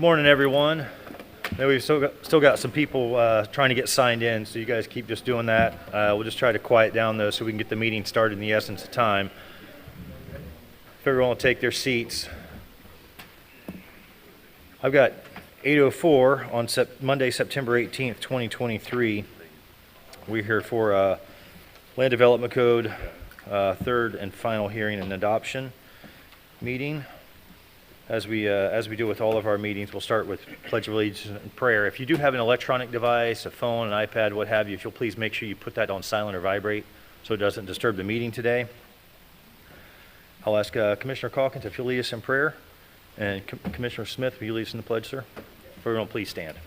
Morning, everyone. Now we've still got some people trying to get signed in, so you guys keep just doing that. We'll just try to quiet down though, so we can get the meeting started in the essence of time. If everyone will take their seats. I've got 8:04 on Monday, September 18th, 2023. We're here for Land Development Code, third and final hearing and adoption meeting. As we do with all of our meetings, we'll start with Pledge of Allegiance and prayer. If you do have an electronic device, a phone, an iPad, what have you, if you'll please make sure you put that on silent or vibrate so it doesn't disturb the meeting today. I'll ask Commissioner Calkins if you'll lead us in prayer, and Commissioner Smith, will you lead us in the pledge, sir? Everyone, please stand.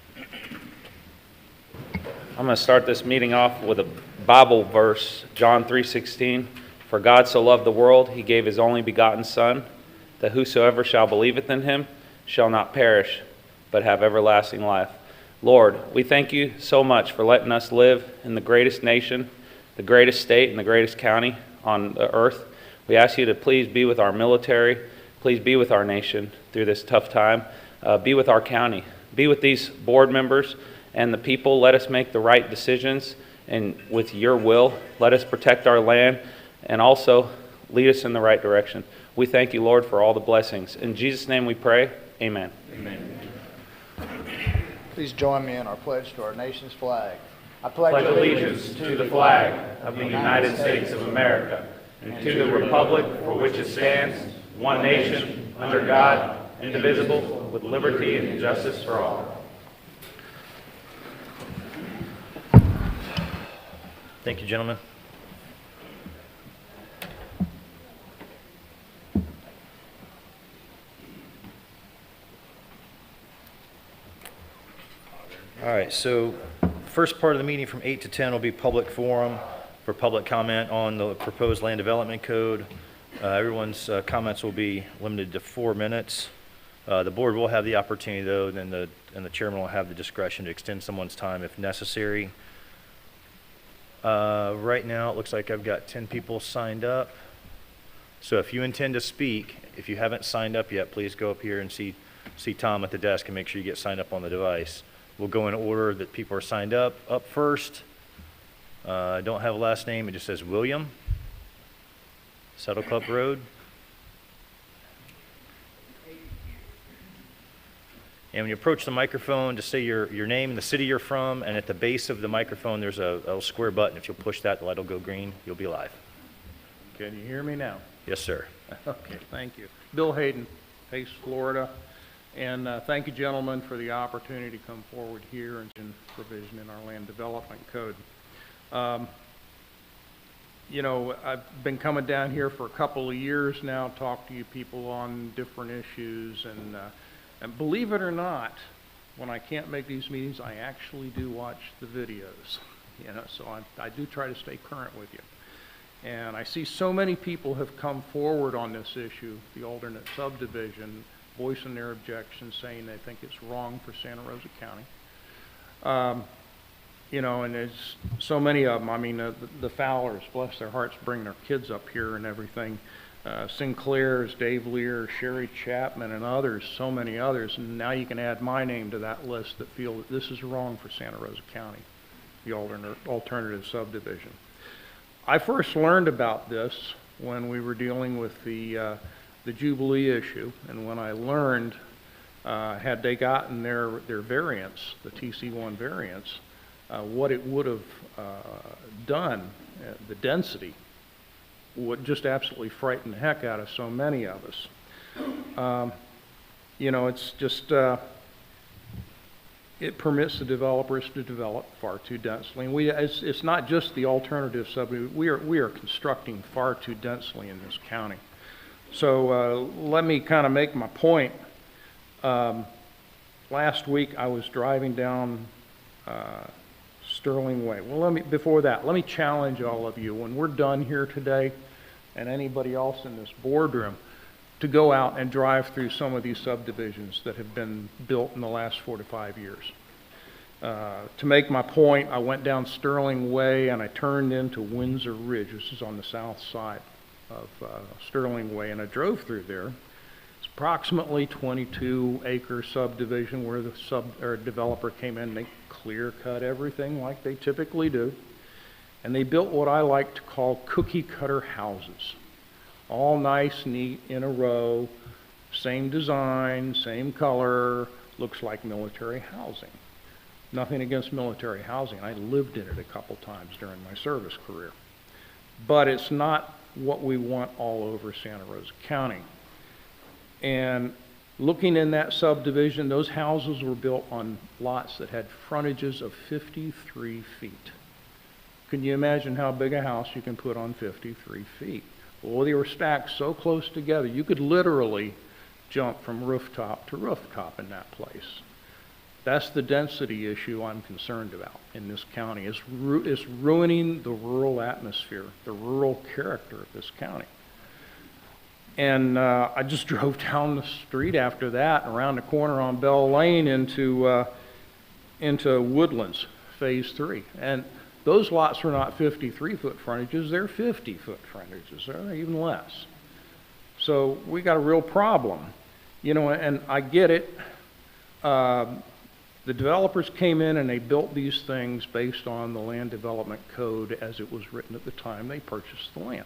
I'm going to start this meeting off with a Bible verse, John 3:16. For God so loved the world, he gave his only begotten Son, that whosoever shall believeth in him shall not perish, but have everlasting life. Lord, we thank you so much for letting us live in the greatest nation, the greatest state, and the greatest county on the earth. We ask you to please be with our military, please be with our nation through this tough time. Be with our county, be with these board members and the people. Let us make the right decisions, and with your will, let us protect our land and also lead us in the right direction. We thank you, Lord, for all the blessings. In Jesus' name we pray, amen. Amen. Please join me in our pledge to our nation's flag. I pledge allegiance to the flag of the United States of America and to the republic for which it stands, one nation, under God, indivisible, with liberty and justice for all. Thank you, gentlemen. All right, so first part of the meeting from 8 to 10 will be public forum for public comment on the proposed land development code. Everyone's comments will be limited to 4 minutes. The board will have the opportunity, though, and the chairman will have the discretion to extend someone's time if necessary. Right now, it looks like I've got 10 people signed up. So if you intend to speak, if you haven't signed up yet, please go up here and see Tom at the desk and make sure you get signed up on the device. We'll go in order that people are signed up. Up first, I don't have a last name. It just says William, Settle Club Road. And when you approach the microphone, just say your name and the city you're from, and at the base of the microphone, there's a little square button. If you'll push that, the light will go green. You'll be live. Can you hear me now? Yes, sir. Okay, thank you. Bill Hayden, Pace, Florida. And thank you, gentlemen, for the opportunity to come forward here and in provision in our land development code. You know, I've been coming down here for a couple of years now, talk to you people on different issues, and believe it or not, when I can't make these meetings, I actually do watch the videos. You know, so I do try to stay current with you. And I see so many people have come forward on this issue, the alternate subdivision, voicing their objections, saying they think it's wrong for Santa Rosa County. You know, and there's so many of them. I mean, the Fowlers, bless their hearts, bring their kids up here and everything. Sinclair's, Dave Lear, Sherry Chapman, and others, so many others. And now you can add my name to that list that feel that this is wrong for Santa Rosa County, the alternative subdivision. I first learned about this when we were dealing with the Jubilee issue, and when I learned, had they gotten their variance, the TC1 variance, what it would have done, the density, would just absolutely frighten the heck out of so many of us. You know, it's just, it permits the developers to develop far too densely. And it's not just the alternative subdivision, we are constructing far too densely in this county. So let me kind of make my point. Last week I was driving down Sterling Way. Well, before that, let me challenge all of you, when we're done here today, and anybody else in this boardroom, to go out and drive through some of these subdivisions that have been built in the last 4 to 5 years. To make my point, I went down Sterling Way and I turned into Windsor Ridge. This is on the south side of Sterling Way, and I drove through there. It's approximately 22-acre subdivision where the developer came in, they clear cut everything like they typically do. And they built what I like to call cookie cutter houses. All nice, neat, in a row, same design, same color, looks like military housing. Nothing against military housing. I lived in it a couple times during my service career. But it's not what we want all over Santa Rosa County. And looking in that subdivision, those houses were built on lots that had frontages of 53 feet. Can you imagine how big a house you can put on 53 feet? Well, they were stacked so close together, you could literally jump from rooftop to rooftop in that place. That's the density issue I'm concerned about in this county. It's ruining the rural atmosphere, the rural character of this county. And I just drove down the street after that and around the corner on Bell Lane into Woodlands, Phase 3. And those lots were not 53-foot frontages, they're 50-foot frontages, they're even less. So we got a real problem. You know, and I get it. The developers came in and they built these things based on the land development code as it was written at the time they purchased the land.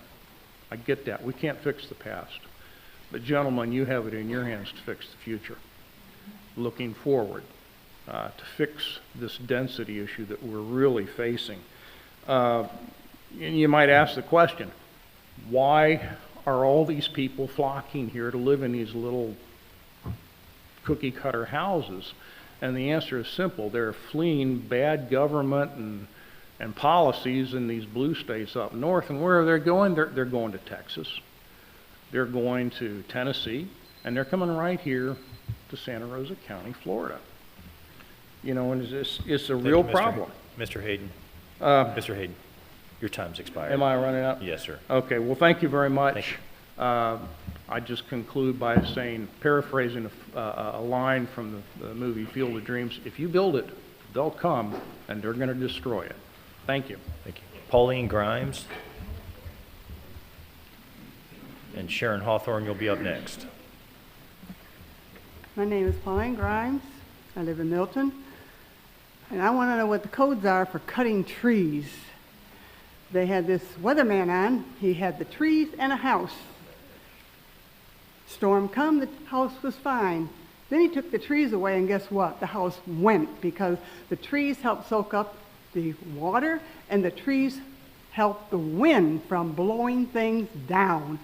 I get that. We can't fix the past. But gentlemen, you have it in your hands to fix the future. Looking forward to fix this density issue that we're really facing. And you might ask the question, why are all these people flocking here to live in these little cookie cutter houses? And the answer is simple. They're fleeing bad government and policies in these blue states up north. And where are they going? They're going to Texas. They're going to Tennessee. And they're coming right here to Santa Rosa County, Florida. You know, and it's a real problem. Mr. Hayden. Mr. Hayden, your time's expired. Am I running out? Yes, sir. Okay, well, thank you very much. Thank you. I just conclude by saying, paraphrasing a line from the movie Field of Dreams, if you build it, they'll come and they're going to destroy it. Thank you. Thank you. Pauline Grimes. And Sharon Hawthorne, you'll be up next. My name is Pauline Grimes. I live in Milton. And I want to know what the codes are for cutting trees. They had this weatherman on. He had the trees and a house. Storm come, the house was fine. Then he took the trees away, and guess what? The house went because the trees help soak up the water, and the trees help the wind from blowing things down.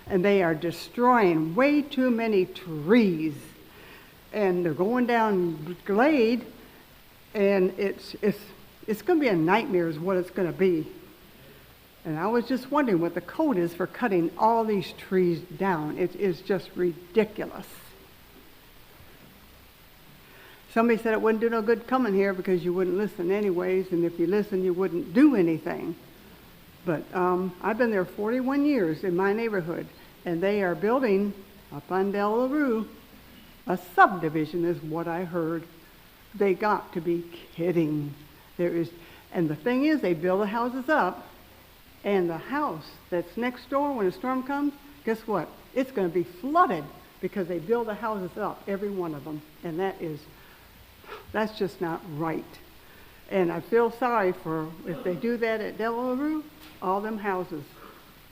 And they are destroying way too many trees. And they're going down Glade, and it's going to be a nightmare is what it's going to be. And I was just wondering what the code is for cutting all these trees down. It is just ridiculous. Somebody said it wouldn't do no good coming here because you wouldn't listen anyways, and if you listen, you wouldn't do anything. But I've been there 41 years in my neighborhood, and they are building up on Del LaRue a subdivision is what I heard. They got to be kidding. And the thing is, they build the houses up, and the house that's next door, when a storm comes, guess what? It's going to be flooded because they build the houses up, every one of them. And that's just not right. And I feel sorry for, if they do that at Del LaRue, all them houses,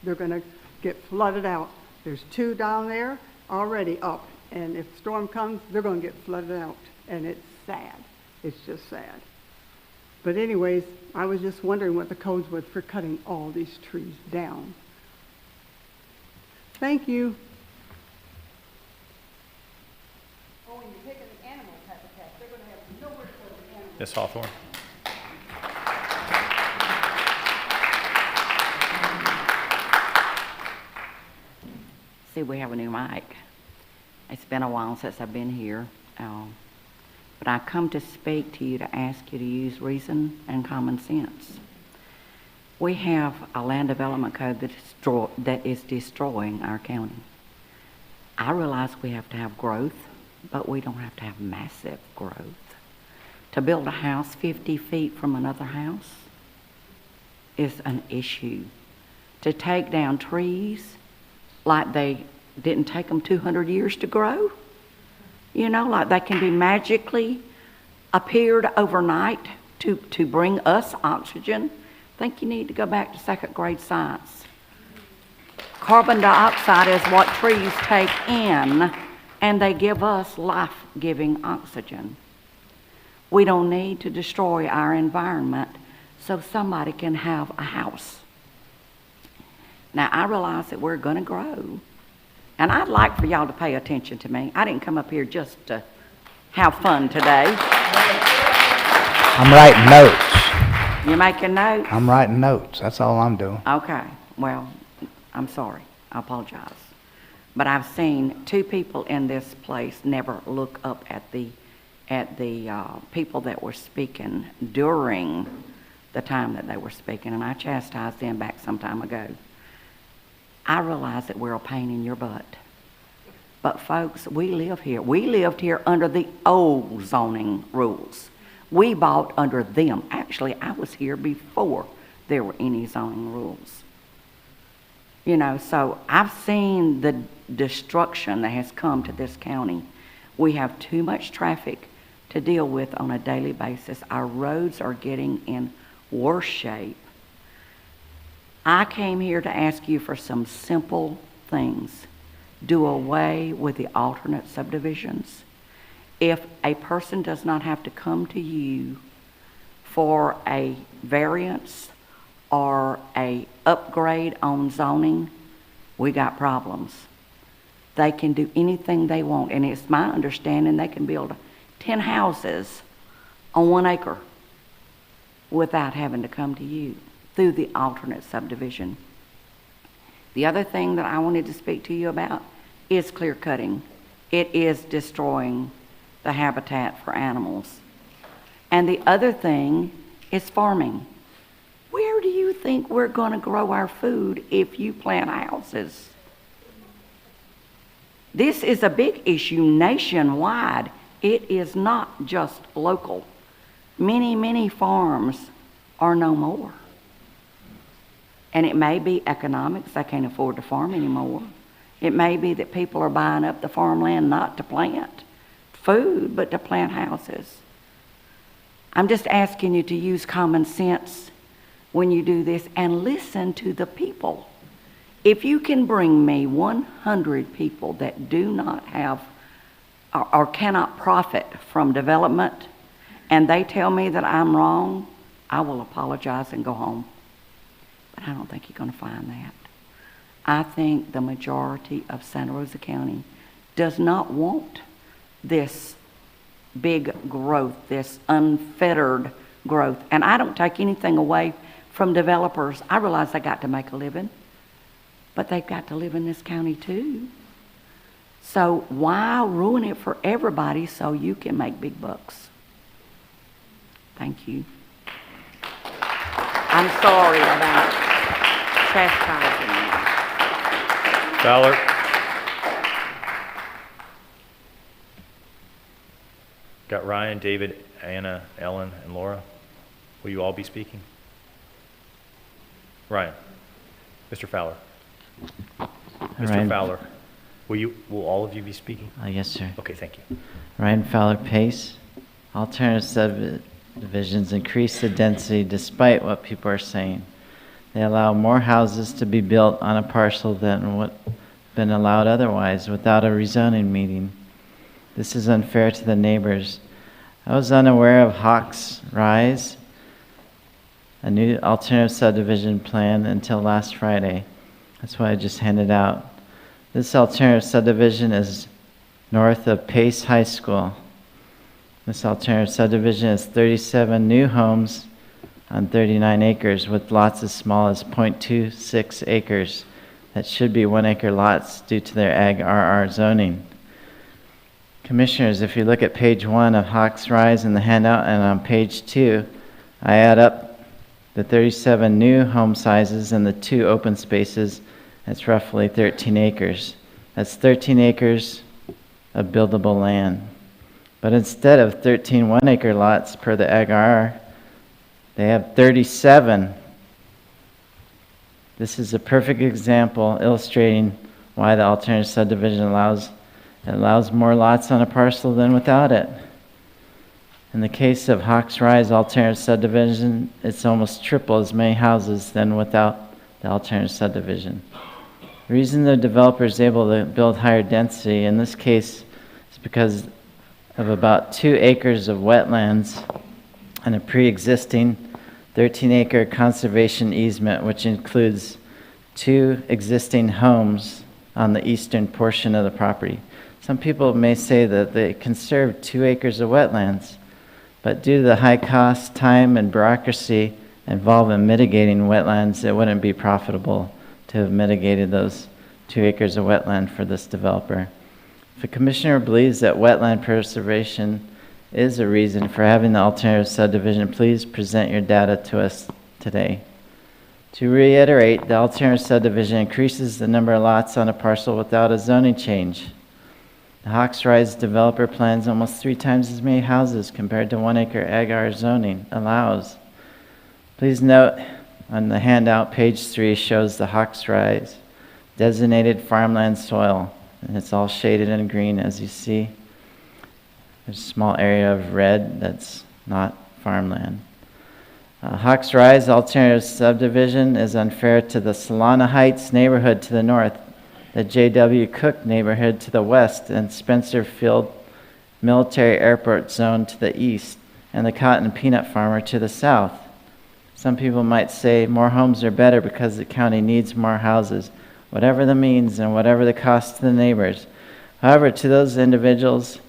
they're going to get flooded out. There's 2 down there already up. And if the storm comes, they're going to get flooded out. And it's sad. It's just sad. But anyways, I was just wondering what the codes were for cutting all these trees down. Thank you. Oh, and you're taking the animal habitat. They're going to have nowhere to put the animals. Ms. Hawthorne. See, we have a new mic. It's been a while since I've been here. But I come to speak to you to ask you to use reason and common sense. We have a land development code that is destroying our county. I realize we have to have growth, but we don't have to have massive growth. To build a house 50 feet from another house is an issue. To take down trees like they didn't take them 200 years to grow. You know, like they can be magically appeared overnight to bring us oxygen. I think you need to go back to second grade science. Carbon dioxide is what trees take in, and they give us life-giving oxygen. We don't need to destroy our environment so somebody can have a house. Now, I realize that we're going to grow, and I'd like for y'all to pay attention to me. I didn't come up here just to have fun today. I'm writing notes. You making notes? I'm writing notes. That's all I'm doing. Okay, well, I'm sorry. I apologize. But I've seen two people in this place never look up at the people that were speaking during the time that they were speaking, and I chastised them back some time ago. I realize that we're a pain in your butt. But folks, we live here. We lived here under the old zoning rules. We bought under them. Actually, I was here before there were any zoning rules. You know, so I've seen the destruction that has come to this county. We have too much traffic to deal with on a daily basis. Our roads are getting in worse shape. I came here to ask you for some simple things. Do away with the alternate subdivisions. If a person does not have to come to you for a variance or a upgrade on zoning, we got problems. They can do anything they want, and it's my understanding they can build 10 houses on 1 acre without having to come to you through the alternate subdivision. The other thing that I wanted to speak to you about is clear cutting. It is destroying the habitat for animals. And the other thing is farming. Where do you think we're going to grow our food if you plant houses? This is a big issue nationwide. It is not just local. Many, many farms are no more. And it may be economics. They can't afford to farm anymore. It may be that people are buying up the farmland not to plant food, but to plant houses. I'm just asking you to use common sense when you do this and listen to the people. If you can bring me 100 people that do not have or cannot profit from development, and they tell me that I'm wrong, I will apologize and go home. But I don't think you're going to find that. I think the majority of Santa Rosa County does not want this big growth, this unfettered growth. And I don't take anything away from developers. I realize they got to make a living, but they've got to live in this county too. So why ruin it for everybody so you can make big bucks? Thank you. I'm sorry about chastising you. Fowler? Got Ryan, David, Anna, Ellen, and Laura. Will you all be speaking? Ryan. Mr. Fowler. Mr. Ryan. Fowler. Will all of you be speaking? Yes, sir. Okay, thank you. Ryan Fowler Pace. Alternative subdivisions increase the density despite what people are saying. They allow more houses to be built on a parcel than what been allowed otherwise without a rezoning meeting. This is unfair to the neighbors. I was unaware of Hawks Rise, a new alternative subdivision plan, until last Friday. That's why I just handed out. This alternative subdivision is north of Pace High School. This alternative subdivision is 37 new homes on 39 acres with lots as small as 0.26 acres that should be 1 acre lots due to their Ag RR zoning. Commissioners, if you look at page 1 of Hawks Rise in the handout and on page 2, I add up the 37 new home sizes and the 2 open spaces. That's roughly 13 acres. That's 13 acres of buildable land. But instead of 13 1-acre lots per the Ag RR, they have 37. This is a perfect example illustrating why the alternative subdivision allows more lots on a parcel than without it. In the case of Hawks Rise alternative subdivision, it's almost triple as many houses than without the alternative subdivision. The reason the developer is able to build higher density in this case is because of about 2 acres of wetlands and a pre-existing 13-acre conservation easement, which includes 2 existing homes on the eastern portion of the property. Some people may say that they conserved 2 acres of wetlands, but due to the high cost, time, and bureaucracy involved in mitigating wetlands, it wouldn't be profitable to have mitigated those 2 acres of wetland for this developer. If a commissioner believes that wetland preservation is a reason for having the alternative subdivision, please present your data to us today. To reiterate, the alternative subdivision increases the number of lots on a parcel without a zoning change. The Hawks Rise developer plans almost 3 times as many houses compared to 1-acre Ag-R zoning allows. Please note on the handout, page 3 shows the Hawks Rise designated farmland soil, and it's all shaded in green as you see. There's a small area of red that's not farmland. Hawks Rise alternative subdivision is unfair to the Solana Heights neighborhood to the north, the J.W. Cook neighborhood to the west, and Spencer Field Military Airport Zone to the east, and the cotton and peanut farmer to the south. Some people might say more homes are better because the county needs more houses, whatever the means and whatever the cost to the neighbors. However, to those individuals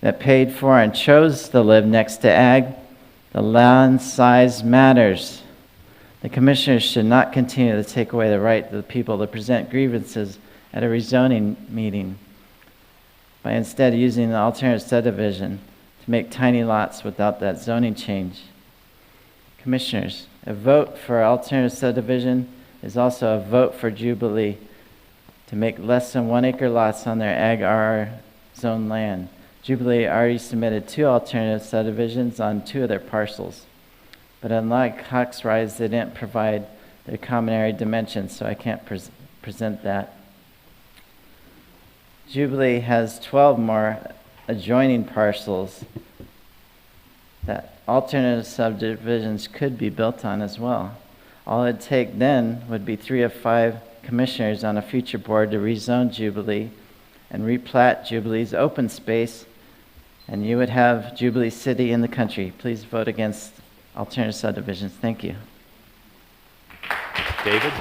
that paid for and chose to live next to ag, the land size matters. The commissioners should not continue to take away the right of the people to present grievances at a rezoning meeting by instead using the alternative subdivision to make tiny lots without that zoning change. Commissioners, a vote for alternative subdivision is also a vote for Jubilee to make less than 1-acre lots on their Ag-R zone land. Jubilee already submitted 2 alternative subdivisions on 2 of their parcels. But unlike Hawks Rise, they didn't provide their common area dimensions, so I can't present that. Jubilee has 12 more adjoining parcels that alternative subdivisions could be built on as well. All it'd take then would be 3 of 5 commissioners on a future board to rezone Jubilee and replat Jubilee's open space, and you would have Jubilee City in the country. Please vote against alternative subdivisions. Thank you. David?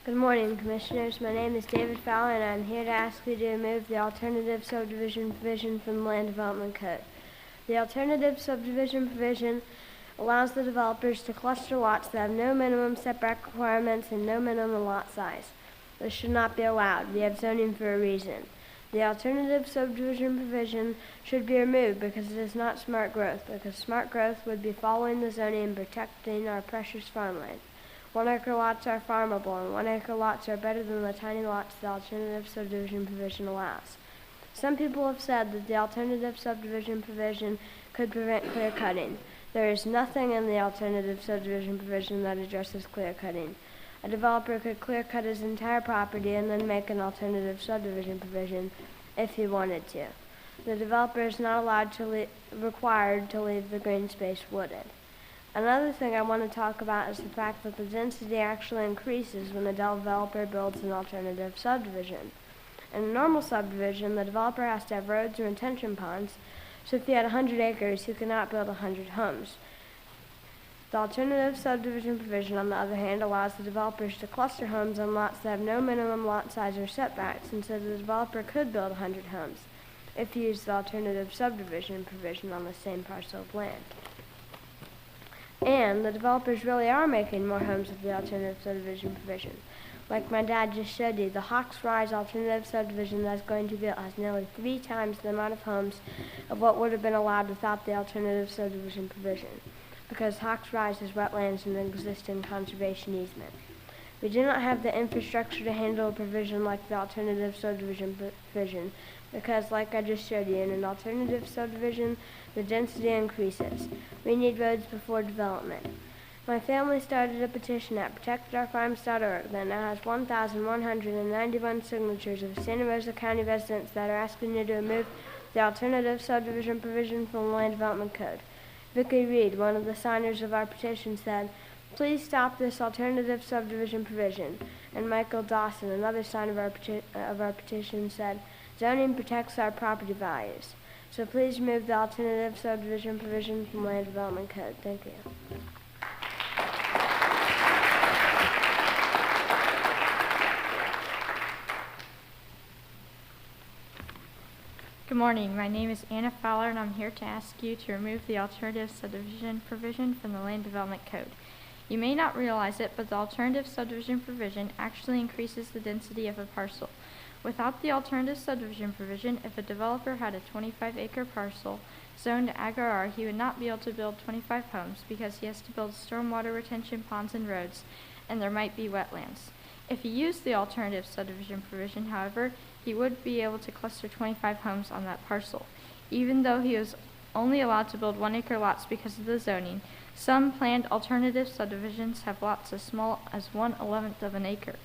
Good morning, Commissioners. My name is David Fowler, and I'm here to ask you to remove the alternative subdivision provision from the Land Development Code. The alternative subdivision provision allows the developers to cluster lots that have no minimum setback requirements and no minimum lot size. This should not be allowed. We have zoning for a reason. The alternative subdivision provision should be removed because it is not smart growth, because smart growth would be following the zoning and protecting our precious farmland. 1-acre lots are farmable, and 1-acre lots are better than the tiny lots the alternative subdivision provision allows. Some people have said that the alternative subdivision provision could prevent clear cutting. There is nothing in the alternative subdivision provision that addresses clear cutting. A developer could clear cut his entire property and then make an alternative subdivision provision if he wanted to. The developer is not required to leave the green space wooded. Another thing I want to talk about is the fact that the density actually increases when the developer builds an alternative subdivision. In a normal subdivision, the developer has to have roads or retention ponds, so if he had 100 acres, he could not build 100 homes. The alternative subdivision provision, on the other hand, allows the developers to cluster homes on lots that have no minimum lot size or setbacks, and so the developer could build 100 homes if he used the alternative subdivision provision on the same parcel of land. And the developers really are making more homes with the alternative subdivision provision. Like my dad just showed you, the Hawks Rise alternative subdivision that's going to be built has nearly 3 times the amount of homes of what would have been allowed without the alternative subdivision provision, because Hawks Rise has wetlands and an existing conservation easement. We do not have the infrastructure to handle a provision like the alternative subdivision provision, because, like I just showed you, in an alternative subdivision, the density increases. We need roads before development. My family started a petition at protectourfarms.org that now has 1,191 signatures of Santa Rosa County residents that are asking you to remove the alternative subdivision provision from the Land Development Code. Vicki Reed, one of the signers of our petition, said, "Please stop this alternative subdivision provision." And Michael Dawson, another signer of our petition, said, "Zoning protects our property values. So please remove the alternative subdivision provision from the Land Development Code." Thank you. Good morning. My name is Anna Fowler, and I'm here to ask you to remove the alternative subdivision provision from the Land Development Code. You may not realize it, but the alternative subdivision provision actually increases the density of a parcel. Without the alternative subdivision provision, if a developer had a 25-acre parcel zoned Ag-RR, he would not be able to build 25 homes because he has to build stormwater retention ponds and roads, and there might be wetlands. If he used the alternative subdivision provision, however, he would be able to cluster 25 homes on that parcel. Even though he was only allowed to build 1-acre lots because of the zoning, some planned alternative subdivisions have lots as small as 1/11 of an acre.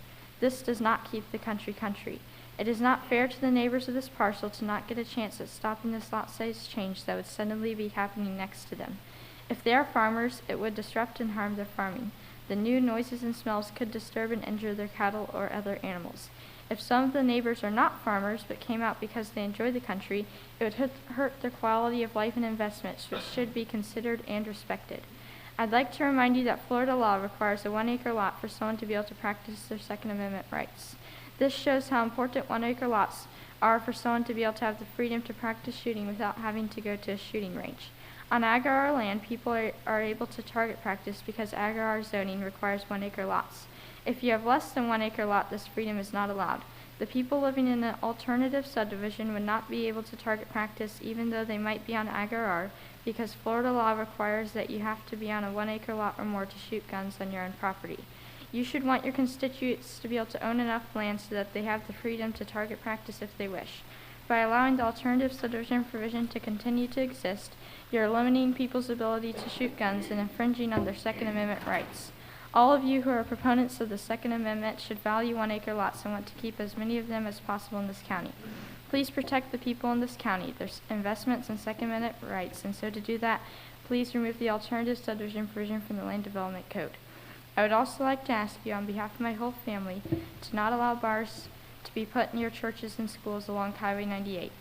This does not keep the country country. It is not fair to the neighbors of this parcel to not get a chance at stopping this lot size change that would suddenly be happening next to them. If they are farmers, it would disrupt and harm their farming. The new noises and smells could disturb and injure their cattle or other animals. If some of the neighbors are not farmers but came out because they enjoy the country, it would hurt their quality of life and investments, which should be considered and respected. I'd like to remind you that Florida law requires a 1-acre lot for someone to be able to practice their Second Amendment rights. This shows how important 1-acre lots are for someone to be able to have the freedom to practice shooting without having to go to a shooting range. On Ag-RR land, people are able to target practice because Ag-RR zoning requires 1-acre lots. If you have less than 1-acre lot, this freedom is not allowed. The people living in an alternative subdivision would not be able to target practice even though they might be on Ag-RR because Florida law requires that you have to be on a 1-acre lot or more to shoot guns on your own property. You should want your constituents to be able to own enough land so that they have the freedom to target practice if they wish. By allowing the alternative subdivision provision to continue to exist, you're limiting people's ability to shoot guns and infringing on their Second Amendment rights. All of you who are proponents of the Second Amendment should value 1-acre lots and want to keep as many of them as possible in this county. Please protect the people in this county, their investments and Second Amendment rights, and so to do that, please remove the alternative subdivision provision from the Land Development Code. I would also like to ask you on behalf of my whole family to not allow bars to be put near churches and schools along Highway 98.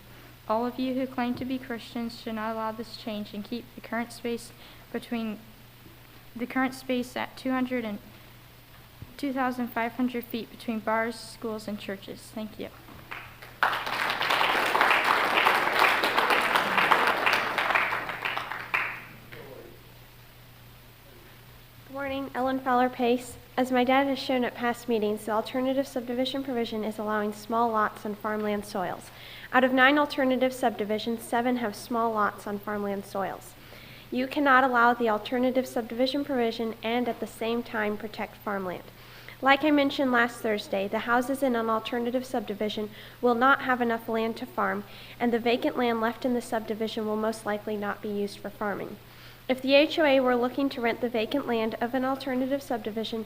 All of you who claim to be Christians should not allow this change and keep the current space at 2,500 feet between bars, schools, and churches. Thank you. Good morning, Ellen Fowler Pace. As my dad has shown at past meetings, the alternative subdivision provision is allowing small lots on farmland soils. Out of 9 alternative subdivisions, 7 have small lots on farmland soils. You cannot allow the alternative subdivision provision and at the same time protect farmland. Like I mentioned last Thursday, the houses in an alternative subdivision will not have enough land to farm, and the vacant land left in the subdivision will most likely not be used for farming. If the HOA were looking to rent the vacant land of an alternative subdivision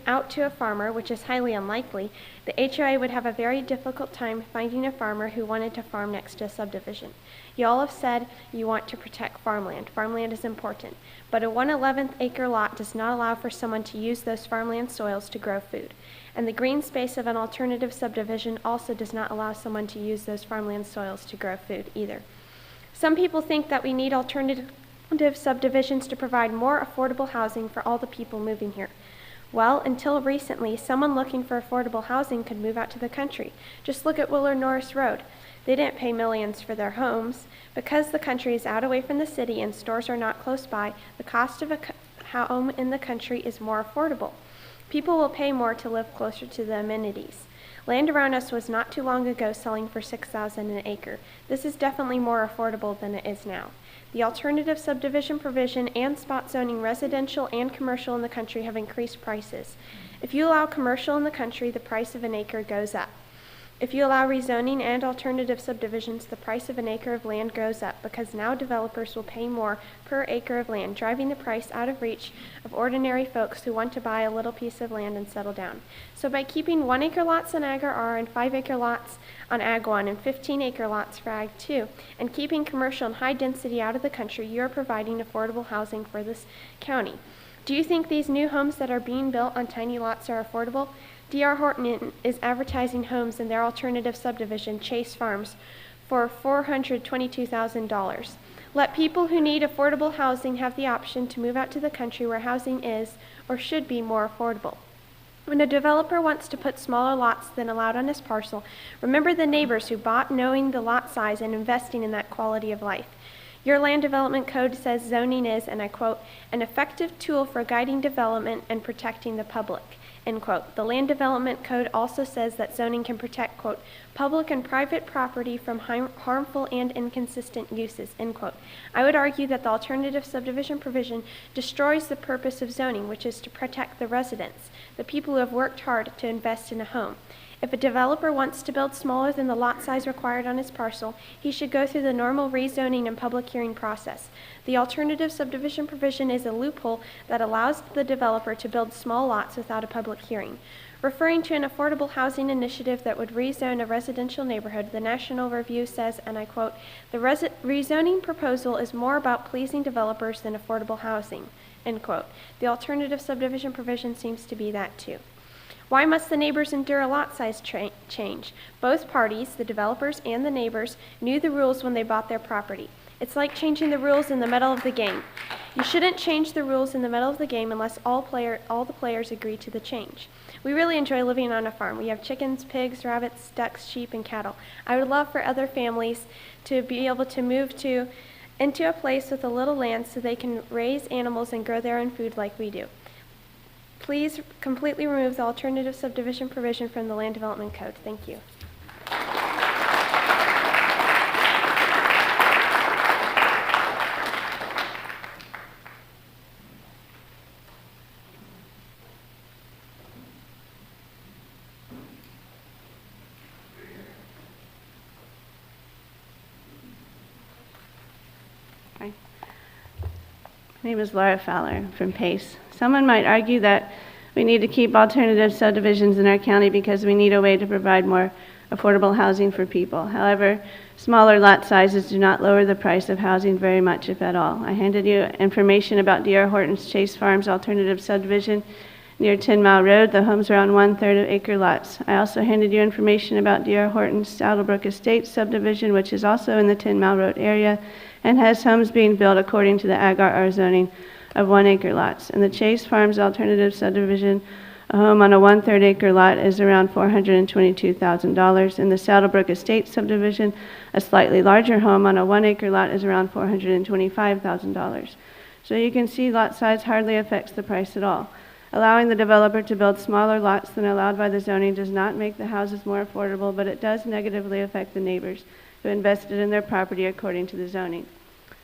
out to a farmer, which is highly unlikely, the HOA would have a very difficult time finding a farmer who wanted to farm next to a subdivision. You all have said you want to protect farmland. Farmland is important, but a 1/11 acre lot does not allow for someone to use those farmland soils to grow food. And the green space of an alternative subdivision also does not allow someone to use those farmland soils to grow food either. Some people think that we need alternative subdivisions to provide more affordable housing for all the people moving here. Well, until recently, someone looking for affordable housing could move out to the country. Just look at Willard Norris Road. They didn't pay millions for their homes. Because the country is out away from the city and stores are not close by, the cost of a home in the country is more affordable. People will pay more to live closer to the amenities. Land around us was not too long ago selling for $6,000 an acre. This is definitely more affordable than it is now. The alternative subdivision provision and spot zoning residential and commercial in the country have increased prices. If you allow commercial in the country, the price of an acre goes up. If you allow rezoning and alternative subdivisions, the price of an acre of land goes up because now developers will pay more per acre of land, driving the price out of reach of ordinary folks who want to buy a little piece of land and settle down. So by keeping 1 acre lots on Ag R and 5 acre lots on Ag 1 and 15 acre lots for Ag 2, and keeping commercial and high density out of the country, you are providing affordable housing for this county. Do you think these new homes that are being built on tiny lots are affordable? D.R. Horton is advertising homes in their alternative subdivision, Chase Farms, for $422,000. Let people who need affordable housing have the option to move out to the country where housing is or should be more affordable. When a developer wants to put smaller lots than allowed on his parcel, remember the neighbors who bought knowing the lot size and investing in that quality of life. Your land development code says zoning is, and I quote, an effective tool for guiding development and protecting the public. End quote. The Land Development Code also says that zoning can protect, quote, public and private property from harmful and inconsistent uses, end quote. I would argue that the alternative subdivision provision destroys the purpose of zoning, which is to protect the residents, the people who have worked hard to invest in a home. If a developer wants to build smaller than the lot size required on his parcel, he should go through the normal rezoning and public hearing process. The alternative subdivision provision is a loophole that allows the developer to build small lots without a public hearing. Referring to an affordable housing initiative that would rezone a residential neighborhood, the National Review says, and I quote, the rezoning proposal is more about pleasing developers than affordable housing, end quote. The alternative subdivision provision seems to be that too. Why must the neighbors endure a lot size change? Both parties, the developers and the neighbors, knew the rules when they bought their property. It's like changing the rules in the middle of the game. You shouldn't change the rules in the middle of the game unless all the players agree to the change. We really enjoy living on a farm. We have chickens, pigs, rabbits, ducks, sheep, and cattle. I would love for other families to be able to move into a place with a little land so they can raise animals and grow their own food like we do. Please completely remove the alternative subdivision provision from the Land Development Code. Thank you. Hi. My name is Laura Fowler from PACE. Someone might argue that we need to keep alternative subdivisions in our county because we need a way to provide more affordable housing for people. However, smaller lot sizes do not lower the price of housing very much, if at all. I handed you information about D.R. Horton's Chase Farms alternative subdivision near 10 Mile Road. The homes are on 1/3 of acre lots. I also handed you information about D.R. Horton's Saddlebrook Estates subdivision, which is also in the 10 Mile Road area and has homes being built according to the Ag R zoning of 1 acre lots. In the Chase Farms alternative subdivision, a home on a 1/3 acre lot is around $422,000. In the Saddlebrook Estates subdivision, a slightly larger home on a 1 acre lot is around $425,000. So you can see lot size hardly affects the price at all. Allowing the developer to build smaller lots than allowed by the zoning does not make the houses more affordable, but it does negatively affect the neighbors who invested in their property according to the zoning.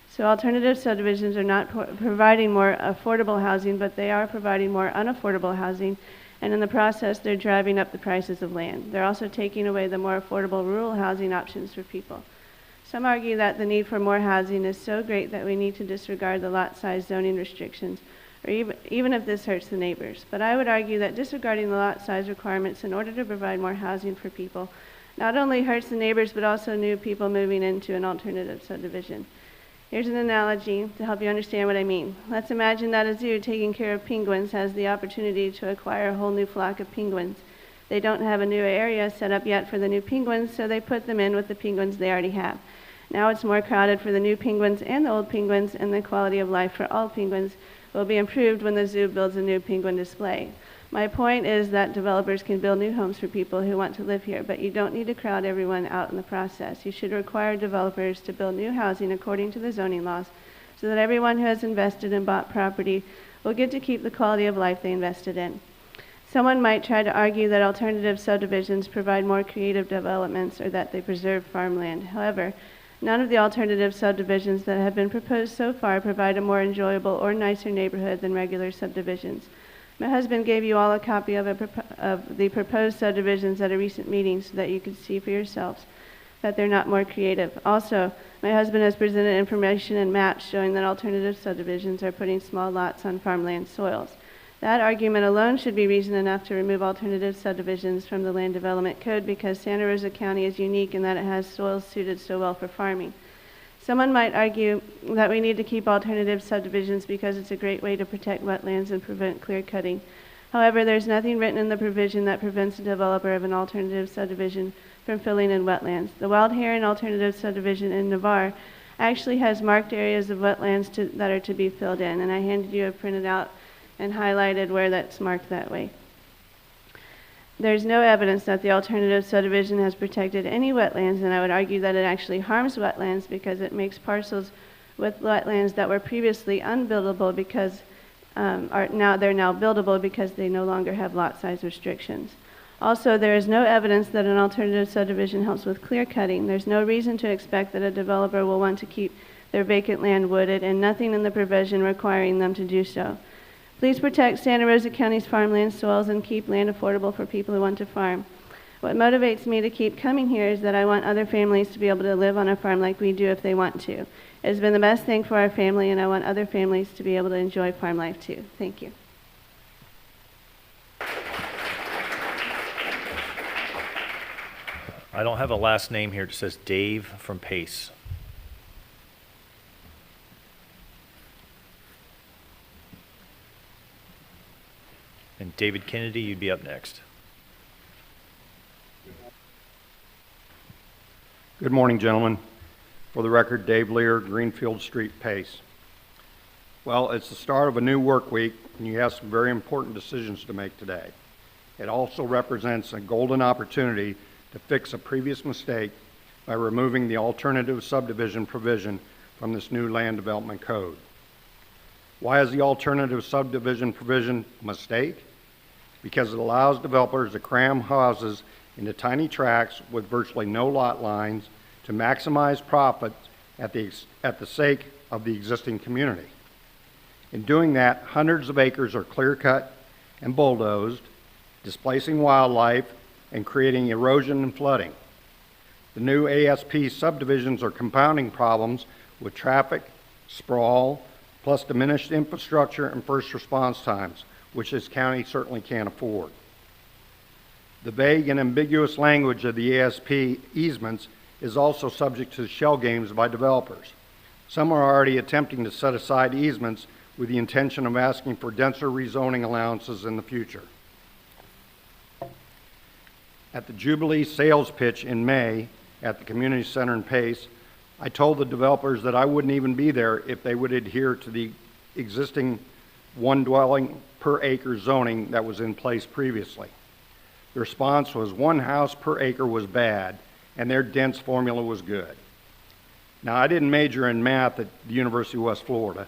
So alternative subdivisions are not providing more affordable housing, but they are providing more unaffordable housing, and in the process, they're driving up the prices of land. They're also taking away the more affordable rural housing options for people. Some argue that the need for more housing is so great that we need to disregard the lot size zoning restrictions, or even if this hurts the neighbors. But I would argue that disregarding the lot size requirements in order to provide more housing for people not only hurts the neighbors, but also new people moving into an alternative subdivision. Here's an analogy to help you understand what I mean. Let's imagine that a zoo taking care of penguins has the opportunity to acquire a whole new flock of penguins. They don't have a new area set up yet for the new penguins, so they put them in with the penguins they already have. Now it's more crowded for the new penguins and the old penguins, and the quality of life for all penguins will be improved when the zoo builds a new penguin display. My point is that developers can build new homes for people who want to live here, but you don't need to crowd everyone out in the process. You should require developers to build new housing according to the zoning laws so that everyone who has invested and bought property will get to keep the quality of life they invested in. Someone might try to argue that alternative subdivisions provide more creative developments or that they preserve farmland. However, none of the alternative subdivisions that have been proposed so far provide a more enjoyable or nicer neighborhood than regular subdivisions. My husband gave you all a copy of the proposed subdivisions at a recent meeting so that you could see for yourselves that they're not more creative. Also, my husband has presented information and maps showing that alternative subdivisions are putting small lots on farmland soils. That argument alone should be reason enough to remove alternative subdivisions from the Land Development Code because Santa Rosa County is unique in that it has soils suited so well for farming. Someone might argue that we need to keep alternative subdivisions because it's a great way to protect wetlands and prevent clear cutting. However, there's nothing written in the provision that prevents a developer of an alternative subdivision from filling in wetlands. The Wild Heron Alternative Subdivision in Navarre actually has marked areas of wetlands that are to be filled in, and I handed you a printed out and highlighted where that's marked that way. There's no evidence that the alternative subdivision has protected any wetlands, and I would argue that it actually harms wetlands because it makes parcels with wetlands that were previously unbuildable because they're now buildable because they no longer have lot size restrictions. Also, there is no evidence that an alternative subdivision helps with clear cutting. There's no reason to expect that a developer will want to keep their vacant land wooded, and nothing in the provision requiring them to do so. Please protect Santa Rosa County's farmland soils and keep land affordable for people who want to farm. What motivates me to keep coming here is that I want other families to be able to live on a farm like we do if they want to. It has been the best thing for our family, and I want other families to be able to enjoy farm life too. Thank you. I don't have a last name here. It says Dave from Pace. And David Kennedy, you'd be up next. Good morning, gentlemen. For the record, Dave Lear, Greenfield Street, Pace. Well, it's the start of a new work week, and you have some very important decisions to make today. It also represents a golden opportunity to fix a previous mistake by removing the alternative subdivision provision from this new land development code. Why is the alternative subdivision provision a mistake? Because it allows developers to cram houses into tiny tracts with virtually no lot lines to maximize profit at the sake of the existing community. In doing that, hundreds of acres are clear-cut and bulldozed, displacing wildlife and creating erosion and flooding. The new ASP subdivisions are compounding problems with traffic, sprawl, plus diminished infrastructure and first response times, which this county certainly can't afford. The vague and ambiguous language of the ASP easements is also subject to shell games by developers. Some are already attempting to set aside easements with the intention of asking for denser rezoning allowances in the future. At the Jubilee sales pitch in May at the Community Center in Pace, I told the developers that I wouldn't even be there if they would adhere to the existing one dwelling per acre zoning that was in place previously. The response was one house per acre was bad and their dense formula was good. Now, I didn't major in math at the University of West Florida,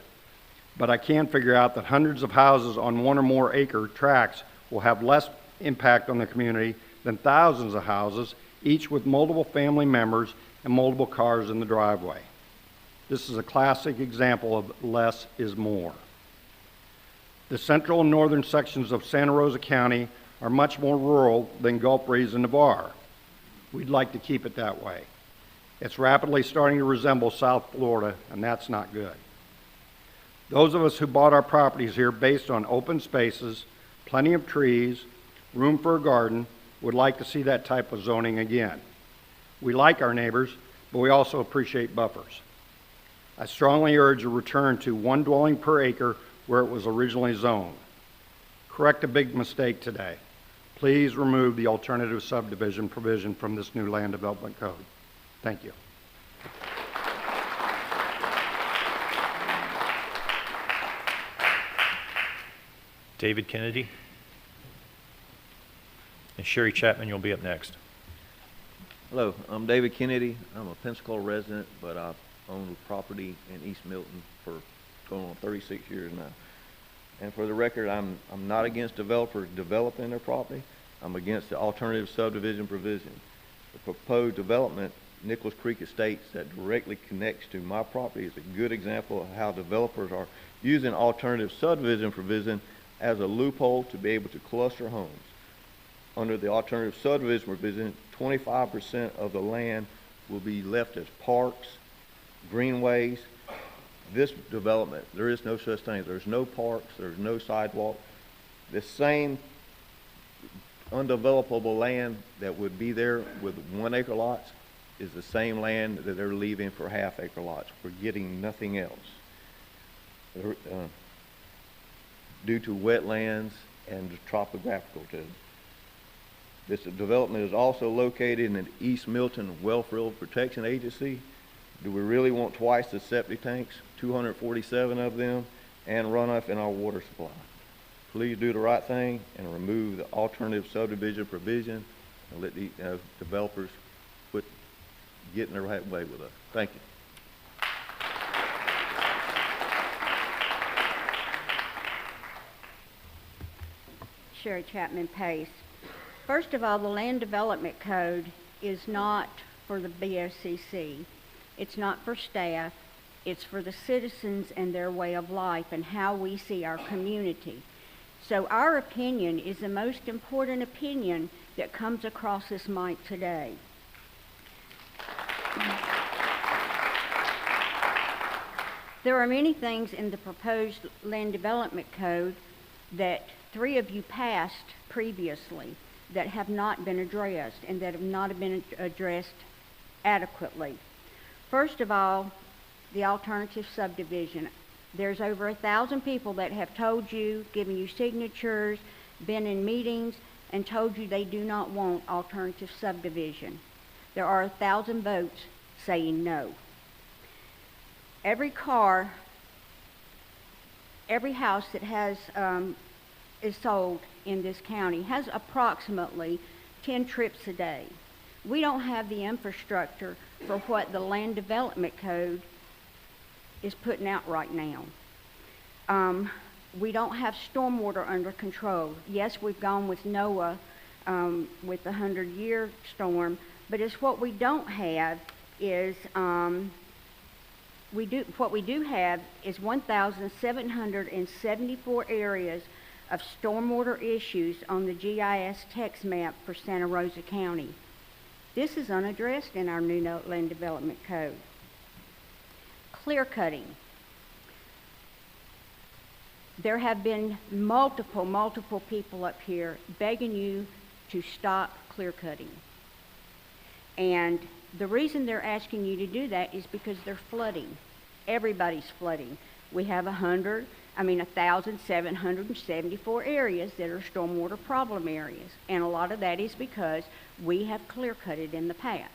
but I can figure out that hundreds of houses on one or more acre tracts will have less impact on the community than thousands of houses, each with multiple family members and multiple cars in the driveway. This is a classic example of less is more. The central and northern sections of Santa Rosa County are much more rural than Gulf Breeze and Navarre. We'd like to keep it that way. It's rapidly starting to resemble South Florida, and that's not good. Those of us who bought our properties here based on open spaces, plenty of trees, room for a garden, would like to see that type of zoning again. We like our neighbors, but we also appreciate buffers. I strongly urge a return to one dwelling per acre where it was originally zoned. Correct a big mistake today. Please remove the alternative subdivision provision from this new land development code. Thank you. David Kennedy. And Sherry Chapman, you'll be up next. Hello, I'm David Kennedy. I'm a Pensacola resident, but I've owned property in East Milton for going on 36 years now. And for the record, I'm not against developers developing their property. I'm against the alternative subdivision provision. The proposed development, Nicholas Creek Estates, that directly connects to my property is a good example of how developers are using alternative subdivision provision as a loophole to be able to cluster homes. Under the alternative subdivision provision, 25% of the land will be left as parks, greenways. This development, there is no such thing. There's no parks, there's no sidewalk. The same undevelopable land that would be there with 1 acre lots is the same land that they're leaving for half acre lots. We're getting nothing else. Due to wetlands and topographical to this development is also located in the East Milton Wellfield Protection Agency. Do we really want twice the septic tanks, 247 of them, and runoff in our water supply? Please do the right thing and remove the alternative subdivision provision and let the developers get in the right way with us. Thank you. Sherry Chapman Pace. First of all, the Land Development Code is not for the BOCC. It's not for staff. It's for the citizens and their way of life and how we see our community. So our opinion is the most important opinion that comes across this mic today. There are many things in the proposed Land Development Code that 3 of you passed previously that have not been addressed and that have not been addressed adequately. First of all, the alternative subdivision. There's over 1,000 people that have told you, given you signatures, been in meetings, and told you they do not want alternative subdivision. There are 1,000 votes saying no. Every car, every house that has is sold in this county has approximately 10 trips a day. We don't have the infrastructure for what the Land Development Code is putting out right now. We don't have stormwater under control. Yes, we've gone with NOAA with the 100-year storm, but it's what we don't have is what we do have is 1,774 areas of stormwater issues on the GIS text map for Santa Rosa County. This is unaddressed in our new Land Development Code. Clear cutting. There have been multiple people up here begging you to stop clear cutting. And the reason they're asking you to do that is because they're flooding. Everybody's flooding. We have 1,774 areas that are stormwater problem areas. And a lot of that is because we have clear cutted in the past.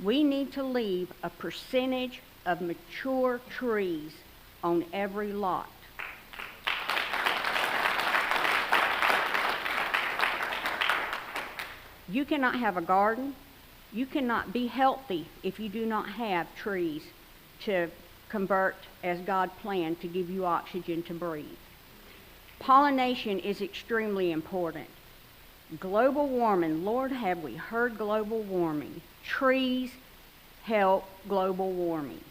We need to leave a percentage of mature trees on every lot. You cannot have a garden. You cannot be healthy if you do not have trees to convert as God planned to give you oxygen to breathe. Pollination is extremely important. Global warming, Lord, have we heard global warming? Trees help global warming.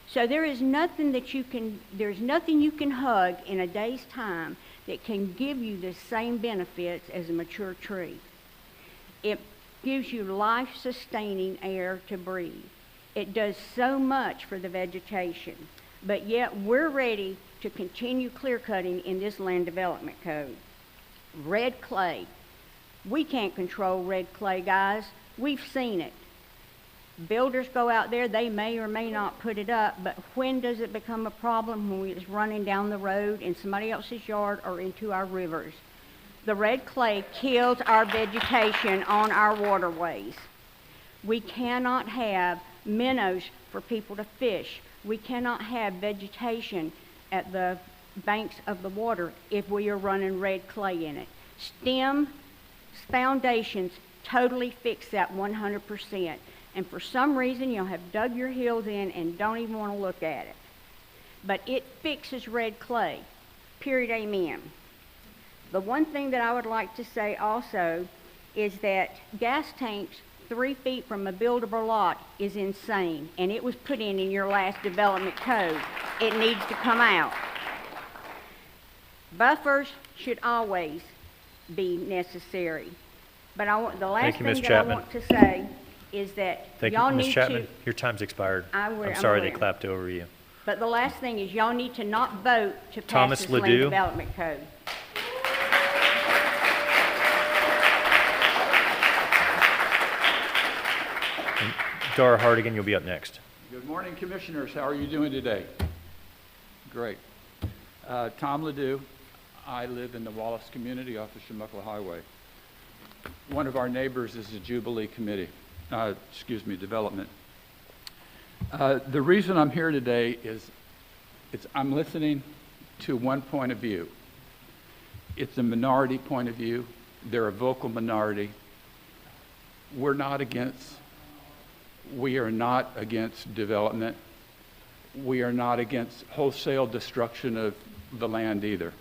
So there's nothing you can hug in a day's time that can give you the same benefits as a mature tree. It gives you life-sustaining air to breathe. It does so much for the vegetation, but yet we're ready to continue clear cutting in this Land Development Code. Red clay. We can't control red clay, guys. We've seen it. Builders go out there, they may or may not put it up, but when does it become a problem? When it's running down the road in somebody else's yard or into our rivers. The red clay kills our vegetation on our waterways. We cannot have minnows for people to fish. We cannot have vegetation at the banks of the water if we are running red clay in it. STEM foundations totally fix that 100%. And for some reason, you'll have dug your heels in and don't even want to look at it. But it fixes red clay. Period, amen. The one thing that I would like to say also is that gas tanks 3 feet from a buildable lot is insane, and it was put in your last development code. It needs to come out. Buffers should always be necessary. But the last Thank you, Ms. thing that I Chapman. want to say is that Thank y'all you, Ms. need Chapman. to, Your time's expired. I'm I'm sorry they aware. clapped over you. but the last thing is y'all need to not vote to pass Thomas this land Ledoux. development code. And Dara Hardigan, you'll be up next. Good morning, Commissioners. How are you doing today? Great. Tom Ledoux. I live in the Wallace community off the Chumuckla Highway. One of our neighbors is the Jubilee Committee, Development. The reason I'm here today is I'm listening to one point of view. It's a minority point of view. They're a vocal minority. We are not against development. We are not against wholesale destruction of the land either.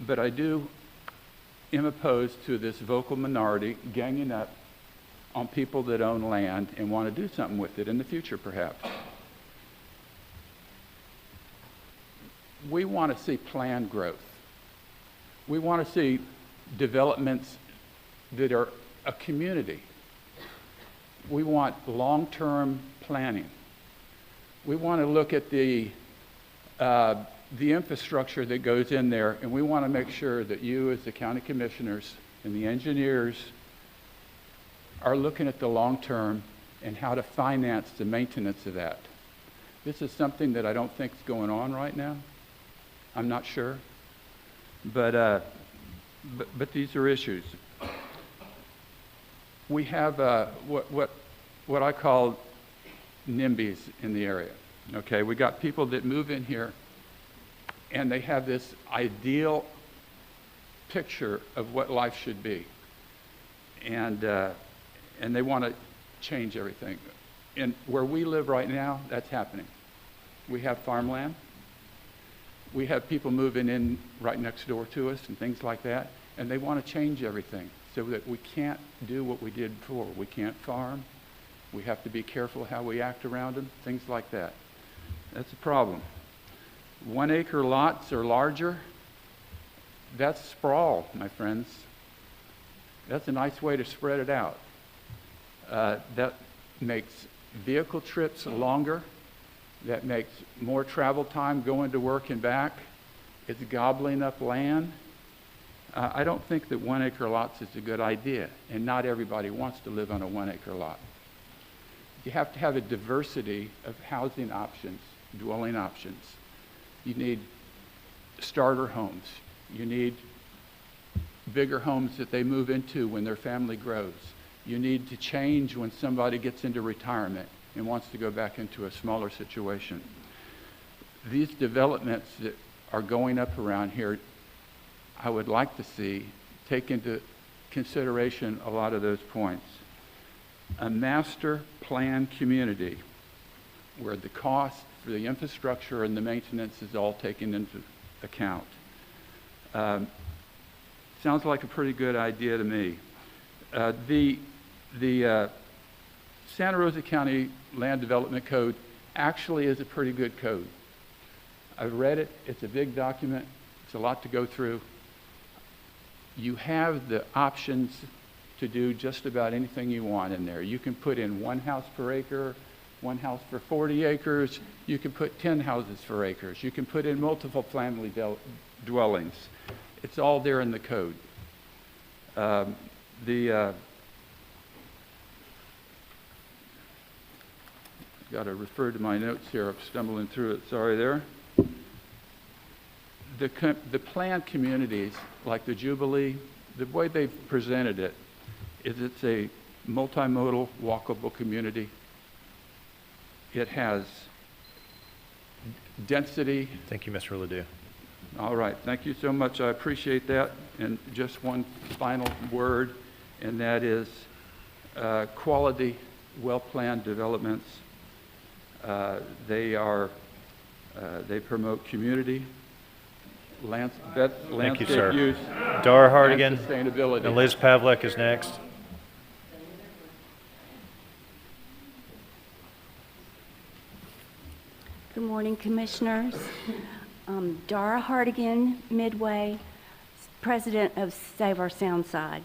But I am opposed to this vocal minority ganging up on people that own land and want to do something with it in the future, perhaps. We want to see planned growth. We want to see developments that are a community. We want long-term planning. We want to look at the infrastructure that goes in there, and we want to make sure that you as the county commissioners and the engineers are looking at the long term and how to finance the maintenance of that. This is something that I don't think is going on right now. I'm not sure. But these are issues. We have what I call NIMBYs in the area. Okay, we got people that move in here and they have this ideal picture of what life should be, and they want to change everything. And where we live right now, that's happening. We have farmland. We have people moving in right next door to us and things like that, and they want to change everything so that we can't do what we did before. We can't farm. We have to be careful how we act around them, things like that. That's a problem. 1 acre lots or larger, that's sprawl, my friends. That's a nice way to spread it out. That makes vehicle trips longer. That makes more travel time going to work and back. It's gobbling up land. I don't think that 1 acre lots is a good idea, and not everybody wants to live on a 1 acre lot. You have to have a diversity of housing options, dwelling options. You need starter homes. You need bigger homes that they move into when their family grows. You need to change when somebody gets into retirement and wants to go back into a smaller situation. These developments that are going up around here, I would like to see take into consideration a lot of those points. A master plan community where the cost for the infrastructure and the maintenance is all taken into account. Sounds like a pretty good idea to me. The Santa Rosa County Land Development Code actually is a pretty good code. I've read it. It's a big document. It's a lot to go through. You have the options to do just about anything you want in there. You can put in 1 house per acre, 1 house for 40 acres. You can put 10 houses for acres. You can put in multiple family dwellings. It's all there in the code. Got to refer to my notes here. I'm stumbling through it. Sorry there. The planned communities, like the Jubilee, the way they've presented it is it's a multimodal, walkable community. It has density. Thank you, Mr. Ledoux. All right. Thank you so much. I appreciate that. And just one final word, and that is quality, well-planned developments. They promote community, Thank you, landscape sir. use, Dara Hardigan and sustainability. and Liz Pavlik is next. Good morning, Commissioners. Dara Hardigan, Midway, president of Save Our Soundside.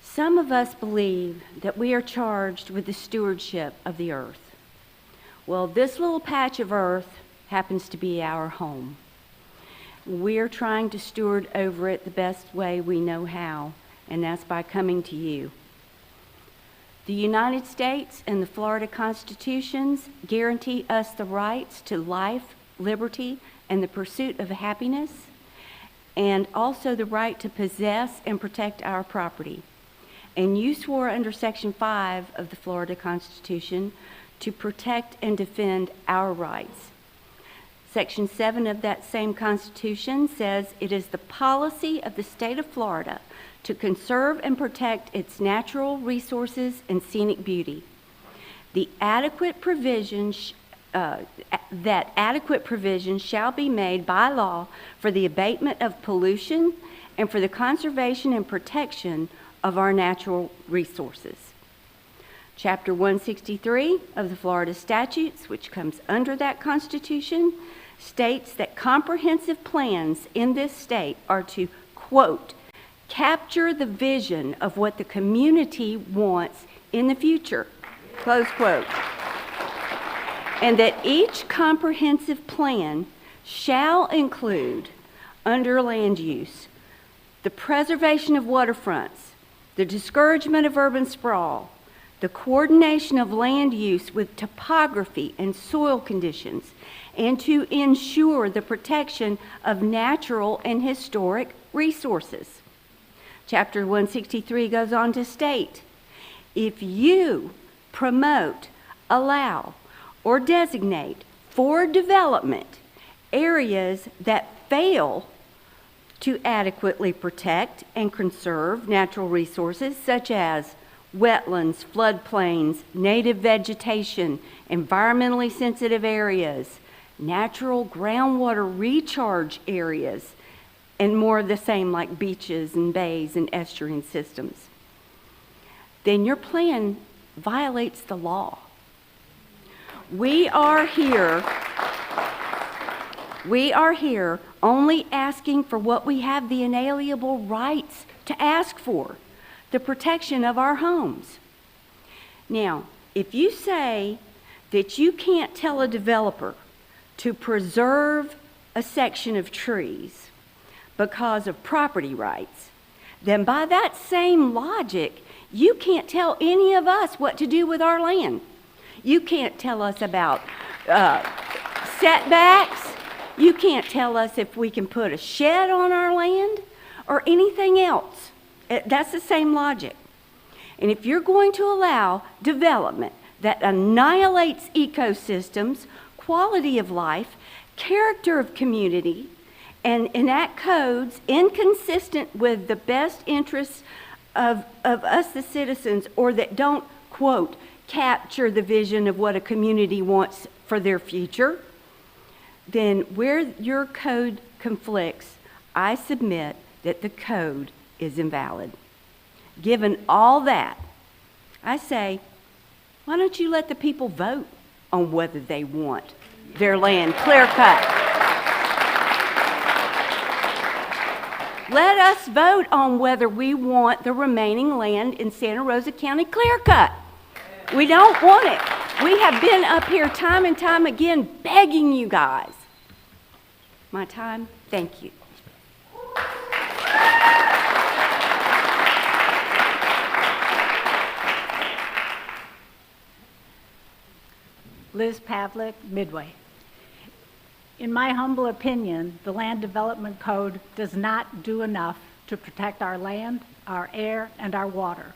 Some of us believe that we are charged with the stewardship of the earth. Well, this little patch of earth happens to be our home. We're trying to steward over it the best way we know how, and that's by coming to you. The United States and the Florida Constitutions guarantee us the rights to life, liberty, and the pursuit of happiness, and also the right to possess and protect our property. And you swore under Section 5 of the Florida Constitution to protect and defend our rights. Section 7 of that same Constitution says it is the policy of the state of Florida to conserve and protect its natural resources and scenic beauty. The adequate provisions that adequate provision shall be made by law for the abatement of pollution and for the conservation and protection of our natural resources. Chapter 163 of the Florida Statutes, which comes under that Constitution, states that comprehensive plans in this state are to, quote, capture the vision of what the community wants in the future, close quote. And that each comprehensive plan shall include, under land use, the preservation of waterfronts, the discouragement of urban sprawl, the coordination of land use with topography and soil conditions, and to ensure the protection of natural and historic resources. Chapter 163 goes on to state, if you promote, allow, or designate for development areas that fail to adequately protect and conserve natural resources such as wetlands, floodplains, native vegetation, environmentally sensitive areas, natural groundwater recharge areas, and more of the same like beaches and bays and estuarine systems, then your plan violates the law. We are here only asking for what we have the inalienable rights to ask for, the protection of our homes. Now, if you say that you can't tell a developer to preserve a section of trees because of property rights, then by that same logic, you can't tell any of us what to do with our land. You can't tell us about setbacks. You can't tell us if we can put a shed on our land or anything else. That's the same logic. And if you're going to allow development that annihilates ecosystems, quality of life, character of community, and enact codes inconsistent with the best interests of us, the citizens, or that don't, quote, capture the vision of what a community wants for their future, then where your code conflicts, I submit that the code is invalid. Given all that, I say, why don't you let the people vote on whether they want their land clear-cut? Let us vote on whether we want the remaining land in Santa Rosa County clear-cut. We don't want it. We have been up here time and time again begging you guys. My time, thank you. Liz Pavlik, Midway. In my humble opinion, the Land Development Code does not do enough to protect our land, our air, and our water.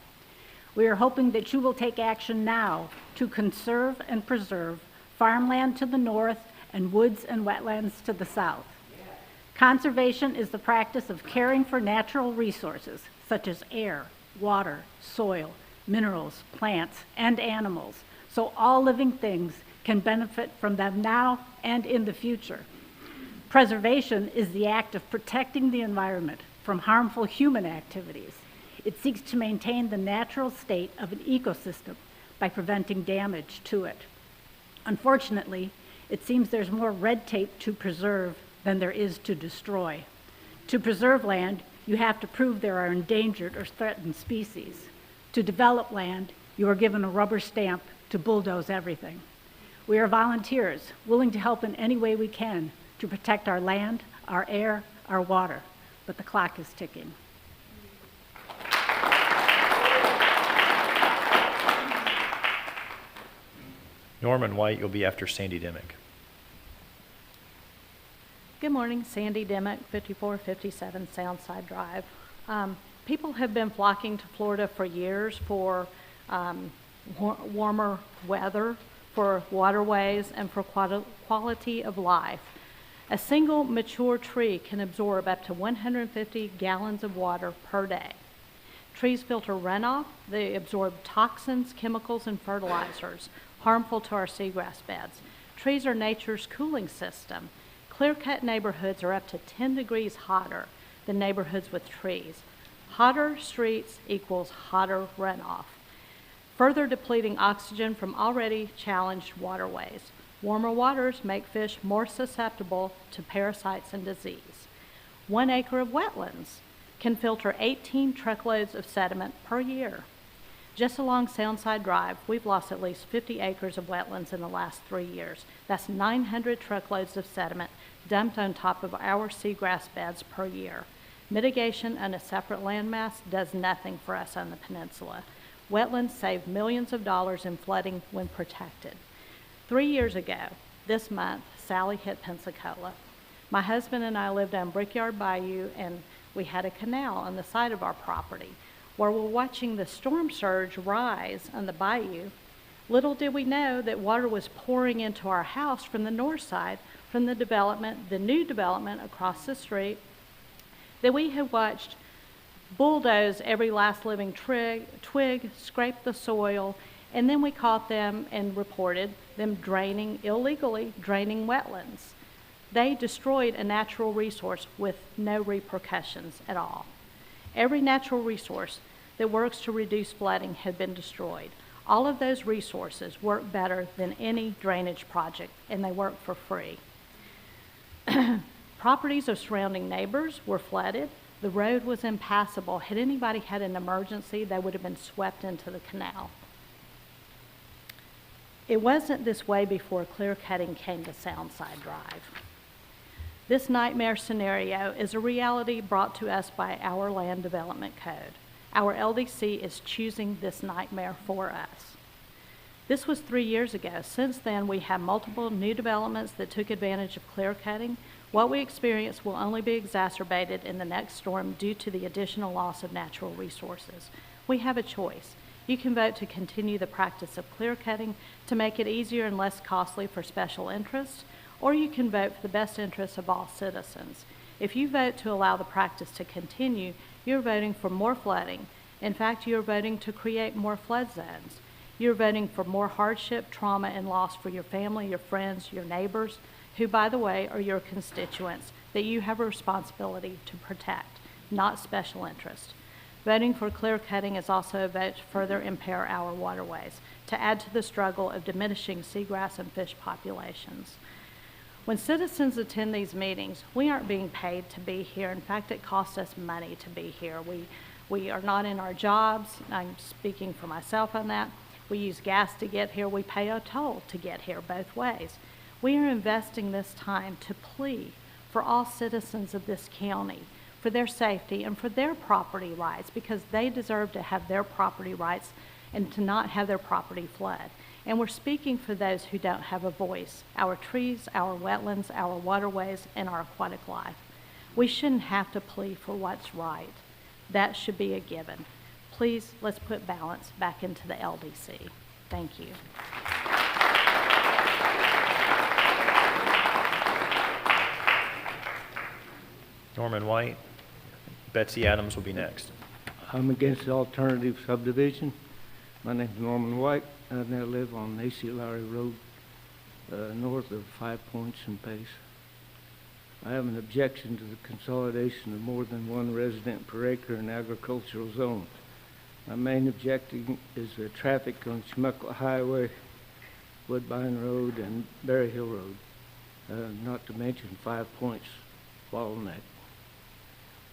We are hoping that you will take action now to conserve and preserve farmland to the north and woods and wetlands to the south. Conservation is the practice of caring for natural resources such as air, water, soil, minerals, plants, and animals, so all living things can benefit from them now and in the future. Preservation is the act of protecting the environment from harmful human activities. It seeks to maintain the natural state of an ecosystem by preventing damage to it. Unfortunately, It seems there's more red tape to preserve than there is to destroy. To preserve land, you have to prove there are endangered or threatened species. To develop land, you are given a rubber stamp to bulldoze everything. We are volunteers, willing to help in any way we can to protect our land, our air, our water, but the clock is ticking. Norman White, you'll be after Sandy Dimick. Good morning, Sandy Dimick, 5457 Soundside Drive. People have been flocking to Florida for years for warmer weather, for waterways, and for quality of life. A single mature tree can absorb up to 150 gallons of water per day. Trees filter runoff. They absorb toxins, chemicals, and fertilizers harmful to our seagrass beds. Trees are nature's cooling system. Clear-cut neighborhoods are up to 10 degrees hotter than neighborhoods with trees. Hotter streets equals hotter runoff, further depleting oxygen from already challenged waterways. Warmer waters make fish more susceptible to parasites and disease. 1 acre of wetlands can filter 18 truckloads of sediment per year. Just along Soundside Drive, we've lost at least 50 acres of wetlands in the last 3 years. That's 900 truckloads of sediment dumped on top of our seagrass beds per year. Mitigation on a separate landmass does nothing for us on the peninsula. Wetlands save millions of dollars in flooding when protected. 3 years ago, this month, Sally hit Pensacola. My husband and I lived on Brickyard Bayou, and we had a canal on the side of our property. Where we're watching the storm surge rise on the bayou, little did we know that water was pouring into our house from the north side, from the development, the new development across the street, that we had watched bulldoze every last living twig, scrape the soil, and then we caught them and reported them illegally draining wetlands. They destroyed a natural resource with no repercussions at all. Every natural resource that works to reduce flooding had been destroyed. All of those resources work better than any drainage project, and they work for free. Properties of surrounding neighbors were flooded. The road was impassable. Had anybody had an emergency, they would have been swept into the canal. It wasn't this way before clear cutting came to Soundside Drive. This nightmare scenario is a reality brought to us by our Land Development Code. Our LDC is choosing this nightmare for us. This was 3 years ago. Since then, we have multiple new developments that took advantage of clear cutting. What we experience will only be exacerbated in the next storm due to the additional loss of natural resources. We have a choice. You can vote to continue the practice of clear cutting to make it easier and less costly for special interests, or you can vote for the best interests of all citizens. If you vote to allow the practice to continue, you're voting for more flooding. In fact, you're voting to create more flood zones. You're voting for more hardship, trauma, and loss for your family, your friends, your neighbors, who, by the way, are your constituents that you have a responsibility to protect, not special interest. Voting for clear cutting is also a vote to further impair our waterways, to add to the struggle of diminishing seagrass and fish populations. When citizens attend these meetings, we aren't being paid to be here. In fact, it costs us money to be here. We are not in our jobs. I'm speaking for myself on that. We use gas to get here. We pay a toll to get here both ways. We are investing this time to plead for all citizens of this county, for their safety and for their property rights, because they deserve to have their property rights and to not have their property flood. And we're speaking for those who don't have a voice, our trees, our wetlands, our waterways, and our aquatic life. We shouldn't have to plead for what's right. That should be a given. Please, let's put balance back into the LDC. Thank you. Norman White. Betsy Adams will be next. I'm against the alternative subdivision. My name's Norman White. I now live on A.C. Lowry Road, north of 5 Points and Pace. I have an objection to the consolidation of more than one resident per acre in agricultural zones. My main objection is the traffic on Chumuckla Highway Woodbine Road, and Berry Hill Road, not to mention 5 Points, Bottleneck.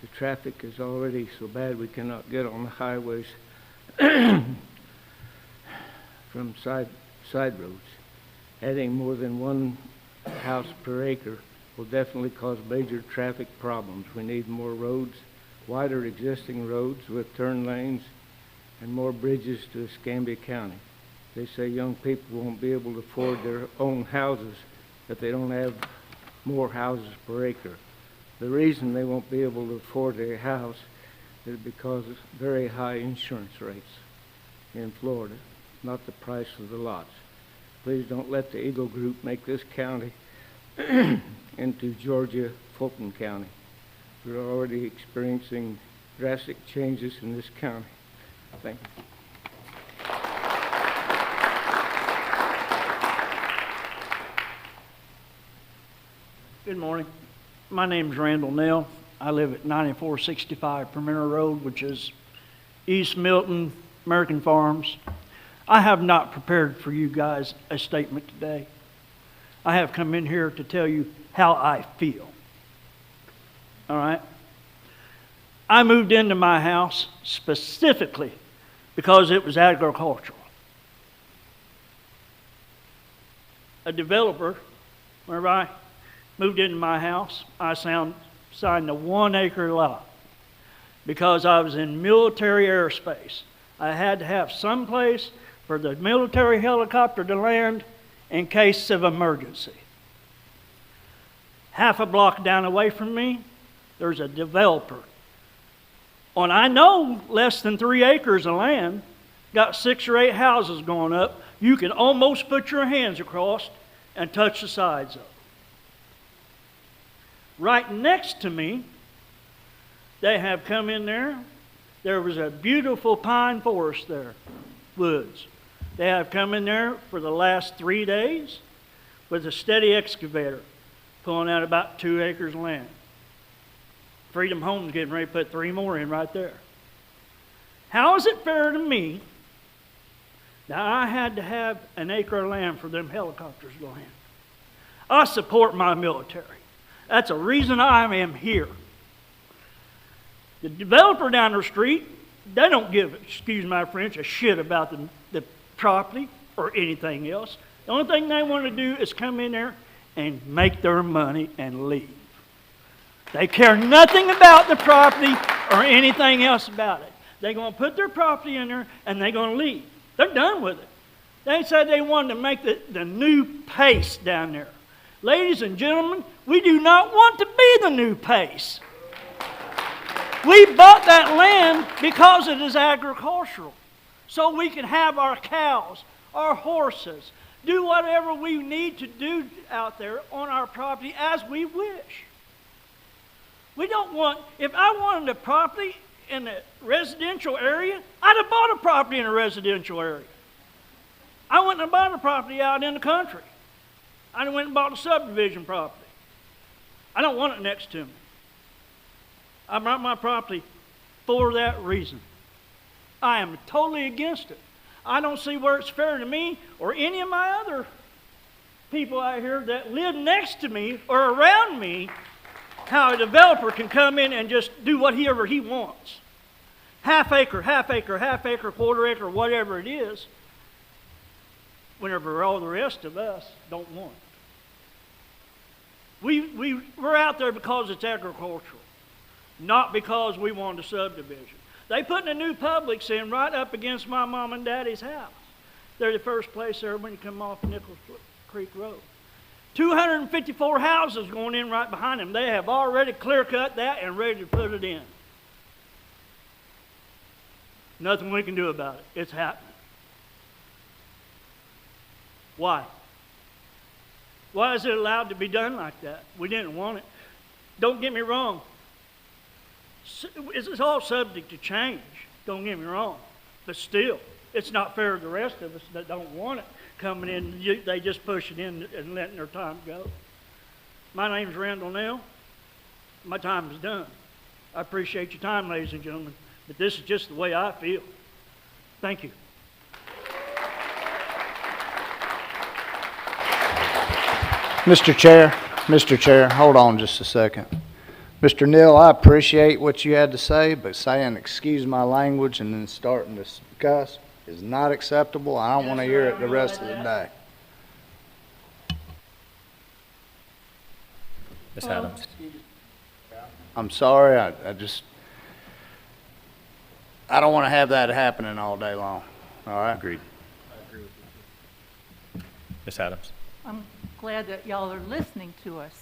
The traffic is already so bad we cannot get on the highways from side roads. Adding more than one house per acre will definitely cause major traffic problems. We need more roads, wider existing roads with turn lanes, and more bridges to Escambia County. They say young people won't be able to afford their own houses if they don't have more houses per acre. The reason they won't be able to afford a house is because of very high insurance rates in Florida, not the price of the lots. Please don't let the Eagle Group make this county into Georgia, Fulton County. We're already experiencing drastic changes in this county. Thank you. Good morning. My name is Randall Nell. I live at 9465 Premier Road, which is East Milton, American Farms. I have not prepared for you guys a statement today. I have come in here to tell you how I feel. All right? I moved into my house specifically because it was agricultural. A developer, whenever I moved into my house, I signed a 1 acre lot because I was in military airspace. I had to have some place for the military helicopter to land in case of emergency. Half a block down away from me, there's a developer. On I know less than 3 acres of land, got 6 or 8 houses going up. You can almost put your hands across and touch the sides of them. Right next to me, they have come in there. There was a beautiful pine forest there, woods. They have come in there for the last 3 days with a steady excavator, pulling out about 2 acres of land. Freedom Home's getting ready to put 3 more in right there. How is it fair to me that I had to have an acre of land for them helicopters to land? I support my military. That's a reason I am here. The developer down the street, they don't give, excuse my French, a shit about the property or anything else. The only thing they want to do is come in there and make their money and leave. They care nothing about the property or anything else about it. They're going to put their property in there and they're going to leave. They're done with it. They said they wanted to make the new Pace down there. Ladies and gentlemen, we do not want to be the new Pace. We bought that land because it is agricultural, so we can have our cows, our horses, do whatever we need to do out there on our property as we wish. We don't want, if I wanted a property in a residential area, I'd have bought a property in a residential area. I wouldn't have bought a property out in the country. I went and bought a subdivision property. I don't want it next to me. I bought my property for that reason. I am totally against it. I don't see where it's fair to me or any of my other people out here that live next to me or around me, how a developer can come in and just do whatever he wants. Half acre, quarter acre, whatever it is, whenever all the rest of us don't want it. We're out there because it's agricultural, not because we want a subdivision. They put a new Publix in right up against my mom and daddy's house. They're the first place there when you come off Nichols Creek Road. 254 houses going in right behind them. They have already clear-cut that and ready to put it in. Nothing we can do about it. It's happening. Why? Why is it allowed to be done like that? We didn't want it. Don't get me wrong. It's all subject to change. Don't get me wrong. But still, it's not fair to the rest of us that don't want it coming in. They just push it in and letting their time go. My name's Randall Nell. My time is done. I appreciate your time, ladies and gentlemen, but this is just the way I feel. Thank you. Mr. Chair, hold on just a second. Mr. Neal, I appreciate what you had to say, but saying, excuse my language, and then starting to cuss is not acceptable. I don't want to hear it the rest of the day. Ms. Adams. I'm sorry, I don't want to have that happening all day long, all right? Agreed. Ms. Adams. I'm glad that y'all are listening to us.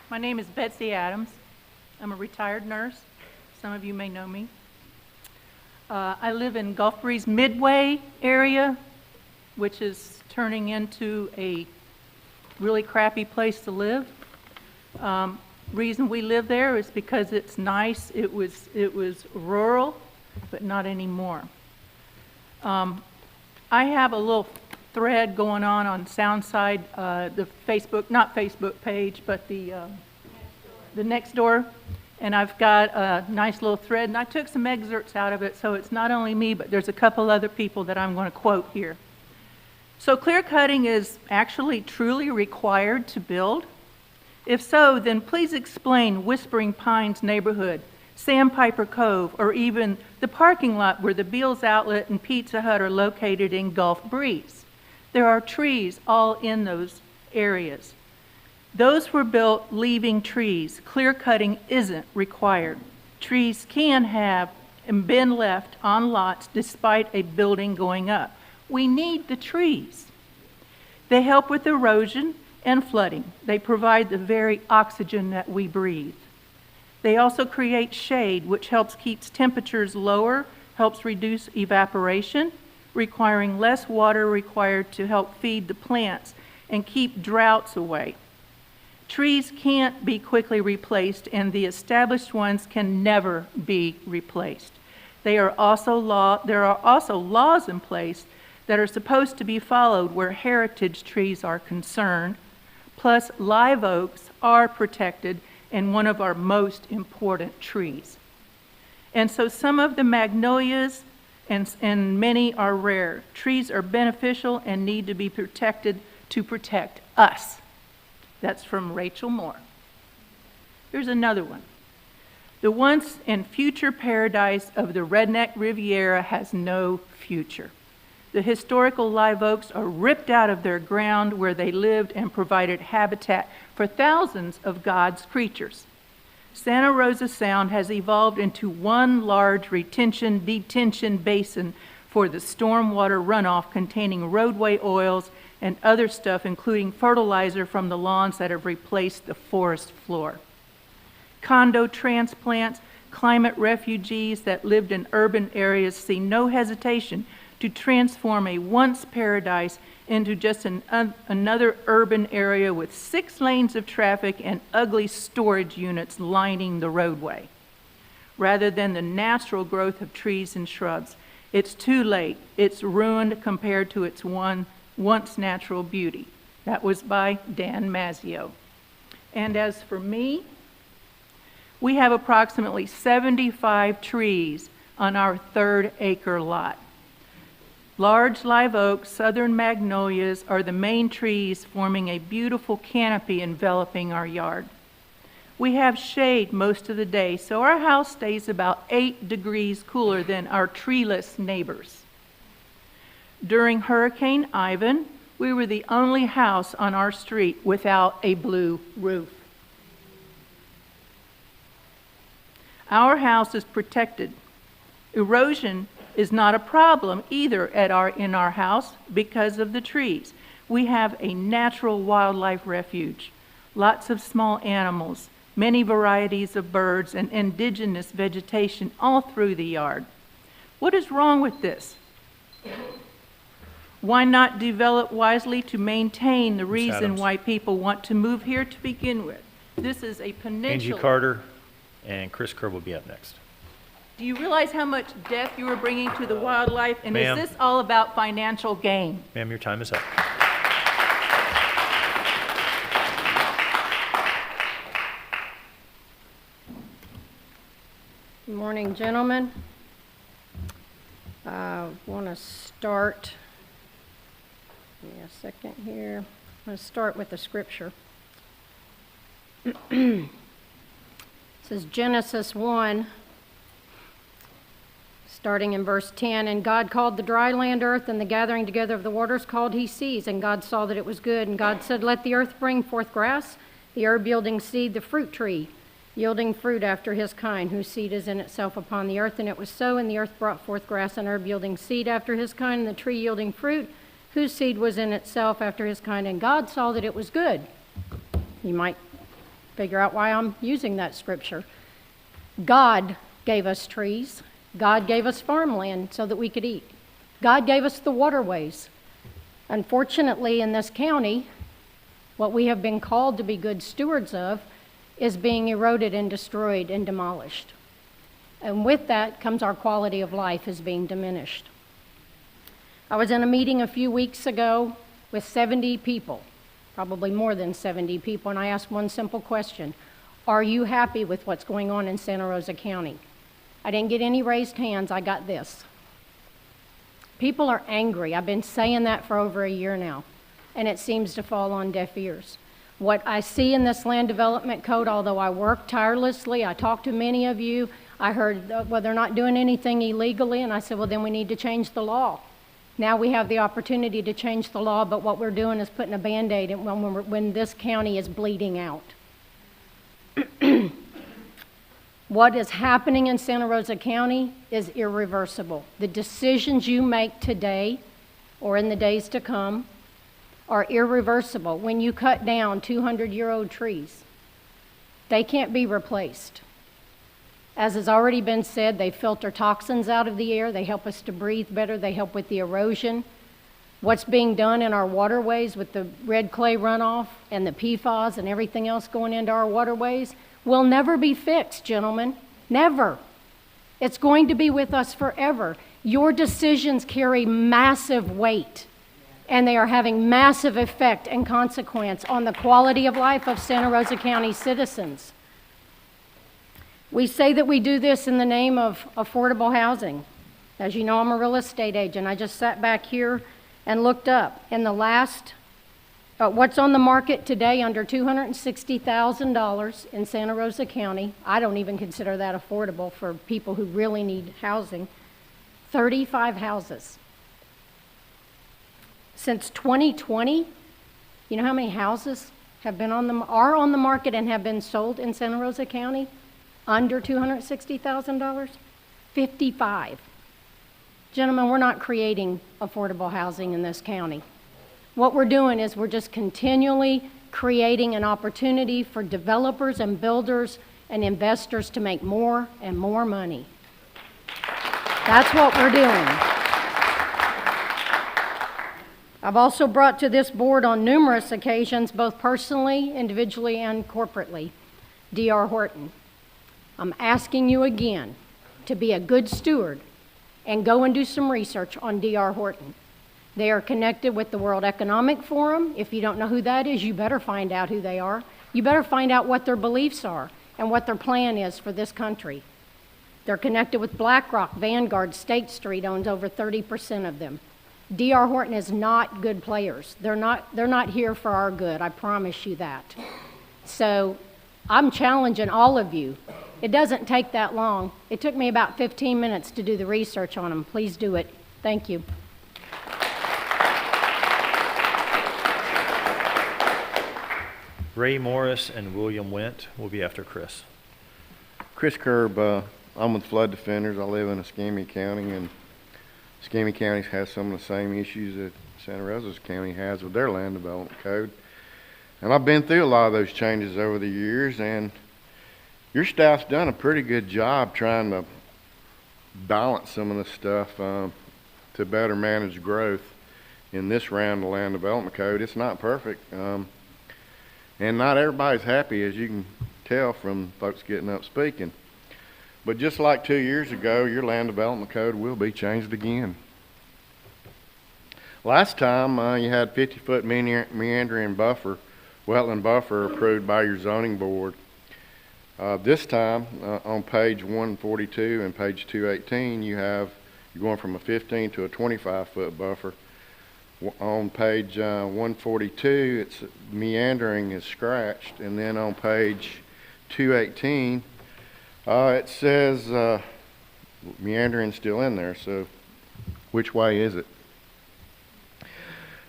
My name is Betsy Adams. I'm a retired nurse. Some of you may know me. I live in Gulf Breeze Midway area, which is turning into a really crappy place to live. Reason we live there is because it's nice. It was rural, but not anymore. I have a little thread going on Soundside, the Facebook, not Facebook page, but the Nextdoor, and I've got a nice little thread, and I took some excerpts out of it, so it's not only me, but there's a couple other people that I'm going to quote here. So clear cutting is actually truly required to build? If so, then please explain Whispering Pines neighborhood, Sandpiper Cove, or even the parking lot where the Beals Outlet and Pizza Hut are located in Gulf Breeze. There are trees all in those areas. Those were built leaving trees. Clear cutting isn't required. Trees can have been left on lots despite a building going up. We need the trees. They help with erosion and flooding. They provide the very oxygen that we breathe. They also create shade, which helps keep temperatures lower, helps reduce evaporation, requiring less water required to help feed the plants and keep droughts away. Trees can't be quickly replaced, and the established ones can never be replaced. There are also laws in place that are supposed to be followed where heritage trees are concerned. Plus, live oaks are protected and one of our most important trees. And so some of the magnolias and many are rare. Trees are beneficial and need to be protected to protect us. That's from Rachel Moore. Here's another one. The once and future paradise of the Redneck Riviera has no future. The historical live oaks are ripped out of their ground where they lived and provided habitat for thousands of God's creatures. Santa Rosa Sound has evolved into one large retention-detention basin for the stormwater runoff containing roadway oils and other stuff, including fertilizer from the lawns that have replaced the forest floor. Condo transplants, climate refugees that lived in urban areas see no hesitation to transform a once paradise into just another urban area with 6 lanes of traffic and ugly storage units lining the roadway. Rather than the natural growth of trees and shrubs, it's too late. It's ruined compared to its once natural beauty. That was by Dan Mazzio. And as for me, we have approximately 75 trees on our 3rd-acre lot. Large live oaks, southern magnolias are the main trees forming a beautiful canopy enveloping our yard. We have shade most of the day, so our house stays about 8 degrees cooler than our treeless neighbors. During Hurricane Ivan, we were the only house on our street without a blue roof. Our house is protected. Erosion is not a problem either in our house because of the trees. We have a natural wildlife refuge, lots of small animals, many varieties of birds, and indigenous vegetation all through the yard. What is wrong with this? Why not develop wisely to maintain the reason why people want to move here to begin with? This is a peninsula. Angie Carter and Chris Kerr will be up next. Do you realize how much death you are bringing to the wildlife? And Ma'am. Is this all about financial gain? Ma'am, your time is up. Good morning, gentlemen. Want to start, give me a second here. I'm going to start with the scripture. It says Genesis 1, starting in verse 10, and God called the dry land earth, and the gathering together of the waters called he seas. And God saw that it was good. And God said, let the earth bring forth grass, the herb yielding seed, the fruit tree, yielding fruit after his kind, whose seed is in itself upon the earth. And it was so, and the earth brought forth grass and herb yielding seed after his kind, and the tree yielding fruit, whose seed was in itself after his kind. And God saw that it was good. You might figure out why I'm using that scripture. God gave us trees. God gave us farmland so that we could eat. God gave us the waterways. Unfortunately, in this county, what we have been called to be good stewards of is being eroded and destroyed and demolished. And with that comes our quality of life is being diminished. I was in a meeting a few weeks ago with 70 people, probably more than 70 people, and I asked one simple question. Are you happy with what's going on in Santa Rosa County? I didn't get any raised hands, I got this. People are angry. I've been saying that for over a year now, and it seems to fall on deaf ears. What I see in this land development code, although I work tirelessly, I talked to many of you, I heard, well, they're not doing anything illegally, and I said, well, then we need to change the law. Now we have the opportunity to change the law, but what we're doing is putting a Band-Aid in when this county is bleeding out. What is happening in Santa Rosa County is irreversible. The decisions you make today or in the days to come are irreversible. When you cut down 200-year-old trees, they can't be replaced. As has already been said, they filter toxins out of the air. They help us to breathe better. They help with the erosion. What's being done in our waterways with the red clay runoff and the PFAS and everything else going into our waterways will never be fixed, gentlemen. Never. It's going to be with us forever. Your decisions carry massive weight, and they are having massive effect and consequence on the quality of life of Santa Rosa County citizens. We say that we do this in the name of affordable housing. As you know, I'm a real estate agent. I just sat back here and looked up. In the last, what's on the market today under $260,000 in Santa Rosa County, I don't even consider that affordable for people who really need housing, 35 houses. Since 2020, you know how many houses have been are on the market and have been sold in Santa Rosa County? Under $260,000? 55. Gentlemen, we're not creating affordable housing in this county. What we're doing is we're just continually creating an opportunity for developers and builders and investors to make more and more money. That's what we're doing. I've also brought to this board on numerous occasions, both personally, individually, and corporately, D.R. Horton. I'm asking you again to be a good steward and go and do some research on D.R. Horton. They are connected with the World Economic Forum. If you don't know who that is, you better find out who they are. You better find out what their beliefs are and what their plan is for this country. They're connected with BlackRock, Vanguard, State Street owns over 30% of them. D.R. Horton is not good players. They're not here for our good, I promise you that. So I'm challenging all of you. It doesn't take that long. It took me about 15 minutes to do the research on them. Please do it. Thank you. Ray Morris and William Went will be after Chris. Chris Kerb, I'm with Flood Defenders. I live in Escambia County, and Escambia County has some of the same issues that Santa Rosa County has with their land development code. And I've been through a lot of those changes over the years, and your staff's done a pretty good job trying to balance some of the stuff to better manage growth in this round of land development code. It's not perfect, and not everybody's happy, as you can tell from folks getting up speaking. But just like 2 years ago, your land development code will be changed again. Last time you had 50-foot meandering buffer, wetland buffer approved by your zoning board. This time, on page 142 and page 218, you have You're going from a 15 to a 25-foot buffer. On page 142, it's meandering is scratched, and then on page 218, it says meandering's still in there, so which way is it?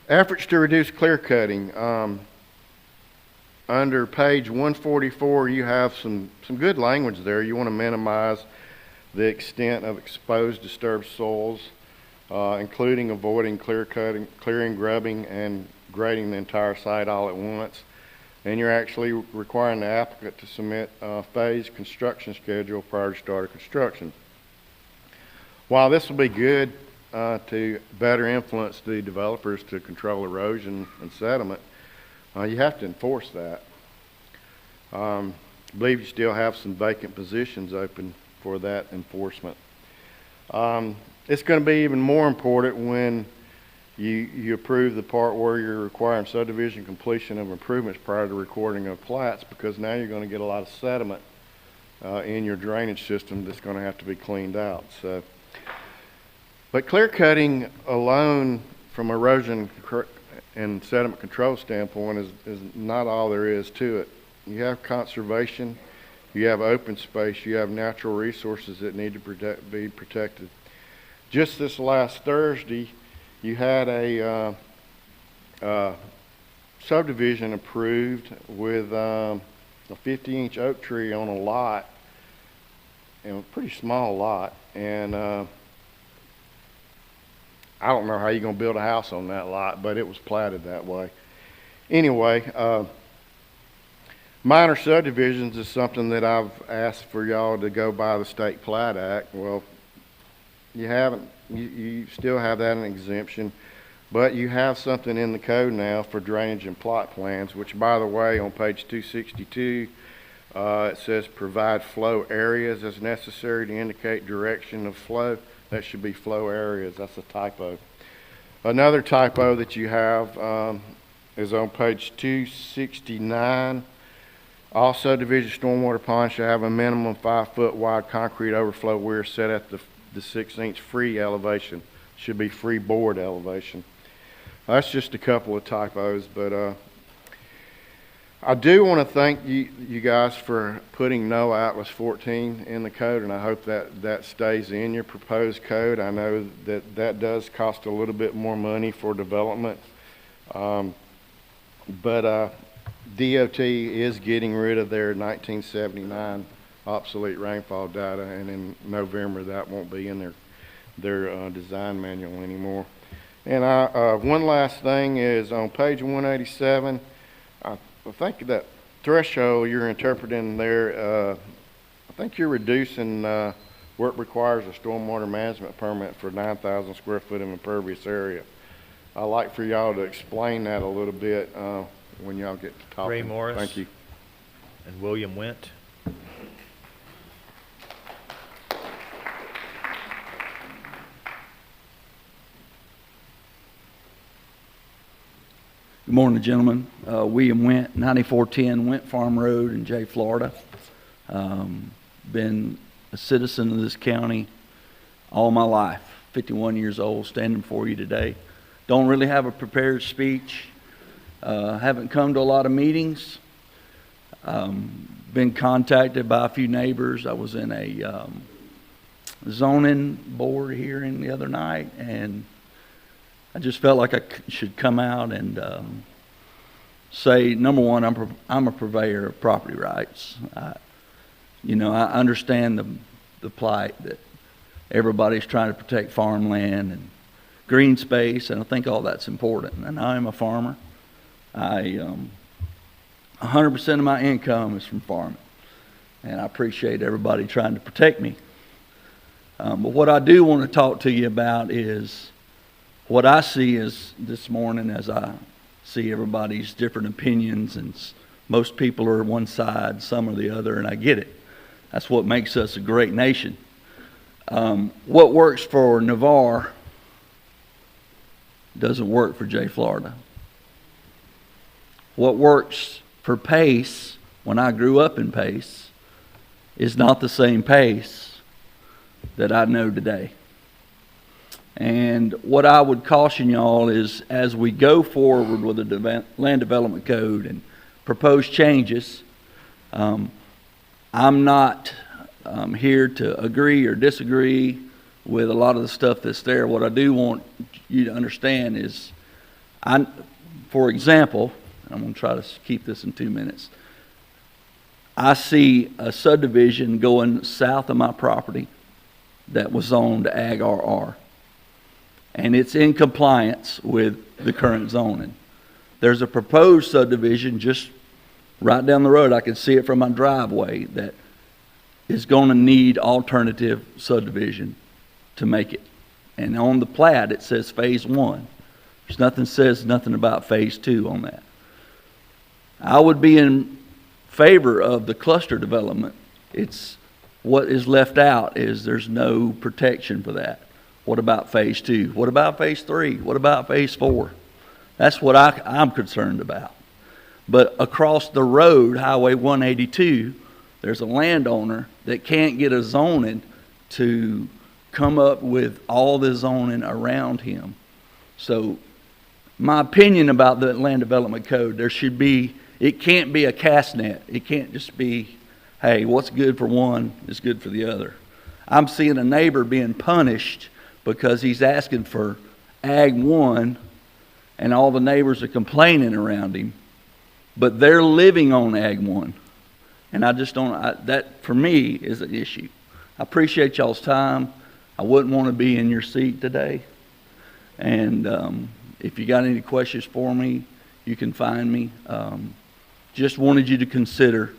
Efforts to reduce clear cutting. Under page 144, you have some good language there. You want to minimize the extent of exposed disturbed soils, including avoiding clearing, grubbing, and grading the entire site all at once. And you're actually requiring the applicant to submit a phased construction schedule prior to start of construction. While this will be good to better influence the developers to control erosion and sediment, you have to enforce that. I believe you still have some vacant positions open for that enforcement. It's going to be even more important when you approve the part where you're requiring subdivision completion of improvements prior to recording of plats, because now you're going to get a lot of sediment in your drainage system that's going to have to be cleaned out. But clear cutting alone from erosion and sediment control standpoint is not all there is to it. You have conservation, you have open space, you have natural resources that need to be protected. Just this last Thursday, you had a subdivision approved with a 50-inch oak tree on a lot, and a pretty small lot, and I don't know how you're going to build a house on that lot, but it was platted that way. Anyway, minor subdivisions is something that I've asked for y'all to go by the State Plat Act. Well, you haven't. You still have that an exemption, but you have something in the code now for drainage and plot plans, which, by the way, on page 262, it says provide flow areas as necessary to indicate direction of flow. That should be flow areas. That's a typo. Another typo that you have is on page 269. All subdivision stormwater ponds shall have a minimum 5-foot wide concrete overflow weir set at the 6-inch free elevation. Should be freeboard elevation. That's just a couple of typos, but I do want to thank you guys for putting No Atlas 14 in the code, and I hope that stays in your proposed code. I know that does cost a little bit more money for development, but DOT is getting rid of their 1979 obsolete rainfall data, and in November that won't be in their design manual anymore. And one last thing is on page 187, I think that threshold you're interpreting there, I think you're reducing where it requires a stormwater management permit for 9,000 square foot of impervious area. I'd like for y'all to explain that a little bit when y'all get to talking. Ray Morris. Thank you. And William Went. Good morning, gentlemen. William Went, 9410 Went Farm Road in Jay, Florida. Been a citizen of this county all my life, 51 years old, standing before you today. Don't really have a prepared speech. Haven't come to a lot of meetings. Been contacted by a few neighbors. I was in a zoning board hearing the other night, and I just felt like I should come out and say, number one, I'm a purveyor of property rights. I understand the plight that everybody's trying to protect farmland and green space, and I think all that's important. And I am a farmer. 100% of my income is from farming, and I appreciate everybody trying to protect me. But what I do want to talk to you about is what I see is this morning, as I see everybody's different opinions, and most people are one side, some are the other, and I get it. That's what makes us a great nation. What works for Navarre doesn't work for Jay, Florida. What works for Pace, when I grew up in Pace, is not the same Pace that I know today. And what I would caution y'all is, as we go forward with the land development code and propose changes, I'm not here to agree or disagree with a lot of the stuff that's there. What I do want you to understand is, for example, I'm going to try to keep this in 2 minutes. I see a subdivision going south of my property that was zoned Ag RR, and it's in compliance with the current zoning. There's a proposed subdivision just right down the road. I can see it from my driveway that is going to need alternative subdivision to make it. And on the plat, it says phase 1. There's nothing says nothing about phase 2 on that. I would be in favor of the cluster development. It's what is left out is there's no protection for that. What about phase 2? What about phase 3? What about phase 4? That's what I'm concerned about. But across the road, Highway 182, there's a landowner that can't get a zoning to come up with all the zoning around him. So my opinion about the land development code, it can't be a cast net. It can't just be, hey, what's good for one is good for the other. I'm seeing a neighbor being punished because he's asking for Ag 1 and all the neighbors are complaining around him, but they're living on Ag 1. And I just don't, that for me is an issue. I appreciate y'all's time. I wouldn't want to be in your seat today. And if you got any questions for me, you can find me. Just wanted you to consider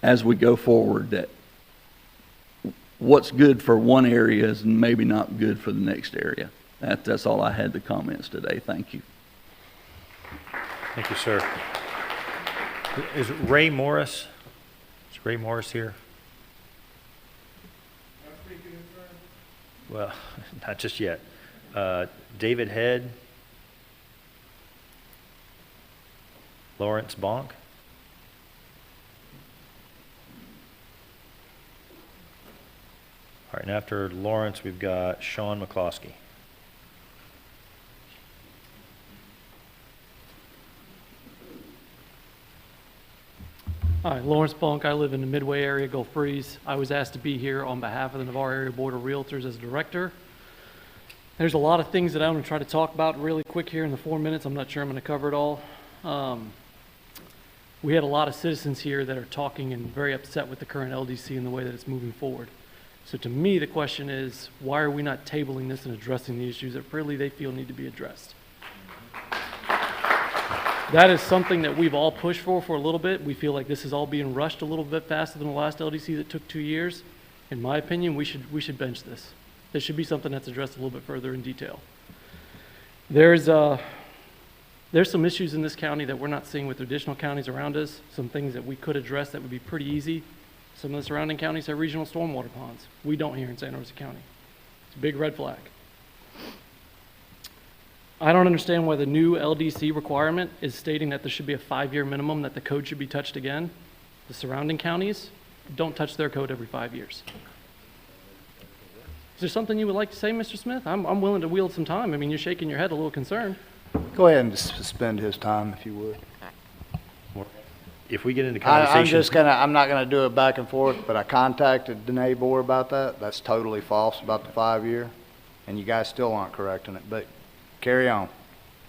as we go forward that what's good for one area is maybe not good for the next area. That's all I had the comments today. Thank you. Thank you, sir. Is Ray Morris? Is Ray Morris here? Well, not just yet. David Head. Lawrence Bonk. All right, and after Lawrence, we've got Sean McCloskey. Hi, Lawrence Bonk. I live in the Midway area, Gulf Breeze. I was asked to be here on behalf of the Navarre Area Board of Realtors as director. There's a lot of things that I'm going to try to talk about really quick here in the 4 minutes. I'm not sure I'm going to cover it all. We had a lot of citizens here that are talking and very upset with the current LDC and the way that it's moving forward. So to me, the question is, why are we not tabling this and addressing the issues that really they feel need to be addressed? That is something that we've all pushed for a little bit. We feel like this is all being rushed a little bit faster than the last LDC that took 2 years. In my opinion, we should bench this. This should be something that's addressed a little bit further in detail. There's some issues in this county that we're not seeing with additional counties around us, some things that we could address that would be pretty easy. Some of the surrounding counties have regional stormwater ponds. We don't here in Santa Rosa County. It's a big red flag. I don't understand why the new LDC requirement is stating that there should be a 5-year minimum, that the code should be touched again. The surrounding counties don't touch their code every 5 years. Is there something you would like to say, Mr. Smith? I'm willing to wield some time. I mean, you're shaking your head a little concerned. Go ahead and suspend his time if you would. If we get into conversation, I'm not gonna do it back and forth, but I contacted the neighbor about that. That's totally false about the 5-year, and you guys still aren't correcting it, but carry on.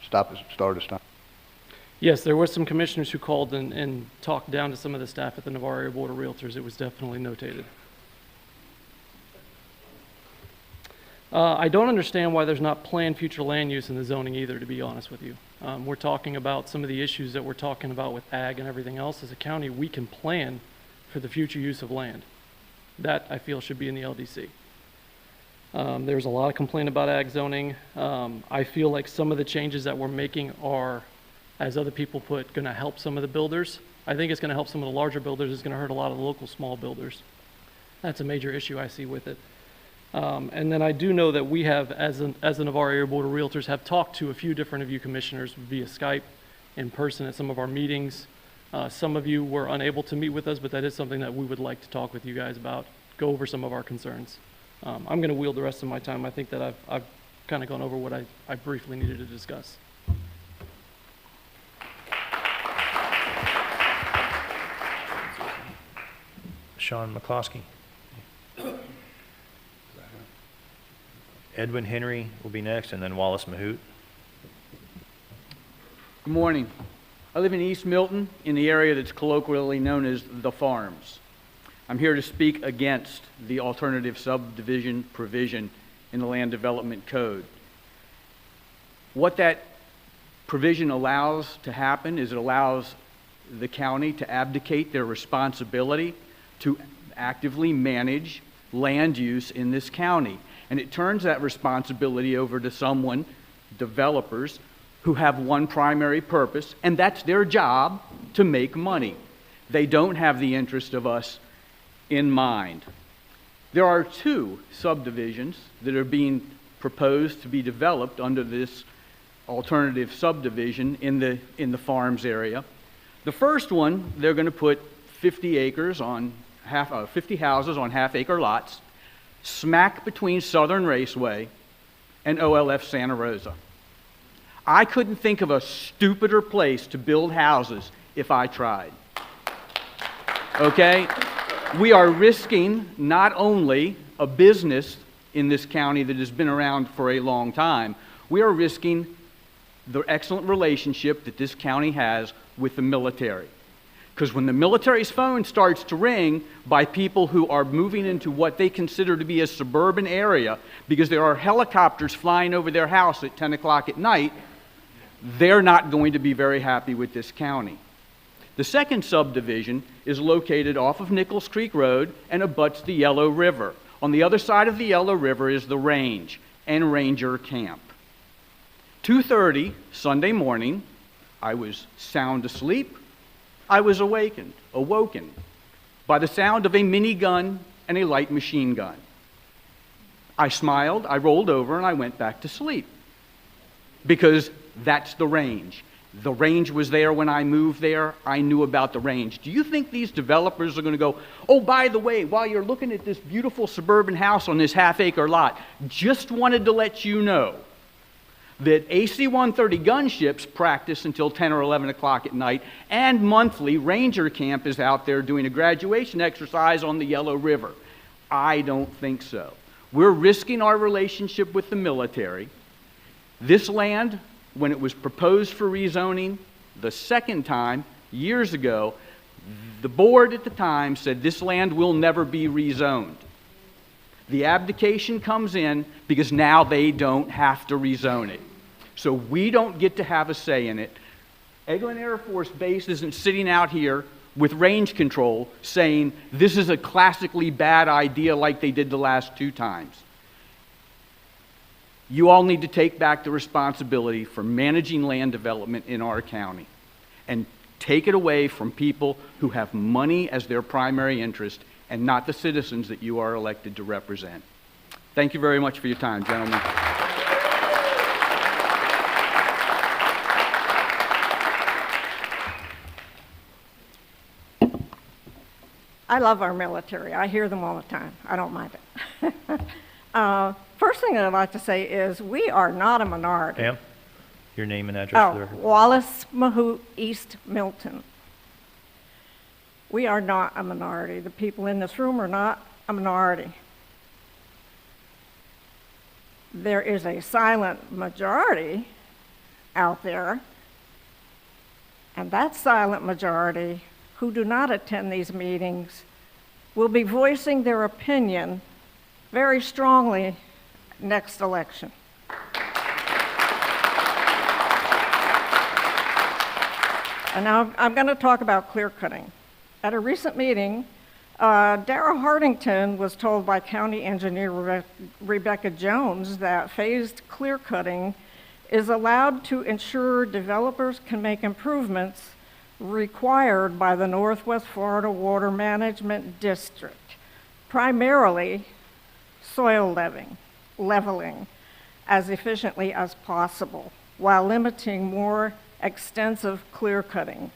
Start his time. Yes, there were some commissioners who called and talked down to some of the staff at the Navarre Area Board of Realtors. It was definitely notated. I don't understand why there's not planned future land use in the zoning either, to be honest with you. We're talking about some of the issues that we're talking about with ag and everything else. As a county, we can plan for the future use of land. That, I feel, should be in the LDC. There's a lot of complaint about ag zoning. I feel like some of the changes that we're making are, as other people put, going to help some of the builders. I think it's going to help some of the larger builders. It's going to hurt a lot of the local small builders. That's a major issue I see with it. And then I do know that we have, as the Navarre Area Board of Realtors, have talked to a few different of you commissioners via Skype, in person at some of our meetings. Some of you were unable to meet with us, but that is something that we would like to talk with you guys about, go over some of our concerns. I'm going to wield the rest of my time. I think that I've kind of gone over what I briefly needed to discuss. Sean McCloskey. Edwin Henry will be next, and then Wallace Mahout. Good morning. I live in East Milton, in the area that's colloquially known as the Farms. I'm here to speak against the alternative subdivision provision in the Land Development Code. What that provision allows to happen is it allows the county to abdicate their responsibility to actively manage land use in this county. And it turns that responsibility over to someone, developers, who have one primary purpose, and that's their job, to make money. They don't have the interest of us in mind. There are 2 subdivisions that are being proposed to be developed under this alternative subdivision in the Farms area. The first one, they're going to put 50 acres on 50 houses on half-acre lots, smack between Southern Raceway and OLF Santa Rosa. I couldn't think of a stupider place to build houses if I tried. Okay? We are risking not only a business in this county that has been around for a long time, we are risking the excellent relationship that this county has with the military. Because when the military's phone starts to ring by people who are moving into what they consider to be a suburban area because there are helicopters flying over their house at 10 o'clock at night, they're not going to be very happy with this county. The second subdivision is located off of Nichols Creek Road and abuts the Yellow River. On the other side of the Yellow River is the range and ranger camp. 2:30 Sunday morning, I was sound asleep. I was awoken by the sound of a minigun and a light machine gun. I smiled, I rolled over, and I went back to sleep. Because that's the range. The range was there when I moved there. I knew about the range. Do you think these developers are going to go, oh, by the way, while you're looking at this beautiful suburban house on this half-acre lot, just wanted to let you know that AC-130 gunships practice until 10 or 11 o'clock at night, and monthly Ranger Camp is out there doing a graduation exercise on the Yellow River? I don't think so. We're risking our relationship with the military. This land, when it was proposed for rezoning the second time, years ago, the board at the time said this land will never be rezoned. The abdication comes in because now they don't have to rezone it. So we don't get to have a say in it. Eglin Air Force Base isn't sitting out here with range control saying this is a classically bad idea like they did the last 2 times. You all need to take back the responsibility for managing land development in our county and take it away from people who have money as their primary interest and not the citizens that you are elected to represent. Thank you very much for your time, gentlemen. I love our military. I hear them all the time. I don't mind it. First thing that I'd like to say is we are not a minority. Ma'am, your name and address for the record. Wallace Mahout, East Milton. We are not a minority. The people in this room are not a minority. There is a silent majority out there, and that silent majority who do not attend these meetings will be voicing their opinion very strongly next election. And now I'm going to talk about clear cutting. At a recent meeting, Darrell Hardington was told by County Engineer Rebecca Jones that phased clear cutting is allowed to ensure developers can make improvements required by the Northwest Florida Water Management District, primarily soil leveling as efficiently as possible, while limiting more extensive clear cutting.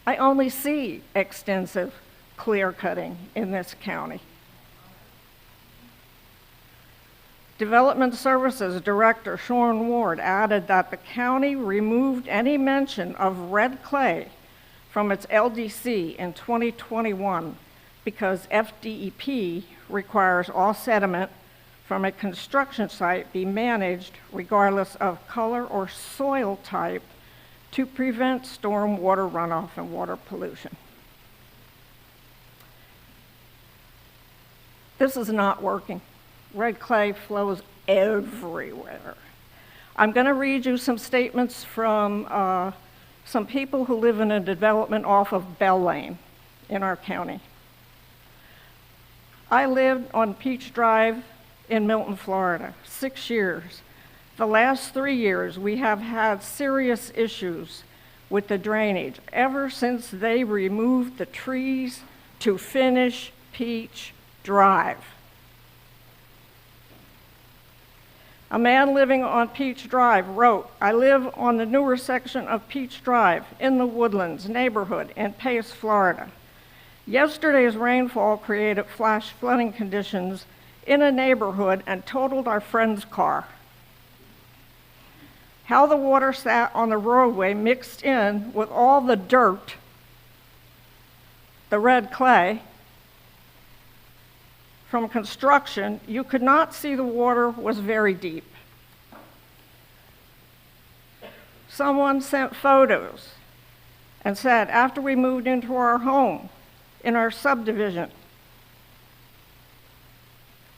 I only see extensive clear cutting in this county. Development Services Director Sean Ward added that the county removed any mention of red clay from its LDC in 2021 because FDEP requires all sediment from a construction site be managed regardless of color or soil type to prevent storm water runoff and water pollution. This is not working. Red clay flows everywhere. I'm going to read you some statements from some people who live in a development off of Bell Lane in our county. I lived on Peach Drive in Milton, Florida, 6 years. The last 3 years, we have had serious issues with the drainage ever since they removed the trees to finish Peach Drive. A man living on Peach Drive wrote, "I live on the newer section of Peach Drive in the Woodlands neighborhood in Pace, Florida. Yesterday's rainfall created flash flooding conditions in a neighborhood and totaled our friend's car. How the water sat on the roadway mixed in with all the dirt, the red clay, from construction, you could not see the water was very deep. Someone sent photos and said, after we moved into our home, in our subdivision,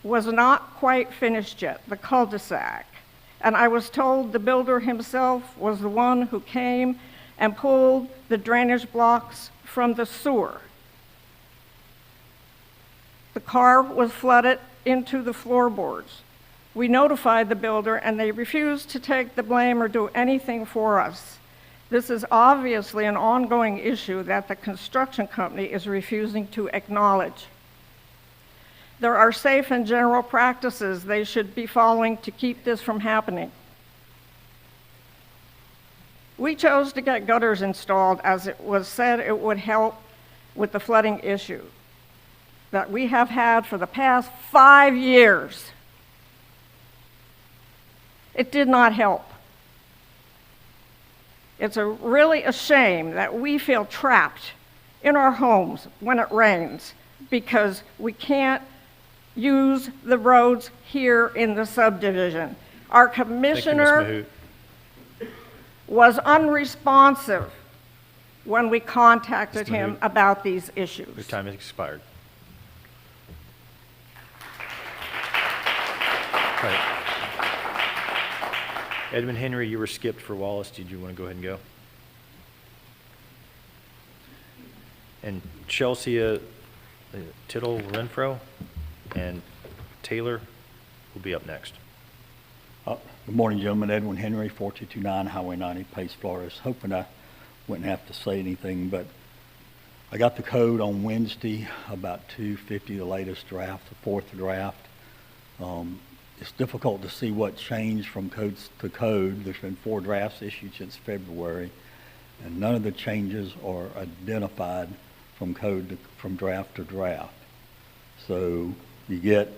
was not quite finished yet, the cul-de-sac. And I was told the builder himself was the one who came and pulled the drainage blocks from the sewer. The car was flooded into the floorboards. We notified the builder and they refused to take the blame or do anything for us. This is obviously an ongoing issue that the construction company is refusing to acknowledge. There are safe and general practices they should be following to keep this from happening. We chose to get gutters installed as it was said it would help with the flooding issue that we have had for the past 5 years. It did not help. It's really a shame that we feel trapped in our homes when it rains because we can't use the roads here in the subdivision. Our commissioner was unresponsive when we contacted him about these issues. Your time has expired. Right. Edmund Henry, you were skipped for Wallace. Did you want to go ahead and go? And Chelsea Tittle Renfro and Taylor will be up next. Good morning, gentlemen. Edwin Henry, 4229 Highway 90, Pace, Florida. I was hoping I wouldn't have to say anything, but I got the code on Wednesday, about 2:50, the latest draft, the fourth draft. It's difficult to see what changed from code to code. There's been 4 drafts issued since February, and none of the changes are identified from draft to draft. So you get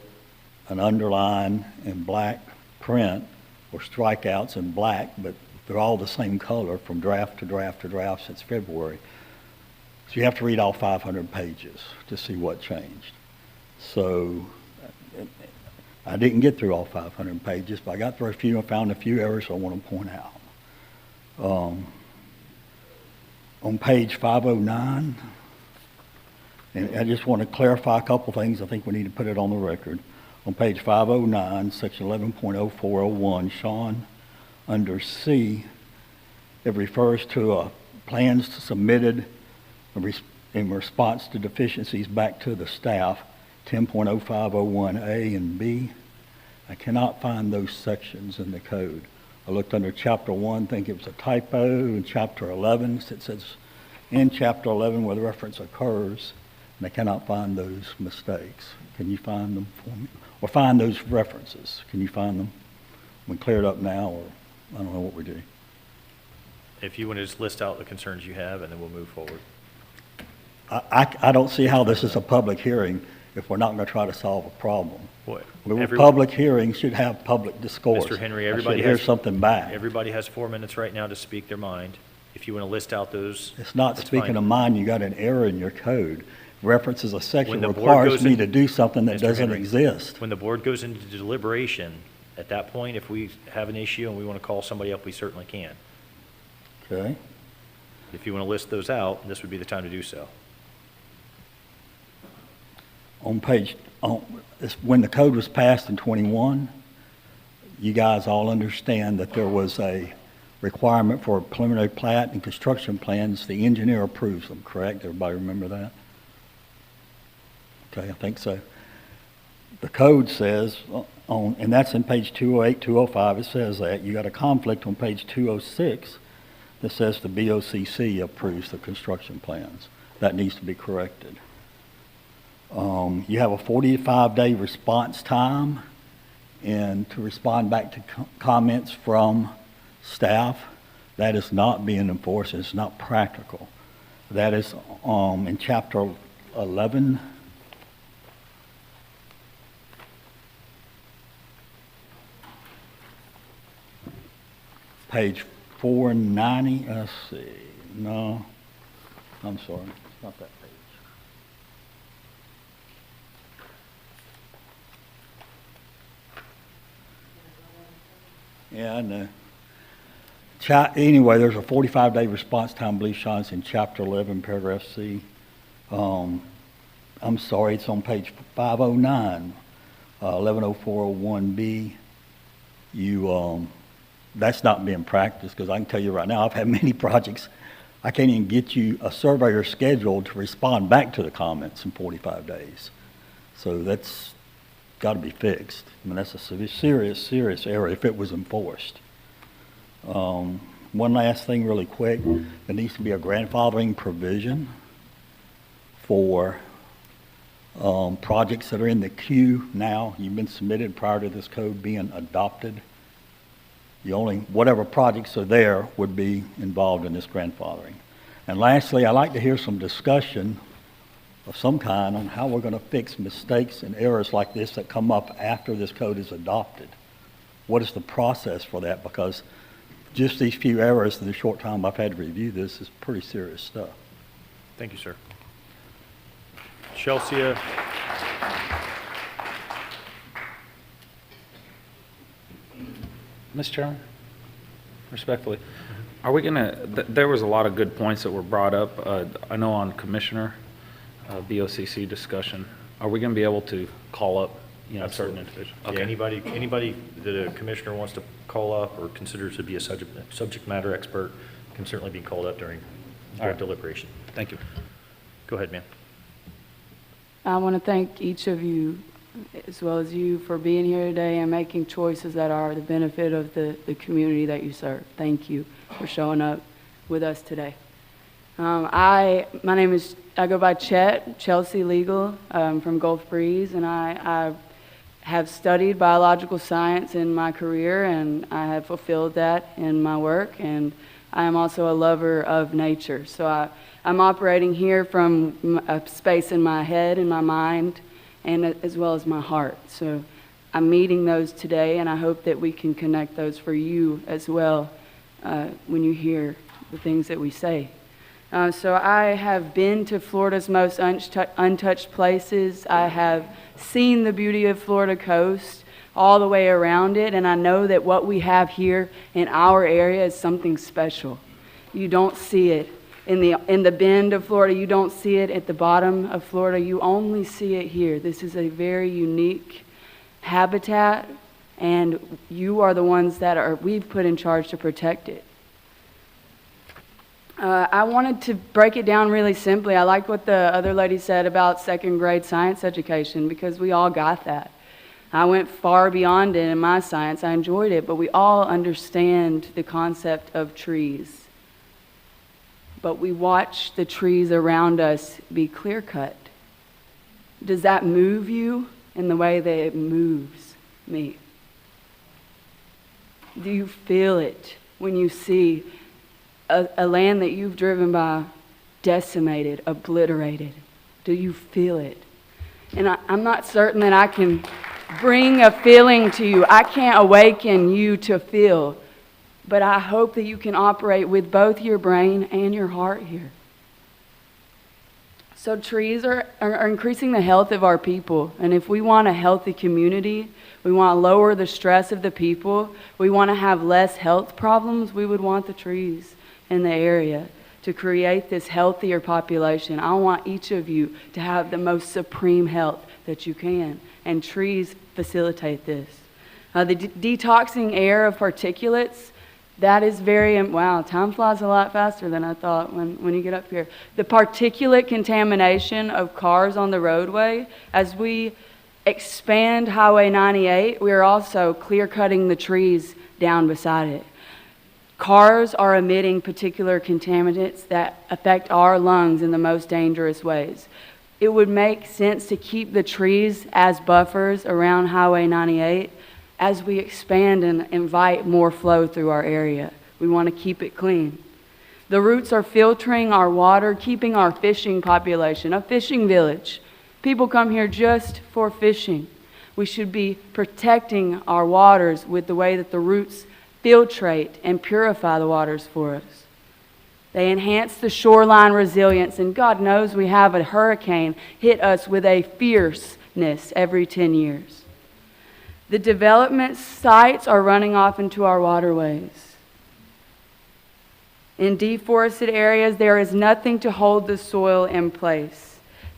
an underline in black print or strikeouts in black, but they're all the same color from draft to draft to draft since February. So you have to read all 500 pages to see what changed. So I didn't get through all 500 pages, but I got through a few and found a few errors I want to point out. On page 509, and I just want to clarify a couple things. I think we need to put it on the record. On page 509, section 11.0401, Sean, under C, it refers to plans submitted in response to deficiencies back to the staff, 10.0501A and B. I cannot find those sections in the code. I looked under chapter 1, think it was a typo. In chapter 11, it says in chapter 11 where the reference occurs, and I cannot find those mistakes. Can you find them for me? Or find those references. Can you find them? We clear it up now, or I don't know what we do. If you want to just list out the concerns you have, and then we'll move forward. I don't see how this is a public hearing if we're not going to try to solve a problem. What? Public hearings should have public discourse. Mr. Henry, I everybody should hear has something back. Everybody has 4 minutes right now to speak their mind. If you want to list out those, It's not that's speaking fine. of mine, you got an error in your code. References a section When the board requires goes me in- to do something that Mr. doesn't Henry, exist. When the board goes into deliberation, at that point, if we have an issue and we want to call somebody up, we certainly can. Okay? If you want to list those out, this would be the time to do so. When the code was passed in '21, you guys all understand that there was a requirement for a preliminary plat and construction plans. The engineer approves them, correct? Everybody remember that? Okay, I think so. The code says, and that's in page 208, 205, it says that. You got a conflict on page 206 that says the BOCC approves the construction plans. That needs to be corrected. You have a 45-day response time, and to respond back to comments from staff. That is not being enforced. It's not practical. That is in chapter 11. Page 490. Let's see. No, I'm sorry. It's not that page. Yeah, I know. Anyway, there's a 45-day response time, I believe, Sean, it's in chapter 11, paragraph C. I'm sorry, it's on page 509, 110401B. That's not being practiced, because I can tell you right now, I've had many projects, I can't even get you a surveyor scheduled to respond back to the comments in 45 days. So that's got to be fixed. I mean, that's a serious, serious error if it was enforced. One last thing really quick, there needs to be a grandfathering provision for projects that are in the queue now. You've been submitted prior to this code being adopted. Whatever projects are there would be involved in this grandfathering. And lastly, I'd like to hear some discussion of some kind on how we're going to fix mistakes and errors like this that come up after this code is adopted. What is the process for that? Because just these few errors in the short time I've had to review this is pretty serious stuff. Thank you, sir. Chelsea. Mr. Chairman, respectfully, are we gonna, there was a lot of good points that were brought up. I know on Commissioner BOCC discussion, are we gonna be able to call up, certain individuals? Yeah, anybody that a commissioner wants to call up or considers to be a subject matter expert can certainly be called up during board deliberation. Thank you. Go ahead, ma'am. I want to thank each of you, as well as you, for being here today and making choices that are the benefit of the community that you serve. Thank you for showing up with us today. My name is, I go by Chelsea Legal, from Gulf Breeze, and I have studied biological science in my career, and I have fulfilled that in my work, and I am also a lover of nature. So I'm operating here from a space in my head and my mind, and as well as my heart. So I'm meeting those today, and I hope that we can connect those for you as well when you hear the things that we say. So I have been to Florida's most untouched places. I have seen the beauty of Florida coast all the way around it, and I know that what we have here in our area is something special. You don't see it in the bend of Florida. You don't see it at the bottom of Florida. You only see it here. This is a very unique habitat, and you are the ones that we've put in charge to protect it. I wanted to break it down really simply. I like what the other lady said about second grade science education, because we all got that. I went far beyond it in my science. I enjoyed it, but we all understand the concept of trees. But we watch the trees around us be clear-cut. Does that move you in the way that it moves me? Do you feel it when you see a land that you've driven by decimated, obliterated? Do you feel it? And I'm not certain that I can bring a feeling to you. I can't awaken you to feel. But I hope that you can operate with both your brain and your heart here. So trees are increasing the health of our people. And if we want a healthy community, we want to lower the stress of the people, we want to have less health problems, we would want the trees in the area to create this healthier population. I want each of you to have the most supreme health that you can. And trees facilitate this. The detoxing air of particulates, that is very, wow, time flies a lot faster than I thought when you get up here. The particulate contamination of cars on the roadway, as we expand Highway 98, we are also clear-cutting the trees down beside it. Cars are emitting particular contaminants that affect our lungs in the most dangerous ways. It would make sense to keep the trees as buffers around Highway 98 as we expand and invite more flow through our area. We want to keep it clean. The roots are filtering our water, keeping our fishing population, a fishing village. People come here just for fishing. We should be protecting our waters with the way that the roots filtrate and purify the waters for us. They enhance the shoreline resilience, and God knows we have a hurricane hit us with a fierceness every 10 years. The development sites are running off into our waterways. In deforested areas, there is nothing to hold the soil in place.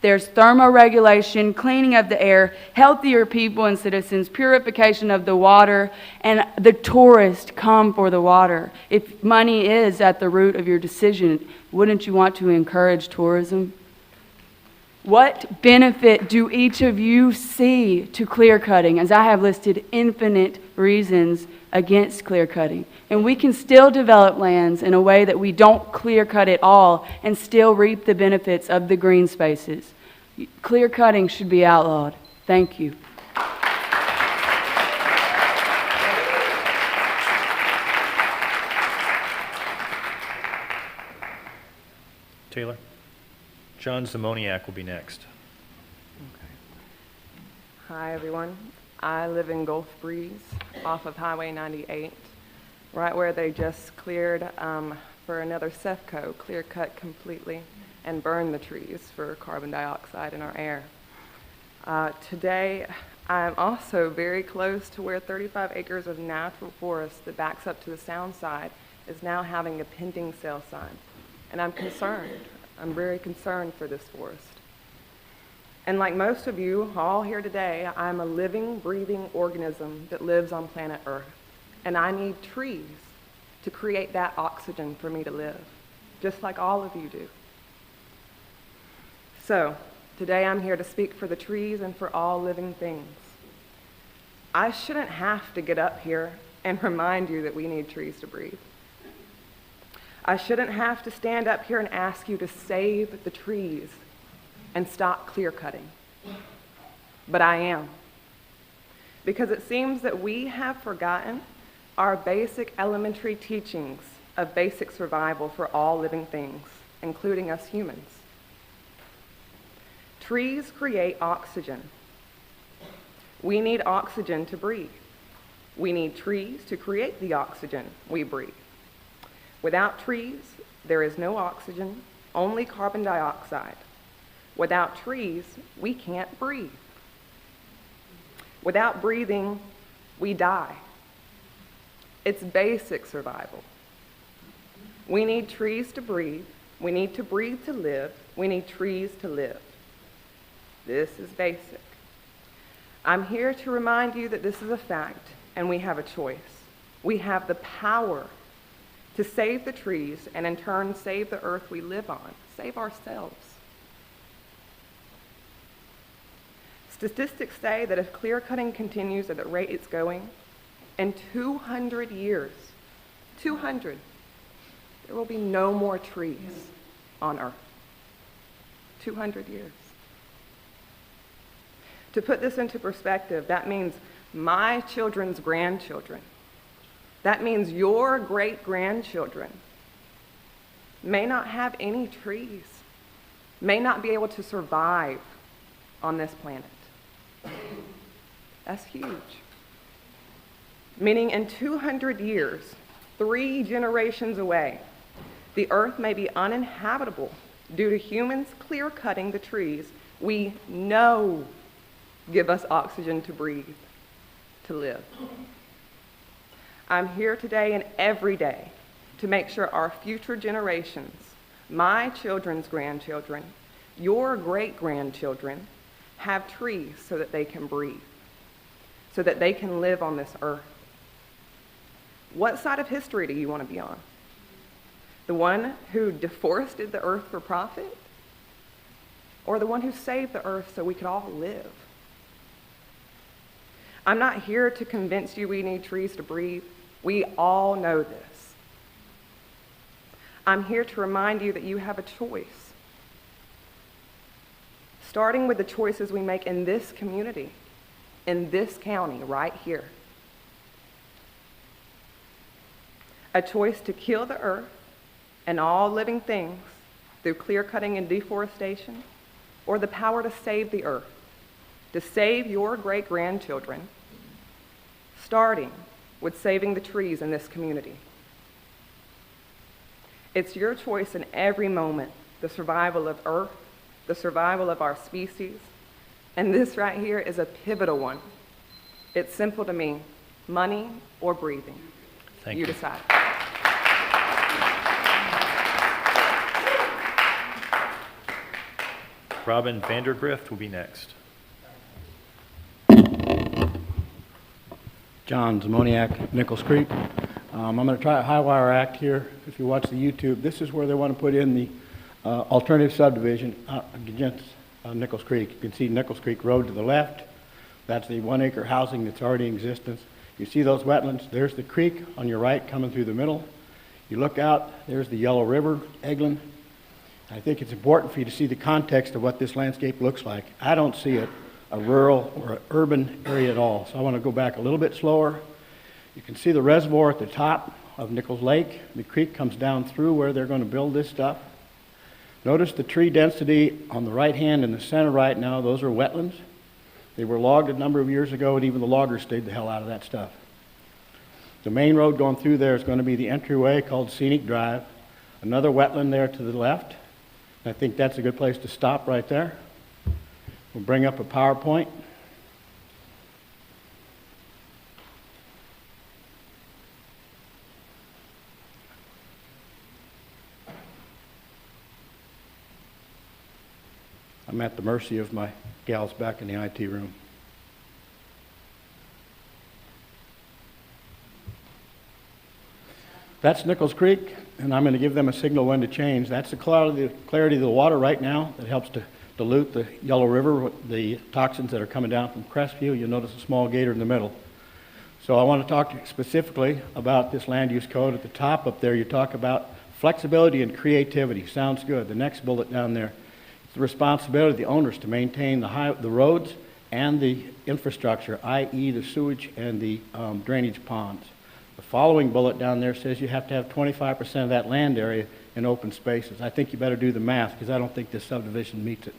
There's thermoregulation, cleaning of the air, healthier people and citizens, purification of the water, and the tourists come for the water. If money is at the root of your decision, wouldn't you want to encourage tourism? What benefit do each of you see to clear cutting? As I have listed infinite reasons against clear cutting. And we can still develop lands in a way that we don't clear cut it all and still reap the benefits of the green spaces. Clear cutting should be outlawed. Thank you. Taylor? John Zamoniak will be next. Hi, everyone. I live in Gulf Breeze off of Highway 98, right where they just cleared for another Sept, clear cut completely, and burned the trees for carbon dioxide in our air. Today, I'm also very close to where 35 acres of natural forest that backs up to the sound side is now having a pending sale sign. And I'm concerned. I'm very concerned for this forest. And like most of you all here today, I'm a living, breathing organism that lives on planet Earth. And I need trees to create that oxygen for me to live, just like all of you do. So, today I'm here to speak for the trees and for all living things. I shouldn't have to get up here and remind you that we need trees to breathe. I shouldn't have to stand up here and ask you to save the trees and stop clear cutting. But I am. Because it seems that we have forgotten our basic elementary teachings of basic survival for all living things, including us humans. Trees create oxygen. We need oxygen to breathe. We need trees to create the oxygen we breathe. Without trees, there is no oxygen, only carbon dioxide. Without trees, we can't breathe. Without breathing, we die. It's basic survival. We need trees to breathe. We need to breathe to live. We need trees to live. This is basic. I'm here to remind you that this is a fact, and we have a choice. We have the power to save the trees and in turn save the earth we live on, save ourselves. Statistics say that if clear cutting continues at the rate it's going, in 200 years, 200, there will be no more trees on earth. 200 years. To put this into perspective, that means my children's grandchildren, that means your great-grandchildren may not have any trees, may not be able to survive on this planet. That's huge. Meaning in 200 years, 3 generations away, the earth may be uninhabitable due to humans clear-cutting the trees we know give us oxygen to breathe, to live. I'm here today and every day to make sure our future generations, my children's grandchildren, your great-grandchildren, have trees so that they can breathe, so that they can live on this earth. What side of history do you want to be on? The one who deforested the earth for profit? Or the one who saved the earth so we could all live? I'm not here to convince you we need trees to breathe. We all know this. I'm here to remind you that you have a choice. Starting with the choices we make in this community, in this county, right here. A choice to kill the earth and all living things through clear-cutting and deforestation, or the power to save the earth, to save your great-grandchildren, starting with saving the trees in this community. It's your choice in every moment, the survival of Earth, the survival of our species, and this right here is a pivotal one. It's simple to me, money or breathing. Thank you you. decide. Robin Vandergrift will be next. John Zamoniak, Nichols Creek. I'm going to try a high wire act here. If you watch the YouTube, this is where they want to put in the alternative subdivision against Nichols Creek. You can see Nichols Creek Road to the left. That's the 1 acre housing that's already in existence. You see those wetlands. There's the creek on your right coming through the middle. You look out, there's the Yellow River, Eglin. I think it's important for you to see the context of what this landscape looks like. I don't see it a rural or an urban area at all. So I want to go back a little bit slower. You can see the reservoir at the top of Nichols Lake. The creek comes down through where they're going to build this stuff. Notice the tree density on the right hand in the center right now. Those are wetlands. They were logged a number of years ago, and even the loggers stayed the hell out of that stuff. The main road going through there is going to be the entryway called Scenic Drive. Another wetland there to the left. I think that's a good place to stop right there. We'll bring up a PowerPoint. I'm at the mercy of my gals back in the IT room. That's Nichols Creek, and I'm going to give them a signal when to change. That's the clarity of the water right now that helps to dilute the Yellow River, the toxins that are coming down from Crestview. You'll notice a small gator in the middle. So I want to talk specifically about this land use code. At the top up there, you talk about flexibility and creativity. Sounds good. The next bullet down there, it's the responsibility of the owners to maintain the roads and the infrastructure, i.e. the sewage and the drainage ponds. The following bullet down there says you have to have 25% of that land area in open spaces. I think you better do the math because I don't think this subdivision meets it.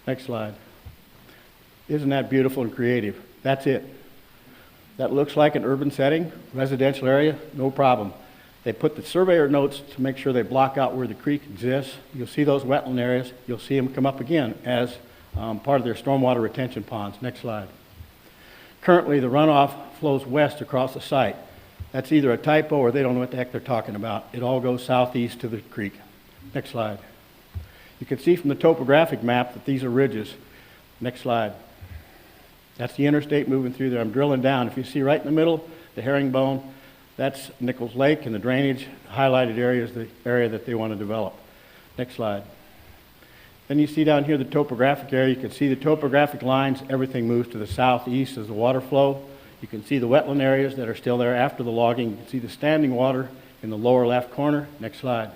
Next slide. Isn't that beautiful and creative? That's it. That looks like an urban setting, residential area, no problem. They put the surveyor notes to make sure they block out where the creek exists. You'll see those wetland areas. You'll see them come up again as part of their stormwater retention ponds. Next slide. Currently, the runoff flows west across the site. That's either a typo or they don't know what the heck they're talking about. It all goes southeast to the creek. Next slide. You can see from the topographic map that these are ridges. Next slide. That's the interstate moving through there. I'm drilling down. If you see right in the middle, the herringbone, that's Nichols Lake, and the drainage highlighted area is the area that they want to develop. Next slide. Then you see down here the topographic area. You can see the topographic lines. Everything moves to the southeast as the water flow. You can see the wetland areas that are still there after the logging. You can see the standing water in the lower left corner. Next slide.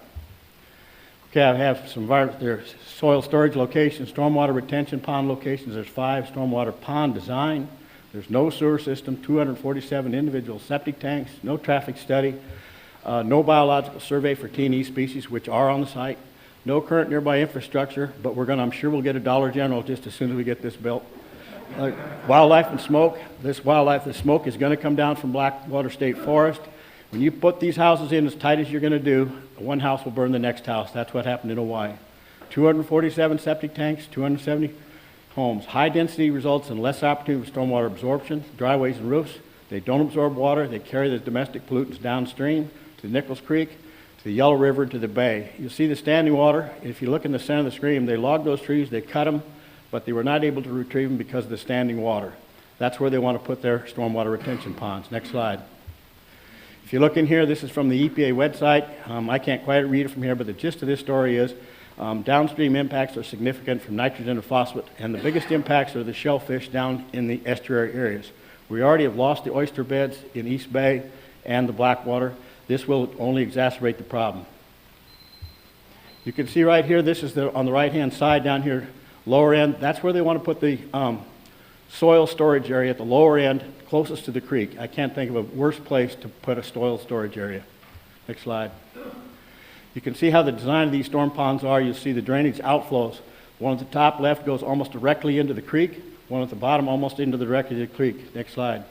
Okay, I have some there's soil storage locations, stormwater retention pond locations. There's 5 stormwater pond design. There's no sewer system, 247 individual septic tanks, no traffic study, no biological survey for T&E species, which are on the site, No current nearby infrastructure, but I'm sure we'll get a Dollar General just as soon as we get this built. Wildlife and smoke, the smoke is going to come down from Blackwater State Forest. When you put these houses in as tight as you're going to do, one house will burn the next house. That's what happened in Hawaii. 247 septic tanks, 270 homes. High density results in less opportunity for stormwater absorption, dryways and roofs. They don't absorb water. They carry the domestic pollutants downstream to Nichols Creek, to the Yellow River, to the bay. You'll see the standing water. If you look in the center of the screen, they logged those trees, they cut them, but they were not able to retrieve them because of the standing water. That's where they want to put their stormwater retention ponds. Next slide. If you look in here, this is from the EPA website. I can't quite read it from here, but the gist of this story is downstream impacts are significant from nitrogen and phosphate, and the biggest impacts are the shellfish down in the estuary areas. We already have lost the oyster beds in East Bay and the Blackwater. This will only exacerbate the problem. You can see right here, this is on the right-hand side down here, lower end. That's where they want to put the soil storage area at the lower end, closest to the creek. I can't think of a worse place to put a soil storage area. Next slide. You can see how the design of these storm ponds are. You'll see the drainage outflows. One at the top left goes almost directly into the creek. One at the bottom almost directly into the creek. Next slide.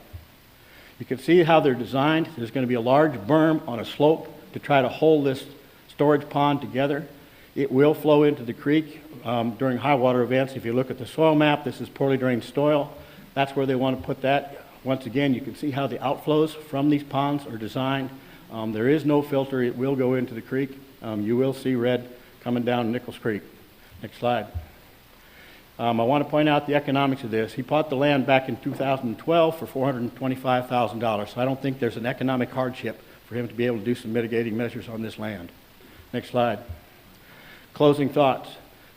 You can see how they're designed. There's going to be a large berm on a slope to try to hold this storage pond together. It will flow into the creek during high water events. If you look at the soil map, this is poorly drained soil. That's where they want to put that. Once again, you can see how the outflows from these ponds are designed. There is no filter. It will go into the creek. You will see red coming down Nichols Creek. Next slide. I want to point out the economics of this. He bought the land back in 2012 for $425,000, so I don't think there's an economic hardship for him to be able to do some mitigating measures on this land. Next slide. Closing thoughts.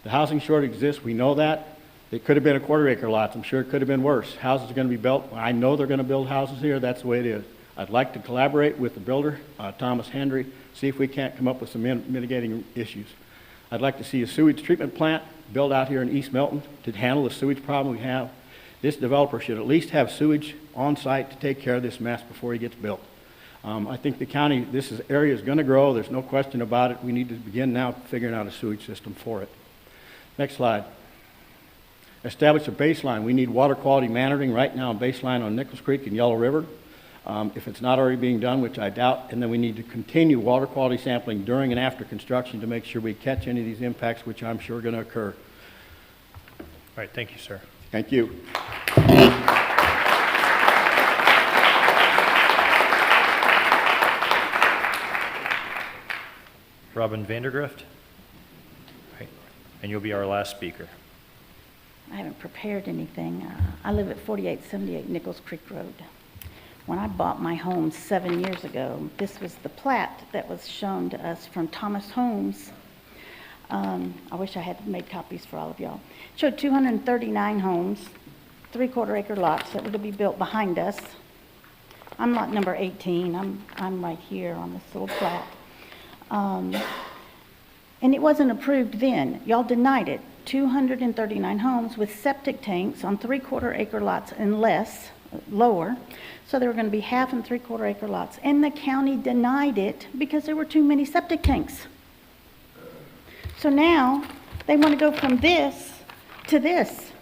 The housing shortage exists. We know that. It could have been a quarter-acre lots. I'm sure it could have been worse. Houses are going to be built. I know they're going to build houses here. That's the way it is. I'd like to collaborate with the builder, Thomas Hendry, see if we can't come up with some mitigating issues. I'd like to see a sewage treatment plant built out here in East Milton to handle the sewage problem we have. This developer should at least have sewage on site to take care of this mess before he gets built. I think the county, area is going to grow. There's no question about it. We need to begin now figuring out a sewage system for it. Next slide. Establish a baseline. We need water quality monitoring right now, a baseline on Nichols Creek and Yellow River. If it's not already being done, which I doubt, and then we need to continue water quality sampling during and after construction to make sure we catch any of these impacts, which I'm sure are going to occur. All right, thank you, sir. Thank you. Robin Vandergrift. Right. And you'll be our last speaker. I haven't prepared anything. I live at 4878 Nichols Creek Road. When I bought my home 7 years ago, this was the plat that was shown to us from Thomas Homes. I wish I had made copies for all of y'all. It showed 239 homes, 3/4 acre lots that were to be built behind us. I'm lot number 18. I'm right here on this little plat. And it wasn't approved then. Y'all denied it. 239 homes with septic tanks on 3/4 acre lots and lower. So there were going to be 1/2 and 3/4 acre lots. And the county denied it because there were too many septic tanks. So now they want to go from this to this.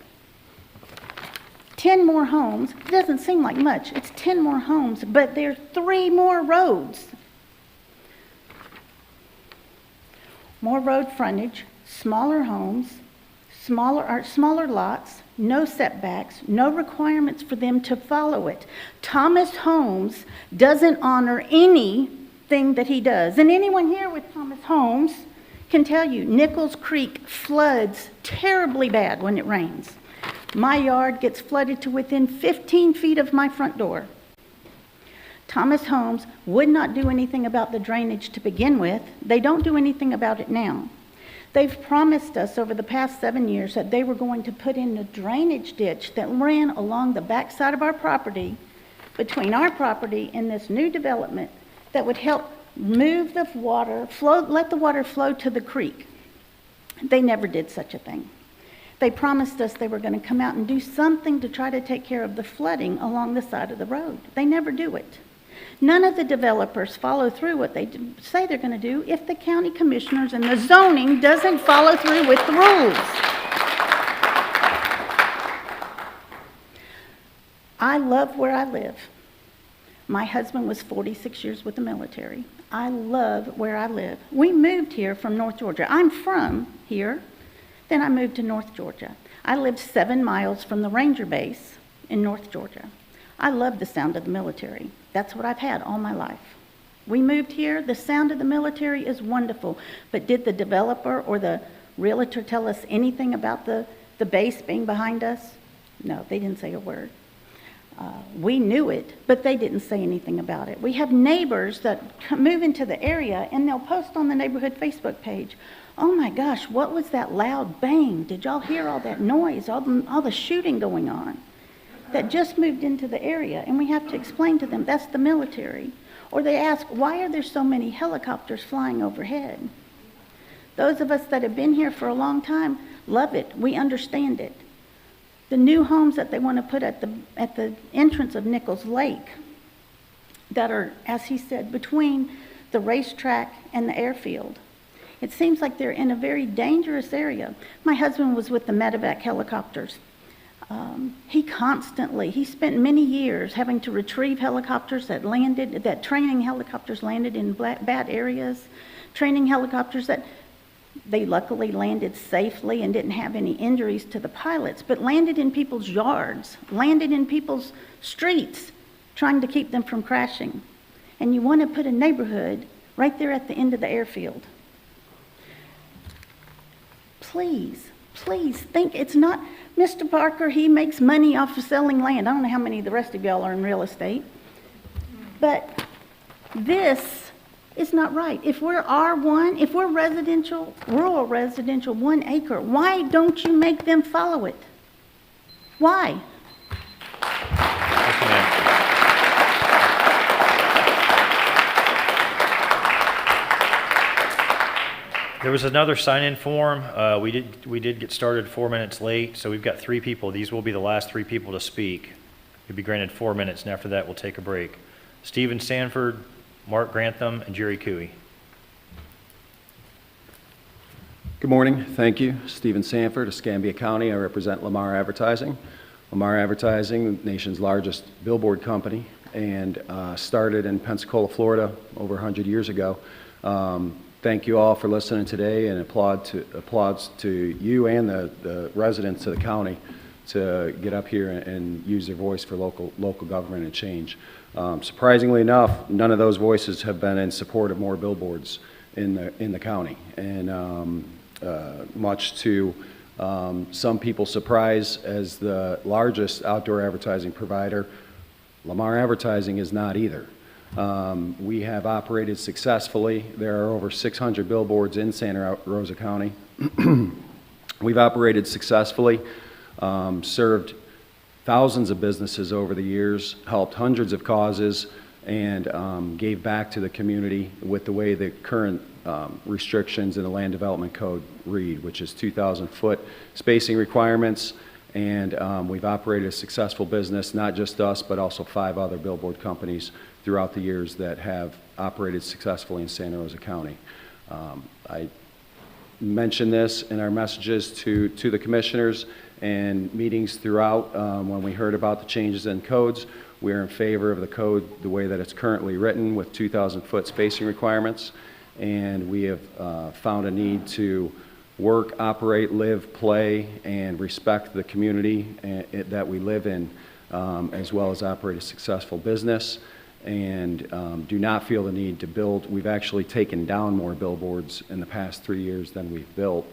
10 more homes. It doesn't seem like much. It's 10 more homes, but there's 3 more roads. More road frontage, smaller homes, smaller lots, no setbacks, no requirements for them to follow it. Thomas Homes doesn't honor anything that he does. And anyone here with Thomas Homes can tell you Nichols Creek floods terribly bad when it rains. My yard gets flooded to within 15 feet of my front door. Thomas Homes would not do anything about the drainage to begin with. They don't do anything about it now. They've promised us over the past 7 years that they were going to put in a drainage ditch that ran along the backside of our property, between our property and this new development, that would help move the water, let the water flow to the creek. They never did such a thing. They promised us they were going to come out and do something to try to take care of the flooding along the side of the road. They never do it. None of the developers follow through what they say they're going to do if the county commissioners and the zoning doesn't follow through with the rules. I love where I live. My husband was 46 years with the military. I love where I live. We moved here from North Georgia. I'm from here. Then I moved to North Georgia. I lived 7 miles from the Ranger base in North Georgia. I love the sound of the military. That's what I've had all my life. We moved here. The sound of the military is wonderful. But did the developer or the realtor tell us anything about the base being behind us? No, they didn't say a word. We knew it, but they didn't say anything about it. We have neighbors that move into the area and they'll post on the neighborhood Facebook page, "Oh my gosh, what was that loud bang? Did y'all hear all that noise, all the shooting going on?" That just moved into the area, and we have to explain to them that's the military. Or they ask, why are there so many helicopters flying overhead? Those of us that have been here for a long time love it. We understand it. The new homes that they want to put at the entrance of Nichols Lake that are, as he said, between the racetrack and the airfield. It seems like they're in a very dangerous area. My husband was with the medevac helicopters. He spent many years having to retrieve helicopters that training helicopters landed in bad areas, training helicopters that they luckily landed safely and didn't have any injuries to the pilots, but landed in people's yards, landed in people's streets, trying to keep them from crashing. And you want to put a neighborhood right there at the end of the airfield. Please think it's not, Mr. Parker, he makes money off of selling land. I don't know how many of the rest of y'all are in real estate. But this is not right. If we're R1, if we're residential, rural residential, 1 acre, why don't you make them follow it? Why? Yes, ma'am. There was another sign-in form. We did get started 4 minutes late, so we've got 3 people. These will be the last 3 people to speak. You'll be granted 4 minutes, and after that, we'll take a break. Stephen Sanford, Mark Grantham, and Jerry Cooey. Good morning. Thank you. Stephen Sanford, Escambia County. I represent Lamar Advertising. Lamar Advertising, the nation's largest billboard company, and started in Pensacola, Florida over 100 years ago. Thank you all for listening today, and applauds to you and the residents of the county to get up here and use their voice for local government and change. Surprisingly enough, none of those voices have been in support of more billboards in the county, and much to some people's surprise, as the largest outdoor advertising provider, Lamar Advertising is not either. We have operated successfully. There are over 600 billboards in Santa Rosa County. We've operated successfully, served thousands of businesses over the years, helped hundreds of causes, and gave back to the community with the way the current restrictions in the Land Development Code read, which is 2,000-foot spacing requirements. And we've operated a successful business, not just us, but also 5 other billboard companies throughout the years that have operated successfully in Santa Rosa County. I mentioned this in our messages to the commissioners and meetings throughout when we heard about the changes in codes. We're in favor of the code the way that it's currently written with 2,000-foot spacing requirements, and we have found a need to work, operate, live, play, and respect the community that we live in, as well as operate a successful business, and do not feel the need to build. We've actually taken down more billboards in the past 3 years than we've built,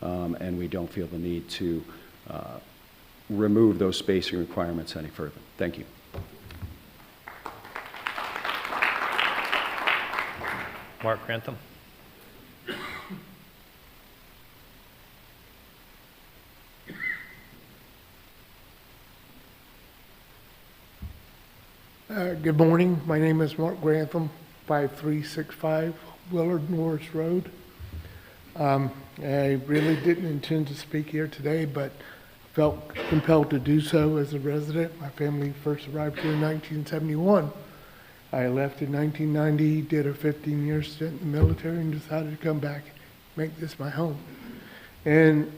and we don't feel the need to remove those spacing requirements any further. Thank you. Mark Grantham. Good morning. My name is Mark Grantham, 5365 Willard Norris Road. I really didn't intend to speak here today, but felt compelled to do so as a resident. My family first arrived here in 1971. I left in 1990, did a 15-year stint in the military, and decided to come back, make this my home. And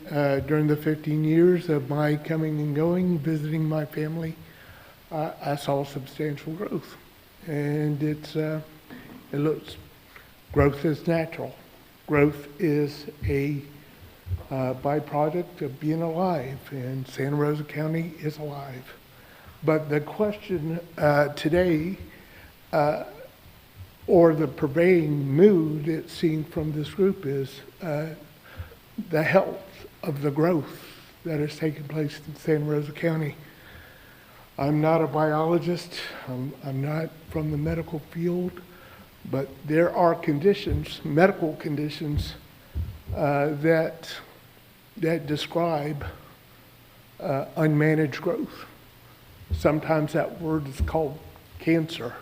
during the 15 years of my coming and going, visiting my family, I saw substantial growth. And growth is natural. Growth is a byproduct of being alive, and Santa Rosa County is alive. But the question today, or the pervading mood it seemed from this group, is the health of the growth that has taken place in Santa Rosa County. I'm not a biologist, I'm not from the medical field, but there are conditions, medical conditions, that describe unmanaged growth. Sometimes that word is called cancer,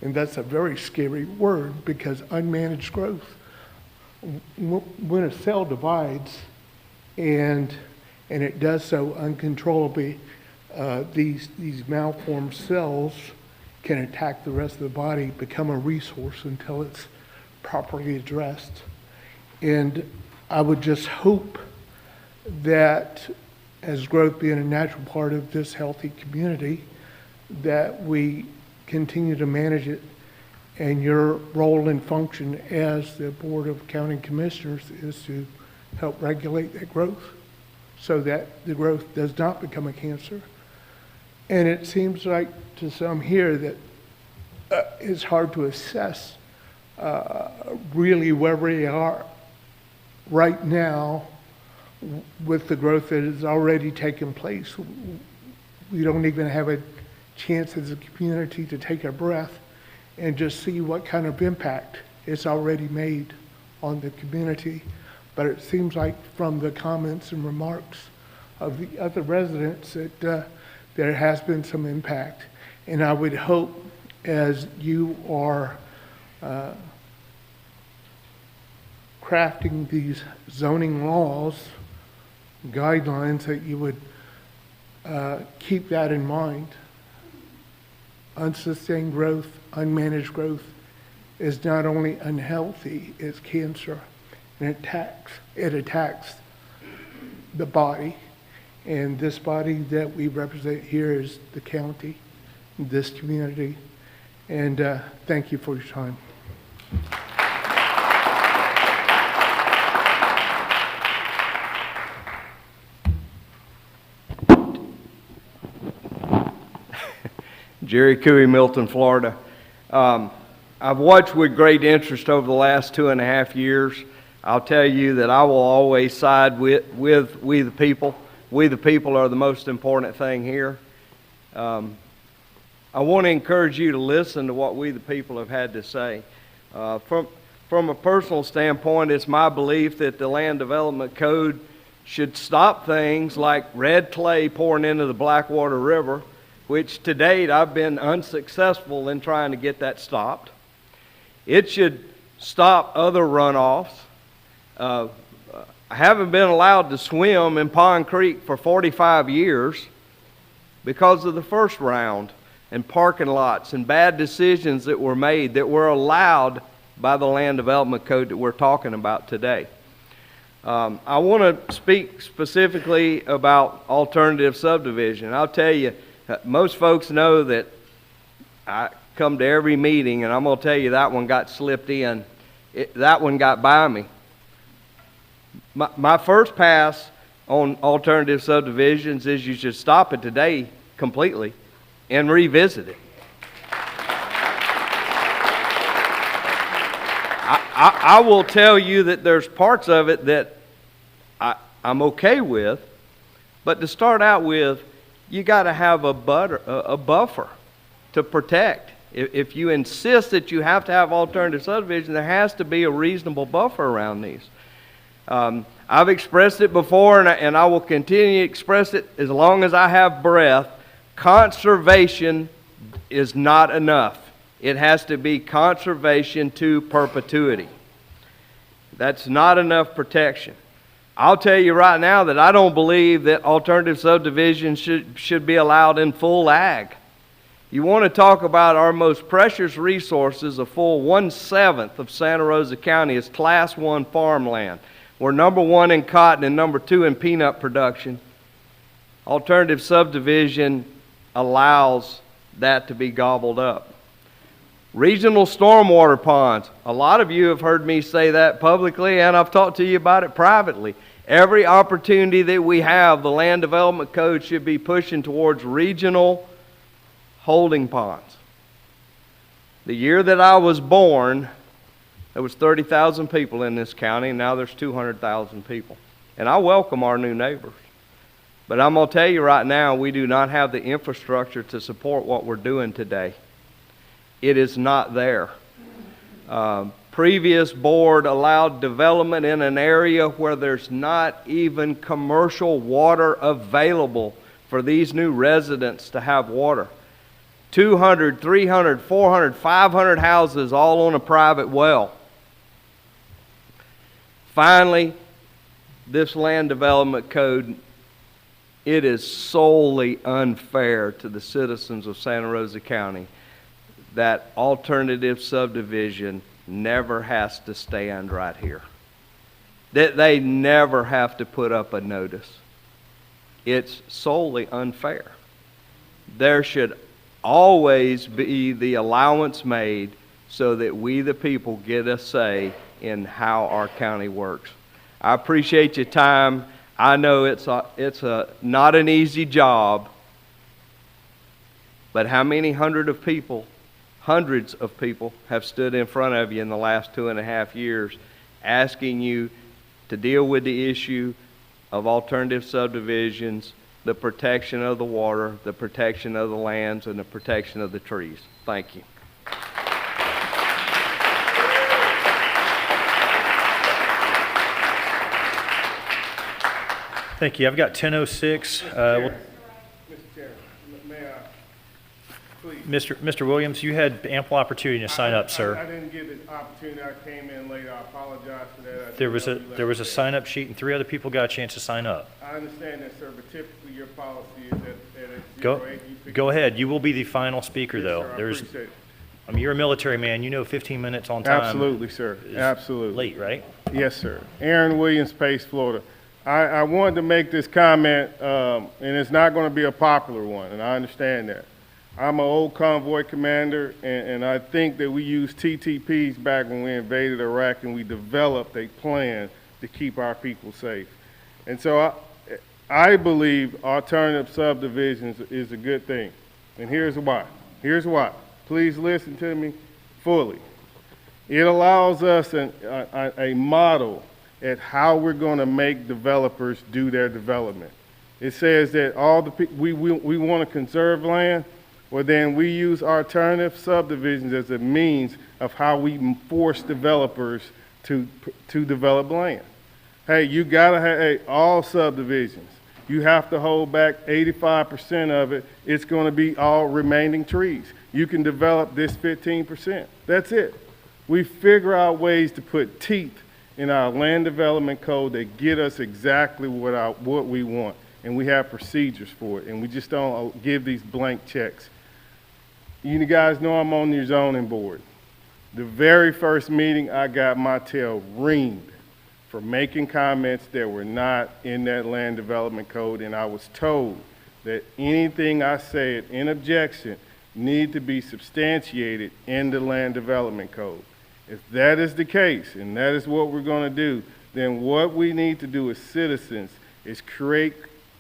and that's a very scary word, because unmanaged growth, when a cell divides and it does so uncontrollably, these malformed cells can attack the rest of the body, become a resource until it's properly addressed. And I would just hope that, as growth being a natural part of this healthy community, that we continue to manage it. And your role and function as the Board of County Commissioners is to help regulate that growth so that the growth does not become a cancer. And it seems like to some here that it's hard to assess really where we are right now with the growth that has already taken place. We don't even have a chance as a community to take a breath and just see what kind of impact it's already made on the community. But it seems like from the comments and remarks of the other residents that there has been some impact. And I would hope, as you are crafting these zoning laws, guidelines, that you would keep that in mind. Unsustained growth, unmanaged growth is not only unhealthy, it's cancer, and it attacks the body. And this body that we represent here is the county, this community. And thank you for your time. Jerry Cooey, Milton, Florida. I've watched with great interest over the last 2.5 years. I'll tell you that I will always side with we the people. We the people are the most important thing here. I want to encourage you to listen to what we the people have had to say. From a personal standpoint, it's my belief that the Land Development Code should stop things like red clay pouring into the Blackwater River, which to date I've been unsuccessful in trying to get that stopped. It should stop other runoffs. I haven't been allowed to swim in Pond Creek for 45 years because of the first round and parking lots and bad decisions that were made that were allowed by the Land Development Code that we're talking about today. I want to speak specifically about alternative subdivision. I'll tell you, most folks know that I come to every meeting, and I'm going to tell you that one got slipped in. That one got by me. My first pass on alternative subdivisions is you should stop it today completely and revisit it. I will tell you that there's parts of it that I'm okay with, but to start out with, you got to have a buffer to protect. If you insist that you have to have alternative subdivision, there has to be a reasonable buffer around these. I've expressed it before, and I will continue to express it as long as I have breath. Conservation is not enough. It has to be conservation to perpetuity. That's not enough protection. I'll tell you right now that I don't believe that alternative subdivisions should be allowed in full ag. You want to talk about our most precious resources, a full 1/7 of Santa Rosa County is Class 1 farmland. We're number 1 in cotton and number 2 in peanut production. Alternative subdivision allows that to be gobbled up. Regional stormwater ponds. A lot of you have heard me say that publicly, and I've talked to you about it privately. Every opportunity that we have, the Land Development Code should be pushing towards regional holding ponds. The year that I was born, there was 30,000 people in this county, and now there's 200,000 people. And I welcome our new neighbors. But I'm going to tell you right now, we do not have the infrastructure to support what we're doing today. It is not there. Previous board allowed development in an area where there's not even commercial water available for these new residents to have water. 200, 300, 400, 500 houses all on a private well. Finally, this land development code, it is solely unfair to the citizens of Santa Rosa County that alternative subdivision never has to stand right here. That they never have to put up a notice. It's solely unfair. There should always be the allowance made so that we the people get a say in how our county works. I appreciate your time. I know it's not an easy job, but how many hundreds of people have stood in front of you in the last 2.5 years asking you to deal with the issue of alternative subdivisions, the protection of the water, the protection of the lands, and the protection of the trees. Thank you. Thank you. I've got 10:06. Mr. Williams, you had ample opportunity to sign up, sir. I didn't get the opportunity. I came in late. I apologize for that. There was a sign-up sheet, and 3 other people got a chance to sign up. I understand that, sir, but typically your policy is that it's 0.8. Go ahead. You will be the final speaker, though. Sir, I appreciate it. I mean, you're a military man. You know 15 minutes on time. Absolutely, sir. Absolutely. Late, right? Yes, sir. Aaron Williams, Pace, Florida. I wanted to make this comment, and it's not going to be a popular one, and I understand that. I'm an old convoy commander, and I think that we used TTPs back when we invaded Iraq, and we developed a plan to keep our people safe. And so I believe alternative subdivisions is a good thing, and here's why. Here's why. Please listen to me fully. It allows us a model at how we're going to make developers do their development. It says that we want to conserve land. Well, then we use alternative subdivisions as a means of how we force developers to develop land. Hey, you gotta have all subdivisions. You have to hold back 85% of it. It's gonna be all remaining trees. You can develop this 15%. That's it. We figure out ways to put teeth in our land development code that get us exactly what we want. And we have procedures for it. And we just don't give these blank checks. You guys know I'm on your zoning board. The very first meeting, I got my tail reamed for making comments that were not in that land development code, and I was told that anything I said in objection need to be substantiated in the land development code. If that is the case, and that is what we're going to do, then what we need to do as citizens is create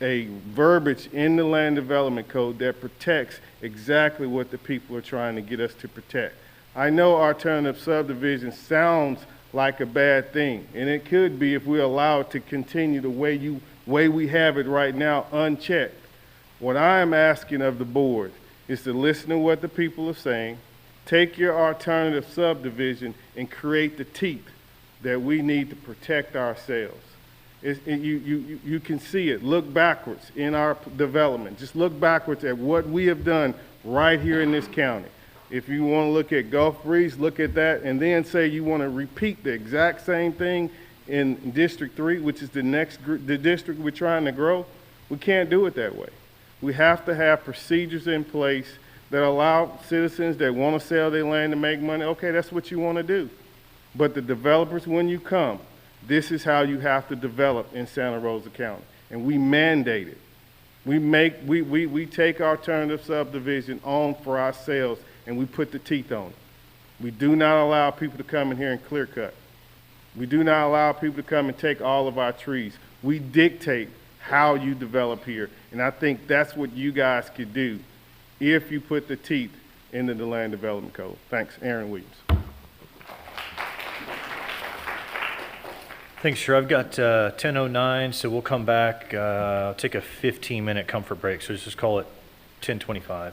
a verbiage in the land development code that protects exactly what the people are trying to get us to protect. I know alternative subdivision sounds like a bad thing, and it could be if we allow it to continue the way we have it right now, unchecked. What I am asking of the board is to listen to what the people are saying, take your alternative subdivision and create the teeth that we need to protect ourselves. You can see it. Look backwards in our development. Just look backwards at what we have done right here in this county. If you want to look at Gulf Breeze, look at that, and then say you want to repeat the exact same thing in District 3, which is the district we're trying to grow. We can't do it that way. We have to have procedures in place that allow citizens that want to sell their land to make money, okay, that's what you want to do. But the developers, when you come, this is how you have to develop in Santa Rosa County. And we mandate it. We take alternative subdivision on for ourselves and we put the teeth on it. We do not allow people to come in here and clear cut. We do not allow people to come and take all of our trees. We dictate how you develop here. And I think that's what you guys could do if you put the teeth into the land development code. Thanks, Aaron Williams. Thanks, sir. I've got 10:09, so we'll come back, take a 15-minute comfort break. So let's just call it 10:25.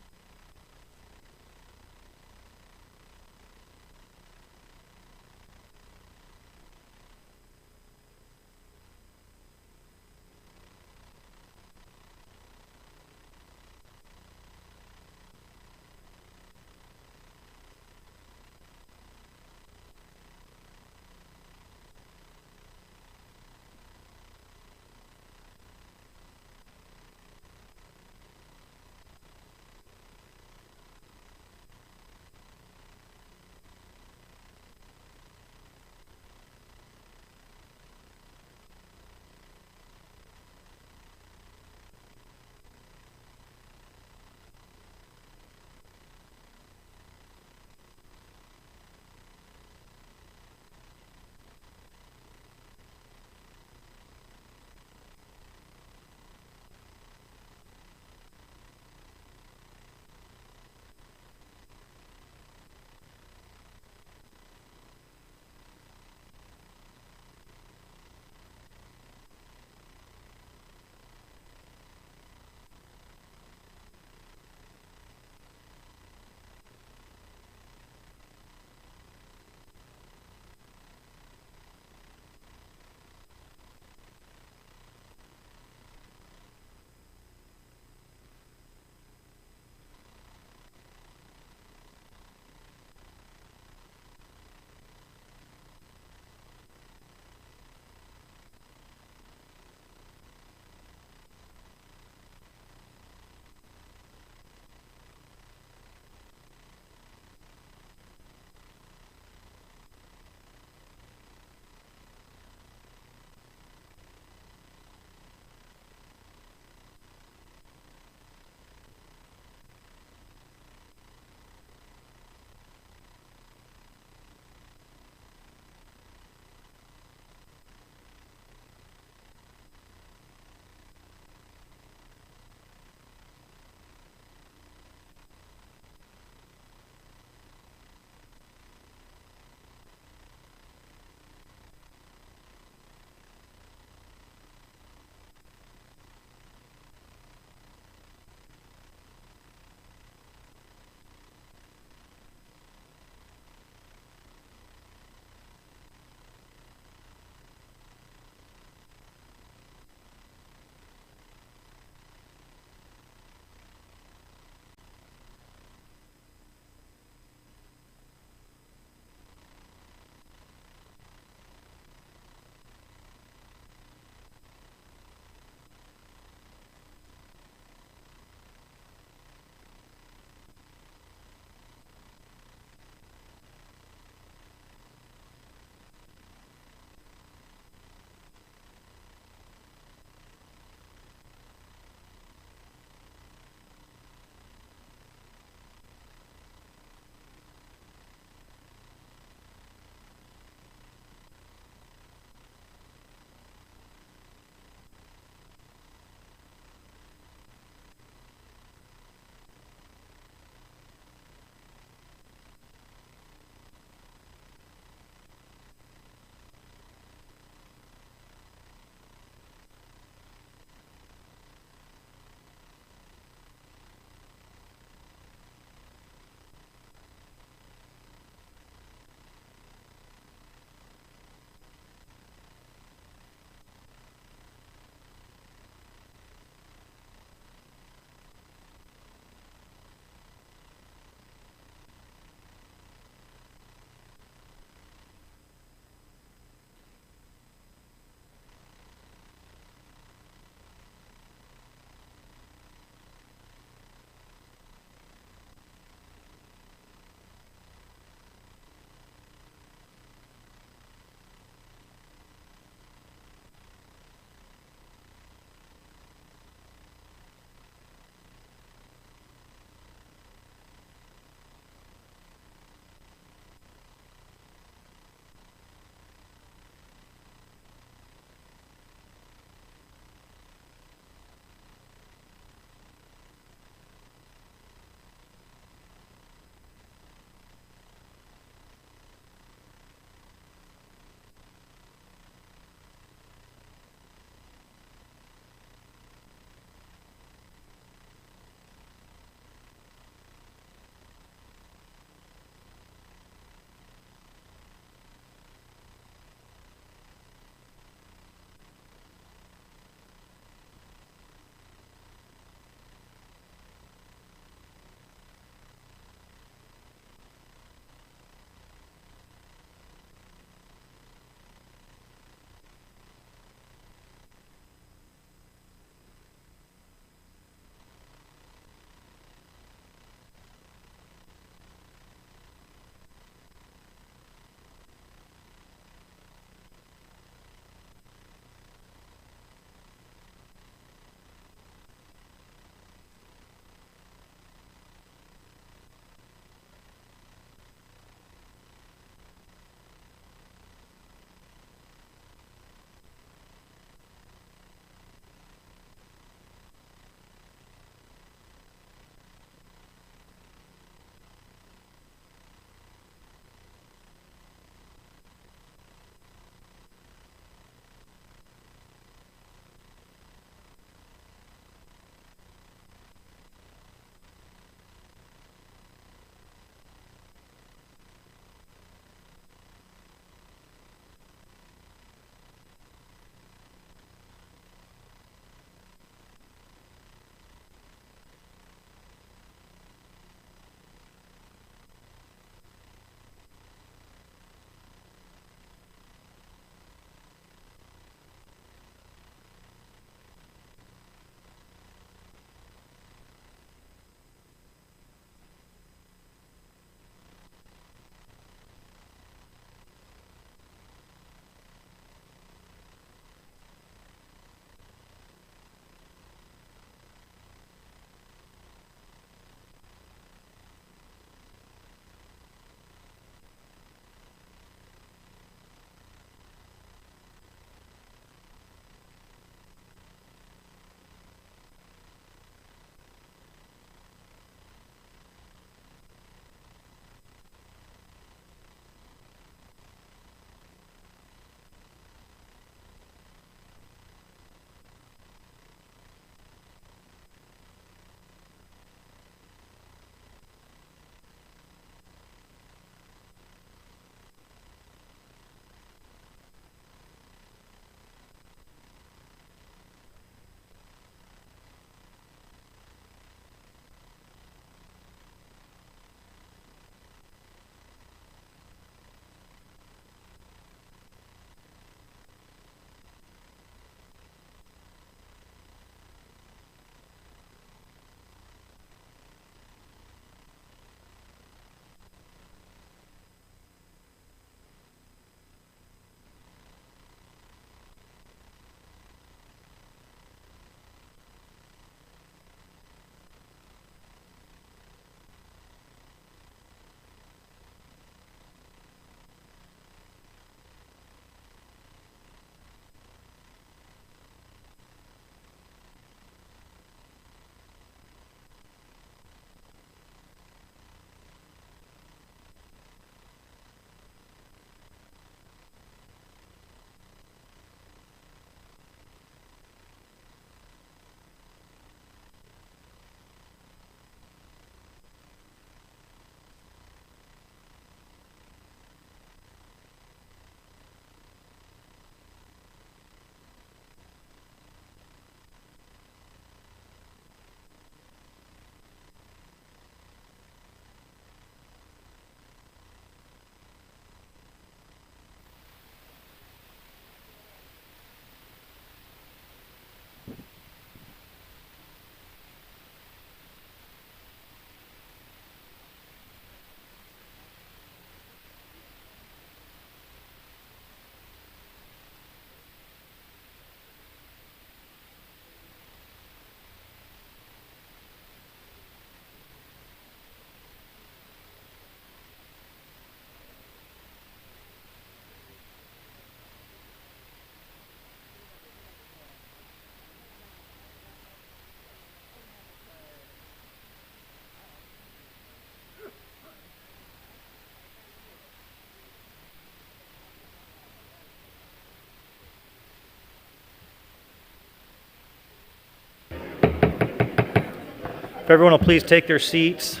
If everyone will please take their seats.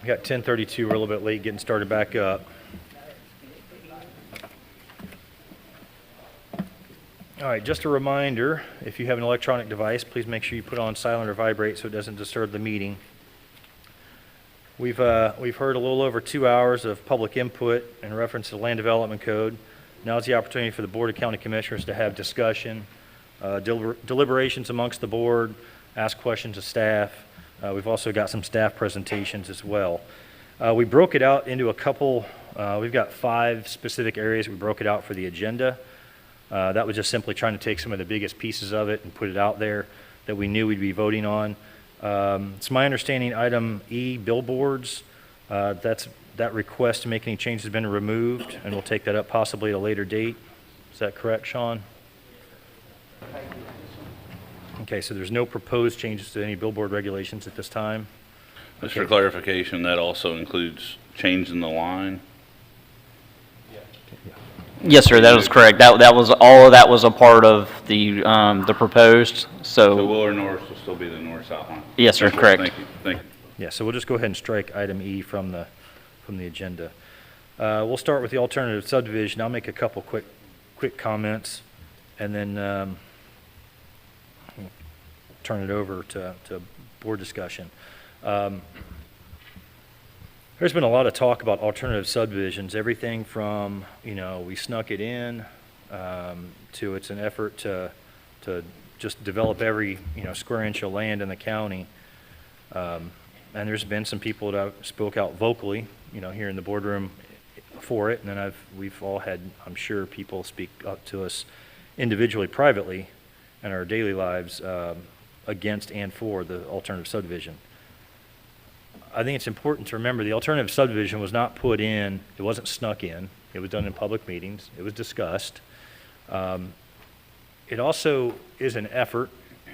We got 10:32, we're a little bit late getting started back up. All right, just a reminder, if you have an electronic device, please make sure you put on silent or vibrate so it doesn't disturb the meeting. We've heard a little over 2 hours of public input in reference to the Land Development Code. Now is the opportunity for the Board of County Commissioners to have discussion, deliberations amongst the board, ask questions of staff. We've also got some staff presentations as well. We broke it out into a couple, we've got 5 specific areas we broke it out for the agenda. That was just simply trying to take some of the biggest pieces of it and put it out there that we knew we'd be voting on. It's my understanding item E, billboards, that request to make any changes has been removed, and we'll take that up possibly at a later date. Is that correct, Sean? Okay, so there's no proposed changes to any billboard regulations at this time? Just for clarification, that also includes changing the line? Yes, sir, that is correct. That was, all of that was a part of the proposed, So Willard North will still be the north-south line? Yes, sir, correct. Thank you, thank you. Yeah, so we'll just go ahead and strike item E from the agenda. We'll start with the alternative subdivision. I'll make a couple quick comments, and then turn it over to board discussion. There's been a lot of talk about alternative subdivisions, everything from, we snuck it in, to it's an effort to just develop every, square inch of land in the county. And there's been some people that spoke out vocally, here in the boardroom for it, and then we've all had, I'm sure, people speak up to us individually, privately, in our daily lives, against and for the alternative subdivision. I think it's important to remember the alternative subdivision was not put in, it wasn't snuck in, it was done in public meetings, it was discussed. It also is an effort,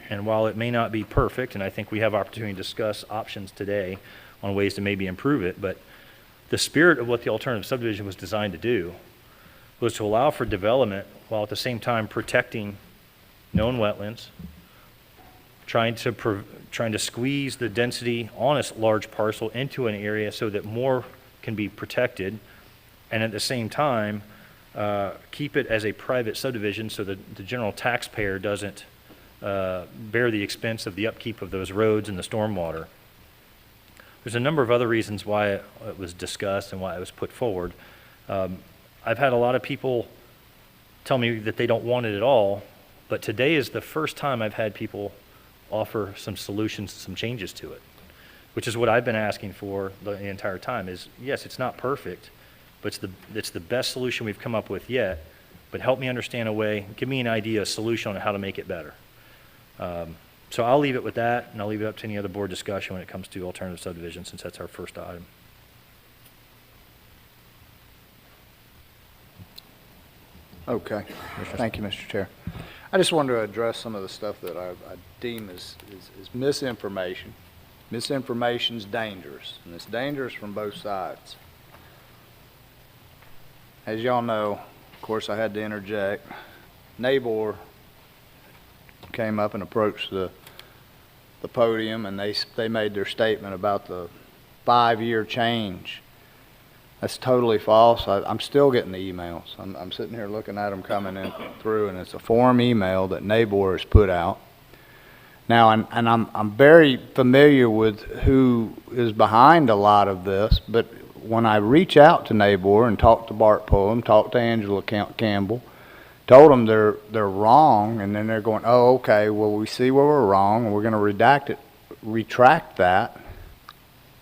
and while it may not be perfect, and I think we have opportunity to discuss options today on ways to maybe improve it, but the spirit of what the alternative subdivision was designed to do was to allow for development while at the same time protecting known wetlands, trying to squeeze the density on a large parcel into an area so that more can be protected, and at the same time keep it as a private subdivision so that the general taxpayer doesn't bear the expense of the upkeep of those roads and the stormwater. There's a number of other reasons why it was discussed and why it was put forward. I've had a lot of people tell me that they don't want it at all, but today is the first time I've had people offer some solutions, some changes to it, which is what I've been asking for the entire time is, yes, it's not perfect, but it's the best solution we've come up with yet, but help me understand a way, give me an idea, a solution on how to make it better. So I'll leave it with that, and I'll leave it up to any other board discussion when it comes to alternative subdivision, since that's our first item. Okay. Thank you, Mr. Chair. I just wanted to address some of the stuff that I deem as misinformation. Misinformation's dangerous, and it's dangerous from both sides. As y'all know, of course, I had to interject. NABOR came up and approached the podium, and they made their statement about the 5-year change. That's totally false. I'm still getting the emails. I'm sitting here looking at them coming in through, and it's a form email that NABOR has put out. Now, I'm very familiar with who is behind a lot of this, but when I reach out to NABOR and talk to Bart Pullum, talk to Angela Campbell, told them they're wrong, and then they're going, oh, okay, well, we see where we're wrong, and we're going to retract that.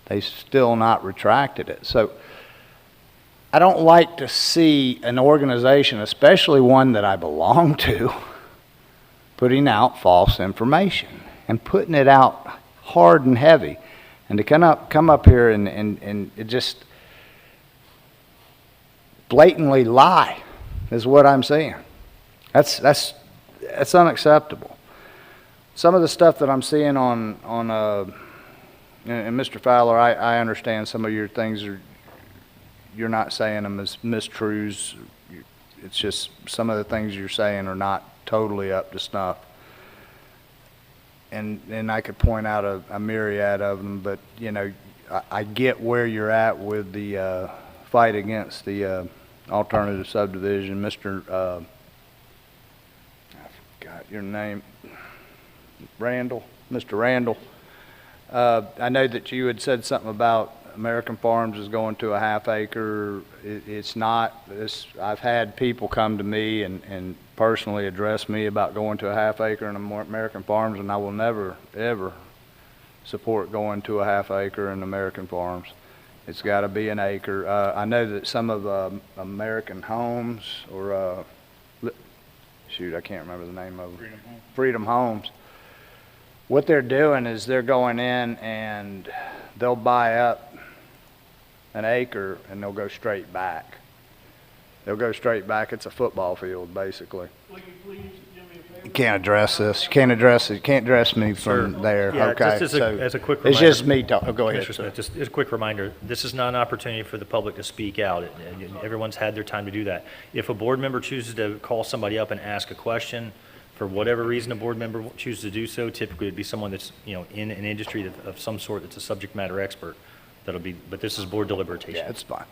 They still not retracted it. So I don't like to see an organization, especially one that I belong to, putting out false information and putting it out hard and heavy. And to come up here and it just blatantly lie is what I'm seeing. That's unacceptable. Some of the stuff that I'm seeing on and Mr. Fowler, I understand some of your things you're not saying them as mistruths. it's just some of the things you're saying are not totally up to snuff. And I could point out a myriad of them, but, you know, I get where you're at with the fight against the alternative subdivision. I forgot your name, Randall, Mr. Randall. I know that you had said something about American Farms is going to a half acre. It's not. I've had people come to me and personally address me about going to a half acre in American Farms, and I will never, ever support going to a half acre in American Farms. It's got to be an acre. I know that some of American Homes or shoot, I can't remember the name of them. Freedom Homes. What they're doing is they're going in and they'll buy up an acre and they'll go straight back. They'll go straight back. It's a football field, basically. Will you please do me a favor? You can't address this. You can't address it. You can't address me from Sure. there. Yeah, Okay. just as a quick It's reminder. just me talking. Go ahead. Commissioner sir. Smith, just as a quick reminder, this is not an opportunity for the public to speak out. Everyone's had their time to do that. If a board member chooses to call somebody up and ask a question, for whatever reason a board member chooses to do so, typically it'd be someone that's, you know, in an industry of some sort that's a subject matter expert. That'll be, but this is board deliberation. Yeah, it's fine.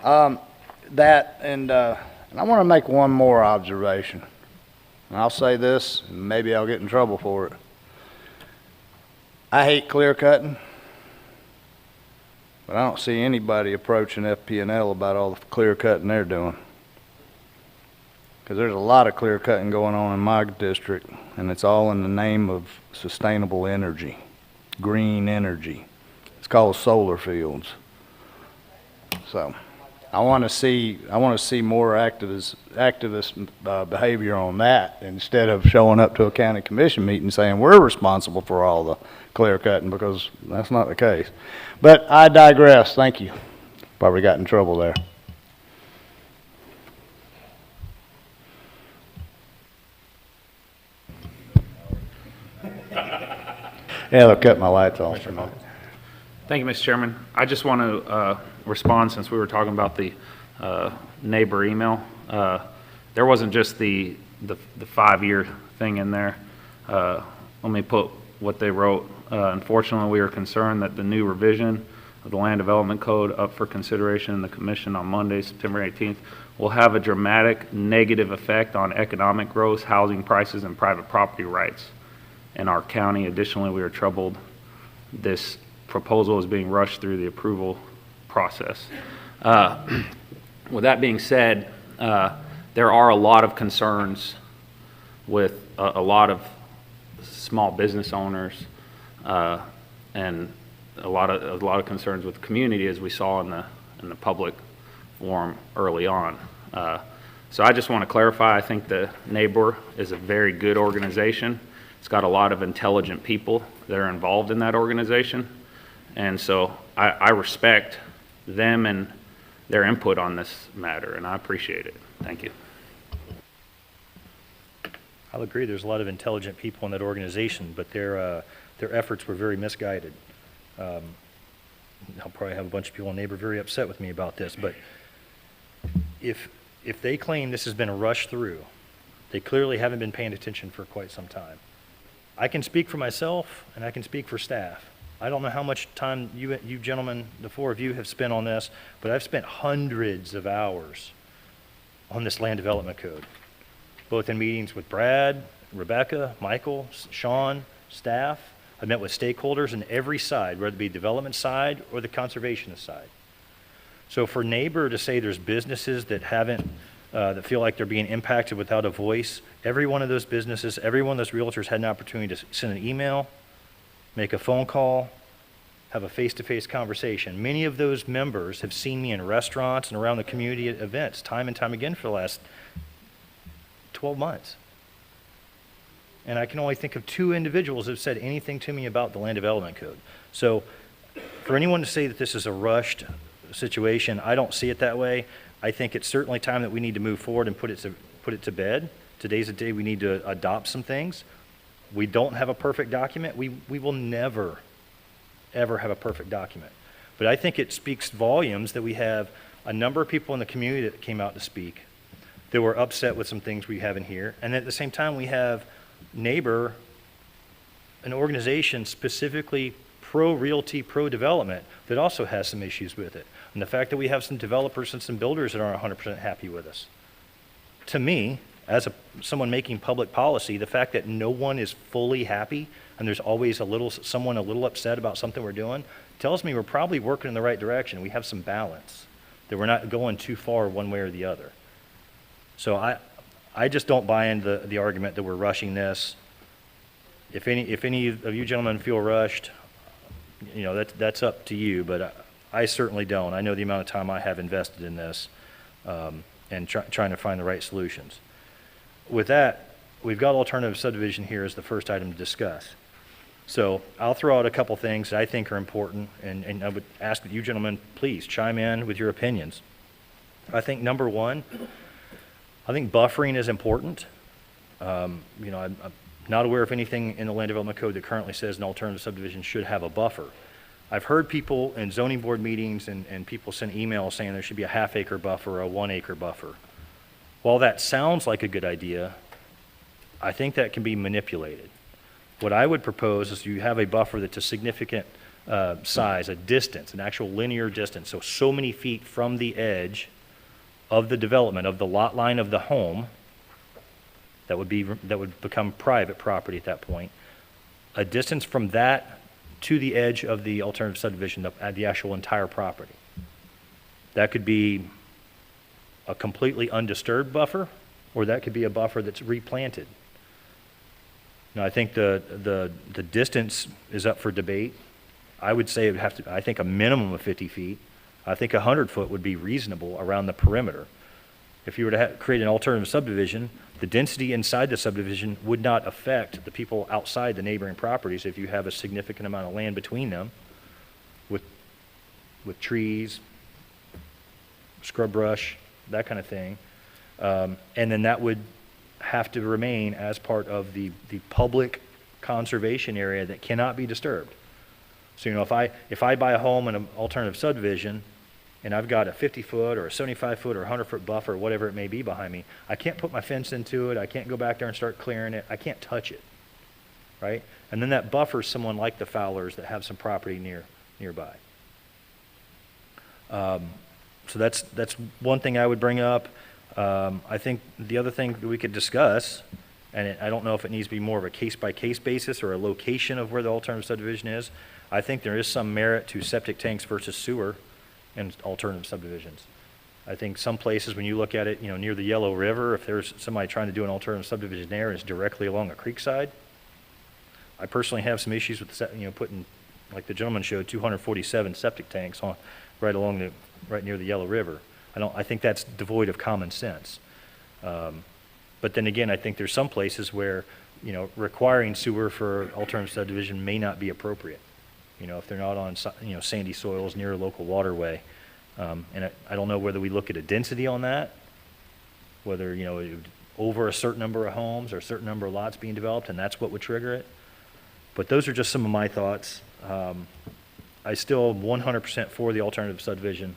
And I want to make one more observation. And I'll say this, and maybe I'll get in trouble for it. I hate clear cutting, but I don't see anybody approaching FP&L about all the clear cutting they're doing. Because there's a lot of clear cutting going on in my district, and it's all in the name of sustainable energy, green energy. It's called solar fields. So I want to see more activist behavior on that instead of showing up to a county commission meeting saying we're responsible for all the clear cutting, because that's not the case. But I digress. Thank you. Probably got in trouble there. Yeah, they'll cut my lights off for a moment. Thank you, Mr. Chairman. I just want to respond, since we were talking about the neighbor email. There wasn't just the 5-year thing in there. Let me put what they wrote. Unfortunately, we are concerned that the new revision of the Land Development Code up for consideration in the Commission on Monday, September 18th, will have a dramatic negative effect on economic growth, housing prices, and private property rights in our county. Additionally, we are troubled this proposal is being rushed through the approval process. With that being said, there are a lot of concerns with a lot of small business owners, and a lot of concerns with the community, as we saw in the public forum early on. So I just want to clarify, I think the Neighbor is a very good organization. It's got a lot of intelligent people that are involved in that organization. And so I respect them and their input on this matter, and I appreciate it. Thank you. I'll agree, there's a lot of intelligent people in that organization, but their efforts were very misguided. I'll probably have a bunch of people in Neighbor very upset with me about this, but if they claim this has been rushed through, they clearly haven't been paying attention for quite some time. I can speak for myself, and I can speak for staff. I don't know how much time you gentlemen, the 4 of you, have spent on this, but I've spent hundreds of hours on this land development code, both in meetings with Brad, Rebecca, Michael, Sean, staff. I've met with stakeholders on every side, whether it be development side or the conservationist side. So for Neighbor to say there's businesses that haven't, that feel like they're being impacted without a voice, every one of those businesses, every one of those realtors had an opportunity to send an email, make a phone call, have a face-to-face conversation. Many of those members have seen me in restaurants and around the community at events time and time again for the last 12 months. And I can only think of 2 individuals who have said anything to me about the land development code. So for anyone to say that this is a rushed situation, I don't see it that way. I think it's certainly time that we need to move forward and put it to bed. Today's the day we need to adopt some things. We don't have a perfect document. We will never, ever have a perfect document. But I think it speaks volumes that we have a number of people in the community that came out to speak. that were upset with some things we have in here. And at the same time, we have Neighbor, an organization specifically pro-realty, pro-development, that also has some issues with it. And the fact that we have some developers and some builders that aren't 100% happy with us. To me, as someone making public policy, the fact that no one is fully happy and there's always someone a little upset about something we're doing tells me we're probably working in the right direction. We have some balance, that we're not going too far one way or the other. So I just don't buy into the argument that we're rushing this. If any of you gentlemen feel rushed, you know, that's up to you, but I certainly don't. I know the amount of time I have invested in this and trying to find the right solutions. With that, we've got alternative subdivision here as the first item to discuss. So I'll throw out a couple things that I think are important, and I would ask that you gentlemen please chime in with your opinions. I think number one, I think buffering is important. You know, I'm not aware of anything in the Land Development Code that currently says an alternative subdivision should have a buffer. I've heard people in zoning board meetings and people send emails saying there should be a half-acre buffer or a 1 acre buffer. While that sounds like a good idea, I think that can be manipulated. What I would propose is you have a buffer that's a significant size, a distance, an actual linear distance, so many feet from the edge of the development, of the lot line of the home, that would become private property at that point. A distance from that to the edge of the alternative subdivision, the actual entire property. That could be a completely undisturbed buffer, or that could be a buffer that's replanted. Now, I think the distance is up for debate. I would say it would have to, I think a minimum of 50 feet. I think 100 foot would be reasonable around the perimeter. If you were to create an alternative subdivision, the density inside the subdivision would not affect the people outside the neighboring properties if you have a significant amount of land between them with trees, scrub brush, that kind of thing. And then that would have to remain as part of the public conservation area that cannot be disturbed. So, you know, if I buy a home in an alternative subdivision and I've got a 50-foot or a 75-foot or 100-foot buffer, or whatever it may be behind me, I can't put my fence into it. I can't go back there and start clearing it. I can't touch it, right? And then that buffers someone like the Fowlers that have some property nearby. So that's one thing I would bring up. I think the other thing that we could discuss, and I don't know if it needs to be more of a case-by-case basis or a location of where the alternative subdivision is. I think there is some merit to septic tanks versus sewer in alternative subdivisions. I think some places, when you look at it, you know, near the Yellow River, if there's somebody trying to do an alternative subdivision there and it's directly along a creek side, I personally have some issues with, you know, putting, like the gentleman showed, 247 septic tanks on right near the Yellow River. I think that's devoid of common sense. But then again, I think there's some places where, you know, requiring sewer for alternative subdivision may not be appropriate. You know, if they're not on, you know, sandy soils near a local waterway. And I don't know whether we look at a density on that, whether, you know, over a certain number of homes or a certain number of lots being developed, and that's what would trigger it. But those are just some of my thoughts. I still 100% for the alternative subdivision.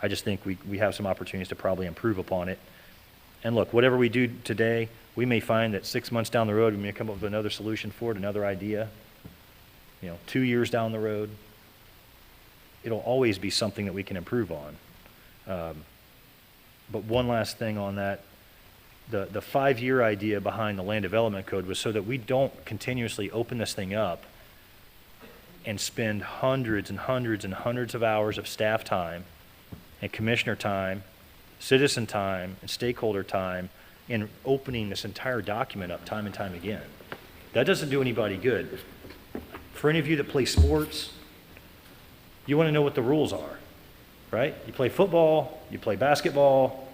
I just think we have some opportunities to probably improve upon it. And look, whatever we do today, we may find that 6 months down the road, we may come up with another solution for it, another idea. You know, 2 years down the road, it'll always be something that we can improve on. But one last thing on that, the 5-year idea behind the Land Development Code was so that we don't continuously open this thing up and spend hundreds and hundreds and hundreds of hours of staff time and commissioner time, citizen time, and stakeholder time in opening this entire document up time and time again. That doesn't do anybody good. For any of you that play sports, you want to know what the rules are, right? You play football, you play basketball,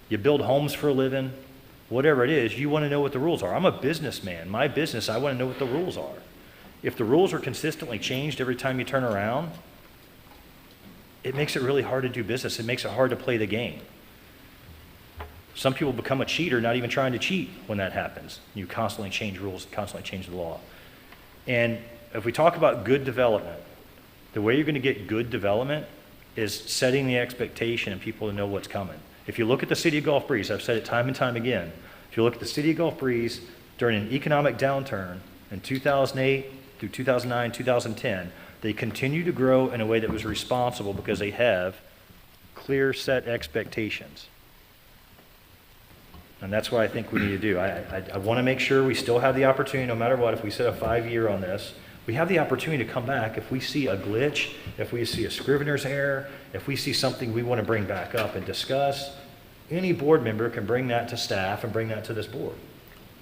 you build homes for a living, whatever it is, you want to know what the rules are. I'm a businessman. My business, I want to know what the rules are. If the rules are consistently changed every time you turn around, it makes it really hard to do business. It makes it hard to play the game. Some people become a cheater not even trying to cheat when that happens. You constantly change rules, constantly change the law. And if we talk about good development, the way you're going to get good development is setting the expectation and people to know what's coming. If you look at the city of Gulf Breeze, I've said it time and time again, if you look at the city of Gulf Breeze during an economic downturn in 2008 through 2009, 2010, they continue to grow in a way that was responsible because they have clear set expectations. And that's what I think we need to do. I want to make sure we still have the opportunity, no matter what, if we set a 5-year on this, we have the opportunity to come back if we see a glitch, if we see a scrivener's error, if we see something we want to bring back up and discuss. Any board member can bring that to staff and bring that to this board.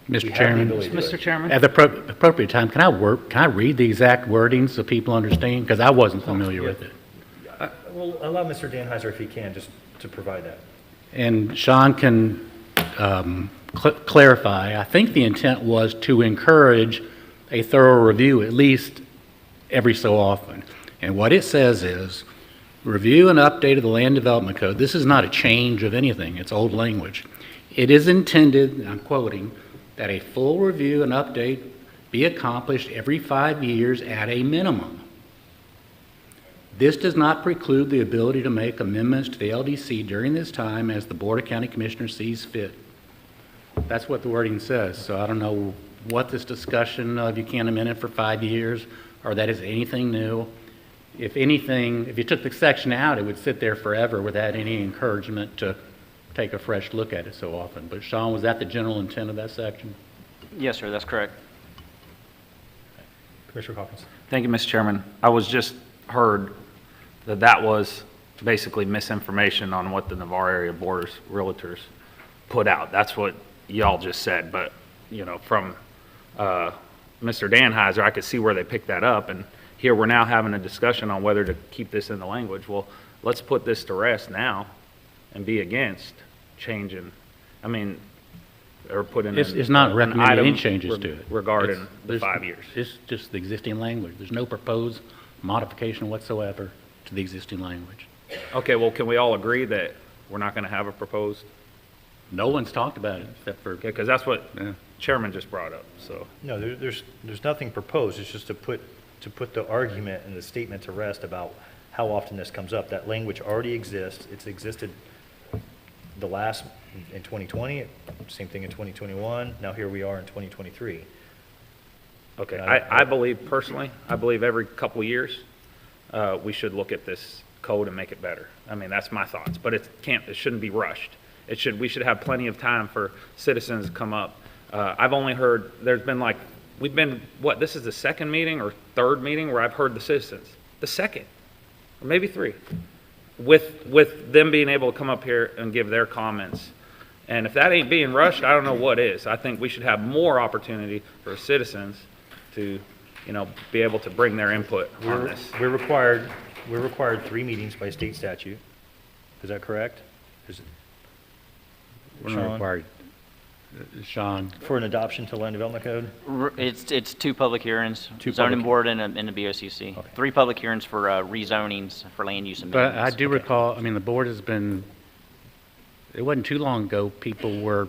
We Mr. have the Chairman, ability to do it. Mr. Chairman? at the appropriate time, can I read the exact wording so people understand? Because I wasn't familiar with it. Well, allow Mr. Danheiser, if he can, just to provide that. And Sean can clarify. I think the intent was to encourage a thorough review, at least every so often. And what it says is, review and update of the Land Development Code. This is not a change of anything. It's old language. It is intended, and I'm quoting, that a full review and update be accomplished every 5 years at a minimum. This does not preclude the ability to make amendments to the LDC during this time as the Board of County Commissioners sees fit. That's what the wording says. So I don't know what this discussion of you can't amend it for 5 years, or that is anything new. If anything, if you took the section out, it would sit there forever without any encouragement to take a fresh look at it so often. But Sean, was that the general intent of that section? Yes, sir, that's correct. Commissioner Hawkins. Thank you, Mr. Chairman. I was just heard that was basically misinformation on what the Navarre Area Borders Realtors put out. That's what y'all just said, but, you know, from Mr. Danheiser, I could see where they picked that up, and here we're now having a discussion on whether to keep this in the language. Well, let's put this to rest now and be against changing, I mean, or putting in It's not an recommending item any changes to it. regarding the There's- 5 years. It's just the existing language. There's no proposed modification whatsoever to the existing language. Okay, well, can we all agree that we're not going to have a proposed? No one's talked about it except for... Okay, because that's what Chairman just brought up, so. No, there's nothing proposed. It's just to put the argument and the statement to rest about how often this comes up. That language already exists. It's existed the last, in 2020, same thing in 2021. Now here we are in 2023. Okay, I believe personally, I believe every couple of years, we should look at this code and make it better. I mean, that's my thoughts, but it shouldn't be rushed. We should have plenty of time for citizens to come up. I've only heard, there's been like, this is the second meeting or third meeting where I've heard the citizens. The second, or maybe three, with them being able to come up here and give their comments. And if that ain't being rushed, I don't know what is. I think we should have more opportunity for citizens to, you know, be able to bring their input on this. We're required 3 meetings by state statute. Is that correct? We're not required. Sean? For an adoption to land development code? It's 2 public hearings, Two zoning public- board and the BOCC. 3 public hearings for rezonings for land use But amendments. I do recall, I mean, the board has been, it wasn't too long ago, people were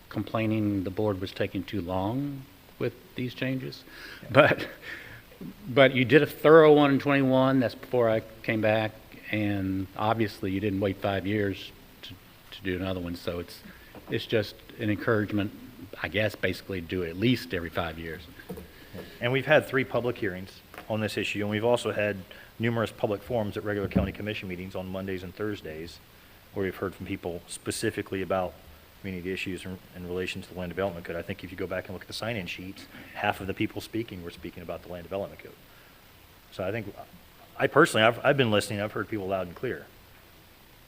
complaining the board was taking too long with these changes. But you did a thorough one in 21, that's before I came back, and obviously you didn't wait 5 years to do another one, so it's just an encouragement, I guess, basically to do it at least every 5 years. And we've had 3 public hearings on this issue, and we've also had numerous public forums at regular county commission meetings on Mondays and Thursdays, where we've heard from people specifically about community issues in relation to the land development code. I think if you go back and look at the sign-in sheets, half of the people speaking were speaking about the land development code. So I think, I personally, I've been listening, I've heard people loud and clear.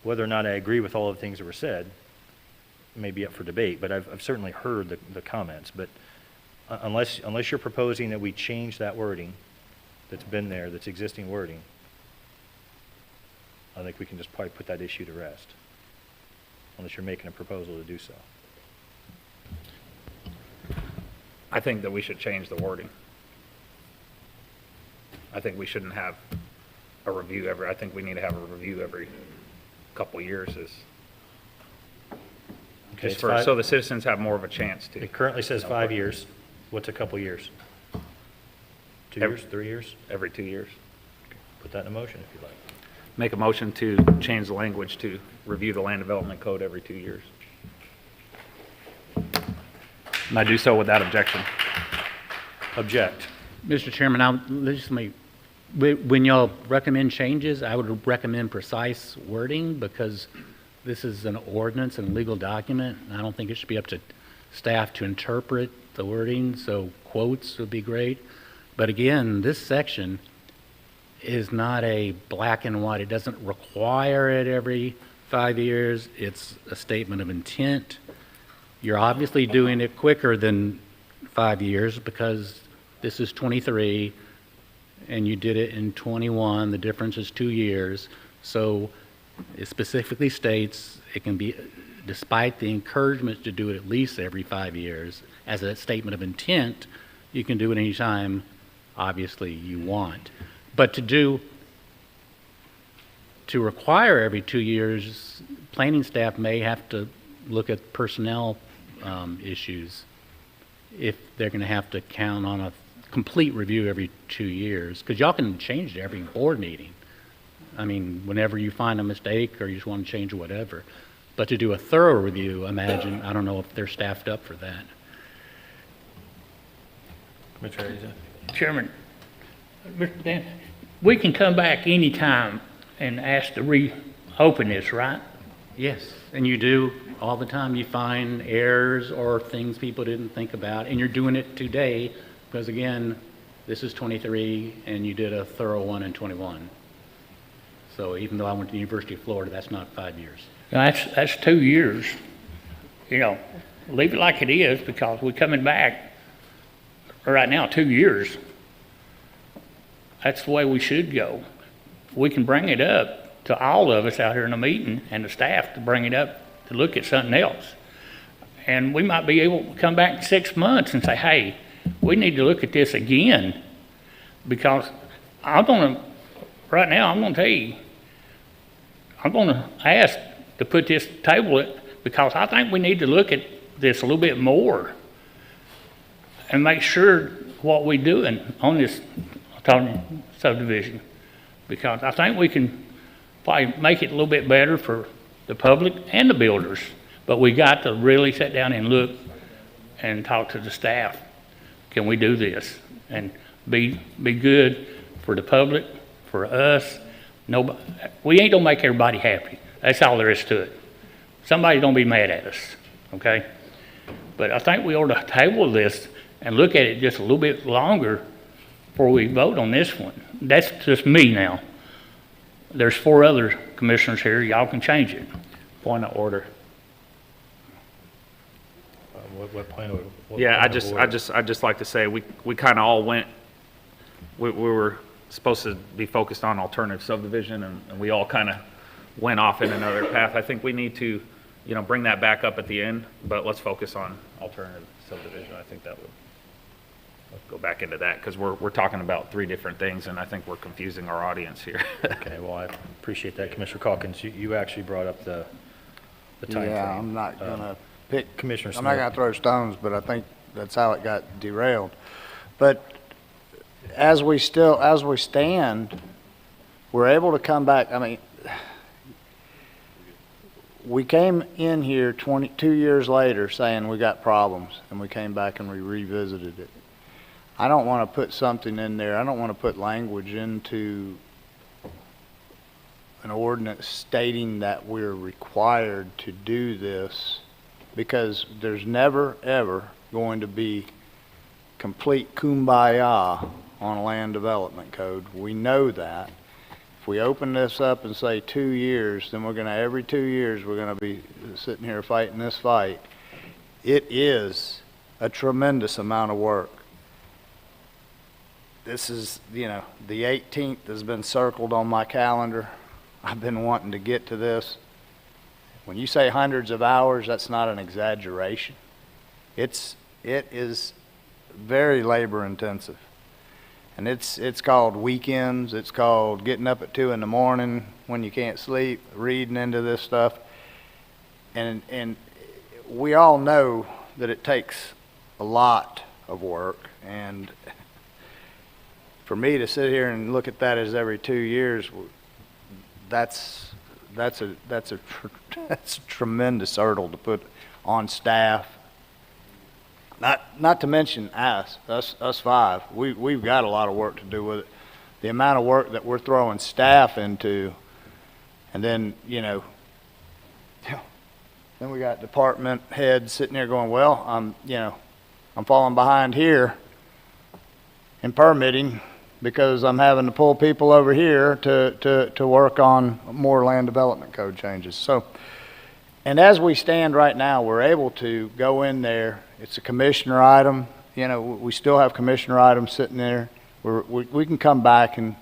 Whether or not I agree with all of the things that were said may be up for debate, but I've certainly heard the comments. But unless you're proposing that we change that wording that's been there, that's existing wording, I think we can just probably put that issue to rest, unless you're making a proposal to do so. I think that we should change the wording. I think we shouldn't have a review I think we need to have a review every couple of years Okay, just so the citizens have more of a chance to. It currently says 5 years. What's a couple years? 2 years, 3 years? Every 2 years. Put that in a motion if you'd like. make a motion to change the language to review the land development code every 2 years. And I do so without objection. Object. Mr. Chairman, when y'all recommend changes, I would recommend precise wording because this is an ordinance and legal document. And I don't think it should be up to staff to interpret the wording, so quotes would be great. But again, this section is not a black and white. It doesn't require it every 5 years. It's a statement of intent. You're obviously doing it quicker than 5 years because this is 23 and you did it in 21. The difference is 2 years. So it specifically states it can be, despite the encouragement to do it at least every 5 years, as a statement of intent, you can do it anytime, obviously, you want. But to require every 2 years, planning staff may have to look at personnel issues if they're going to have to count on a complete review every 2 years, because y'all can change it every board meeting. I mean, whenever you find a mistake or you just want to change whatever. But to do a thorough review, imagine, I don't know if they're staffed up for that. Chairman, Mr. Dan, we can come back anytime and ask to reopen this, right? Yes, and you do all the time. You find errors or things people didn't think about, and you're doing it today because, again, this is 23 and you did a thorough one in 21. So even though I went to the University of Florida, that's not 5 years. That's 2 years. You know, leave it like it is because we're coming back right now 2 years. That's the way we should go. We can bring it up to all of us out here in the meeting and the staff to bring it up to look at something else. And we might be able to come back in 6 months and say, hey, we need to look at this again because right now I'm going to tell you, I'm going to ask to put this table it because I think we need to look at this a little bit more and make sure what we're doing on this subdivision, because I think we can probably make it a little bit better for the public and the builders, but we got to really sit down and look and talk to the staff. Can we do this and be good for the public, for us? Nobody, we ain't gonna make everybody happy. That's all there is to it. Somebody's gonna be mad at us, okay? But I think we ought to table this and look at it just a little bit longer before we vote on this one. That's just me now. There's 4 other commissioners here. Y'all can change it. Point of order. What point of Yeah, point of order? I just like to say we kind of all went. We were supposed to be focused on alternative subdivision, and we all kind of went off in another path. I think we need to, bring that back up at the end, but let's focus on alternative subdivision. I think that would. Let's go back into that because we're talking about 3 different things, and I think we're confusing our audience here. Okay, well, I appreciate that, Commissioner Calkins. You actually brought up the time Yeah, frame. I'm not gonna pick, Commissioner I'm not Smith. gonna throw stones, but I think that's how it got derailed. But as we stand, we're able to come back, I mean, we came in here 22 years later saying we got problems, and we came back and we revisited it. I don't want to put something in there, I don't want to put language into an ordinance stating that we're required to do this, because there's never, ever going to be complete kumbaya on a land development code. We know that. If we open this up and say 2 years, then every 2 years, we're gonna be sitting here fighting this fight. It is a tremendous amount of work. This is, the 18th has been circled on my calendar. I've been wanting to get to this. When you say hundreds of hours, that's not an exaggeration. It is very labor intensive. And it's called weekends, it's called getting up at 2 in the morning when you can't sleep, reading into this stuff. And we all know that it takes a lot of work, and for me to sit here and look at that as every 2 years, that's a tremendous hurdle to put on staff. Not to mention us five. We've got a lot of work to do with it. The amount of work that we're throwing staff into, and then, then we got department heads sitting there going, well, I'm falling behind here in permitting because I'm having to pull people over here to work on more land development code changes. So, and as we stand right now, we're able to go in there. It's a commissioner item. We still have commissioner items sitting there. We can come back and,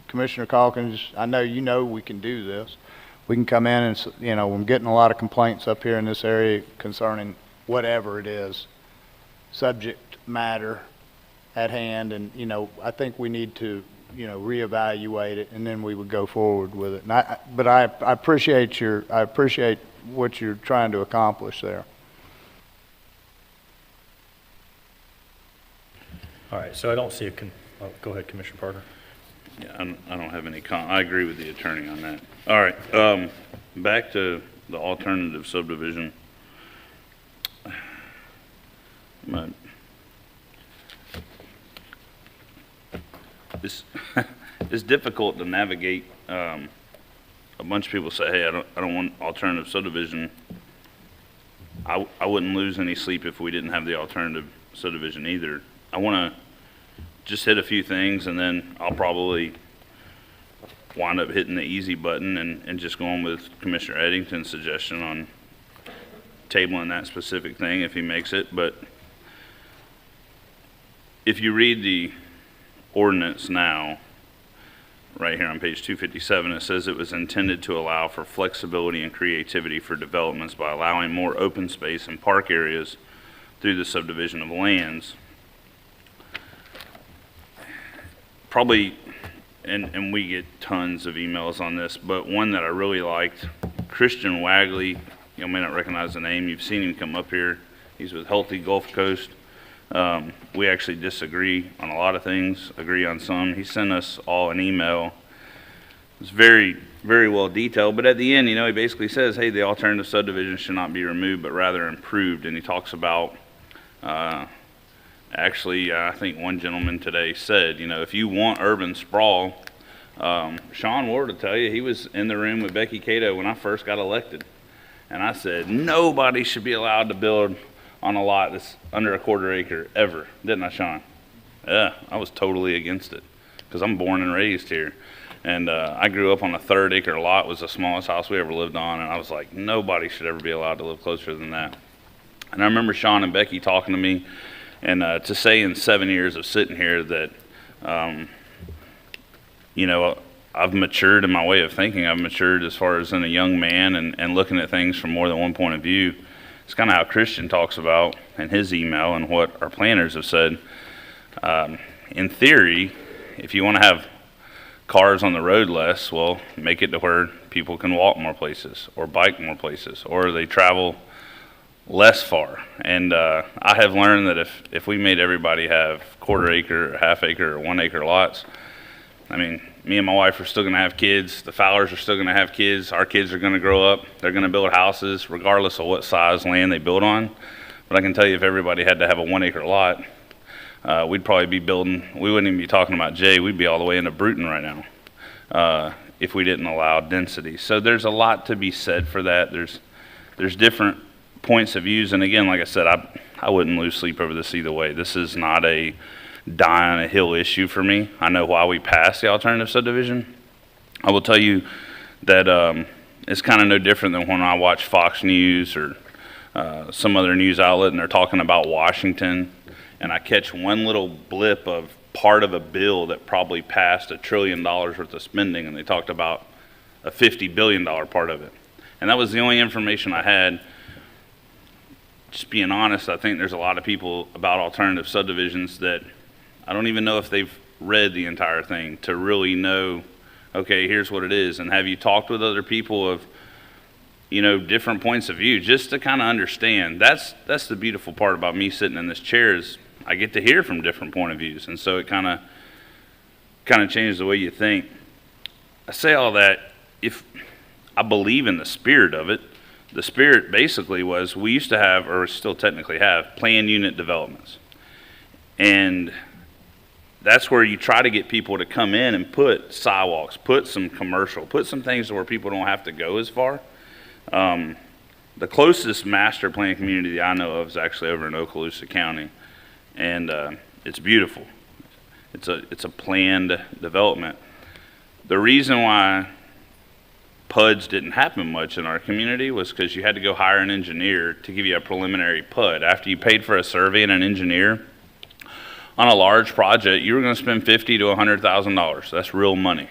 Commissioner Calkins, I know we can do this. We can come in and, I'm getting a lot of complaints up here in this area concerning whatever it is, subject matter at hand, and, I think we need to, reevaluate it, and then we would go forward with it. But I appreciate what you're trying to accomplish there. All right, so I don't see go ahead, Commissioner Parker. Yeah, I don't have any I agree with the attorney on that. All right, back to the alternative subdivision. It's difficult to navigate. A bunch of people say, hey, I don't want alternative subdivision. I wouldn't lose any sleep if we didn't have the alternative subdivision either. I want to just hit a few things, and then I'll probably wind up hitting the easy button and just going with Commissioner Eddington's suggestion on tabling that specific thing if he makes it. But if you read the ordinance now, right here on page 257, it says it was intended to allow for flexibility and creativity for developments by allowing more open space and park areas through the subdivision of lands. Probably, and we get tons of emails on this, but one that I really liked, Christian Wagley, you may not recognize the name, you've seen him come up here. He's with Healthy Gulf Coast. We actually disagree on a lot of things, agree on some. He sent us all an email. It's very, very well detailed, but at the end, he basically says, hey, the alternative subdivision should not be removed, but rather improved. And he talks about, actually, I think one gentleman today said, if you want urban sprawl, Sean Ward will tell you, he was in the room with Becky Cato when I first got elected. And I said, nobody should be allowed to build on a lot that's under a quarter acre ever. Didn't I, Sean? Yeah, I was totally against it because I'm born and raised here. And I grew up on a 1/3 acre lot. It was the smallest house we ever lived on. And I was like, nobody should ever be allowed to live closer than that. And I remember Sean and Becky talking to me, and to say in 7 years of sitting here that, I've matured in my way of thinking. I've matured as far as in a young man and looking at things from more than one point of view. It's kind of how Christian talks about in his email and what our planners have said. In theory, if you want to have cars on the road less, well, make it to where people can walk more places or bike more places, or they travel less far. And I have learned that if we made everybody have quarter acre, or half acre, or 1 acre lots, I mean, me and my wife are still going to have kids. The Fowlers are still going to have kids. Our kids are going to grow up. They're going to build houses regardless of what size land they build on. But I can tell you, if everybody had to have a 1 acre lot, we'd probably be building, we wouldn't even be talking about Jay. We'd be all the way into Bruton right now if we didn't allow density. So there's a lot to be said for that. There's different points of views. And again, like I said, I wouldn't lose sleep over this either way. This is not a die on a hill issue for me. I know why we passed the alternative subdivision. I will tell you that it's kind of no different than when I watch Fox News or some other news outlet and they're talking about Washington, and I catch one little blip of part of a bill that probably passed $1 trillion worth of spending, and they talked about a $50 billion part of it. And that was the only information I had. Just being honest, I think there's a lot of people about alternative subdivisions that I don't even know if they've read the entire thing to really know, okay, here's what it is. And have you talked with other people of, different points of view, just to kind of understand? That's the beautiful part about me sitting in this chair, is I get to hear from different point of views. And so it kind of changes the way you think. I say all that if I believe in the spirit of it, the spirit basically was we used to have, or still technically have, planned unit developments. And that's where you try to get people to come in and put sidewalks, put some commercial, put some things where people don't have to go as far. The closest master plan community that I know of is actually over in Okaloosa County, and it's beautiful. It's a planned development. The reason why PUDs didn't happen much in our community was because you had to go hire an engineer to give you a preliminary PUD. After you paid for a survey and an engineer on a large project, you were going to spend $50,000 to $100,000. That's real money.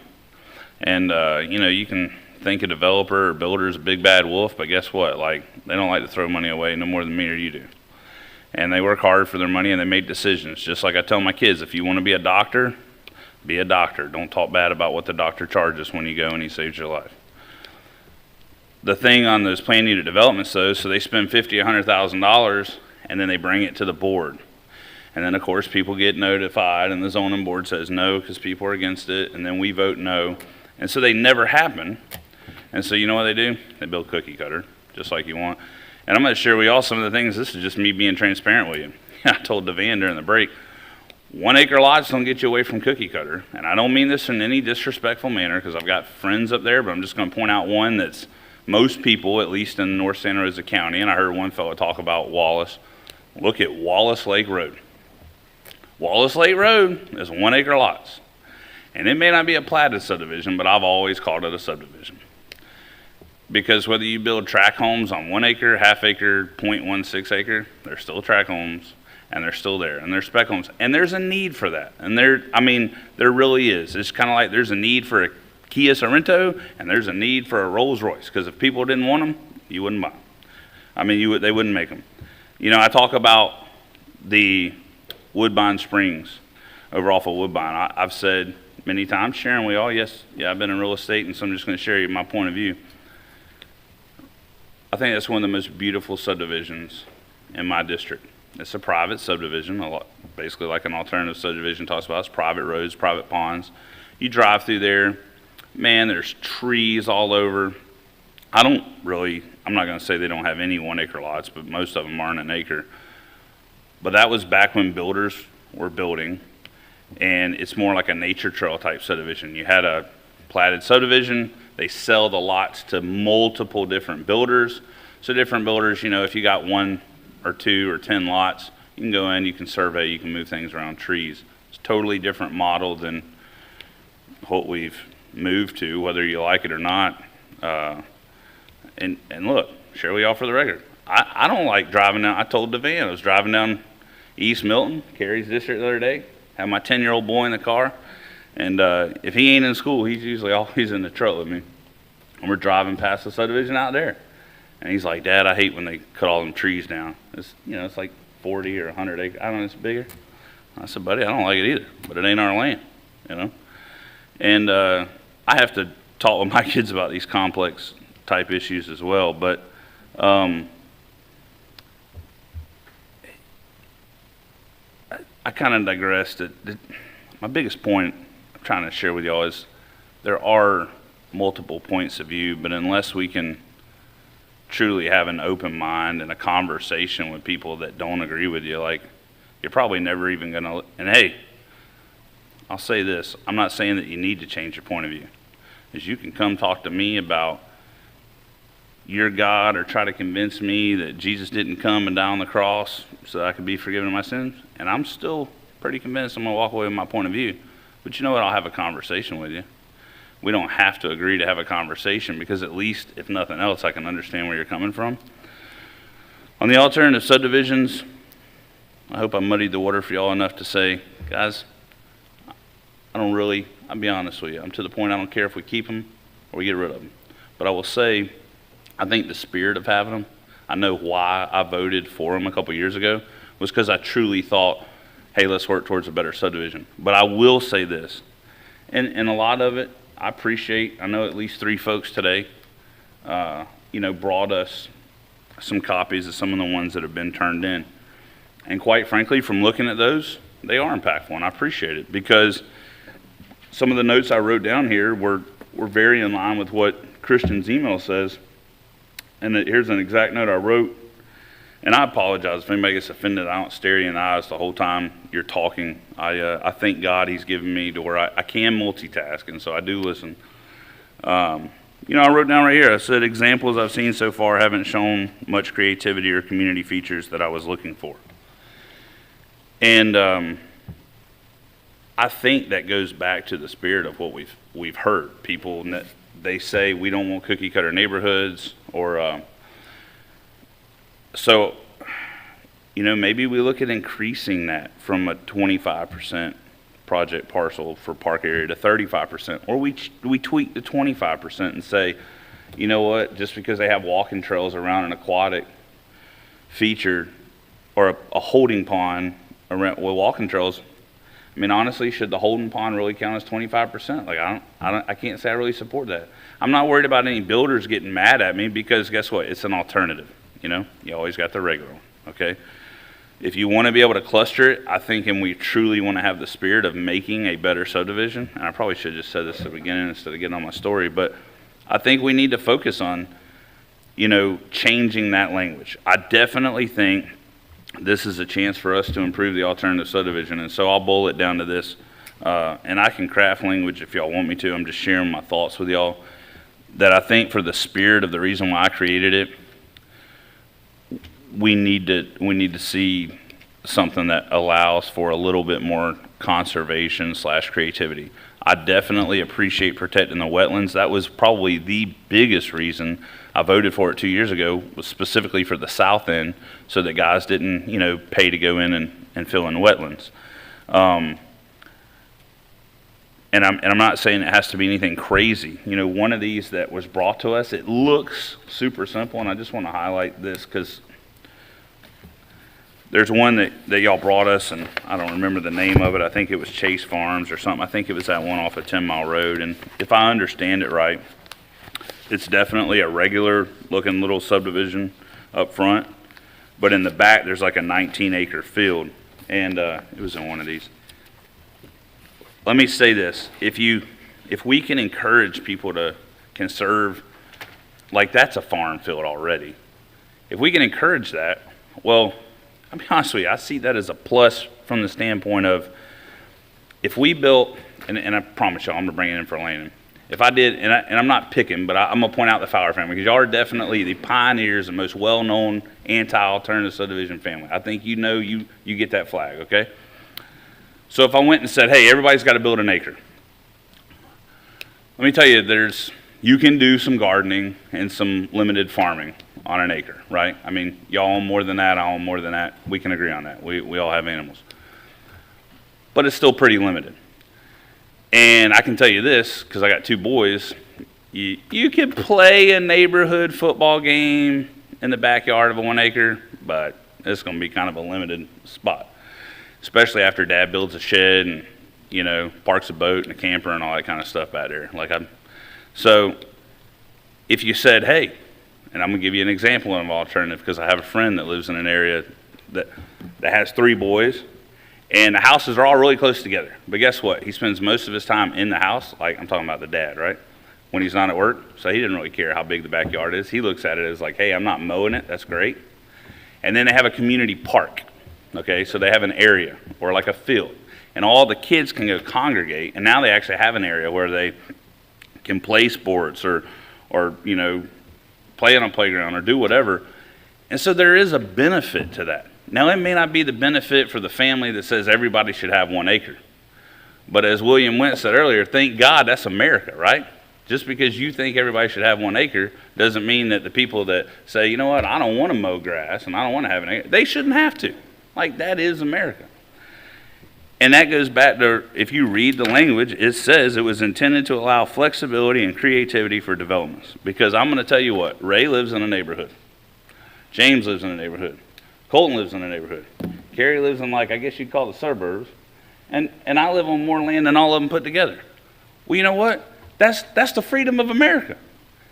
And you can think a developer or builder is a big bad wolf, but guess what? Like, they don't like to throw money away no more than me or you do. And they work hard for their money and they make decisions. Just like I tell my kids, if you want to be a doctor, be a doctor. Don't talk bad about what the doctor charges when you go and he saves your life. The thing on those planned unit developments, though, so they spend $50,000, $100,000, and then they bring it to the board. And then, of course, people get notified, and the zoning board says no because people are against it, and then we vote no. And so they never happen. And so you know what they do? They build cookie cutter, just like you want. And I'm going to share with y'all some of the things. This is just me being transparent with you. I told Devan during the break, 1 acre lots don't get you away from cookie cutter. And I don't mean this in any disrespectful manner because I've got friends up there, but I'm just going to point out one that's most people, at least in North Santa Rosa County, and I heard one fellow talk about Wallace. Look at Wallace Lake Road. Wallace Lake Road is 1 acre lots. And it may not be a platted subdivision, but I've always called it a subdivision. Because whether you build tract homes on 1 acre, half acre, 0.16 acre, they're still tract homes, and they're still there, and they're spec homes. And there's a need for that. And there really is. It's kind of like there's a need for a Kia Sorrento, and there's a need for a Rolls Royce, because if people didn't want them, you wouldn't buy them. I mean, they wouldn't make them. I talk about the Woodbine Springs over off of Woodbine. I've said many times, sharing with y'all, I've been in real estate, and so I'm just going to share you my point of view. I think that's one of the most beautiful subdivisions in my district. It's a private subdivision, basically like an alternative subdivision talks about. It's private roads, private ponds. You drive through there, man, there's trees all over. I'm not going to say they don't have any 1 acre lots, but most of them aren't an acre. But that was back when builders were building, and it's more like a nature trail type subdivision. You had a platted subdivision, they sell the lots to multiple different builders. So different builders, if you got 1 or 2 or 10 lots, you can go in, you can survey, you can move things around trees. It's a totally different model than what we've moved to, whether you like it or not. And look, share with y'all for the record. I don't like driving down. I told Devan I was driving down East Milton, Carey's district the other day, had my 10-year-old boy in the car, and if he ain't in school, he's usually always in the truck with me. And we're driving past the subdivision out there. And he's like, Dad, I hate when they cut all them trees down. It's like 40 or 100 acres. I don't know, it's bigger. I said, buddy, I don't like it either, but it ain't our land, And I have to talk with my kids about these complex type issues as well, but I kind of digressed. My biggest point I'm trying to share with y'all is there are multiple points of view, but unless we can truly have an open mind and a conversation with people that don't agree with you, you're probably never even going to, and hey, I'll say this, I'm not saying that you need to change your point of view, is you can come talk to me about your God or try to convince me that Jesus didn't come and die on the cross so that I could be forgiven of my sins, and I'm still pretty convinced I'm going to walk away with my point of view. But you know what? I'll have a conversation with you. We don't have to agree to have a conversation because at least, if nothing else, I can understand where you're coming from. On the alternative subdivisions, I hope I muddied the water for y'all enough to say, guys, I'll be honest with you. I'm to the point I don't care if we keep them or we get rid of them. But I will say, I think the spirit of having them, I know why I voted for them a couple years ago, was because I truly thought, hey, let's work towards a better subdivision. But I will say this, and a lot of it, I know at least 3 folks today, brought us some copies of some of the ones that have been turned in. And quite frankly, from looking at those, they are impactful, and I appreciate it because some of the notes I wrote down here were were very in line with what Christian's email says. And here's an exact note I wrote. And I apologize if anybody gets offended. I don't stare you in the eyes the whole time you're talking. I thank God he's given me to where I can multitask, and so I do listen. I wrote down right here, I said, examples I've seen so far haven't shown much creativity or community features that I was looking for. And I think that goes back to the spirit of what we've heard. People, they say we don't want cookie cutter neighborhoods, or so, maybe we look at increasing that from a 25% project parcel for park area to 35%, or we tweak the 25% and say, you know what, just because they have walking trails around an aquatic feature or a holding pond around with walking trails, I mean, honestly, should the holding pond really count as 25%? Like, I can't say I really support that. I'm not worried about any builders getting mad at me, because guess what? It's an alternative. You always got the regular one, okay? If you want to be able to cluster it, I think, and we truly want to have the spirit of making a better subdivision, and I probably should have just said this at the beginning instead of getting on my story, but I think we need to focus on, changing that language. I definitely think this is a chance for us to improve the alternative subdivision, and so I'll boil it down to this, and I can craft language if y'all want me to. I'm just sharing my thoughts with y'all, that I think for the spirit of the reason why I created it, we need to see something that allows for a little bit more conservation / creativity. I definitely appreciate protecting the wetlands. That was probably the biggest reason I voted for it 2 years ago, was specifically for the south end, so that guys didn't, pay to go in and fill in wetlands. And I'm not saying it has to be anything crazy. One of these that was brought to us, it looks super simple, and I just want to highlight this because there's one that y'all brought us, and I don't remember the name of it. I think it was Chase Farms or something. I think it was that one off of 10 Mile Road. And if I understand it right, it's definitely a regular looking little subdivision up front, but in the back there's like a 19-acre field, and it was in one of these. Let me say this: if we can encourage people to conserve, like, that's a farm field already. If we can encourage that, well, I'll be honest with you, I see that as a plus from the standpoint of, if we built, and I promise y'all I'm gonna bring it in for Landon. If I did, and I'm not picking, but I'm gonna point out the Fowler family, because y'all are definitely the pioneers and most well-known anti-alternative subdivision family. I think you get that flag, okay? So if I went and said, hey, everybody's got to build an acre. Let me tell you, you can do some gardening and some limited farming on an acre, right? I mean, y'all own more than that, I own more than that. We can agree on that. We all have animals. But it's still pretty limited. And I can tell you this, because I got 2 boys, you can play a neighborhood football game in the backyard of a 1 acre, but it's going to be kind of a limited spot. Especially after Dad builds a shed and, parks a boat and a camper and all that kind of stuff out there. So if you said, hey, and I'm gonna give you an example of an alternative, because I have a friend that lives in an area that has 3 boys, and the houses are all really close together. But guess what? He spends most of his time in the house, like I'm talking about the dad, right? When he's not at work. So he didn't really care how big the backyard is. He looks at it as like, hey, I'm not mowing it, that's great. And then they have a community park. Okay, so they have an area or like a field, and all the kids can go congregate, and now they actually have an area where they can play sports or play on a playground or do whatever. And so there is a benefit to that. Now, it may not be the benefit for the family that says everybody should have 1 acre. But as William Wentz said earlier, thank God that's America, right? Just because you think everybody should have 1 acre doesn't mean that the people that say, you know what, I don't want to mow grass and I don't want to have an acre, they shouldn't have to. Like, that is America. And that goes back to, if you read the language, it says it was intended to allow flexibility and creativity for developments. Because I'm going to tell you what, Ray lives in a neighborhood. James lives in a neighborhood. Colton lives in a neighborhood. Carrie lives in, like, I guess you'd call it suburbs. And I live on more land than all of them put together. Well, you know what? That's the freedom of America.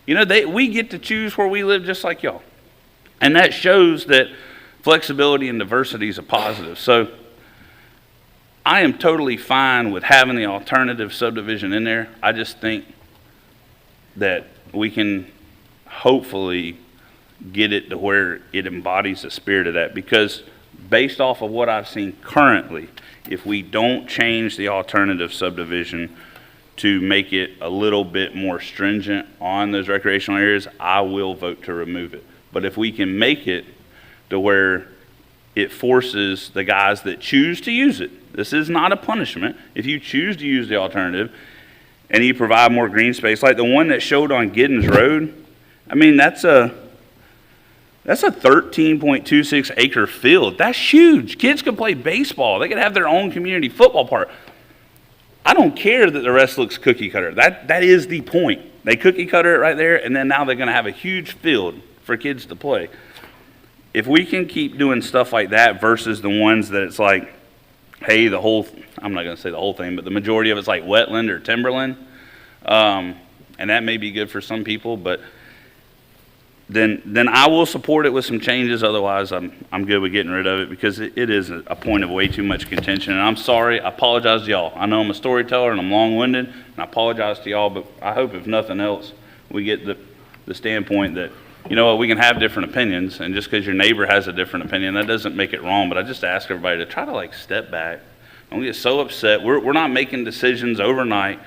We get to choose where we live just like y'all. And that shows that flexibility and diversity is a positive. So I am totally fine with having the alternative subdivision in there. I just think that we can hopefully get it to where it embodies the spirit of that. Because based off of what I've seen currently, if we don't change the alternative subdivision to make it a little bit more stringent on those recreational areas, I will vote to remove it. But if we can make it to where it forces the guys that choose to use it, this is not a punishment. If you choose to use the alternative and you provide more green space, like the one that showed on Giddens Road, I mean, that's a 13.26 acre field. That's huge. Kids could play baseball. They could have their own community football park. I don't care that the rest looks cookie cutter. That is the point. They cookie cutter it right there, and then now they're going to have a huge field for kids to play. If we can keep doing stuff like that versus the ones that it's like, hey, I'm not going to say the whole thing, but the majority of it's like wetland or timberland, and that may be good for some people, but then I will support it with some changes. Otherwise, I'm good with getting rid of it, because it is a point of way too much contention. And I'm sorry. I apologize to y'all. I know I'm a storyteller and I'm long-winded, and I apologize to y'all, but I hope if nothing else, we get the standpoint that, you know what, we can have different opinions, and just because your neighbor has a different opinion, that doesn't make it wrong. But I just ask everybody to try to like step back. Don't get so upset. We're not making decisions overnight,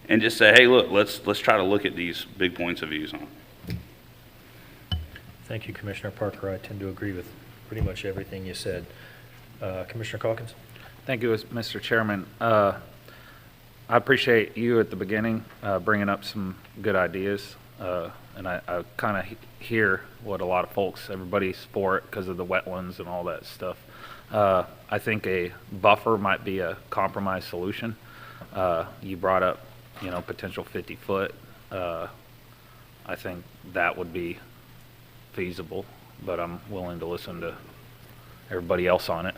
and just say, hey, look, let's try to look at these big points of views on it. Thank you, Commissioner Parker. I tend to agree with pretty much everything you said. Commissioner Calkins? Thank you, Mr. Chairman. I appreciate you at the beginning bringing up some good ideas, and I kind of hear what a lot of folks, everybody's for it because of the wetlands and all that stuff. I think a buffer might be a compromise solution. You brought up, potential 50-foot. I think that would be feasible, but I'm willing to listen to everybody else on it.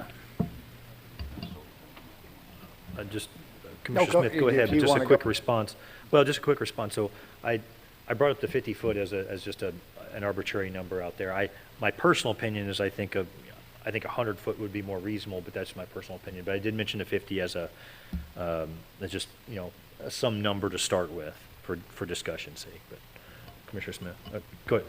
Commissioner Smith, go ahead, but just a quick response. Well, just a quick response. So I brought up the 50 foot as just an arbitrary number out there. My personal opinion is I think 100 foot would be more reasonable, but that's my personal opinion. But I did mention the 50 as some number to start with for discussion's sake. But Commissioner Smith, go ahead.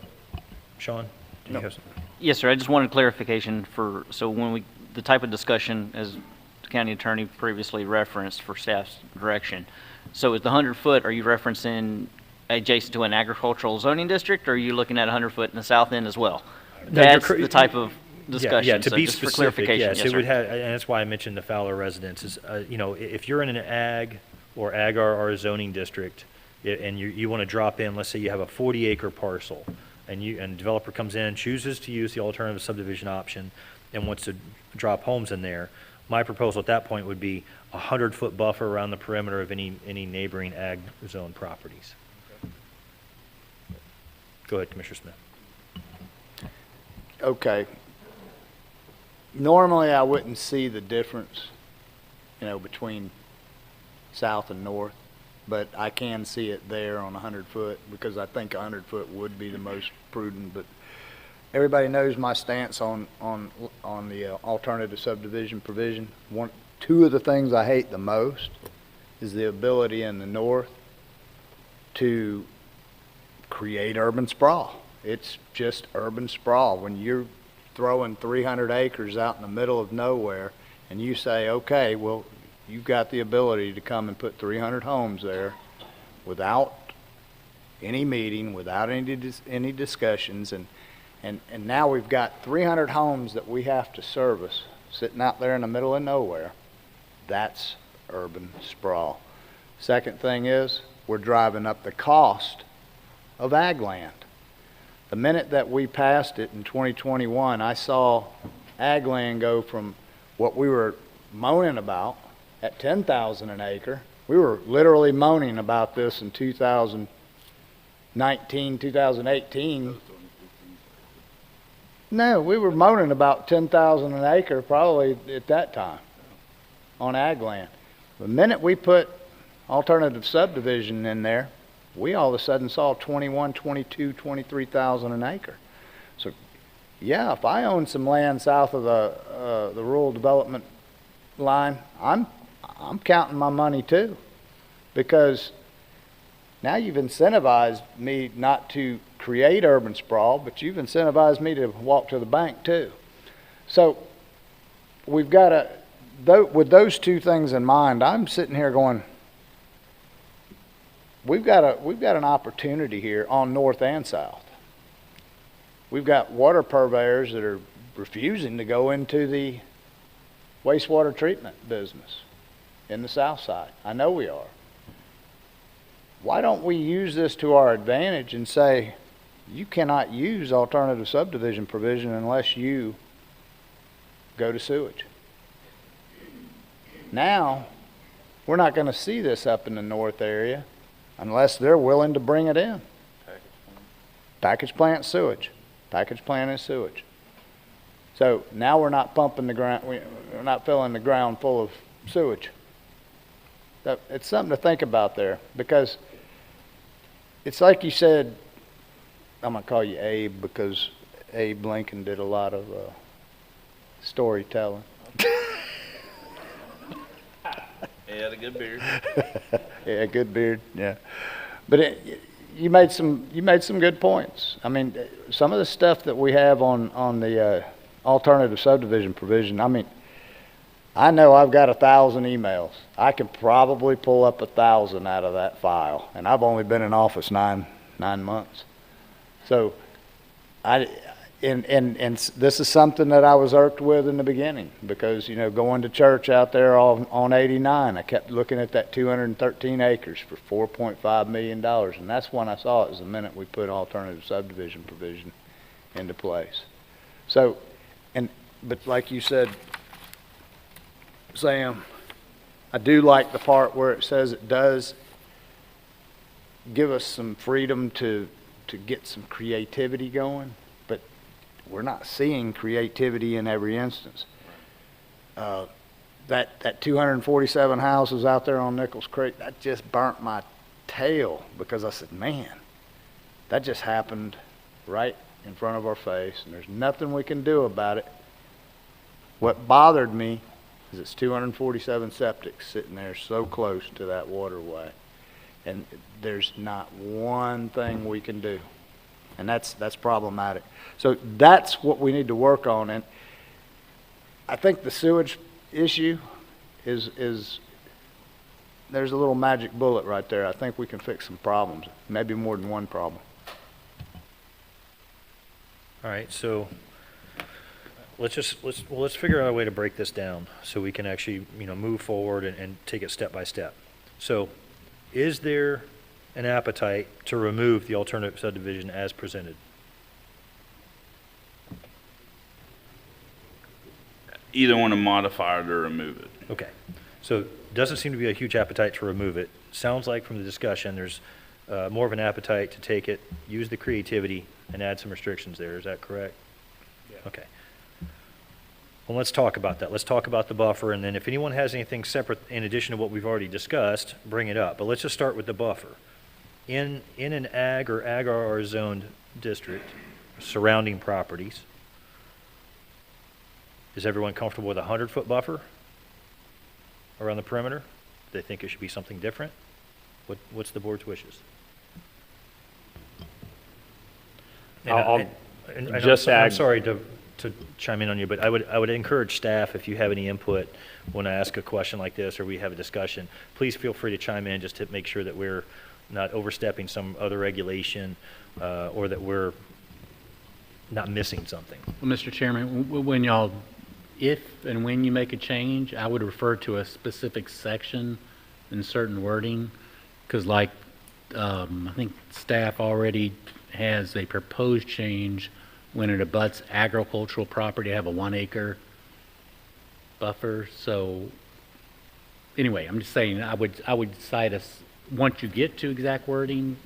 Sean, do you have something? Yes, sir. I just wanted clarification the type of discussion, as the county attorney previously referenced for staff's direction. So is the 100 foot, are you referencing adjacent to an agricultural zoning district, or are you looking at 100 foot in the south end as well? That's the type of discussion. Yeah, to so be just specific, for clarification. yes, Yes, it would sir. have, and that's why I mentioned the Fowler residences. If you're in an ag or a zoning district, and you want to drop in, let's say you have a 40-acre parcel, and a developer comes in, chooses to use the alternative subdivision option, and wants to drop homes in there, my proposal at that point would be a 100-foot buffer around the perimeter of any neighboring ag zone properties. Go ahead, Commissioner Smith. Okay. Normally, I wouldn't see the difference, between south and north, but I can see it there on 100 foot because I think 100 foot would be the most prudent. But everybody knows my stance on the alternative subdivision provision. Two of the things I hate the most is the ability in the north to create urban sprawl. It's just urban sprawl. When you're throwing 300 acres out in the middle of nowhere and you say, okay, well, you've got the ability to come and put 300 homes there without any meeting, without any discussions, and now we've got 300 homes that we have to service sitting out there in the middle of nowhere. That's urban sprawl. Second thing is, we're driving up the cost of ag land. The minute that we passed it in 2021, I saw ag land go from what we were moaning about at $10,000 an acre. We were literally moaning about this in 2019, 2018. No, we were moaning about $10,000 an acre probably at that time on ag land. The minute we put alternative subdivision in there, we all of a sudden saw 21, 22, 23,000 an acre. So, yeah, if I own some land south of the rural development line, I'm counting my money too, because Now you've incentivized me not to create urban sprawl, but you've incentivized me to walk to the bank too. So we've got to, with those two things in mind, I'm sitting here going, we've got an opportunity here on north and south. We've got water purveyors that are refusing to go into the wastewater treatment business in the south side. I know we are. Why don't we use this to our advantage and say, you cannot use alternative subdivision provision unless you go to sewage? Now, we're not going to see this up in the north area unless they're willing to bring it in. Package plant sewage. Package plant is sewage. So now we're not pumping the ground, we're not filling the ground full of sewage. It's something to think about there, because it's like you said, I'm going to call you Abe because Abe Lincoln did a lot of storytelling. He had a good beard. Yeah, good beard, yeah. But you made some good points. I mean, some of the stuff that we have on the alternative subdivision provision, I mean, I know I've got 1,000 emails. I could probably pull up 1,000 out of that file, and I've only been in office nine months. So, and this is something that I was irked with in the beginning, because going to church out there on 89, I kept looking at that 213 acres for $4.5 million, and that's when I saw it, was the minute we put alternative subdivision provision into place. So, but like you said, Sam, I do like the part where it says it does give us some freedom to get some creativity going, but we're not seeing creativity in every instance. That 247 houses out there on Nichols Creek, that just burnt my tail, because I said, man, that just happened right in front of our face, and there's nothing we can do about it. What bothered me is it's 247 septics sitting there so close to that waterway, and there's not one thing we can do, and that's problematic. So that's what we need to work on, and I think the sewage issue is there's a little magic bullet right there. I think we can fix some problems, maybe more than one problem. All right, so let's figure out a way to break this down so we can actually move forward and take it step by step. So, is there an appetite to remove the alternative subdivision as presented? Either want to modify it or remove it. Okay, so doesn't seem to be a huge appetite to remove it. Sounds like from the discussion there's more of an appetite to take it, use the creativity, and add some restrictions there. Is that correct? Yeah. Okay. Well, let's talk about that. Let's talk about the buffer, and then if anyone has anything separate in addition to what we've already discussed, bring it up. But let's just start with the buffer. In an ag or ag-RR zoned district, surrounding properties, is everyone comfortable with a 100-foot buffer around the perimeter? Do they think it should be something different? What's the board's wishes? I'm sorry to chime in on you, but I would encourage staff, if you have any input when I ask a question like this or we have a discussion, please feel free to chime in just to make sure that we're not overstepping some other regulation or that we're not missing something. Well, Mr. Chairman, if and when you make a change, I would refer to a specific section in certain wording, because I think staff already has a proposed change when it abuts agricultural property, have a 1 acre buffer. So anyway, I'm just saying I would cite us once you get to exact wording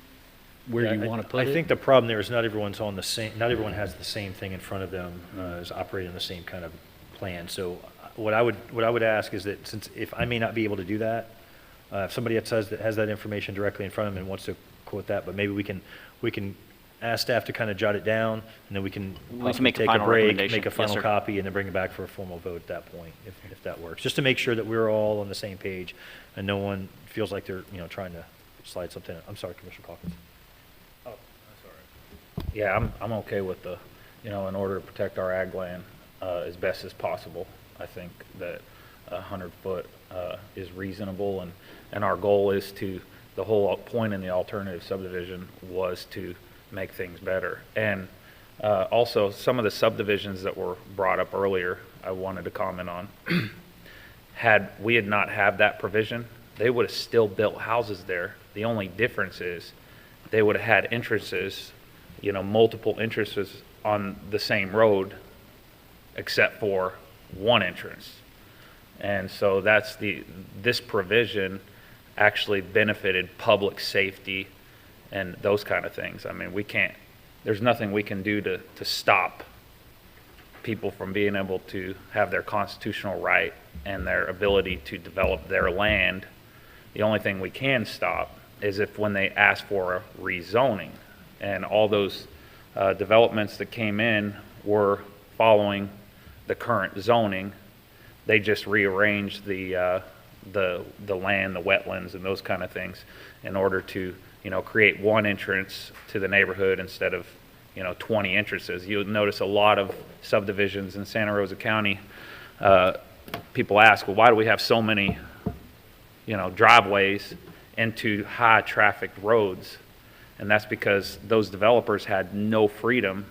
where you want to put it. I think the problem there is not everyone has the same thing in front of them, is operating the same kind of plan. So what I would ask is that, since if I may not be able to do that, if somebody has that information directly in front of them and wants to quote that, but maybe we can ask staff to kind of jot it down, and then we can make take a a final break, recommendation. make a final Yes, sir. copy, and then bring it back for a formal vote at that point, if that works. Just to make sure that we're all on the same page and no one feels like they're trying to slide something. I'm sorry, Commissioner Calkins. Oh, that's all right. Yeah, I'm okay with the, in order to protect our ag land as best as possible. I think that 100 foot is reasonable, and our goal is to, the whole point in the alternative subdivision was to make things better. And also, some of the subdivisions that were brought up earlier, I wanted to comment on. Had we not had that provision, they would have still built houses there. The only difference is they would have had entrances, multiple entrances on the same road, except for one entrance. And so this provision actually benefited public safety and those kind of things. I mean, there's nothing we can do to stop people from being able to have their constitutional right and their ability to develop their land. The only thing we can stop is if when they ask for a rezoning, and all those developments that came in were following the current zoning. They just rearranged the land, the wetlands, and those kind of things in order to, create one entrance to the neighborhood instead of, 20 entrances. You'll notice a lot of subdivisions in Santa Rosa County. People ask, well, why do we have so many, driveways into high trafficked roads? And that's because those developers had no freedom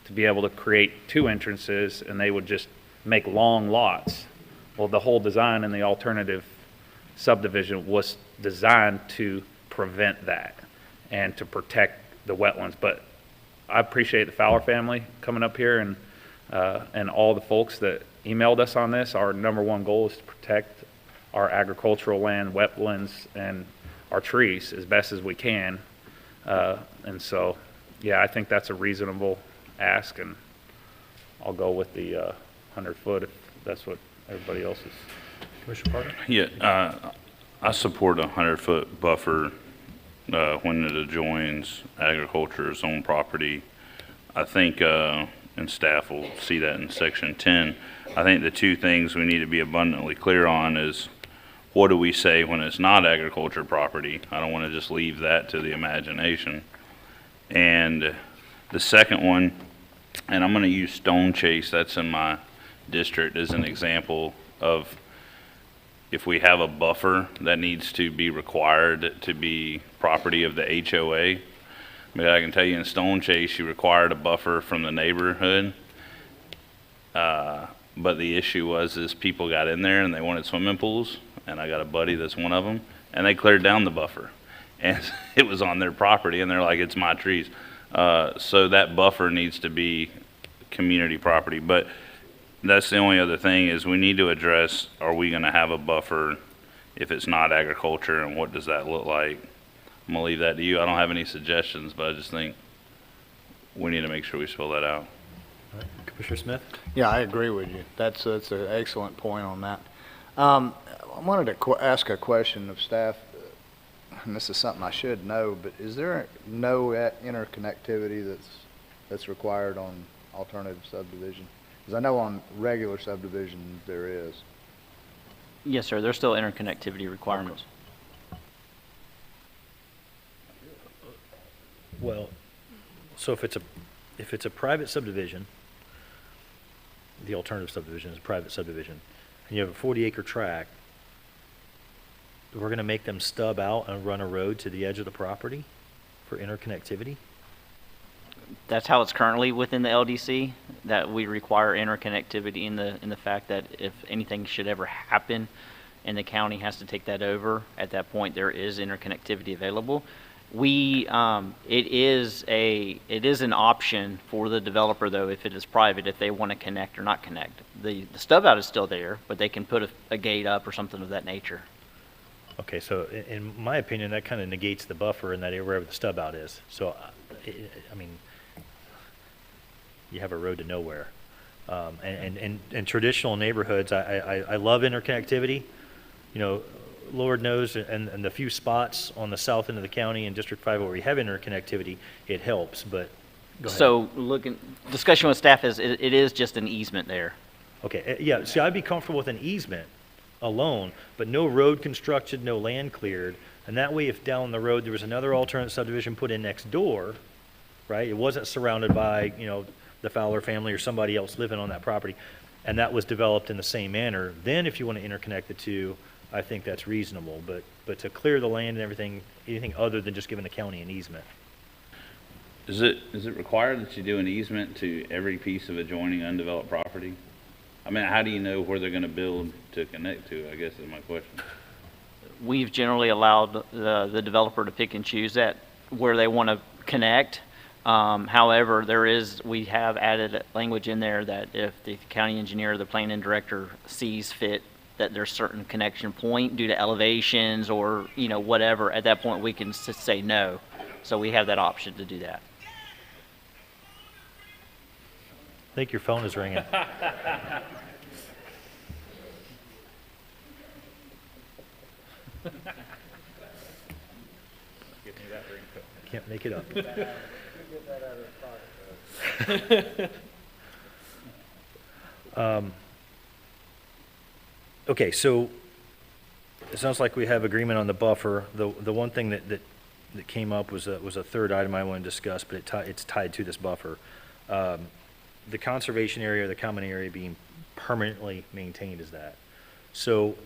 to be able to create two entrances, and they would just make long lots. Well, the whole design in the alternative subdivision was designed to prevent that and to protect the wetlands. But I appreciate the Fowler family coming up here and all the folks that emailed us on this. Our number one goal is to protect our agricultural land, wetlands, and our trees as best as we can. And so, yeah, I think that's a reasonable ask, and I'll go with the 100 foot if that's what everybody else is. Commissioner Parker? Yeah, I support a 100-foot buffer when it adjoins agriculture's own property. I think, and staff will see that in section 10, I think the two things we need to be abundantly clear on is what do we say when it's not agriculture property? I don't want to just leave that to the imagination. And the second one, and I'm going to use Stone Chase, that's in my district, as an example of if we have a buffer that needs to be required to be property of the HOA. But I can tell you in Stone Chase, you required a buffer from the neighborhood. But the issue was people got in there and they wanted swimming pools, and I got a buddy that's one of them, and they cleared down the buffer. And it was on their property, and they're like, it's my trees. So that buffer needs to be community property. But that's the only other thing is we need to address, are we going to have a buffer if it's not agriculture, and what does that look like? I'm going to leave that to you. I don't have any suggestions, but I just think we need to make sure we spell that out. All right. Commissioner Smith? Yeah, I agree with you. That's an excellent point on that. I wanted to ask a question of staff, and this is something I should know, but is there no interconnectivity that's required on alternative subdivision? Because I know on regular subdivision there is. Yes, sir. There's still interconnectivity requirements. Well, so if it's a private subdivision, the alternative subdivision is a private subdivision, and you have a 40-acre tract, we're going to make them stub out and run a road to the edge of the property for interconnectivity? That's how it's currently within the LDC, that we require interconnectivity in the fact that if anything should ever happen and the county has to take that over, at that point there is interconnectivity available. It is an option for the developer, though, if it is private, if they want to connect or not connect. The stub out is still there, but they can put a gate up or something of that nature. Okay, so in my opinion, that kind of negates the buffer in that area wherever the stub out is. So, I mean, you have a road to nowhere. And in traditional neighborhoods, I love interconnectivity. You know, Lord knows, and the few spots on the south end of the county in District 5 where we have interconnectivity, it helps, but go ahead. So discussion with staff is it is just an easement there. Okay, yeah, see, I'd be comfortable with an easement alone, but no road constructed, no land cleared, And that way, if down the road there was another alternate subdivision put in next door, right? It wasn't surrounded by, the Fowler family or somebody else living on that property, and that was developed in the same manner, then if you want to interconnect the two, I think that's reasonable. But to clear the land and everything, anything other than just giving the county an easement. Is it required that you do an easement to every piece of adjoining undeveloped property? I mean, how do you know where they're going to build to connect to, I guess is my question. We've generally allowed the developer to pick and choose that where they want to connect. However, we have added language in there that if the county engineer or the planning director sees fit that there's certain connection point due to elevations or, whatever, at that point we can say no. So we have that option to do that. I think your phone is ringing. Can't make it up. Okay, so it sounds like we have agreement on the buffer. The one thing that came up was a third item I want to discuss, but it's tied to this buffer. The conservation area, the common area being permanently maintained is that. So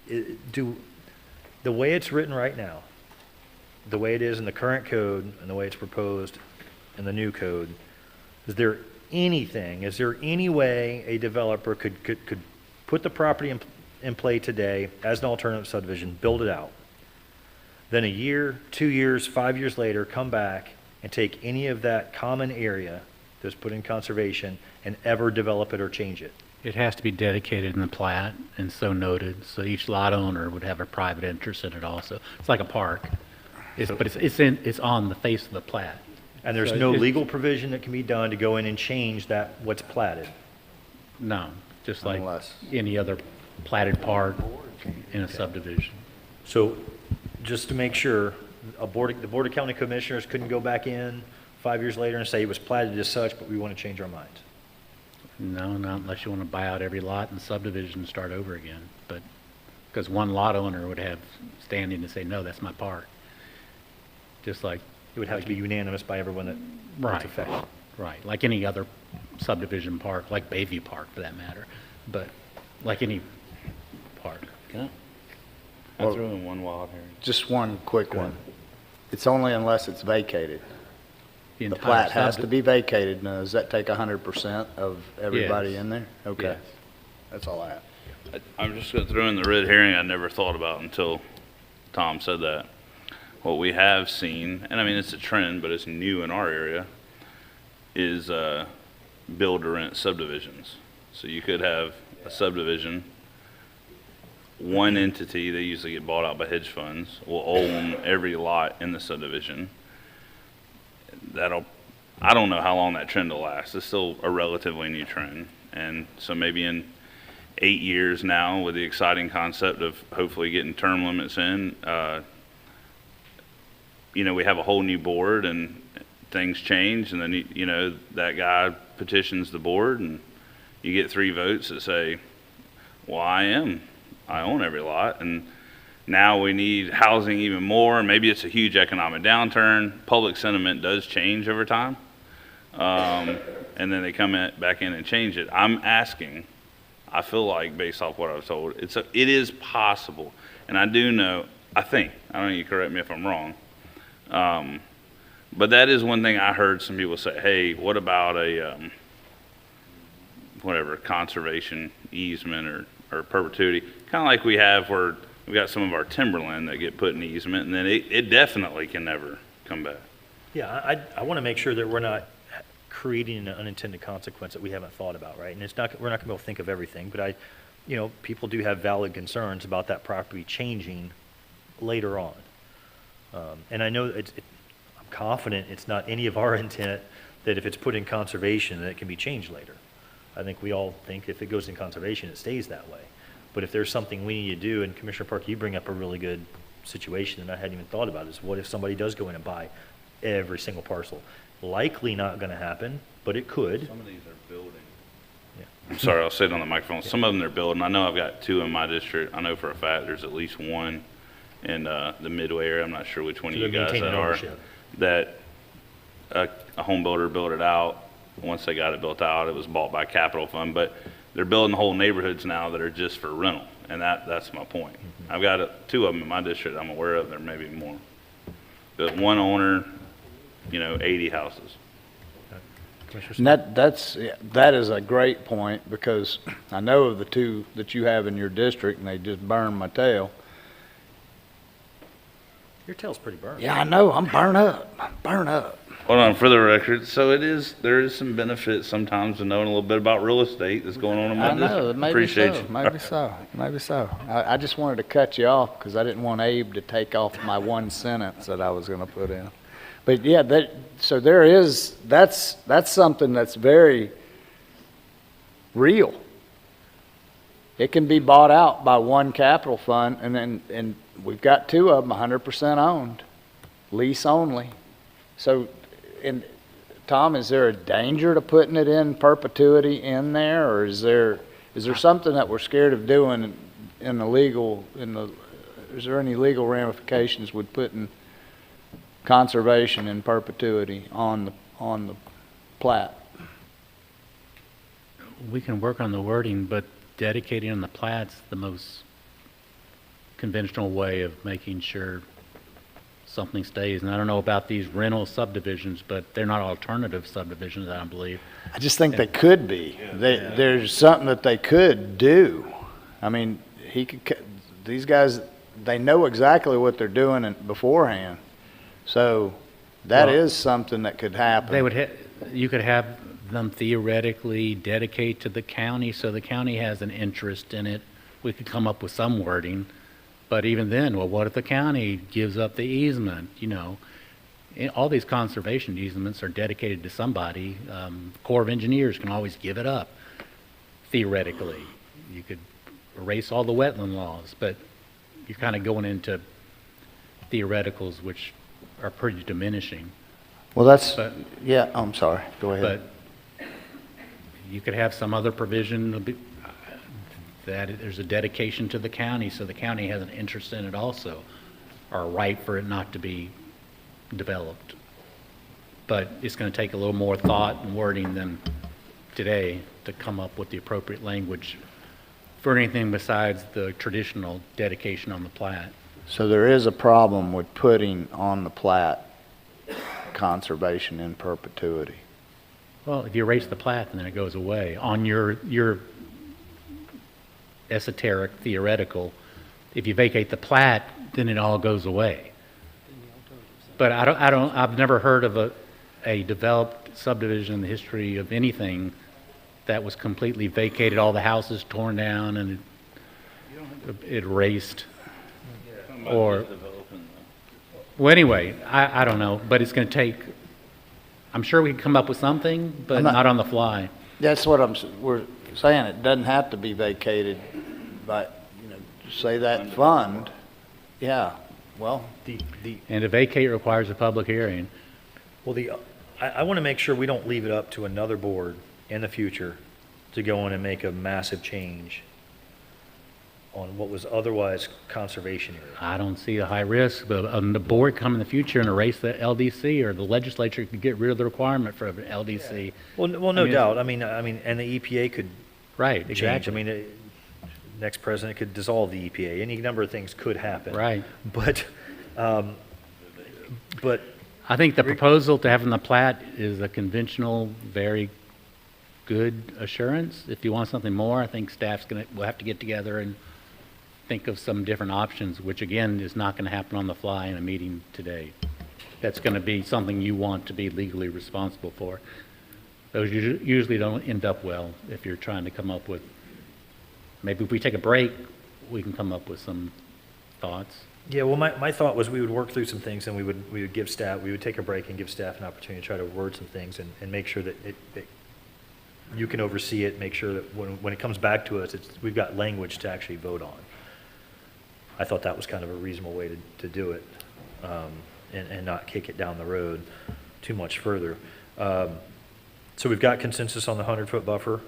the way it's written right now, the way it is in the current code and the way it's proposed in the new code, is there any way a developer could put the property in play today as an alternative subdivision, build it out, then a year, 2 years, 5 years later, come back and take any of that common area that's put in conservation and ever develop it or change it? It has to be dedicated in the plat and so noted, so each lot owner would have a private interest in it also. It's like a park, but it's on the face of the plat. And there's no legal provision that can be done to go in and change what's platted? No, just like any other platted park in a subdivision. So just to make sure, the Board of County Commissioners couldn't go back in 5 years later and say it was platted as such, but we want to change our minds? No, not unless you want to buy out every lot in the subdivision and start over again. But because one lot owner would have standing to say, no, that's my park. Just like it would have to be unanimous by everyone that's affected. Right, like any other subdivision park, like Bayview Park for that matter, but like any park. I threw in one wild here. Just one quick one. It's only unless it's vacated. The entire plat has to be vacated. Now, does that take 100% of everybody in there? Okay. Yes. That's all I have. I'm just going to throw in the red herring I never thought about until Tom said that. What we have seen, and I mean it's a trend, but it's new in our area, is build-to-rent subdivisions. So you could have a subdivision, one entity, they usually get bought out by hedge funds, will own every lot in the subdivision. I don't know how long that trend will last. It's still a relatively new trend. And so maybe in 8 years now, with the exciting concept of hopefully getting term limits in, we have a whole new board and things change, and then, that guy petitions the board and you get 3 votes that say, well, I own every lot, and now we need housing even more. Maybe it's a huge economic downturn. Public sentiment does change over time. And then they come back in and change it. I'm asking, I feel like based off what I was told, it is possible. And I do know, I don't know, you correct me if I'm wrong. But that is one thing I heard some people say, hey, what about a, conservation easement or perpetuity? Kind of like we have where we got some of our timberland that get put in easement, and then it definitely can never come back. Yeah, I want to make sure that we're not creating an unintended consequence that we haven't thought about, right? And we're not going to be able to think of everything, but people do have valid concerns about that property changing later on. And I know I'm confident it's not any of our intent that if it's put in conservation that it can be changed later. I think we all think if it goes in conservation, it stays that way. But if there's something we need to do, and Commissioner Parker, you bring up a really good situation that I hadn't even thought about, is what if somebody does go in and buy every single parcel? Likely not going to happen, but it could. Some of these are building. I'm sorry, I'll say it on the microphone. Some of them they're building. I know I've got 2 in my district. I know for a fact there's at least 1 in the Midway area. I'm not sure which one of So you they're guys that maintaining are. ownership. That a home builder built it out. Once they got it built out, it was bought by capital fund. But they're building whole neighborhoods now that are just for rental, and that's my point. I've got 2 of them in my district I'm aware of. There may be more. But 1 owner, 80 houses. And that is a great point, because I know of the 2 that you have in your district, and they just burned my tail. Your tail's pretty burned. Yeah, I know, I'm burnt up. Hold on, for the record, so there is some benefit sometimes to knowing a little bit about real estate that's going on in my I district. know, maybe Appreciate so, you. maybe so. I just wanted to cut you off, because I didn't want Abe to take off my 1 sentence that I was gonna put in. But yeah, so there is, that's something that's very real. It can be bought out by 1 capital fund, and we've got 2 of them 100% owned, lease only. So, and Tom, is there a danger to putting it in perpetuity in there, or is there something that we're scared of doing is there any legal ramifications with putting conservation in perpetuity on the plat? We can work on the wording, but dedicating on the plat's the most conventional way of making sure something stays. And I don't know about these rental subdivisions, but they're not alternative subdivisions, I don't believe. I just think they could be. There's something that they could do. I mean, these guys, they know exactly what they're doing beforehand. So that is something that could happen. You could have them theoretically dedicate to the county, so the county has an interest in it. We could come up with some wording, but even then, well, what if the county gives up the easement? All these conservation easements are dedicated to somebody. Corps of Engineers can always give it up, theoretically. You could erase all the wetland laws, but you're kind of going into theoreticals, which are pretty diminishing. Well, I'm sorry, go ahead. But you could have some other provision that there's a dedication to the county, so the county has an interest in it also, or a right for it not to be developed. But it's going to take a little more thought and wording than today to come up with the appropriate language for anything besides the traditional dedication on the plat. So there is a problem with putting on the plat conservation in perpetuity. Well, if you erase the plat, then it goes away. On your esoteric, theoretical, if you vacate the plat, then it all goes away. But I've never heard of a developed subdivision in the history of anything that was completely vacated, all the houses torn down and it erased. Well, anyway, I don't know, but it's going to take, I'm sure we can come up with something, but not on the fly. That's what we're saying. It doesn't have to be vacated, but, say that fund, yeah, well. And to vacate requires a public hearing. Well, I want to make sure we don't leave it up to another board in the future to go in and make a massive change on what was otherwise conservation area. I don't see a high risk, but the board come in the future and erase the LDC, or the legislature could get rid of the requirement for an LDC. Yeah. Well, no doubt. I mean, and the EPA could change. Exactly. I mean, next president could dissolve the EPA. Any number of things could happen. Right. But I think the proposal to having the plat is a conventional, very good assurance. If you want something more, I think we'll have to get together and think of some different options, which again is not going to happen on the fly in a meeting today. That's going to be something you want to be legally responsible for. Those usually don't end up well if you're trying to come up with, maybe if we take a break, we can come up with some thoughts. Yeah, well, my thought was we would work through some things and we would give staff, we would take a break and give staff an opportunity to try to word some things and make sure that you can oversee it, make sure that when it comes back to us, we've got language to actually vote on. I thought that was kind of a reasonable way to do it, and not kick it down the road too much further. So we've got consensus on the 100-foot buffer.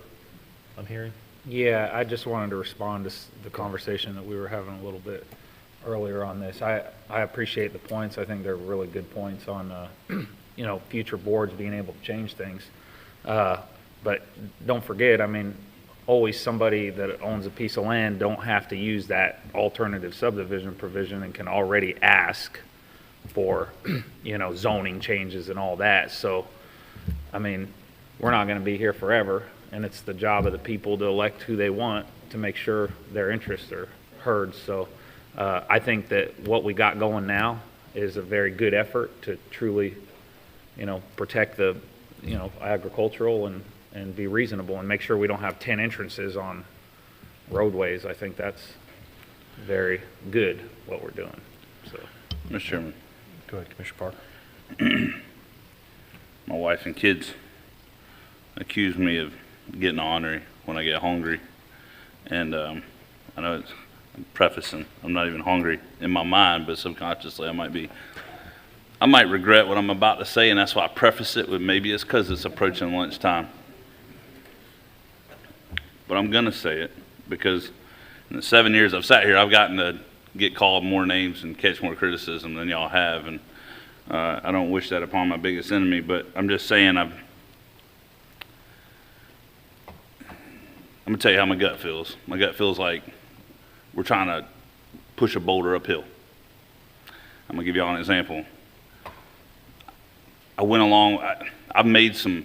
I'm hearing. Yeah, I just wanted to respond to the conversation that we were having a little bit earlier on this. I appreciate the points. I think they're really good points on, you know, future boards being able to change things. But don't forget, I mean, always somebody that owns a piece of land don't have to use that alternative subdivision provision and can already ask for, you know, zoning changes and all that. So, I mean, we're not going to be here forever, and it's the job of the people to elect who they want to make sure their interests are heard. So I think that what we got going now is a very good effort to truly, you know, protect the, you know, agricultural and be reasonable and make sure we don't have 10 entrances on roadways. I think that's very good what we're doing. So, Mr. Chairman. Go ahead, Commissioner Parker. My wife and kids accuse me of getting ornery when I get hungry. And I know it's, I'm prefacing, I'm not even hungry in my mind, but subconsciously I might regret what I'm about to say, and that's why I preface it with maybe it's because it's approaching lunchtime. But I'm going to say it because in the 7 years I've sat here, I've gotten to get called more names and catch more criticism than y'all have. And I don't wish that upon my biggest enemy, but I'm just saying I'm going to tell you how my gut feels. My gut feels like we're trying to push a boulder uphill. I'm going to give y'all an example. I've made some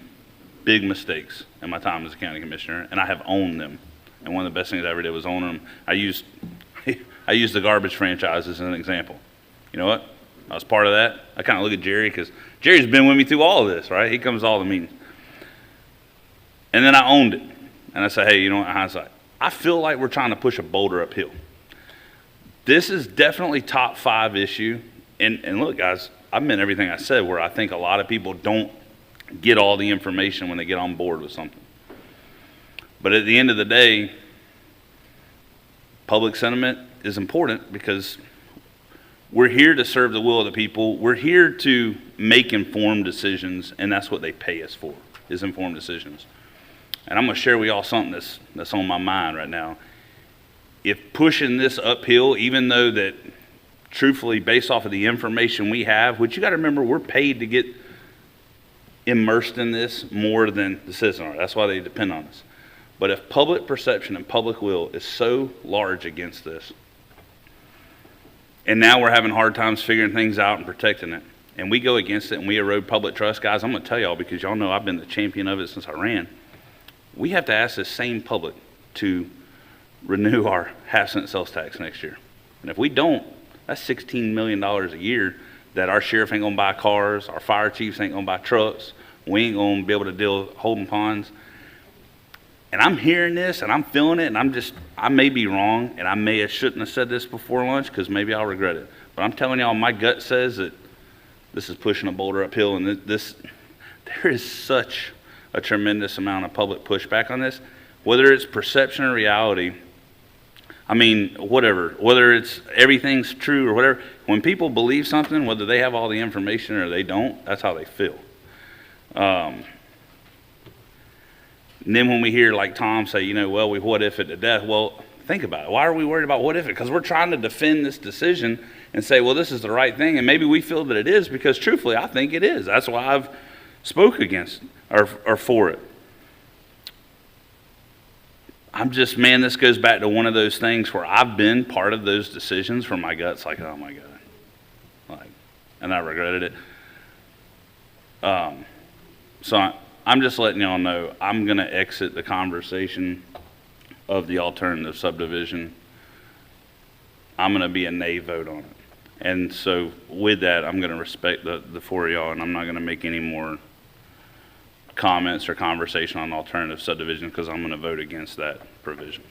big mistakes in my time as a county commissioner, and I have owned them. And one of the best things I ever did was own them. I used the garbage franchise as an example. You know what? I was part of that. I kind of look at Jerry because Jerry's been with me through all of this, right? He comes to all the meetings. And then I owned it. And I say, hey, you know what, in hindsight, I feel like we're trying to push a boulder uphill. This is definitely top 5 issue. And look, guys, I meant everything I said where I think a lot of people don't get all the information when they get on board with something. But at the end of the day, public sentiment is important because we're here to serve the will of the people. We're here to make informed decisions, and that's what they pay us for, is informed decisions. And I'm going to share with y'all something that's on my mind right now. If pushing this uphill, even though that truthfully, based off of the information we have, which you got to remember, we're paid to get immersed in this more than the citizens are. That's why they depend on us. But if public perception and public will is so large against this, and now we're having hard times figuring things out and protecting it, and we go against it and we erode public trust, guys, I'm going to tell y'all, because y'all know I've been the champion of it since I ran, we have to ask this same public to renew our half-cent sales tax next year. And if we don't, that's $16 million a year that our sheriff ain't gonna buy cars, our fire chiefs ain't gonna buy trucks, we ain't gonna be able to deal with holding ponds. And I'm hearing this and I'm feeling it, and I may be wrong, and I shouldn't have said this before lunch because maybe I'll regret it. But I'm telling y'all, my gut says that this is pushing a boulder uphill, and there is such a tremendous amount of public pushback on this, whether it's perception or reality. I mean, whether it's everything's true or whatever, when people believe something, whether they have all the information or they don't, that's how they feel. And then when we hear like Tom say, you know, well, we what if it to death. Well, think about it. Why are we worried about what if it? Because we're trying to defend this decision and say, well, this is the right thing. And maybe we feel that it is because truthfully, I think it is. That's why I've spoke against or for it. Man, this goes back to one of those things where I've been part of those decisions where my gut's like, oh my God. And I regretted it. So I'm just letting y'all know I'm going to exit the conversation of the alternative subdivision. I'm going to be a nay vote on it. And so with that, I'm going to respect the four of y'all, and I'm not going to make any more comments or conversation on alternative subdivision because I'm going to vote against that provision.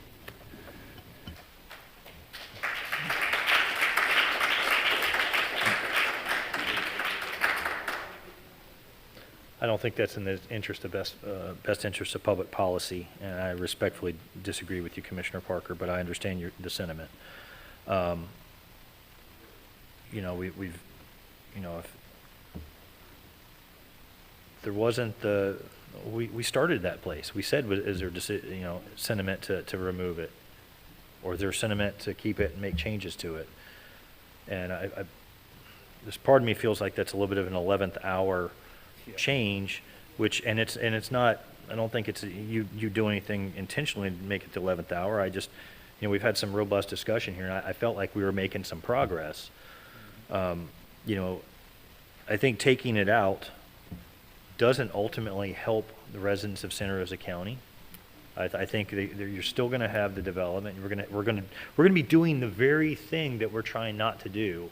I don't think that's in the interest of best interest of public policy, and I respectfully disagree with you, Commissioner Parker, but I understand the sentiment. You know, if there wasn't the we started that place. We said, is there sentiment to remove it? Or is there sentiment to keep it and make changes to it? And this part of me feels like that's a little bit of an 11th hour change, and it's not, I don't think it's you do anything intentionally to make it the 11th hour. I just, we've had some robust discussion here, and I felt like we were making some progress. I think taking it out doesn't ultimately help the residents of Santa Rosa County. I think you're still going to have the development. We're going to be doing the very thing that we're trying not to do.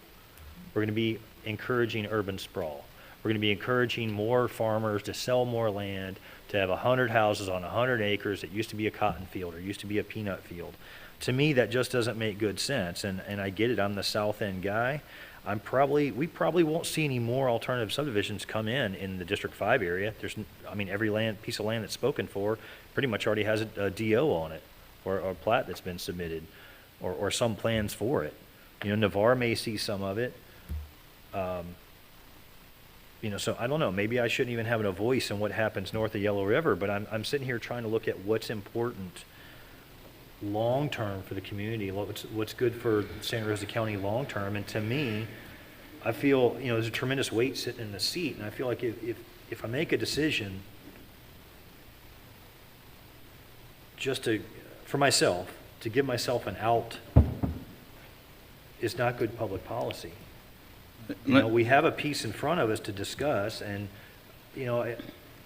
We're going to be encouraging urban sprawl. We're going to be encouraging more farmers to sell more land, to have 100 houses on 100 acres that used to be a cotton field or used to be a peanut field. To me, that just doesn't make good sense. And I get it. I'm the South End guy. We probably won't see any more alternative subdivisions come in the District 5 area. Every piece of land that's spoken for pretty much already has a DO on it, or a plat that's been submitted, or some plans for it. Navarre may see some of it. So I don't know. Maybe I shouldn't even have a voice in what happens north of Yellow River, but I'm sitting here trying to look at what's important long-term for the community, what's good for Santa Rosa County long-term. And to me, I feel, there's a tremendous weight sitting in the seat, and I feel like if I make a decision for myself, to give myself an out, is not good public policy. We have a piece in front of us to discuss, and,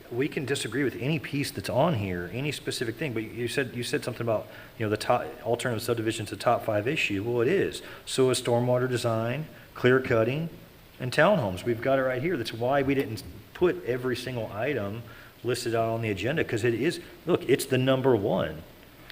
we can disagree with any piece that's on here, any specific thing, but you said something about, the top alternative subdivision's a top 5 issue. Well, it is. So is stormwater design, clear cutting, and townhomes. We've got it right here. That's why we didn't put every single item listed out on the agenda, because it's the number one.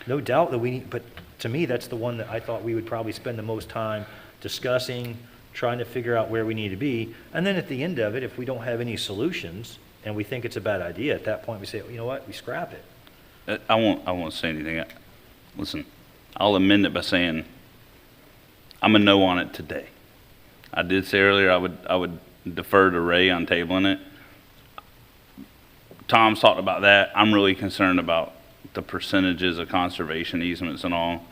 No doubt that we need, but to me, that's the one that I thought we would probably spend the most time discussing, trying to figure out where we need to be. And then at the end of it, if we don't have any solutions and we think it's a bad idea, at that point we say, you know what, we scrap it. I won't say anything. Listen, I'll amend it by saying I'm a no on it today. I did say earlier I would defer to Ray on tabling it. Tom's talked about that. I'm really concerned about the percentages of conservation easements and all.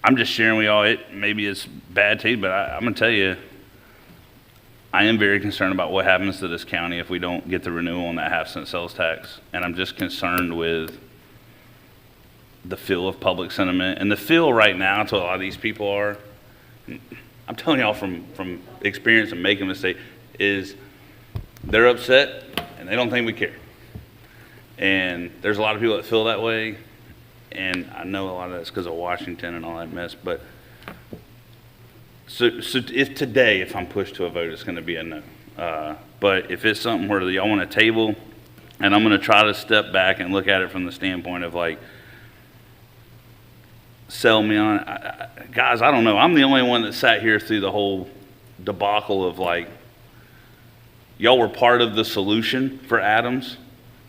I'm just sharing with y'all, maybe it's bad taste, but I'm going to tell you, I am very concerned about what happens to this county if we don't get the renewal on that half-cent sales tax. And I'm just concerned with the feel of public sentiment. And the feel right now to a lot of these people are, I'm telling y'all from experience and making a mistake, is they're upset and they don't think we care. And there's a lot of people that feel that way. And I know a lot of that's because of Washington and all that mess, but so if I'm pushed to a vote, it's going to be a no. But if it's something where y'all want to table, and I'm going to try to step back and look at it from the standpoint of like, sell me on it. Guys, I don't know. I'm the only one that sat here through the whole debacle of like, y'all were part of the solution for Adams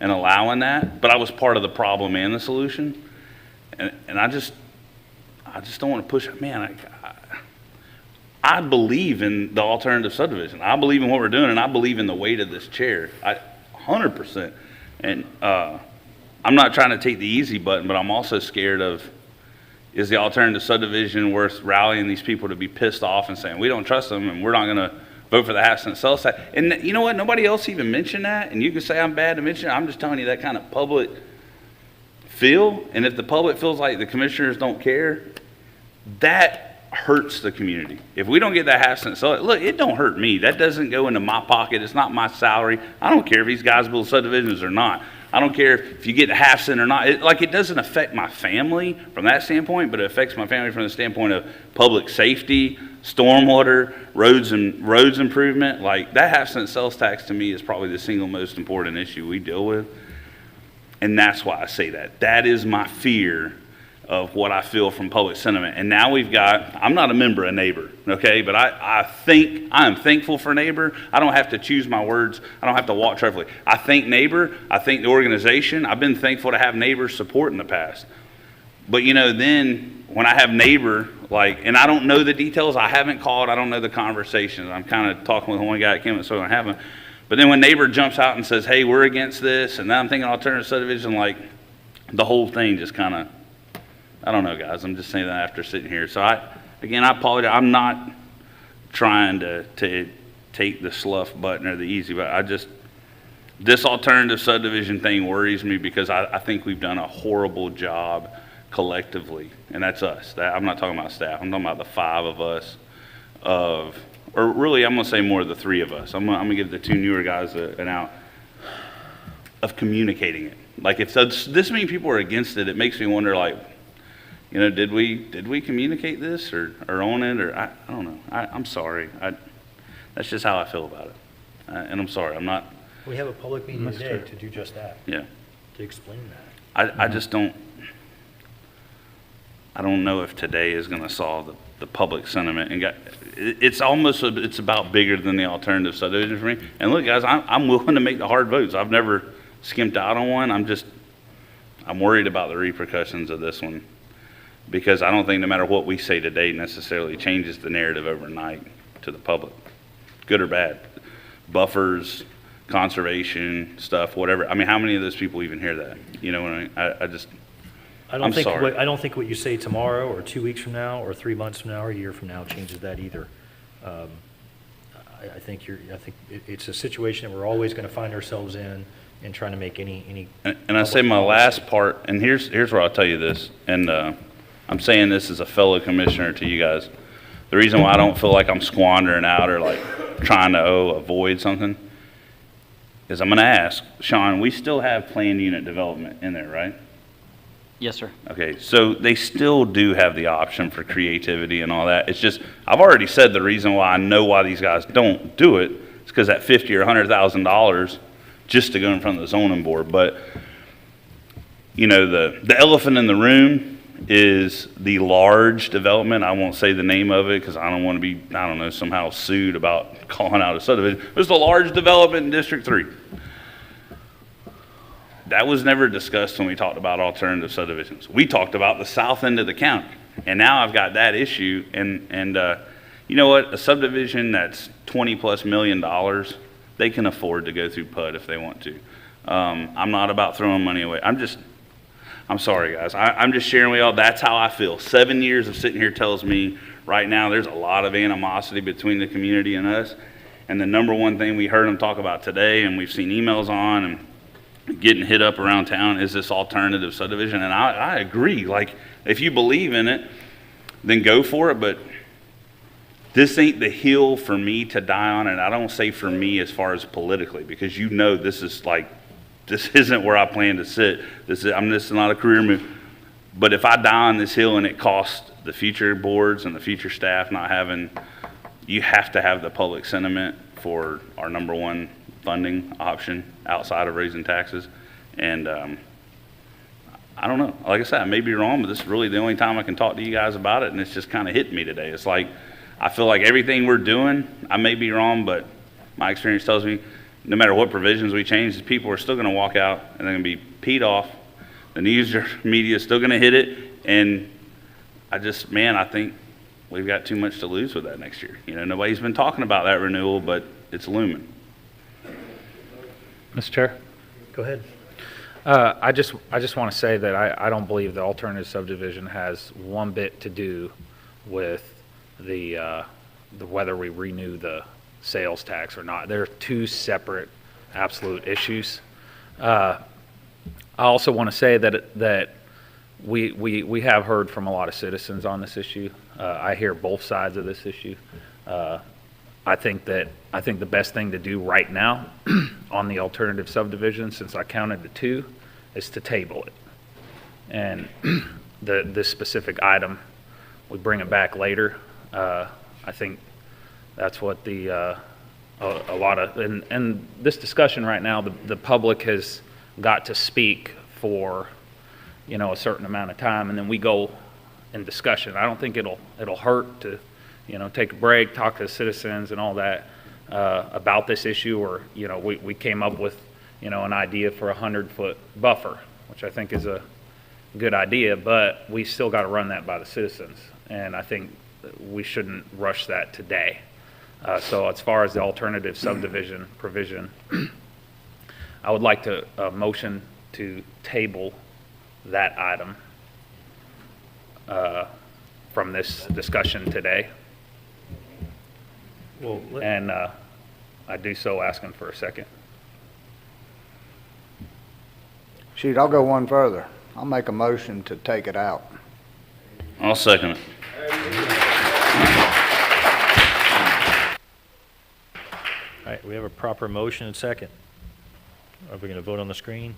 and allowing that, but I was part of the problem and the solution. And I just don't want to push it. Man, I believe in the alternative subdivision. I believe in what we're doing, and I believe in the weight of this chair. 100%. And I'm not trying to take the easy button, but I'm also scared of, is the alternative subdivision worth rallying these people to be pissed off and saying, we don't trust them, and we're not going to vote for the half-cent sales tax? And you know what? Nobody else even mentioned that, and you can say I'm bad to mention it. I'm just telling you that kind of public feel, and if the public feels like the commissioners don't care, that hurts the community. If we don't get that half-cent sales, look, it don't hurt me. That doesn't go into my pocket. It's not my salary. I don't care if these guys build subdivisions or not. I don't care if you get a half cent or not. It doesn't affect my family from that standpoint, but it affects my family from the standpoint of public safety, stormwater, roads improvement. Like, that half-cent sales tax to me is probably the single most important issue we deal with. And that's why I say that. That is my fear of what I feel from public sentiment. And now I'm not a member of Neighbor, okay? But I am thankful for Neighbor. I don't have to choose my words. I don't have to walk carefully. I thank Neighbor. I thank the organization. I've been thankful to have Neighbor's support in the past. But then when I have Neighbor, and I don't know the details, I haven't called, I don't know the conversations. I'm kind of talking with one guy that came and so I haven't. But then when neighbor jumps out and says, hey, we're against this, and now I'm thinking alternative subdivision, like, the whole thing just kind of, I don't know, guys. I'm just saying that after sitting here. So I apologize. I'm not trying to take the slough button or the easy button. This alternative subdivision thing worries me because I think we've done a horrible job collectively, and that's us. I'm not talking about staff. I'm talking about the 5 of us or really, I'm going to say more of the 3 of us. I'm going to give the 2 newer guys an out of communicating it. Like, if this many people are against it, it makes me wonder, like, you know, did we communicate this or own it, or I don't know. I'm sorry. That's just how I feel about it. And I'm sorry. I'm not. We have a public meeting today to do just that. Yeah. To explain that. I just don't. I don't know if today is going to solve the public sentiment. And it's about bigger than the alternative subdivision for me. And look, guys, I'm willing to make the hard votes. I've never skimped out on one. I'm worried about the repercussions of this one because I don't think no matter what we say today necessarily changes the narrative overnight to the public, good or bad. Buffers, conservation stuff, whatever. I mean, how many of those people even hear that? You know what I mean? I'm sorry. I don't think what you say tomorrow or 2 weeks from now or 3 months from now or a year from now changes that either. I think it's a situation that we're always going to find ourselves in trying to make any. And I say my last part, and here's where I'll tell you this, and I'm saying this as a fellow commissioner to you guys. The reason why I don't feel like I'm squandering out or like trying to avoid something is I'm going to ask, Sean, we still have planned unit development in there, right? Yes, sir. Okay, so they still do have the option for creativity and all that. It's just, I've already said the reason why I know why these guys don't do it is because that $50,000 or $100,000 just to go in front of the zoning board. But, you know, the elephant in the room is the large development. I won't say the name of it because I don't want to be, I don't know, somehow sued about calling out a subdivision. It was the large development in District 3. That was never discussed when we talked about alternative subdivisions. We talked about the south end of the county. And now I've got that issue. And you know what? A subdivision that's $20+ million, they can afford to go through PUD if they want to. I'm not about throwing money away. I'm sorry, guys. I'm just sharing with y'all. That's how I feel. 7 years of sitting here tells me right now there's a lot of animosity between the community and us. And the number one thing we heard them talk about today, and we've seen emails on and getting hit up around town, is this alternative subdivision. And I agree. Like, if you believe in it, then go for it. But this ain't the hill for me to die on. And I don't say for me as far as politically, because you know this isn't where I plan to sit. This is not a career move. But if I die on this hill and it costs the future boards and the future staff not having, you have to have the public sentiment for our number one funding option outside of raising taxes. And I don't know. Like I said, I may be wrong, but this is really the only time I can talk to you guys about it, and it's just kind of hit me today. It's like, I feel like everything we're doing, I may be wrong, but my experience tells me no matter what provisions we change, people are still going to walk out and they're going to be peed off. The news media is still going to hit it. And I think we've got too much to lose with that next year. You know, nobody's been talking about that renewal, but it's looming. Mr. Chair? Go ahead. I just want to say that I don't believe the alternative subdivision has one bit to do with the whether we renew the sales tax or not. They're two separate absolute issues. I also want to say that we have heard from a lot of citizens on this issue. I hear both sides of this issue. I think the best thing to do right now on the alternative subdivision, since I counted to 2, is to table it. And this specific item, we bring it back later. I think that's what a lot of, and this discussion right now, the public has got to speak for, you know, a certain amount of time, and then we go in discussion. I don't think it'll hurt to, you know, take a break, talk to the citizens and all that about this issue. Or, you know, we came up with, you know, an idea for 100-foot buffer, which I think is a good idea, but we still got to run that by the citizens. And I think we shouldn't rush that today. So as far as the alternative subdivision provision, I would like to motion to table that item from this discussion today. Well, And I do so asking for a second. Shoot, I'll go one further. I'll make a motion to take it out. I'll second it. All right, we have a proper motion and second. Are we going to vote on the screen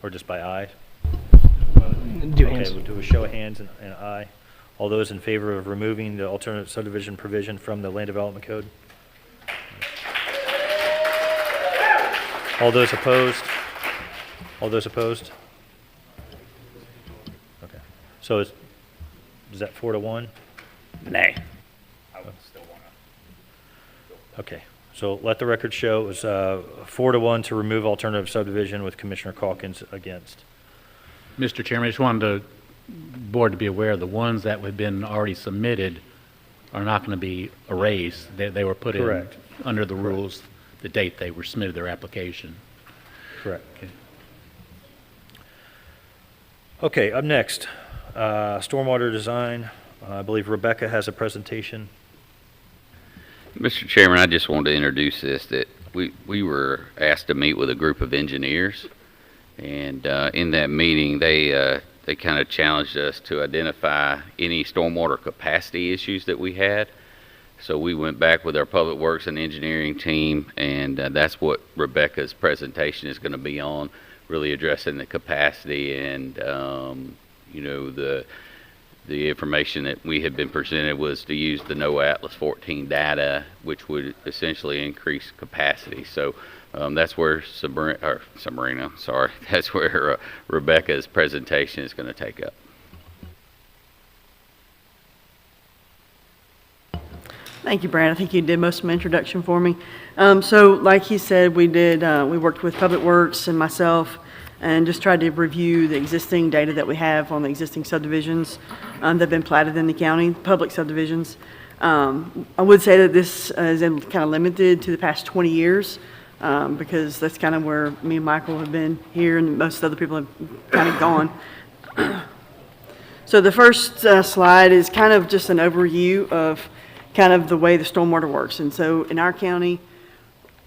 or just by aye? Do Okay, hands. we'll do a show of hands and aye. All those in favor of removing the alternative subdivision provision from the Land Development Code? All those opposed? All those opposed? Okay. So is that 4-1? Nay. I would still want to. Okay. So let the record show it was 4-1 to remove alternative subdivision with Commissioner Calkins against. Mr. Chairman, I just wanted the board to be aware the ones that have been already submitted are not going to be erased. They were put Correct. in under the rules the date they were submitted their application. Correct. Okay, up next, stormwater design. I believe Rebecca has a presentation. Mr. Chairman, I just wanted to introduce this, that we were asked to meet with a group of engineers, and in that meeting, they kind of challenged us to identify any stormwater capacity issues that we had. So we went back with our Public Works and Engineering team, and that's what Rebecca's presentation is going to be on, really addressing the capacity and, you know, the information that we had been presented was to use the NOAA Atlas 14 data, which would essentially increase capacity. So that's where that's where Rebecca's presentation is going to take up. Thank you, Brad. I think you did most of my introduction for me. So like he said, we worked with Public Works and myself and just tried to review the existing data that we have on the existing subdivisions that have been platted in the county, public subdivisions. I would say that this is kind of limited to the past 20 years because that's kind of where me and Michael have been here and most other people have kind of gone. So the first slide is kind of just an overview of kind of the way the stormwater works. And so in our county,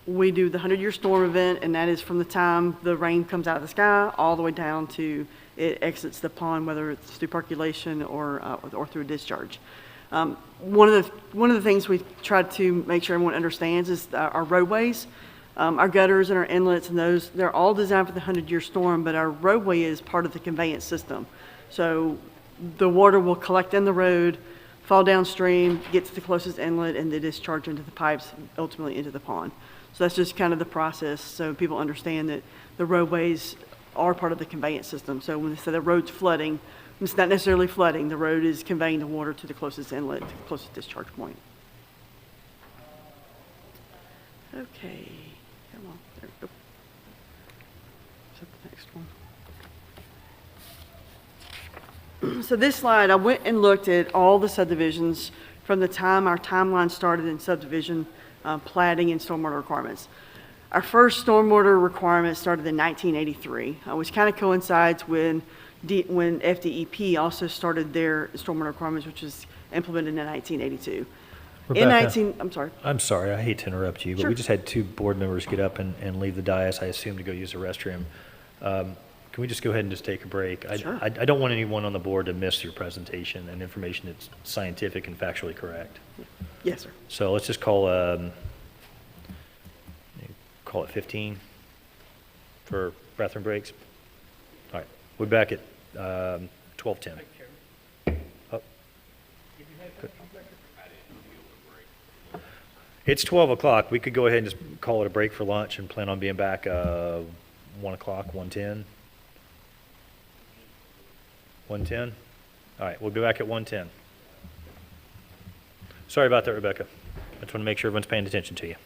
we do the 100-year storm event, and that is from the time the rain comes out of the sky all the way down to it exits the pond, whether it's through percolation or through a discharge. One of the things we try to make sure everyone understands is our roadways, our gutters and our inlets, and those, they're all designed for the 100-year storm, but our roadway is part of the conveyance system. So the water will collect in the road, fall downstream, get to the closest inlet, and then discharge into the pipes, ultimately into the pond. So that's just kind of the process, so people understand that the roadways are part of the conveyance system. So when they say the road's flooding, it's not necessarily flooding. The road is conveying the water to the closest inlet, to the closest discharge point. Okay, come on, there we go. Is that the next one? So this slide, I went and looked at all the subdivisions from the time our timeline started in subdivision platting and stormwater requirements. Our first stormwater requirement started in 1983, which kind of coincides when FDEP also started their stormwater requirements, which was implemented in 1982. Rebecca, I'm sorry, I hate to interrupt you, but Sure. we just had two board members get up and leave the dais, I assume, to go use the restroom. Can we just go ahead and just take a break? Sure. I don't want anyone on the board to miss your presentation and information that's scientific and factually correct. Yes, sir. So let's just call it 15 for bathroom breaks. All right, we're back at 12:10. Oh. Good. It's 12 o'clock. We could go ahead and just call it a break for lunch and plan on being back 1 o'clock, 1:10. 1:10? All right, we'll be back at 1:10. Sorry about that, Rebecca. I just want to make sure everyone's paying attention to you.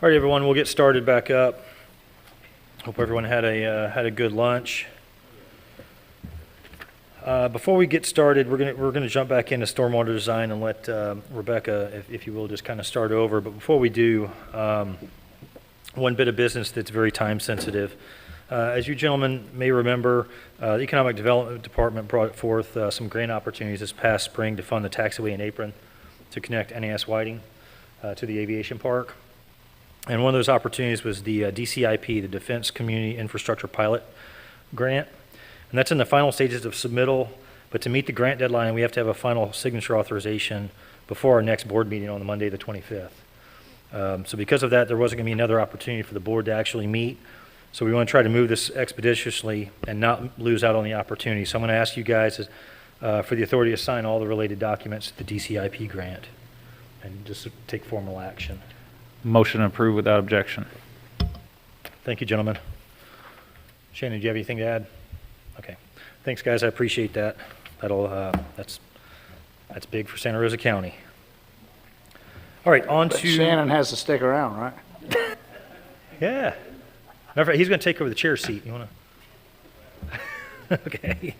All right, everyone, we'll get started back up. Hope everyone had a good lunch. Before we get started, we're gonna jump back into stormwater design and let Rebecca, if you will, just kind of start over. But before we do, one bit of business that's very time sensitive. As you gentlemen may remember, the Economic Development Department brought forth some grant opportunities this past spring to fund the taxiway and apron to connect NAS Whiting to the aviation park. And one of those opportunities was the DCIP, the Defense Community Infrastructure Pilot Grant. And that's in the final stages of submittal, but to meet the grant deadline, we have to have a final signature authorization before our next board meeting on the Monday, the 25th. So because of that, there wasn't gonna be another opportunity for the board to actually meet. So we wanna try to move this expeditiously and not lose out on the opportunity. So I'm gonna ask you guys for the authority to sign all the related documents to the DCIP grant and just take formal action. Motion approved without objection. Thank you, gentlemen. Shannon, do you have anything to add? Okay. Thanks, guys. I appreciate that. That's big for Santa Rosa County. All right, on But to Shannon has to stick around, right? Yeah. Matter of fact, he's going to take over the chair seat. You want to? Okay.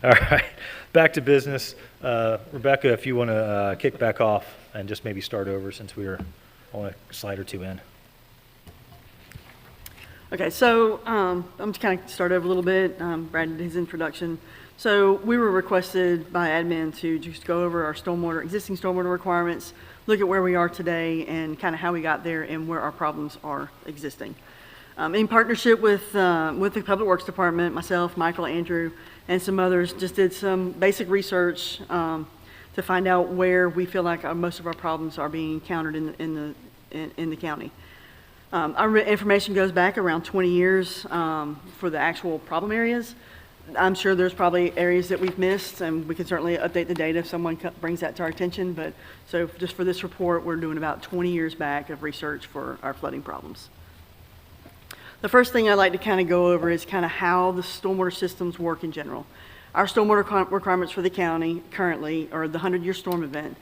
All right. Back to business. Rebecca, if you want to kick back off and just maybe start over since we were only a slide or two in. Okay, so I'm just kind of start over a little bit. Brad did his introduction. So we were requested by admin to just go over our existing stormwater requirements, look at where we are today and kind of how we got there and where our problems are existing. In partnership with the Public Works Department, myself, Michael, Andrew, and some others, just did some basic research to find out where we feel like most of our problems are being encountered in the county. Our information goes back around 20 years for the actual problem areas. I'm sure there's probably areas that we've missed, and we can certainly update the data if someone brings that to our attention. But so just for this report, we're doing about 20 years back of research for our flooding problems. The first thing I'd like to kind of go over is kind of how the stormwater systems work in general. Our stormwater requirements for the county currently are the 100-year storm event.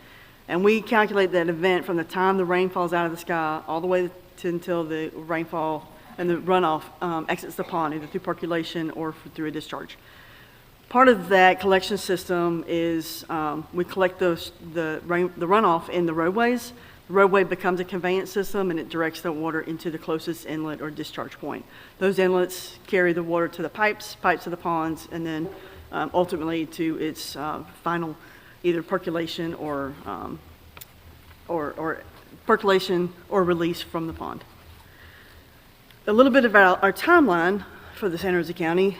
And we calculate that event from the time the rain falls out of the sky all the way to until the rainfall and the runoff exits the pond, either through percolation or through a discharge. Part of that collection system is we collect the runoff in the roadways. The roadway becomes a conveyance system and it directs the water into the closest inlet or discharge point. Those inlets carry the water to the pipes to the ponds, and then ultimately to its final either percolation or percolation or release from the pond. A little bit about our timeline for the Santa Rosa County.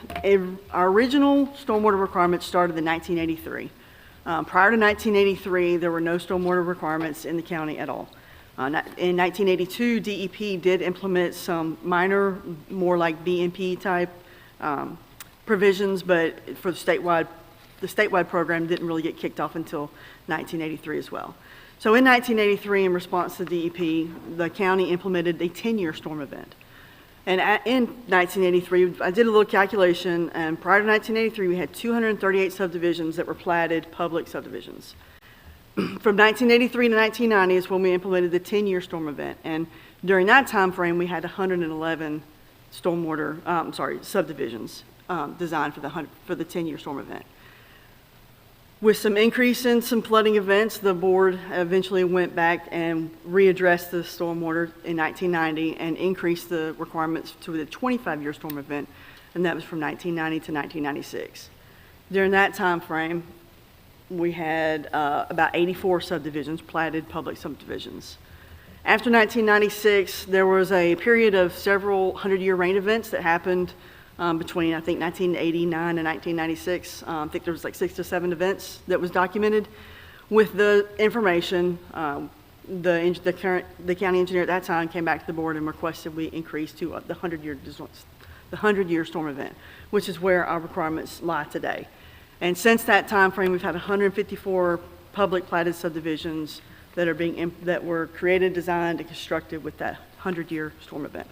Our original stormwater requirements started in 1983. Prior to 1983, there were no stormwater requirements in the county at all. In 1982, DEP did implement some minor, more like BMP type provisions, but for the statewide program didn't really get kicked off until 1983 as well. So in 1983, in response to DEP, the county implemented a 10-year storm event. And in 1983, I did a little calculation, and prior to 1983, we had 238 subdivisions that were platted public subdivisions. From 1983 to 1990 is when we implemented the 10-year storm event, and during that time frame, we had 111 subdivisions designed for the 10-year storm event. With some increase in some flooding events, the board eventually went back and readdressed the stormwater in 1990 and increased the requirements to the 25-year storm event, and that was from 1990 to 1996. During that time frame, we had about 84 subdivisions, platted public subdivisions. After 1996, there was a period of several 100-year rain events that happened between, I think, 1989 and 1996. I think there was like 6 to 7 events that was documented. With the information, the county engineer at that time came back to the board and requested we increase to the 100-year storm event, which is where our requirements lie today. And since that time frame, we've had 154 public platted subdivisions that were created, designed, and constructed with that 100-year storm event.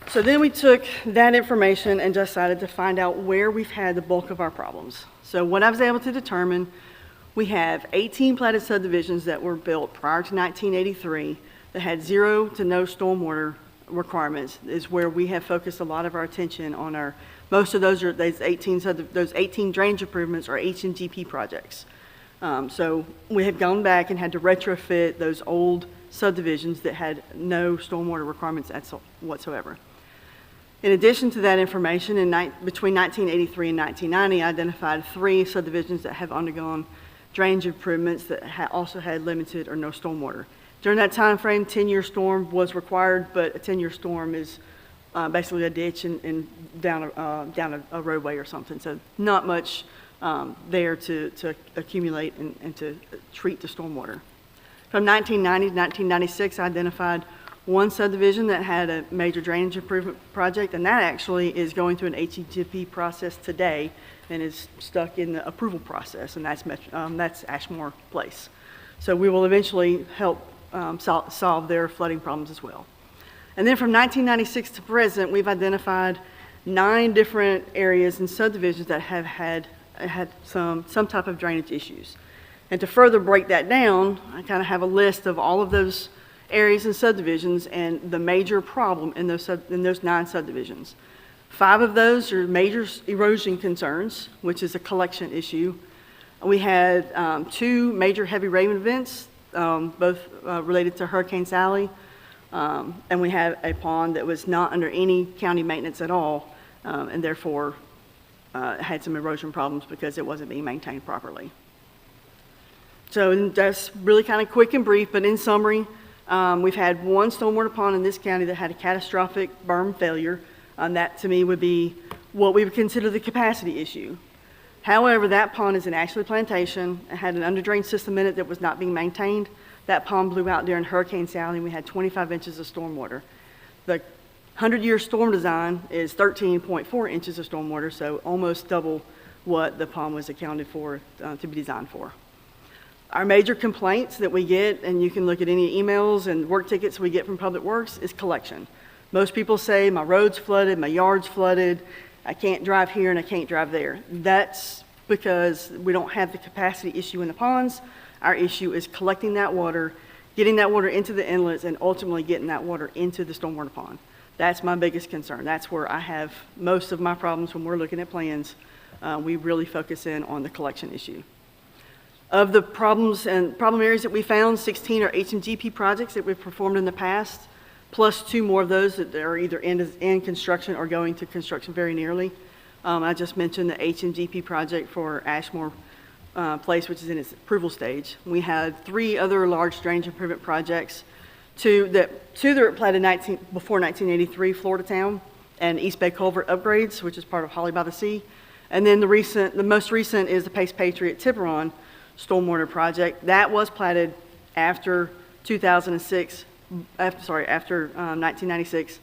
So then we took that information and decided to find out where we've had the bulk of our problems. So what I was able to determine We have 18 platted subdivisions that were built prior to 1983 that had 0 to no stormwater requirements, is where we have focused a lot of our attention on our, most of those are, those 18 drainage improvements are HMGP projects. So we have gone back and had to retrofit those old subdivisions that had no stormwater requirements whatsoever. In addition to that information, between 1983 and 1990, I identified 3 subdivisions that have undergone drainage improvements that also had limited or no stormwater. During that time frame, 10-year storm was required, but a 10-year storm is basically a ditch and down a roadway or something. So not much there to accumulate and to treat the stormwater. From 1990 to 1996, I identified 1 subdivision that had a major drainage improvement project, and that actually is going through an HGP process today and is stuck in the approval process, and that's Ashmore Place. So we will eventually help solve their flooding problems as well. And then from 1996 to present, we've identified 9 different areas and subdivisions that have had some type of drainage issues. And to further break that down, I kind of have a list of all of those areas and subdivisions and the major problem in those 9 subdivisions. 5 of those are major erosion concerns, which is a collection issue. We had 2 major heavy rain events, both related to Hurricane Sally, and we had a pond that was not under any county maintenance at all, and therefore had some erosion problems because it wasn't being maintained properly. So that's really kind of quick and brief, but in summary, we've had 1 stormwater pond in this county that had a catastrophic berm failure. That to me would be what we would consider the capacity issue. However, that pond is an Ashley plantation. It had an underdrain system in it that was not being maintained. That pond blew out during Hurricane Sally, and we had 25 inches of stormwater. The 100-year storm design is 13.4 inches of stormwater, so almost double what the pond was accounted for to be designed for. Our major complaints that we get, and you can look at any emails and work tickets we get from Public Works, is collection. Most people say, my road's flooded, my yard's flooded, I can't drive here and I can't drive there. That's because we don't have the capacity issue in the ponds. Our issue is collecting that water, getting that water into the inlets, and ultimately getting that water into the stormwater pond. That's my biggest concern. That's where I have most of my problems when we're looking at plans. We really focus in on the collection issue. Of the problems and problem areas that we found, 16 are HMGP projects that we've performed in the past, plus 2 more of those that are either in construction or going to construction very nearly. I just mentioned the HMGP project for Ashmore Place, which is in its approval stage. We had 3 other large drainage improvement projects, 2 that were platted before 1983, Florida Town, and East Bay Culvert upgrades, which is part of Holly by the Sea. And then the most recent is the Pace Patriot Tiburon stormwater project. That was platted after 2006, after 1996,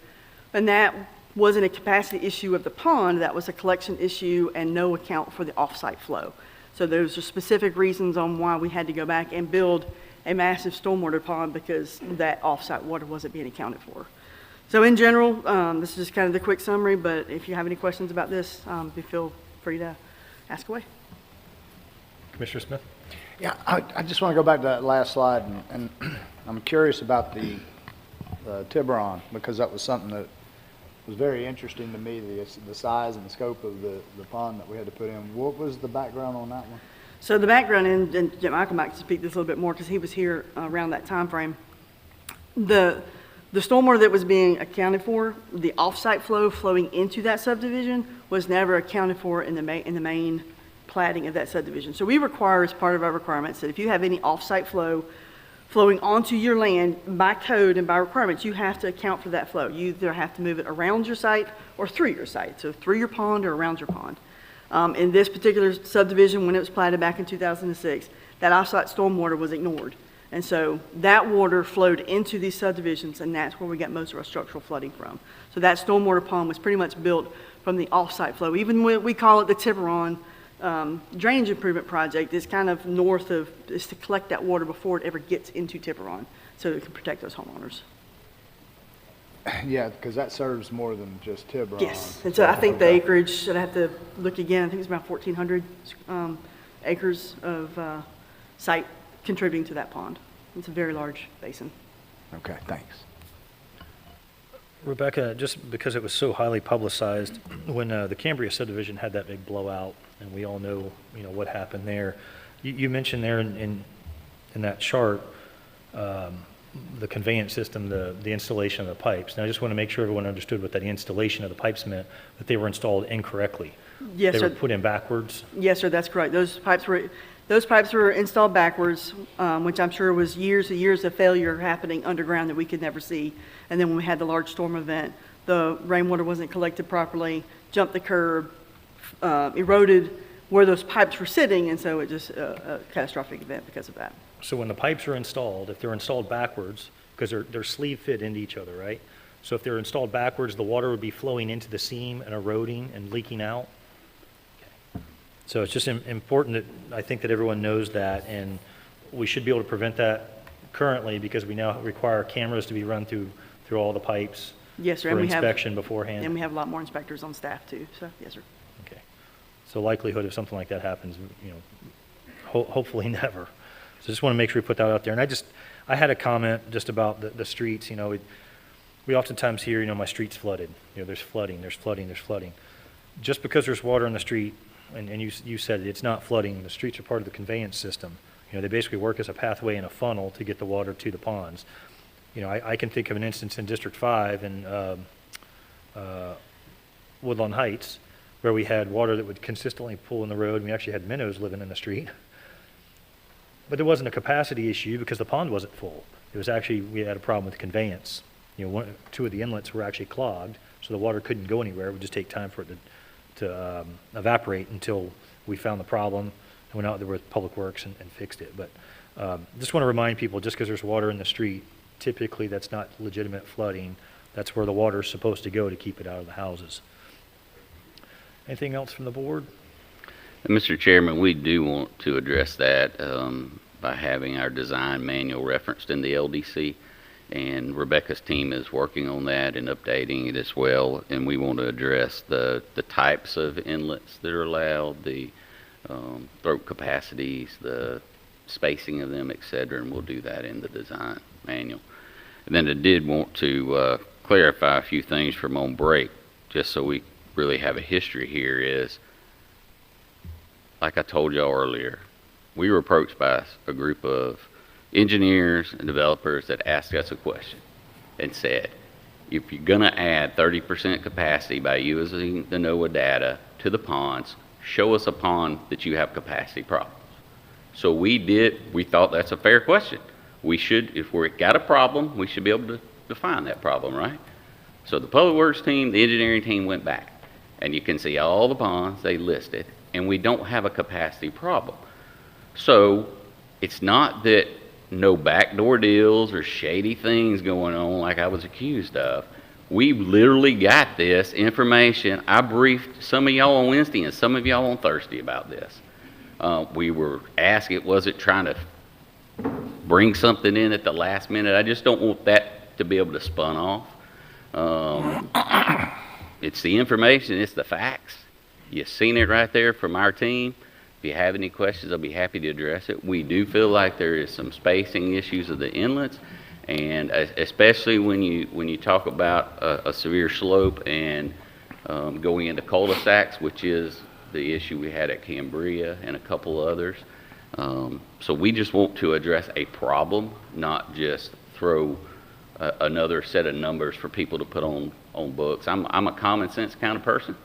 and that wasn't a capacity issue of the pond, that was a collection issue and no account for the off-site flow. So those are specific reasons on why we had to go back and build a massive stormwater pond, because that off-site water wasn't being accounted for. So in general, this is just kind of the quick summary, but if you have any questions about this, feel free to ask away. Commissioner Smith? Yeah, I just want to go back to that last slide, and I'm curious about the Tiburon, because that was something that was very interesting to me, the size and the scope of the pond that we had to put in. What was the background on that one? So the background, and Michael might speak this a little bit more because he was here around that time frame. The stormwater that was being accounted for, the off-site flow flowing into that subdivision, was never accounted for in the main platting of that subdivision. So we require, as part of our requirements, that if you have any off-site flow flowing onto your land, by code and by requirements, you have to account for that flow. You either have to move it around your site or through your site, so through your pond or around your pond. In this particular subdivision, when it was platted back in 2006, that off-site stormwater was ignored. And so that water flowed into these subdivisions, and that's where we got most of our structural flooding from. So that stormwater pond was pretty much built from the off-site flow. Even when we call it the Tiburon drainage improvement project, is kind of north of, is to collect that water before it ever gets into Tiburon, so it can protect those homeowners. Yeah, because that serves more than just Tiburon. Yes, and so I think the acreage, I'd have to look again, I think it's about 1,400 acres of site contributing to that pond. It's a very large basin. Okay, thanks. Rebecca, just because it was so highly publicized, when the Cambria subdivision had that big blowout, and we all know, what happened there, you mentioned there in that chart, the conveyance system, the installation of the pipes. Now, I just want to make sure everyone understood what that installation of the pipes meant, that they were installed incorrectly. Yes, They sir. were put in backwards. Yes, sir, that's correct. Those pipes were installed backwards, which I'm sure was years and years of failure happening underground that we could never see. And then when we had the large storm event, the rainwater wasn't collected properly, jumped the curb, eroded where those pipes were sitting, and so it just a catastrophic event because of that. So when the pipes are installed, if they're installed backwards, because they're sleeve fit into each other, right? So if they're installed backwards, the water would be flowing into the seam and eroding and leaking out. Okay. So it's just important that I think that everyone knows that, and we should be able to prevent that currently because we now require cameras to be run through all the pipes. Yes, sir. For And we have- inspection beforehand. And we have a lot more inspectors on staff too, so, yes, sir. Okay. So likelihood of something like that happens, hopefully never. So just want to make sure we put that out there. And I had a comment just about the streets. We oftentimes hear, my street's flooded. There's flooding. Just because there's water in the street, and you said it's not flooding, the streets are part of the conveyance system. They basically work as a pathway and a funnel to get the water to the ponds. I can think of an instance in District 5 in Woodlawn Heights where we had water that would consistently pull in the road. We actually had minnows living in the street. But there wasn't a capacity issue because the pond wasn't full. It was actually, we had a problem with conveyance. Two of the inlets were actually clogged, so the water couldn't go anywhere. It would just take time for it to evaporate until we found the problem and went out there with Public Works and fixed it. But just want to remind people, just because there's water in the street, typically that's not legitimate flooding. That's where the water is supposed to go to keep it out of the houses. Anything else from the board? Mr. Chairman, we do want to address that by having our design manual referenced in the LDC, and Rebecca's team is working on that and updating it as well, and we want to address the types of inlets that are allowed, the throat capacities, the spacing of them, etc., and we'll do that in the design manual. And then I did want to clarify a few things from on break, just so we really have a history here is, like I told y'all earlier, we were approached by a group of engineers and developers that asked us a question and said, if you're going to add 30% capacity by using the NOAA data to the ponds, show us a pond that you have capacity problems. So we thought that's a fair question. We should, if we've got a problem, we should be able to define that problem, right? So the Public Works team, the engineering team went back, and you can see all the ponds they listed, and we don't have a capacity problem. So it's not that no backdoor deals or shady things going on like I was accused of. We literally got this information. I briefed some of y'all on Wednesday and some of y'all on Thursday about this. We were asked, was it trying to bring something in at the last minute? I just don't want that to be able to spun off. It's the information, it's the facts. You've seen it right there from our team. If you have any questions, I'll be happy to address it. We do feel like there is some spacing issues of the inlets, and especially when you talk about a severe slope and going into cul-de-sacs, which is the issue we had at Cambria and a couple others. So we just want to address a problem, not just throw another set of numbers for people to put on books. I'm a common sense kind of person.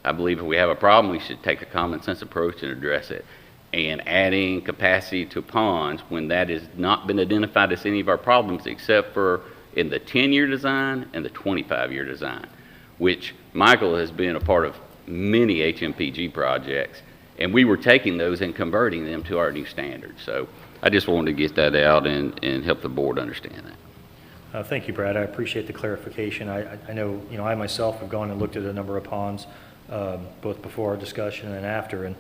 I believe if we have a problem, we should take a common sense approach and address it. And adding capacity to ponds when that has not been identified as any of our problems except for in the 10-year design and the 25-year design, which Michael has been a part of many HMPG projects, and we were taking those and converting them to our new standards. So I just wanted to get that out and help the board understand that. Thank you, Brad. I appreciate the clarification. I know, I myself have gone and looked at a number of ponds, both before our discussion and after. And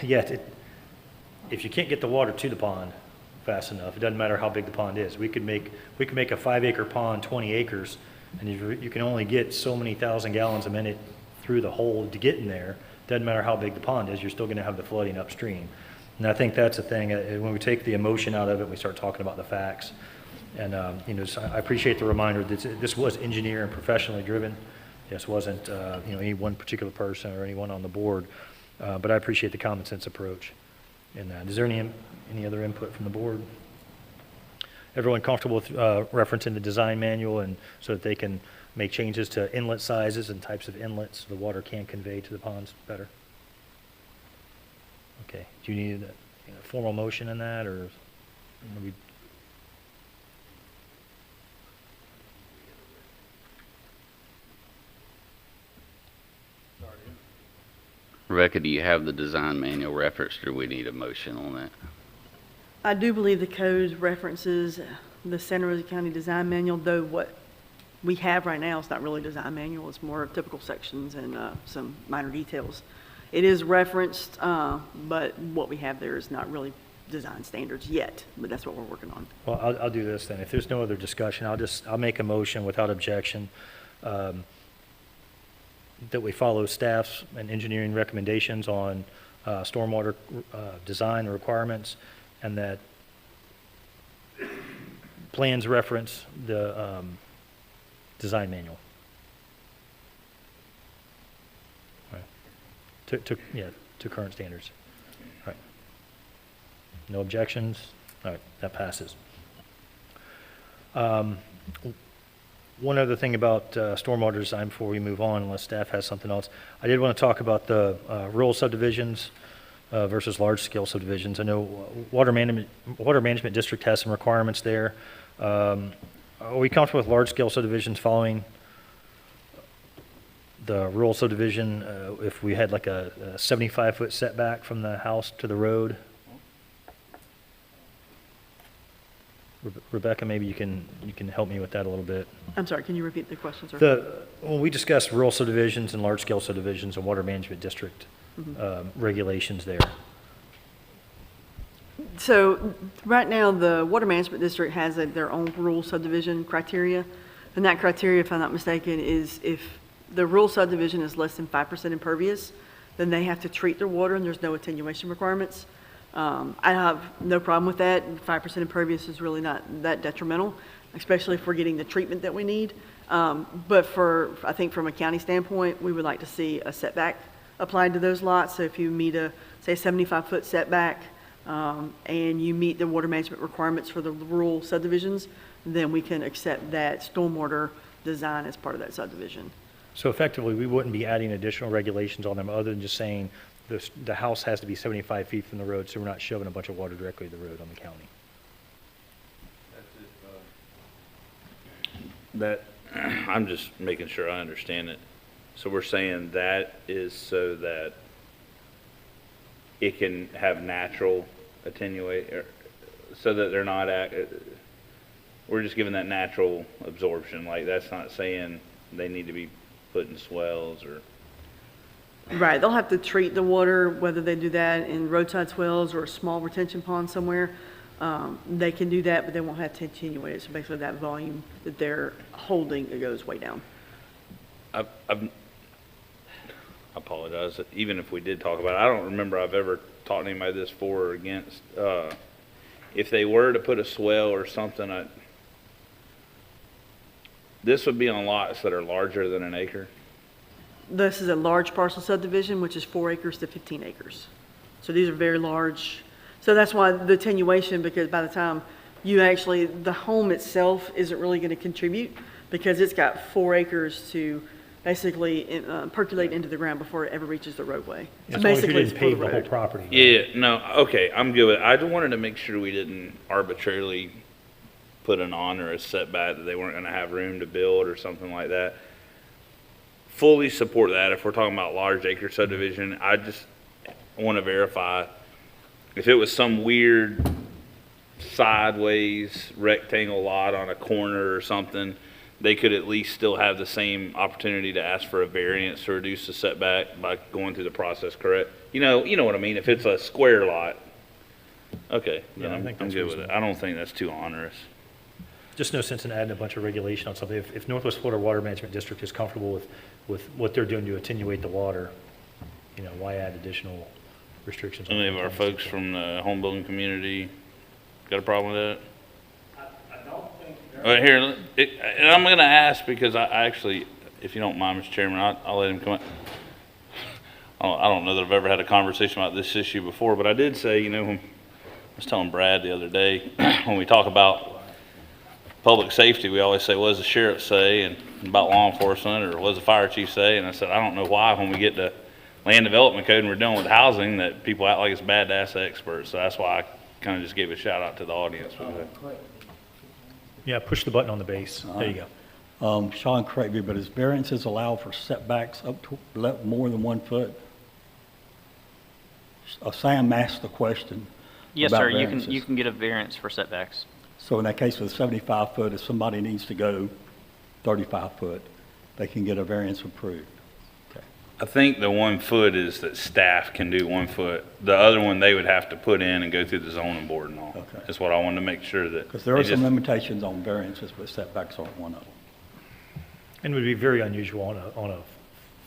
if you can't get the water to the pond fast enough, it doesn't matter how big the pond is. We could make a 5-acre pond 20 acres, and you can only get so many thousand gallons a minute through the hole to get in there. Doesn't matter how big the pond is, you're still going to have the flooding upstream. And I think that's the thing, when we take the emotion out of it, we start talking about the facts. And, you know, so I appreciate the reminder that this was engineer and professionally driven. This wasn't, you know, any one particular person or anyone on the board. But I appreciate the common sense approach in that. Is there any other input from the board? Everyone comfortable with referencing the design manual and so that they can make changes to inlet sizes and types of inlets the water can convey to the ponds better? Okay. Do you need a formal motion in that, or we? Rebecca, do you have the design manual referenced, or we need a motion on that? I do believe the code references the Santa Rosa County Design Manual, though what we have right now is not really design manual. It's more of typical sections and some minor details. It is referenced, but what we have there is not really design standards yet, but that's what we're working on. Well, I'll do this then. If there's no other discussion, I'll make a motion without objection that we follow staff's and engineering recommendations on stormwater design requirements, and that plans reference the design manual. Right. To current standards. All right. No objections? All right, that passes. One other thing about stormwater design before we move on, unless staff has something else. I did want to talk about the rural subdivisions versus large-scale subdivisions. I know Water Management District has some requirements there. Are we comfortable with large-scale subdivisions following the rural subdivision if we had like a 75-foot setback from the house to the road? Rebecca, maybe you can help me with that a little bit. I'm sorry, can you repeat the question, sir? When we discussed rural subdivisions and large-scale subdivisions and Water Management District regulations there. So right now, the Water Management District has their own rural subdivision criteria. And that criteria, if I'm not mistaken, is if the rural subdivision is less than 5% impervious, then they have to treat their water and there's no attenuation requirements. I have no problem with that. 5% impervious is really not that detrimental, especially if we're getting the treatment that we need. But I think from a county standpoint, we would like to see a setback applied to those lots. So if you meet say 75-foot setback and you meet the water management requirements for the rural subdivisions, then we can accept that stormwater design as part of that subdivision. So effectively, we wouldn't be adding additional regulations on them other than just saying the house has to be 75 feet from the road, so we're not shoving a bunch of water directly to the road on the county. That, I'm just making sure I understand it. So we're saying that is so that it can have natural attenuate, so that they're not we're just giving that natural absorption. Like, that's not saying they need to be put in swells or. Right, they'll have to treat the water, whether they do that in roadside swells or a small retention pond somewhere. They can do that, but they won't have to attenuate it. So basically that volume that they're holding, it goes way down. I apologize. Even if we did talk about it, I don't remember I've ever talked to anybody this for or against. If they were to put a swell or something, this would be on lots that are larger than an acre. This is a large parcel subdivision, which is 4 acres to 15 acres. So these are very large. So that's why the attenuation, because by the time the home itself isn't really going to contribute because it's got 4 acres to basically percolate into the ground before it ever reaches the roadway. So basically, it's pave the whole property. Right? Yeah, no, okay, I'm good with it. I just wanted to make sure we didn't arbitrarily put an on or a setback that they weren't going to have room to build or something like that. Fully support that. If we're talking about large acre subdivision, I just want to verify if it was some weird sideways rectangle lot on a corner or something, they could at least still have the same opportunity to ask for a variance to reduce the setback by going through the process, correct? You know what I mean? If it's a square lot, okay, then I'm good with it. I don't think that's too onerous. Just no sense in adding a bunch of regulation on something. If Northwest Florida Water Management District is comfortable with what they're doing to attenuate the water, why add additional restrictions. on Any of our comments. folks from the home building community got a problem with that? I don't think. All right, here, and I'm going to ask because I actually, if you don't mind, Mr. Chairman, I'll let him come up. I don't know that I've ever had a conversation about this issue before, but I did say, when I was telling Brad the other day, when we talk about public safety, we always say, what does the sheriff say, and about law enforcement, or what does the fire chief say? And I said, I don't know why when we get to land development code and we're dealing with housing that people act like it's bad to ask the experts. So that's why I kind of just gave a shout out to the audience for that. Yeah, push the button on the base. There you go. Sean, correct me, but is variances allowed for setbacks up to more than 1 foot? Sam asked the question. Yes, about sir, variances. you can get a variance for setbacks. So in that case with 75 foot, if somebody needs to go 35 foot, they can get a variance approved. I think the 1 foot is that staff can do 1 foot. The other one, they would have to put in and go through the zoning board and all. Okay. That's what I wanted to make sure that. Because there are they some just- limitations on variances, but setbacks aren't one of them. And it would be very unusual on a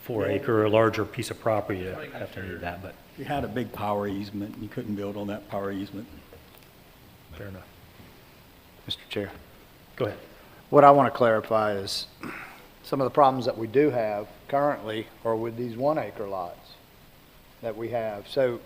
4-acre or larger piece of property to have to do that, but If you had a big power easement, you couldn't build on that power easement. fair enough. Mr. Chair. Go ahead. What I want to clarify is some of the problems that we do have currently are with these 1-acre lots that we have. So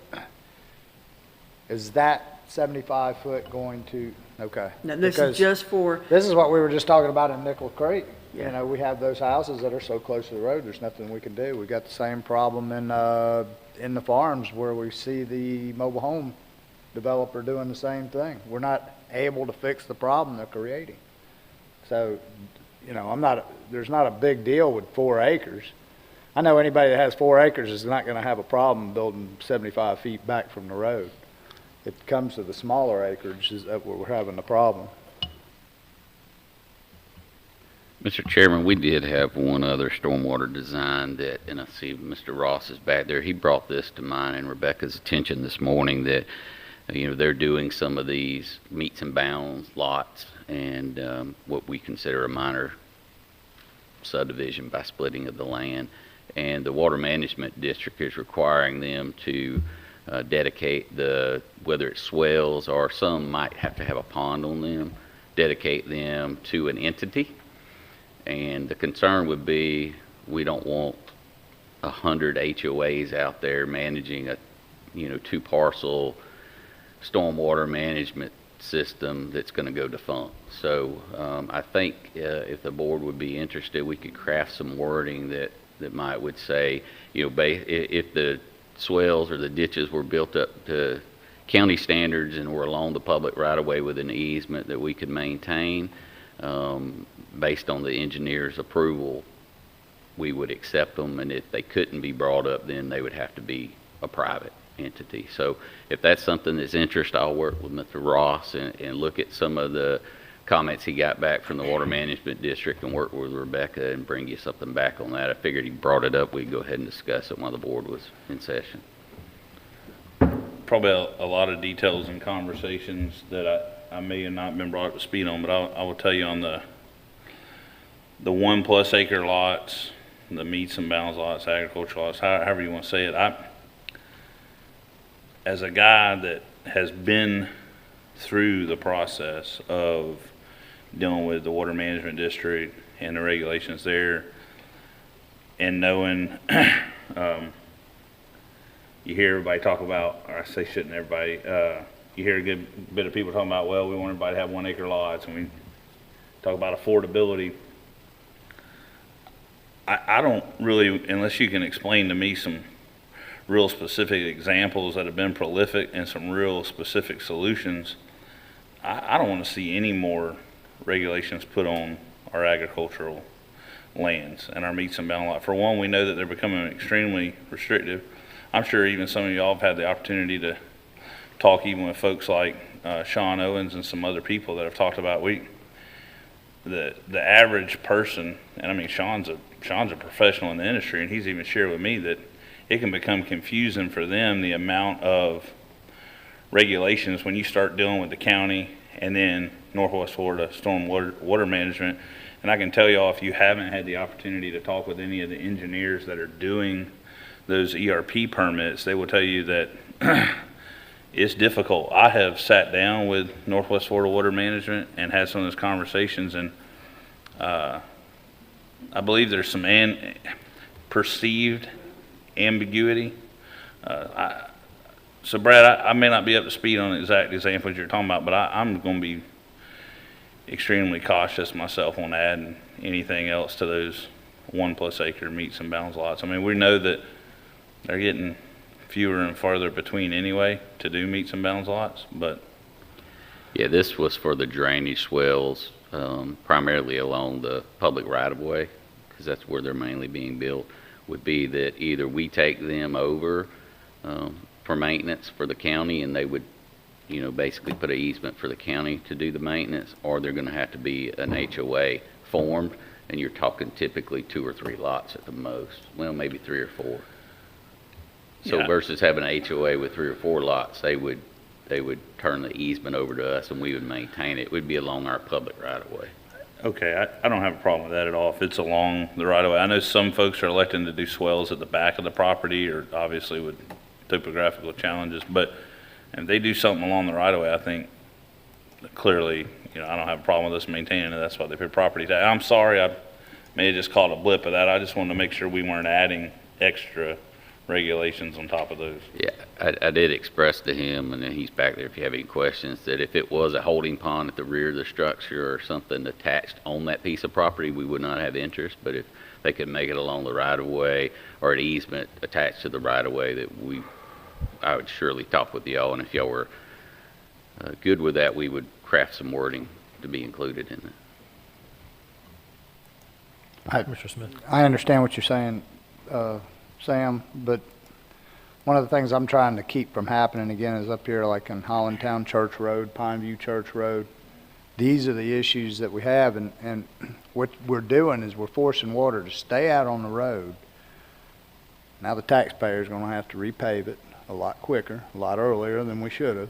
is that 75 foot going to, okay. Now, this is Because just for, this is what we were just talking about in Nickel Creek. Yeah. You know, we have those houses that are so close to the road, there's nothing we can do. We got the same problem in the farms where we see the mobile home developer doing the same thing. We're not able to fix the problem they're creating. So, there's not a big deal with 4 acres. I know anybody that has 4 acres is not gonna have a problem building 75 feet back from the road. It comes to the smaller acreage is that where we're having the problem. Mr. Chairman, we did have one other stormwater design that, and I see Mr. Ross is back there. He brought this to mine and Rebecca's attention this morning that, they're doing some of these meets and bounds lots and what we consider a minor subdivision by splitting of the land. And the Water Management District is requiring them to dedicate whether it's swells or some might have to have a pond on them, dedicate them to an entity. And the concern would be, we don't want 100 HOAs out there managing a, 2-parcel stormwater management system that's going to go defunct. So I think if the board would be interested, we could craft some wording that would say, if the swells or the ditches were built up to county standards and were along the public right-of-way with an easement that we could maintain, based on the engineer's approval, we would accept them, and if they couldn't be brought up, then they would have to be a private entity. So if that's something that's interest, I'll work with Mr. Ross and look at some of the comments he got back from the Water Management District and work with Rebecca and bring you something back on that. I figured he brought it up, we'd go ahead and discuss it while the board was in session. Probably a lot of details and conversations that I may have not been brought up to speed on, but I will tell you on the 1+ acre lots, the meets and bounds lots, agricultural lots, however you want to say it. As a guy that has been through the process of dealing with the Water Management District and the regulations there, and knowing, you hear everybody talk about, or I say shouldn't everybody, you hear a good bit of people talking about, well, we want everybody to have 1 acre lots, and we talk about affordability. I don't really, unless you can explain to me some real specific examples that have been prolific and some real specific solutions, I don't want to see any more regulations put on our agricultural lands and our meets and bound lot. For one, we know that they're becoming extremely restrictive. I'm sure even some of y'all have had the opportunity to talk even with folks like Sean Owens and some other people that have talked about the average person, and I mean Sean's a professional in the industry, and he's even shared with me that it can become confusing for them, the amount of regulations when you start dealing with the county and then Northwest Florida Storm Water Management. And I can tell y'all, if you haven't had the opportunity to talk with any of the engineers that are doing those ERP permits, they will tell you that it's difficult. I have sat down with Northwest Florida Water Management and had some of those conversations, and I believe there's some perceived ambiguity. So Brad, I may not be up to speed on the exact examples you're talking about, but I'm going to be extremely cautious myself on adding anything else to those 1+ acre meets and bounds lots. I mean, we know that they're getting fewer and farther between anyway to do meets and bounds lots, but. Yeah, this was for the drainage swells, primarily along the public right-of-way, because that's where they're mainly being built, would be that either we take them over for maintenance for the county, and they would, you know, basically put an easement for the county to do the maintenance, or they're going to have to be an HOA formed, and you're talking typically 2 or 3 lots at the most. Well, maybe 3 or 4. So Yeah. versus having an HOA with 3 or 4 lots, they would turn the easement over to us and we would maintain it. It would be along our public right of way. Okay, I don't have a problem with that at all if it's along the right of way. I know some folks are electing to do swells at the back of the property, or obviously with topographical challenges, but if they do something along the right of way, I think clearly, you know, I don't have a problem with us maintaining it. That's why they pay property tax. I'm sorry, I may have just caught a blip of that. I just wanted to make sure we weren't adding extra regulations on top of those. Yeah, I did express to him, and then he's back there if you have any questions, that if it was a holding pond at the rear of the structure or something attached on that piece of property, we would not have interest. But if they could make it along the right of way or an easement attached to the right of way, I would surely talk with y'all, and if y'all were good with that, we would craft some wording to be included in it. Mr. Smith. I understand what you're saying, Sam, but one of the things I'm trying to keep from happening again is up here like in Hollandtown Church Road, Pineview Church Road. These are the issues that we have, and what we're doing is we're forcing water to stay out on the road. Now the taxpayer's going to have to repave it a lot quicker, a lot earlier than we should have.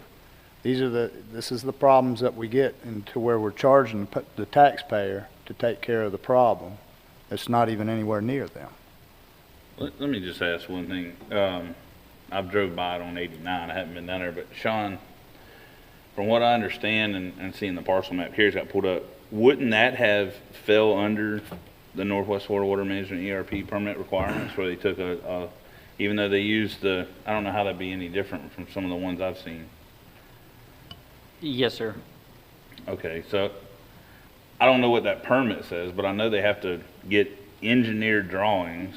This is the problems that we get into where we're charging the taxpayer to take care of the problem. It's not even anywhere near them. Let me just ask one thing. I've drove by it on 89. I haven't been down there, but Sean, from what I understand and seeing the parcel map here, it's got pulled up. Wouldn't that have fell under the Northwest Florida Water Management ERP permit requirements, where they took even though they used I don't know how that'd be any different from some of the ones I've seen. Yes, sir. Okay, so I don't know what that permit says, but I know they have to get engineered drawings,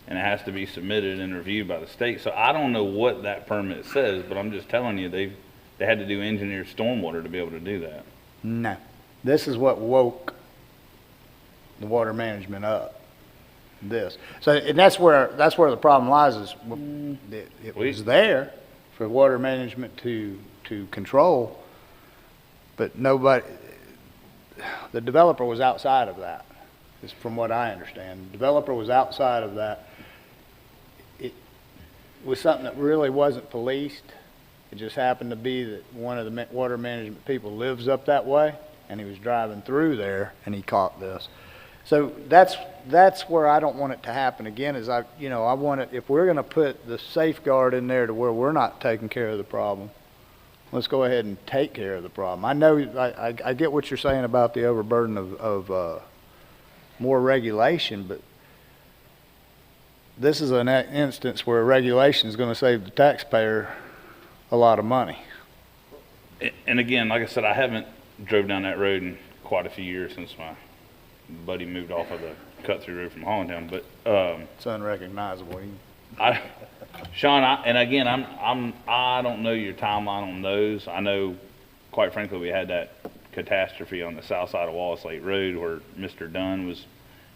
and it has to be submitted and reviewed by the state. So I don't know what that permit says, but I'm just telling you, they had to do engineered stormwater to be able to do that. No. This is what woke the water management up. So, and that's where the problem lies, is it was there for water management to control, but nobody, the developer was outside of that, is from what I understand. The developer was outside of that. It was something that really wasn't policed. It just happened to be that one of the water management people lives up that way, and he was driving through there and he caught this. So that's where I don't want it to happen again, is I want it, if we're going to put the safeguard in there to where we're not taking care of the problem, let's go ahead and take care of the problem. I know, I get what you're saying about the overburden of more regulation, but this is an instance where regulation is going to save the taxpayer a lot of money. And again, like I said, I haven't drove down that road in quite a few years since my buddy moved off of the cut-through road from Hollandtown, but it's unrecognizable. Sean, I don't know your timeline on those. I know, quite frankly, we had that catastrophe on the south side of Wallace Lake Road where Mr. Dunn was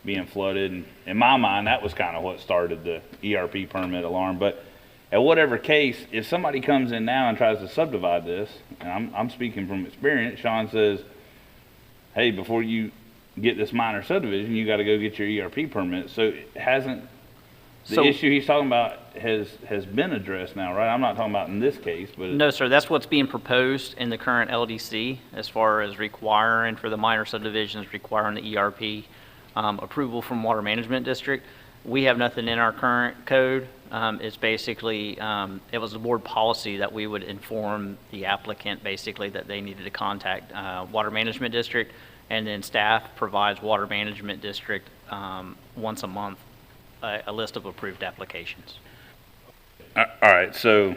being flooded, and in my mind, that was kind of what started the ERP permit alarm. But at whatever case, if somebody comes in now and tries to subdivide this, and I'm speaking from experience, Sean says, hey, before you get this minor subdivision, you got to go get your ERP permit. So the issue he's talking about has been addressed now, right? I'm not talking about in this case, but No, sir, that's what's being proposed in the current LDC as far as requiring for the minor subdivisions, requiring the ERP approval from Water Management District. We have nothing in our current code. It's basically, it was the board policy that we would inform the applicant basically that they needed to contact Water Management District, and then staff provides Water Management District once a month a list of approved applications. All right, so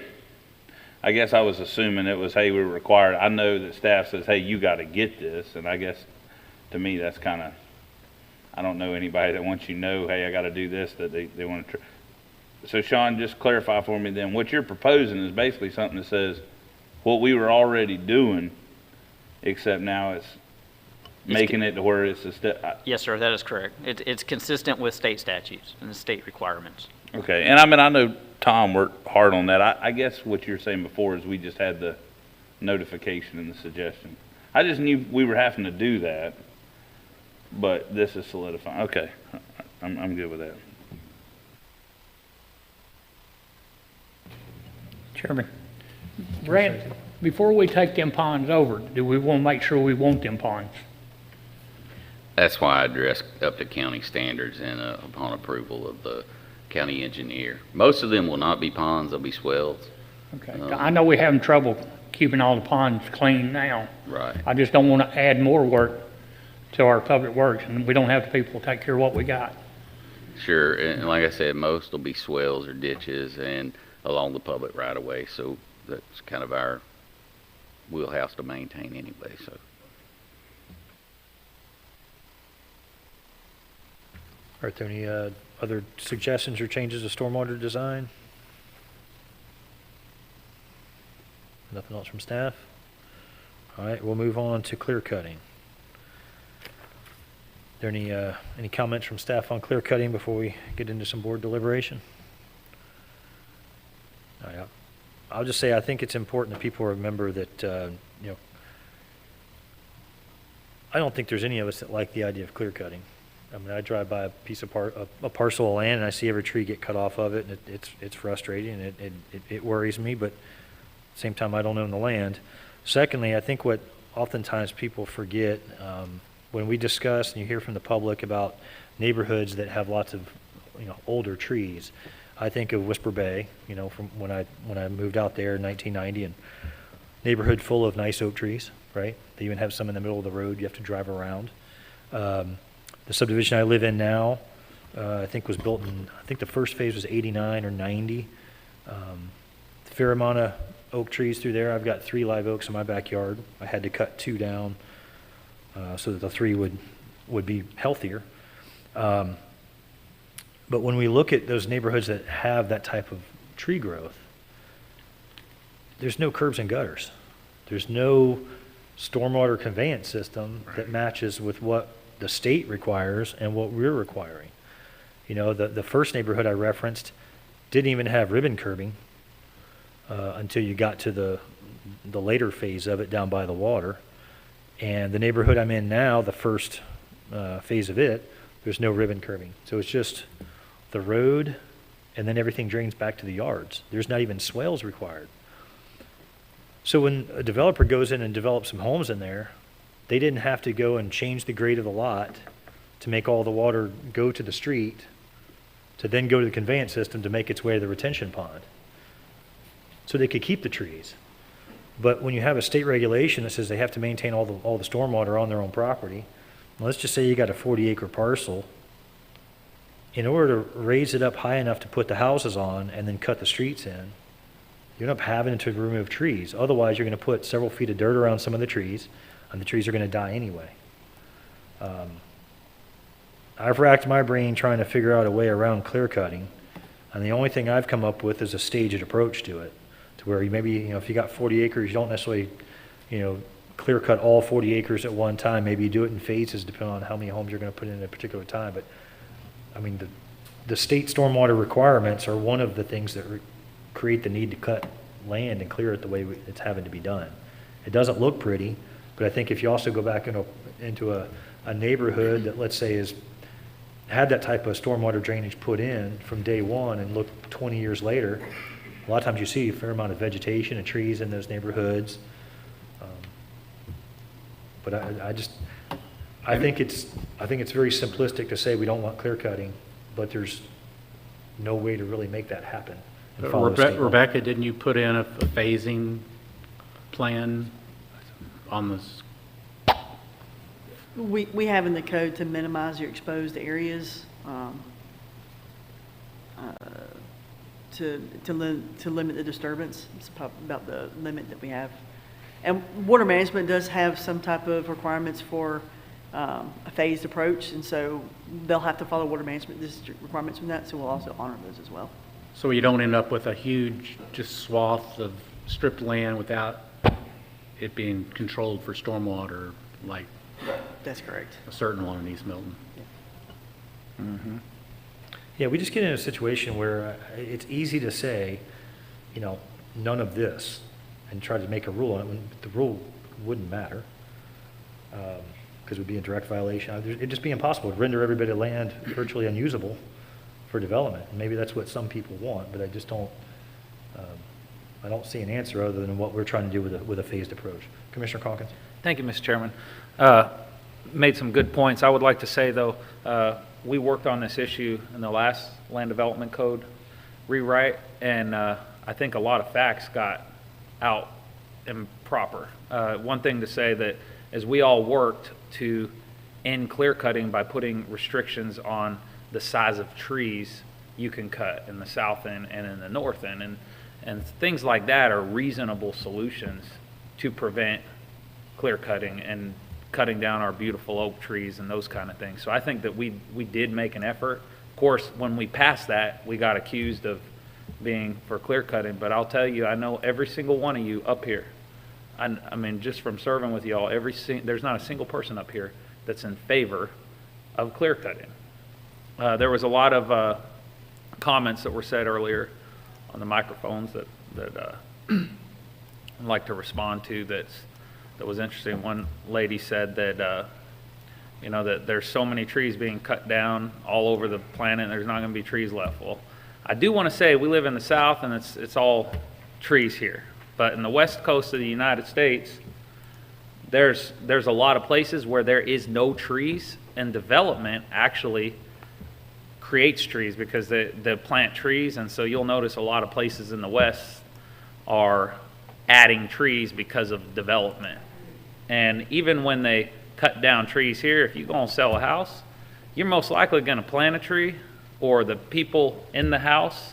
I guess I was assuming it was, hey, we're required. I know that staff says, hey, you got to get this, and I guess to me that's kind of, I don't know anybody that once you know, hey, I got to do this, that they want to. So Sean, just clarify for me then, what you're proposing is basically something that says what we were already doing, except now it's making it to where it's a step. Yes, sir, that is correct. It's consistent with state statutes and the state requirements. Okay, and I mean, I know Tom worked hard on that. I guess what you're saying before is we just had the notification and the suggestion. I just knew we were having to do that, but this is solidifying. Okay, I'm good with that. Chairman, Brad, before we take them ponds over, do we want to make sure we want them ponds? That's why I addressed up to county standards and upon approval of the county engineer. Most of them will not be ponds, they'll be swells. Okay, I know we're having trouble keeping all the ponds clean now. Right. I just don't want to add more work to our public works, and we don't have the people to take care of what we got. Sure, and like I said, most will be swells or ditches and along the public right of way, so that's kind of our wheelhouse to maintain anyway, so. Are there any other suggestions or changes to stormwater design? Nothing else from staff? All right, we'll move on to clear cutting. Are there any comments from staff on clear cutting before we get into some board deliberation? All right, I'll just say I think it's important that people remember that, you know, I don't think there's any of us that like the idea of clear cutting. I mean, I drive by a piece of a parcel of land and I see every tree get cut off of it, and it's frustrating and it worries me, but at the same time, I don't own the land. Secondly, I think what oftentimes people forget, when we discuss and you hear from the public about neighborhoods that have lots of, you know, older trees, I think of Whisper Bay, you know, from when I moved out there in 1990, and neighborhood full of nice oak trees, right? They even have some in the middle of the road you have to drive around. The subdivision I live in now, I think was built in, I think the first phase was 89 or 90. Fair amount of oak trees through there. I've got 3 live oaks in my backyard. I had to cut 2 down so that the 3 would be healthier. But when we look at those neighborhoods that have that type of tree growth, there's no curbs and gutters. There's no stormwater conveyance system that matches with what the state requires and what we're requiring. You know, the first neighborhood I referenced didn't even have ribbon curbing until you got to the later phase of it down by the water. And the neighborhood I'm in now, the first phase of it, there's no ribbon curbing. So it's just the road, and then everything drains back to the yards. There's not even swales required. So when a developer goes in and develops some homes in there, they didn't have to go and change the grade of the lot to make all the water go to the street, to then go to the conveyance system to make its way to the retention pond. So they could keep the trees. But when you have a state regulation that says they have to maintain all the stormwater on their own property, let's just say you got a 40-acre parcel. In order to raise it up high enough to put the houses on and then cut the streets in, you're not having to remove trees. Otherwise, you're going to put several feet of dirt around some of the trees, and the trees are going to die anyway. I've racked my brain trying to figure out a way around clear cutting, and the only thing I've come up with is a staged approach to it, to where you maybe, you know, if you got 40 acres, you don't necessarily, you know, clear cut all 40 acres at one time. Maybe you do it in phases depending on how many homes you're going to put in at a particular time. But I mean, the state stormwater requirements are one of the things that create the need to cut land and clear it the way it's having to be done. It doesn't look pretty, but I think if you also go back into a neighborhood that, let's say, has had that type of stormwater drainage put in from day one and look 20 years later, a lot of times you see a fair amount of vegetation and trees in those neighborhoods. But I think it's very simplistic to say we don't want clear cutting, but there's no way to really make that happen. And follow state law. Rebecca, didn't you put in a phasing plan on this? We have in the code to minimize your exposed areas, to limit the disturbance. It's about the limit that we have. And water management does have some type of requirements for a phased approach, and so they'll have to follow water management district requirements from that, so we'll also honor those as well. So you don't end up with a huge just swath of stripped land without it being controlled for stormwater like That's correct. a certain one in East Milton. Yeah, we just get in a situation where it's easy to say, none of this, and try to make a rule on it when the rule wouldn't matter, because it would be in direct violation. It'd just be impossible. It'd render everybody land virtually unusable for development. And maybe that's what some people want, but I just don't, I don't see an answer other than what we're trying to do with a phased approach. Commissioner Calkins? Thank you, Mr. Chairman. Made some good points. I would like to say, though, we worked on this issue in the last Land Development Code rewrite, and I think a lot of facts got out improper. One thing to say that as we all worked to end clear cutting by putting restrictions on the size of trees you can cut in the south end and in the north end, and things like that are reasonable solutions to prevent clear cutting and cutting down our beautiful oak trees and those kind of things. So I think that we did make an effort. Of course, when we passed that, we got accused of being for clear cutting, but I'll tell you, I know every single one of you up here. I mean, just from serving with y'all, there's not a single person up here that's in favor of clear cutting. There was a lot of comments that were said earlier on the microphones that I'd like to respond to that was interesting. One lady said that that there's so many trees being cut down all over the planet and there's not going to be trees left. Well, I do want to say we live in the South and it's all trees here. But in the west coast of the United States, there's a lot of places where there is no trees, and development actually creates trees because they plant trees, and so you'll notice a lot of places in the west are adding trees because of development. And even when they cut down trees here, if you're going to sell a house, you're most likely going to plant a tree, or the people in the house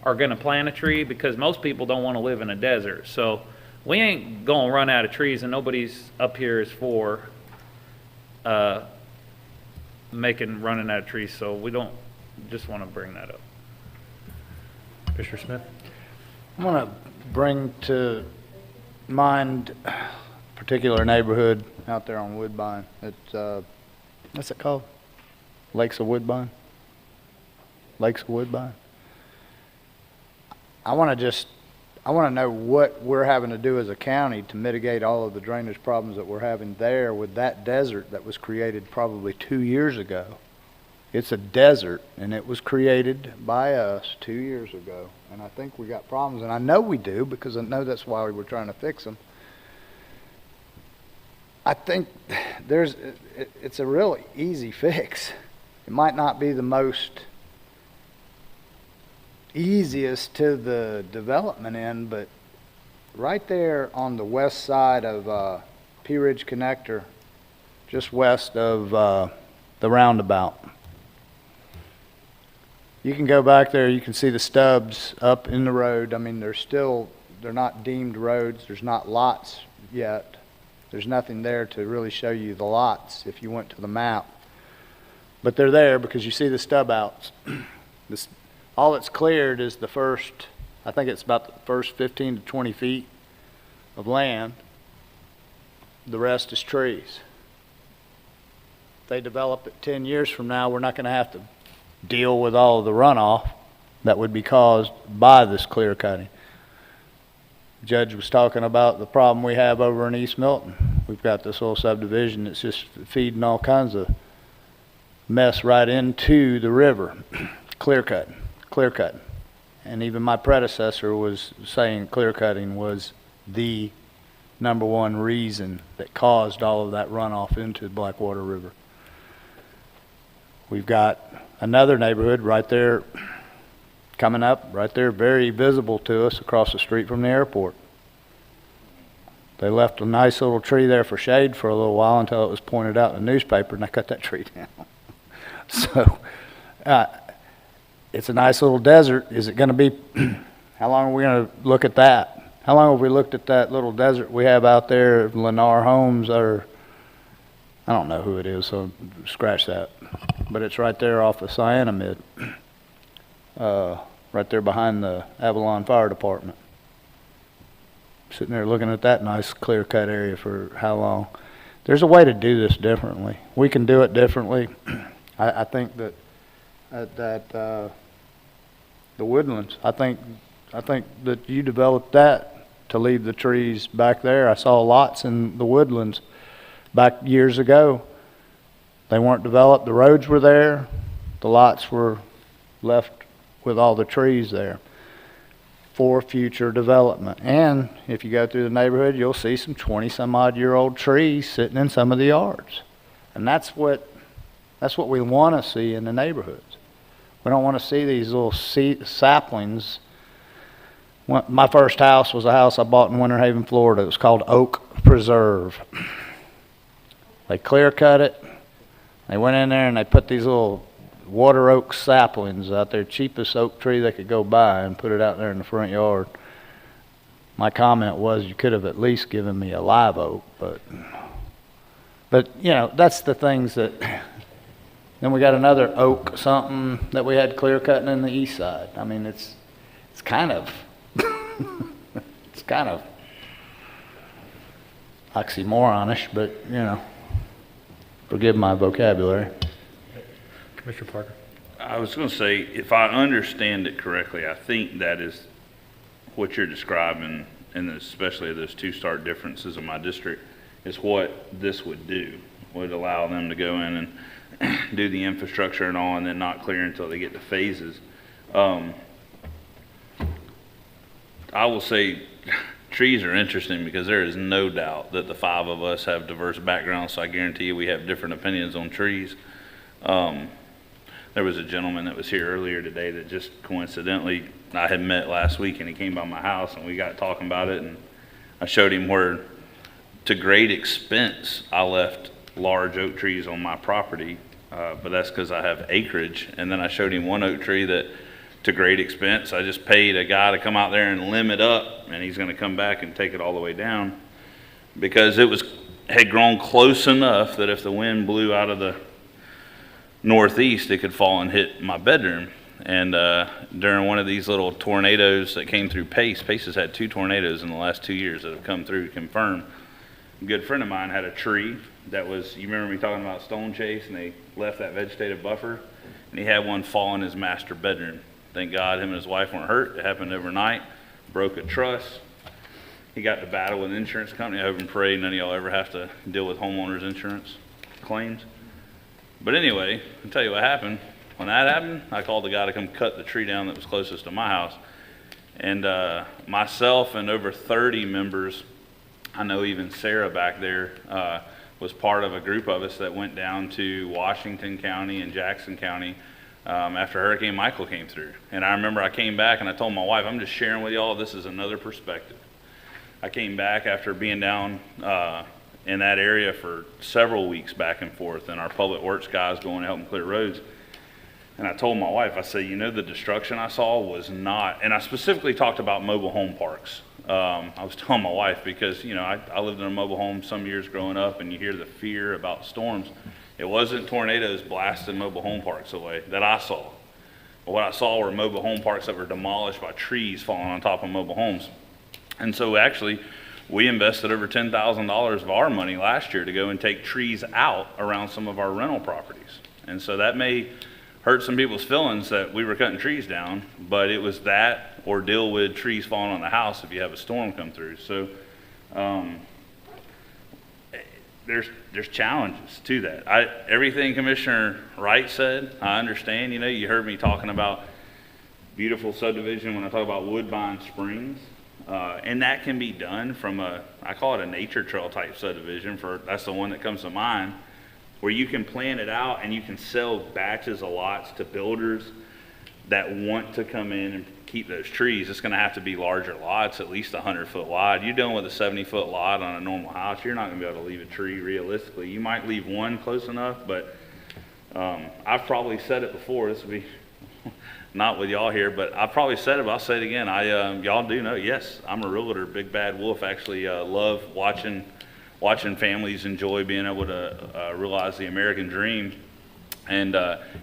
are going to plant a tree, because most people don't want to live in a desert. So we ain't going to run out of trees, and nobody's up here is for running out of trees. So we don't just want to bring that up. Commissioner Smith? I want to bring to mind a particular neighborhood out there on Woodbine. It's, what's it called? Lakes of Woodbine? Lakes of Woodbine? I want to know what we're having to do as a county to mitigate all of the drainage problems that we're having there with that desert that was created probably 2 years ago. It's a desert, and it was created by us 2 years ago. And I think we got problems, and I know we do, because I know that's why we were trying to fix them. I think it's a really easy fix. It might not be the most easiest to the development end, but right there on the west side of Pea Ridge Connector, just west of the roundabout, you can go back there, you can see the stubs up in the road. I mean, they're not deemed roads, there's not lots yet. There's nothing there to really show you the lots if you went to the map. But they're there because you see the stub outs. All that's cleared is the first, I think it's about the first 15 to 20 feet of land. The rest is trees. If they develop it 10 years from now, we're not going to have to deal with all of the runoff that would be caused by this clear cutting. The judge was talking about the problem we have over in East Milton. We've got this little subdivision that's just feeding all kinds of mess right into the river. Clear cutting. And even my predecessor was saying clear cutting was the number one reason that caused all of that runoff into the Blackwater River. We've got another neighborhood right there coming up right there, very visible to us across the street from the airport. They left a nice little tree there for shade for a little while until it was pointed out in the newspaper, and they cut that tree down. So, it's a nice little desert. Is it going to be, how long are we going to look at that? How long have we looked at that little desert we have out there, Lennar Homes, or I don't know who it is, so scratch that. But it's right there off of Cyanamid, right there behind the Avalon Fire Department. Sitting there looking at that nice clear-cut area for how long? There's a way to do this differently. We can do it differently. I think that the woodlands, I think that you developed that to leave the trees back there. I saw lots in the woodlands back years ago. They weren't developed. The roads were there. The lots were left with all the trees there for future development. And if you go through the neighborhood, you'll see some 20-some-odd-year-old trees sitting in some of the yards. And that's what we want to see in the neighborhoods. We don't want to see these little saplings. My first house was a house I bought in Winter Haven, Florida. It was called Oak Preserve. They clear cut it. They went in there and they put these little water oak saplings out there, cheapest oak tree they could go buy, and put it out there in the front yard. My comment was, you could have at least given me a live oak, but you know, that's the things that. Then we got another oak something that we had clear cutting in the east side. I mean, it's kind of it's kind of oxymoronish, but you know, forgive my vocabulary. Commissioner Parker. I was going to say, if I understand it correctly, I think that is what you're describing, and especially those two stark differences in my district, is what this would do. Would allow them to go in and do the infrastructure and all, and then not clear until they get to phases. I will say trees are interesting because there is no doubt that the five of us have diverse backgrounds, so I guarantee you we have different opinions on trees. There was a gentleman that was here earlier today that just coincidentally I had met last week, and he came by my house and we got talking about it, and I showed him where, to great expense, I left large oak trees on my property, but that's because I have acreage. And then I showed him one oak tree that, to great expense, I just paid a guy to come out there and limb it up, and he's going to come back and take it all the way down because it had grown close enough that if the wind blew out of the northeast, it could fall and hit my bedroom. And during one of these little tornadoes that came through Pace has had 2 tornadoes in the last 2 years that have come through to confirm. A good friend of mine had a tree that was, you remember me talking about stone chase, and they left that vegetative buffer, and he had one fall in his master bedroom. Thank God him and his wife weren't hurt. It happened overnight, broke a truss. He got to battle with an insurance company. I hope and pray none of y'all ever have to deal with homeowners insurance claims. But anyway, I'll tell you what happened. When that happened, I called the guy to come cut the tree down that was closest to my house. And myself and over 30 members, I know even Sarah back there was part of a group of us that went down to Washington County and Jackson County after Hurricane Michael came through. And I remember I came back and I told my wife, I'm just sharing with y'all, this is another perspective. I came back after being down in that area for several weeks back and forth, and our public works guys going to help them clear roads. And I told my wife, I said, you know, the destruction I saw was not, and I specifically talked about mobile home parks. I was telling my wife because, you know, I lived in a mobile home some years growing up, and you hear the fear about storms. It wasn't tornadoes blasting mobile home parks away that I saw. But what I saw were mobile home parks that were demolished by trees falling on top of mobile homes. And so actually, we invested over $10,000 of our money last year to go and take trees out around some of our rental properties. And so that may hurt some people's feelings that we were cutting trees down, but it was that or deal with trees falling on the house if you have a storm come through. So there's challenges to that. Everything Commissioner Wright said, I understand. You know, you heard me talking about beautiful subdivision when I talk about Woodbine Springs. And that can be done from I call it a nature trail type subdivision, that's the one that comes to mind, where you can plan it out and you can sell batches of lots to builders that want to come in and keep those trees, it's gonna have to be larger lots, at least 100-foot wide. You're dealing with a 70-foot lot on a normal house, you're not gonna be able to leave a tree realistically. You might leave one close enough, but I've probably said it before, this will be not with y'all here, but I've probably said it, but I'll say it again. Y'all do know, yes, I'm a realtor, Big Bad Wolf. Actually love watching families enjoy being able to realize the American dream. And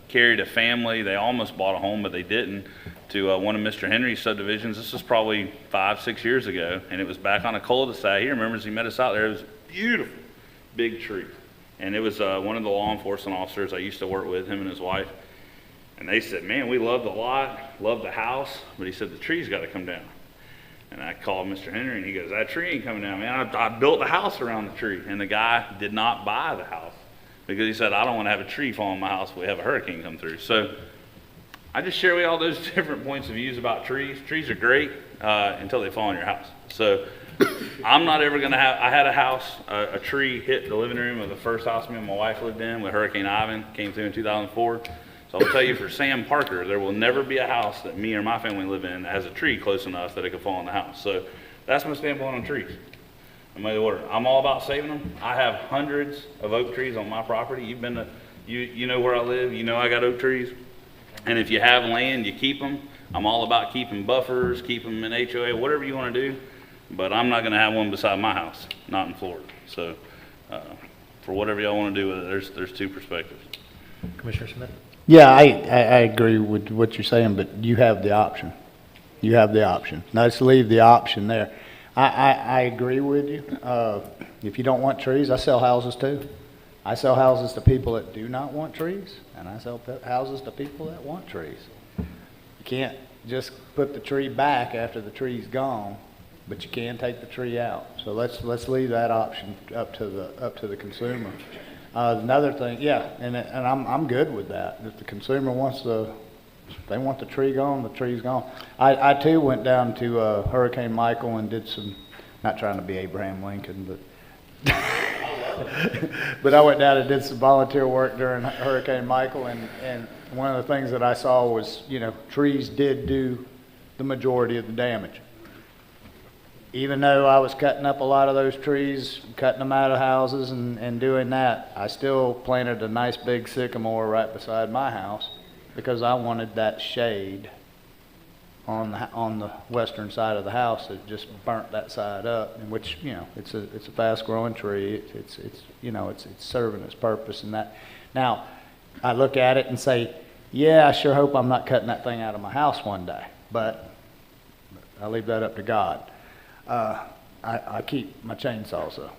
carried a family, they almost bought a home, but they didn't, to one of Mr. Henry's subdivisions. This was probably 5-6 years ago, and it was back on a cul-de-sac. He remembers he met us out there. It was beautiful, big tree. And it was one of the law enforcement officers I used to work with, him and his wife. And they said, man, we love the lot, love the house, but he said, the tree's got to come down. And I called Mr. Henry, and he goes, that tree ain't coming down, man. I built the house around the tree. And the guy did not buy the house because he said, I don't want to have a tree fall on my house if we have a hurricane come through. So I just share with you all those different points of views about trees. Trees are great until they fall on your house. So I'm not ever going to have, I had a house, a tree hit the living room of the first house me and my wife lived in when Hurricane Ivan came through in 2004. So I'll tell you, for Sam Parker, there will never be a house that me or my family live in that has a tree close enough that it could fall on the house. So that's my standpoint on trees. I'm all about saving them. I have hundreds of oak trees on my property. You've been to, you know where I live. You know I got oak trees. And if you have land, you keep them. I'm all about keeping buffers, keep them in HOA, whatever you want to do. But I'm not going to have one beside my house, not in Florida. So for whatever y'all want to do with it, there's two perspectives. Commissioner Smith? Yeah, I agree with what you're saying, but you have the option. You have the option. Let's leave the option there. I agree with you. If you don't want trees, I sell houses too. I sell houses to people that do not want trees, and I sell houses to people that want trees. You can't just put the tree back after the tree's gone, but you can take the tree out. So let's leave that option up to the consumer. Another thing, yeah, and I'm good with that. If the consumer wants they want the tree gone, the tree's gone. I too went down to Hurricane Michael and did some, not trying to be Abraham Lincoln, but but I went down and did some volunteer work during Hurricane Michael, and one of the things that I saw was, trees did do the majority of the damage. Even though I was cutting up a lot of those trees, cutting them out of houses and doing that, I still planted a nice big sycamore right beside my house because I wanted that shade on the western side of the house that just burnt that side up, and which, it's a fast growing tree. It's serving its purpose and that. Now, I look at it and say, yeah, I sure hope I'm not cutting that thing out of my house one day, but I leave that up to God. I keep my chainsaw, so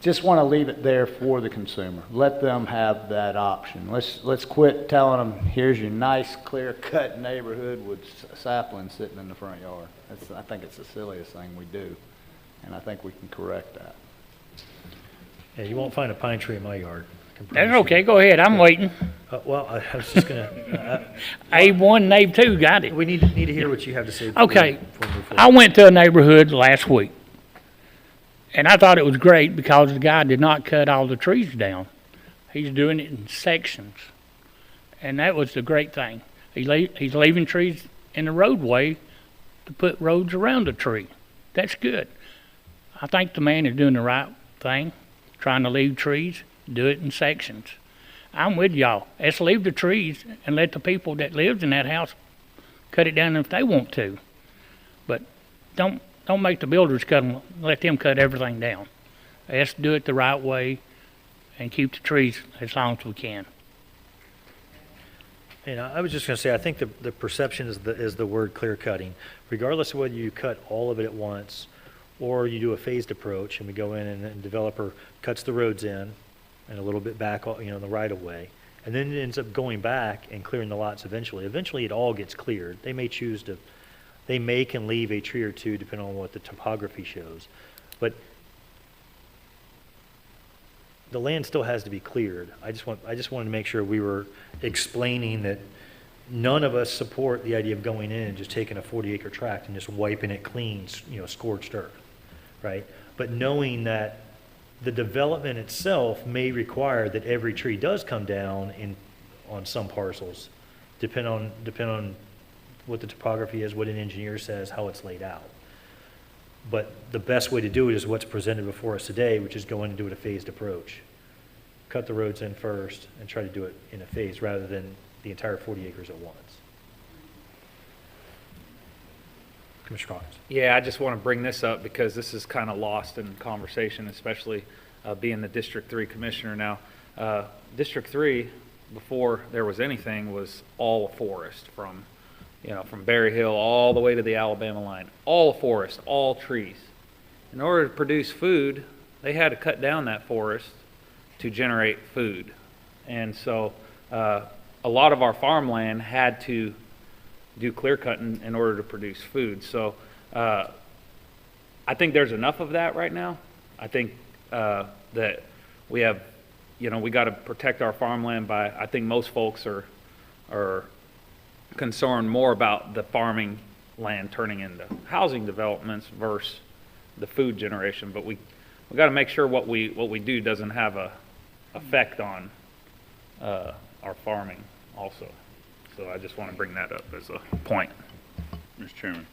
just want to leave it there for the consumer. Let them have that option. Let's quit telling them, here's your nice, clear-cut neighborhood with saplings sitting in the front yard. I think it's the silliest thing we do, and I think we can correct that. Yeah, you won't find a pine tree in my yard. That's okay, go ahead, I'm waiting. Well, I was just going to... A1 and A2 got it. We need to hear what you have to say. Okay, before we move forward. I went to a neighborhood last week, and I thought it was great because the guy did not cut all the trees down. He's doing it in sections, and that was the great thing. He's leaving trees in the roadway to put roads around the tree. That's good. I think the man is doing the right thing, trying to leave trees, do it in sections. I'm with y'all. Let's leave the trees and let the people that lives in that house cut it down if they want to. But don't make the builders let them cut everything down. Let's do it the right way and keep the trees as long as we can. And I was just going to say, I think the perception is the word clear cutting. Regardless of whether you cut all of it at once or you do a phased approach and we go in and the developer cuts the roads in and a little bit back, the right of way, and then it ends up going back and clearing the lots eventually. Eventually it all gets cleared. They may choose to, they may can leave a tree or two depending on what the topography shows. But the land still has to be cleared. I just wanted to make sure we were explaining that none of us support the idea of going in and just taking a 40-acre tract and just wiping it clean, scorched earth, right? But knowing that the development itself may require that every tree does come down on some parcels, depend on what the topography is, what an engineer says, how it's laid out. But the best way to do it is what's presented before us today, which is going to do it a phased approach. Cut the roads in first and try to do it in a phase rather than the entire 40 acres at once. Commissioner Hawkins. Yeah, I just want to bring this up because this is kind of lost in conversation, especially being the District 3 commissioner now. District 3, before there was anything, was all forest from Berry Hill all the way to the Alabama line. All forest, all trees. In order to produce food, they had to cut down that forest to generate food. And so a lot of our farmland had to do clear cutting in order to produce food. So I think there's enough of that right now. I think that we have, we got to protect our farmland by, I think most folks are concerned more about the farming land turning into housing developments versus the food generation. But we got to make sure what we do doesn't have a effect on our farming also. So I just want to bring that up as a point. Mr. Chairman,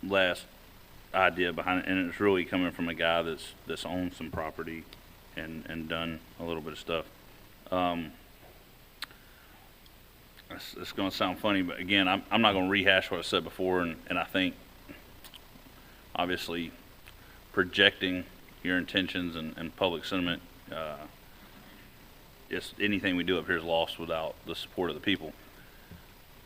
last idea behind it, and it's really coming from a guy that's owned some property and done a little bit of stuff. It's going to sound funny, but again, I'm not going to rehash what I said before, and I think obviously projecting your intentions and public sentiment, anything we do up here is lost without the support of the people.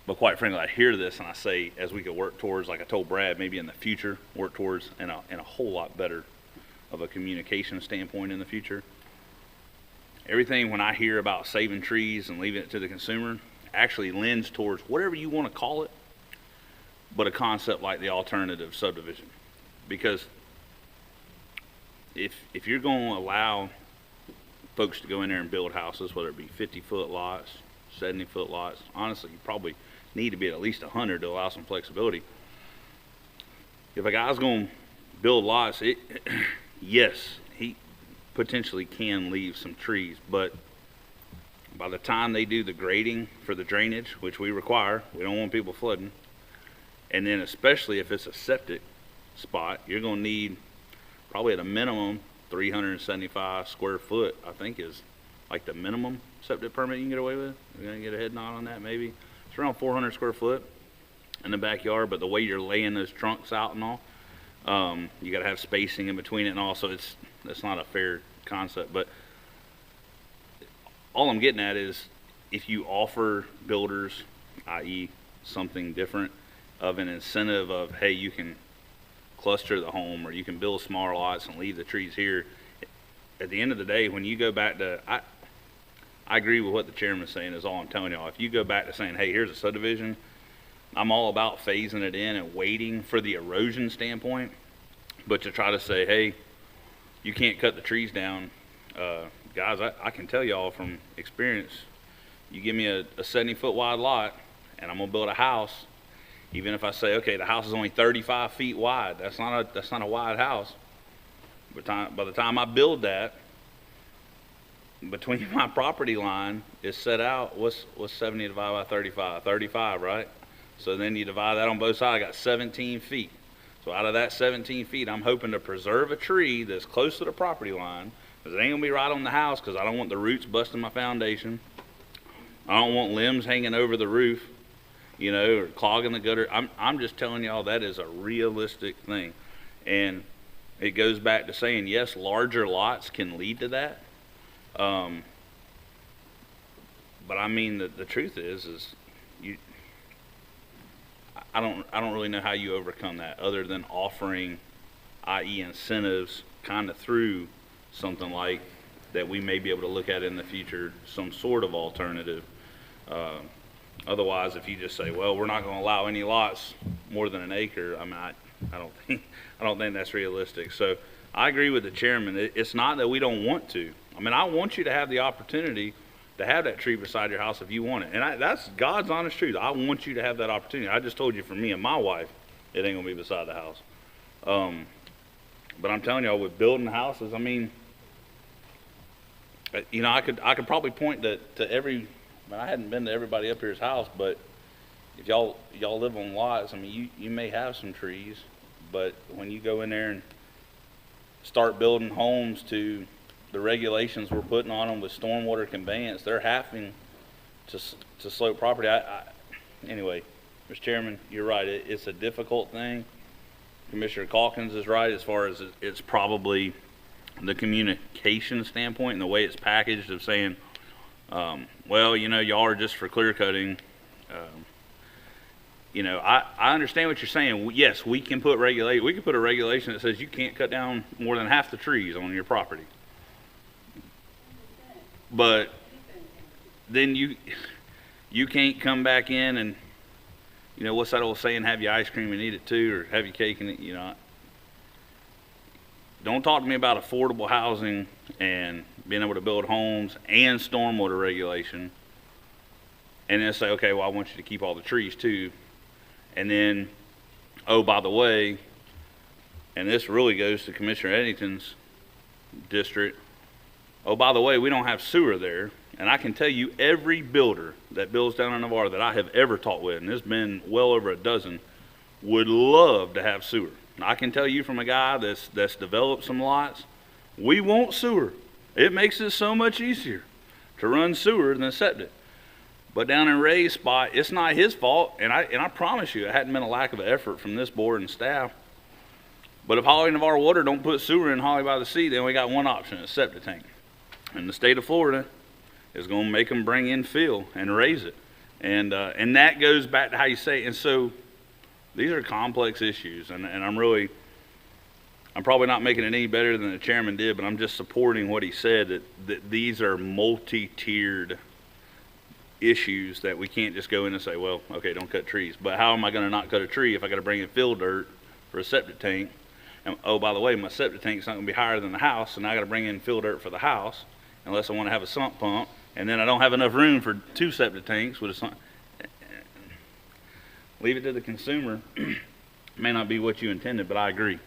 But quite frankly, I hear this and I say, as we could work towards, like I told Brad, maybe in the future, work towards in a whole lot better of a communication standpoint in the future. Everything when I hear about saving trees and leaving it to the consumer actually lends towards whatever you want to call it, but a concept like the alternative subdivision. Because if you're going to allow folks to go in there and build houses, whether it be 50-foot lots, 70-foot lots, honestly, you probably need to be at least 100 to allow some flexibility. If a guy's going to build lots, yes, he potentially can leave some trees, but by the time they do the grading for the drainage, which we require, we don't want people flooding, and then especially if it's a septic spot, you're going to need probably at a minimum 375 square foot, I think is like the minimum septic permit you can get away with. You're going to get a head nod on that maybe. It's around 400 square foot in the backyard, but the way you're laying those trunks out and all, you got to have spacing in between it, and also that's not a fair concept. But all I'm getting at is if you offer builders, i.e. something different of an incentive of, hey, you can cluster the home or you can build smaller lots and leave the trees here. At the end of the day, when you go back to, I agree with what the chairman's saying is all I'm telling y'all. If you go back to saying, hey, here's a subdivision, I'm all about phasing it in and waiting for the erosion standpoint, but to try to say, hey, you can't cut the trees down, guys, I can tell y'all from experience, you give me a 70-foot wide lot and I'm gonna build a house, even if I say, okay, the house is only 35 feet wide, that's not a wide house. By the time I build that, between my property line is set out, what's 70 divided by 35? 35, right? So then you divide that on both sides, I got 17 feet. So out of that 17 feet, I'm hoping to preserve a tree that's close to the property line, because it ain't gonna be right on the house, because I don't want the roots busting my foundation. I don't want limbs hanging over the roof, or clogging the gutter. I'm just telling y'all that is a realistic thing. And it goes back to saying, yes, larger lots can lead to that. But I mean, the truth is I don't really know how you overcome that other than offering, i.e. incentives, kind of through something like that we may be able to look at in the future, some sort of alternative. Otherwise, if you just say, well, we're not going to allow any lots more than an acre, I mean, I don't think that's realistic. So I agree with the chairman. It's not that we don't want to. I mean, I want you to have the opportunity to have that tree beside your house if you want it. And that's God's honest truth. I want you to have that opportunity. I just told you, for me and my wife, it ain't going to be beside the house. But I'm telling y'all, with building houses, I mean, You know, I could probably point to every, I mean, I hadn't been to everybody up here's house, but if y'all live on lots, I mean, you may have some trees, but when you go in there and start building homes to the regulations we're putting on them with stormwater conveyance, they're having to slope property. Anyway, Mr. Chairman, you're right. It's a difficult thing. Commissioner Calkins is right as far as it's probably the communication standpoint and the way it's packaged of saying, well, you know, y'all are just for clear cutting. You know, I understand what you're saying. Yes, we can put we can put a regulation that says you can't cut down more than half the trees on your property. But then you can't come back in and, you know, what's that old saying, have your ice cream and eat it too, or have your cake and eat, you know. Don't talk to me about affordable housing and being able to build homes and stormwater regulation and then say, okay, well, I want you to keep all the trees too. And then, oh, by the way, and this really goes to Commissioner Eddington's district, oh, by the way, we don't have sewer there. And I can tell you every builder that builds down in Navarre that I have ever talked with, and there's been well over a dozen, would love to have sewer. I can tell you from a guy that's developed some lots, we want sewer. It makes it so much easier to run sewer than septic. But down in Ray's spot, it's not his fault, and I promise you, it hadn't been a lack of effort from this board and staff. But if Holly Navarre Water don't put sewer in Holly by the Sea, then we got one option, a septic tank. And the state of Florida is going to make them bring in fill and raise it. And that goes back to how you say it. And so these are complex issues, and I'm probably not making it any better than the chairman did, but I'm just supporting what he said, that these are multi-tiered issues that we can't just go in and say, well, okay, don't cut trees. But how am I going to not cut a tree if I got to bring in fill dirt for a septic tank? And, oh, by the way, my septic tank's not going to be higher than the house, and I got to bring in fill dirt for the house unless I want to have a sump pump, and then I don't have enough room for 2 septic tanks with a sump. Leave it to the consumer. May not be what you intended, but I agree.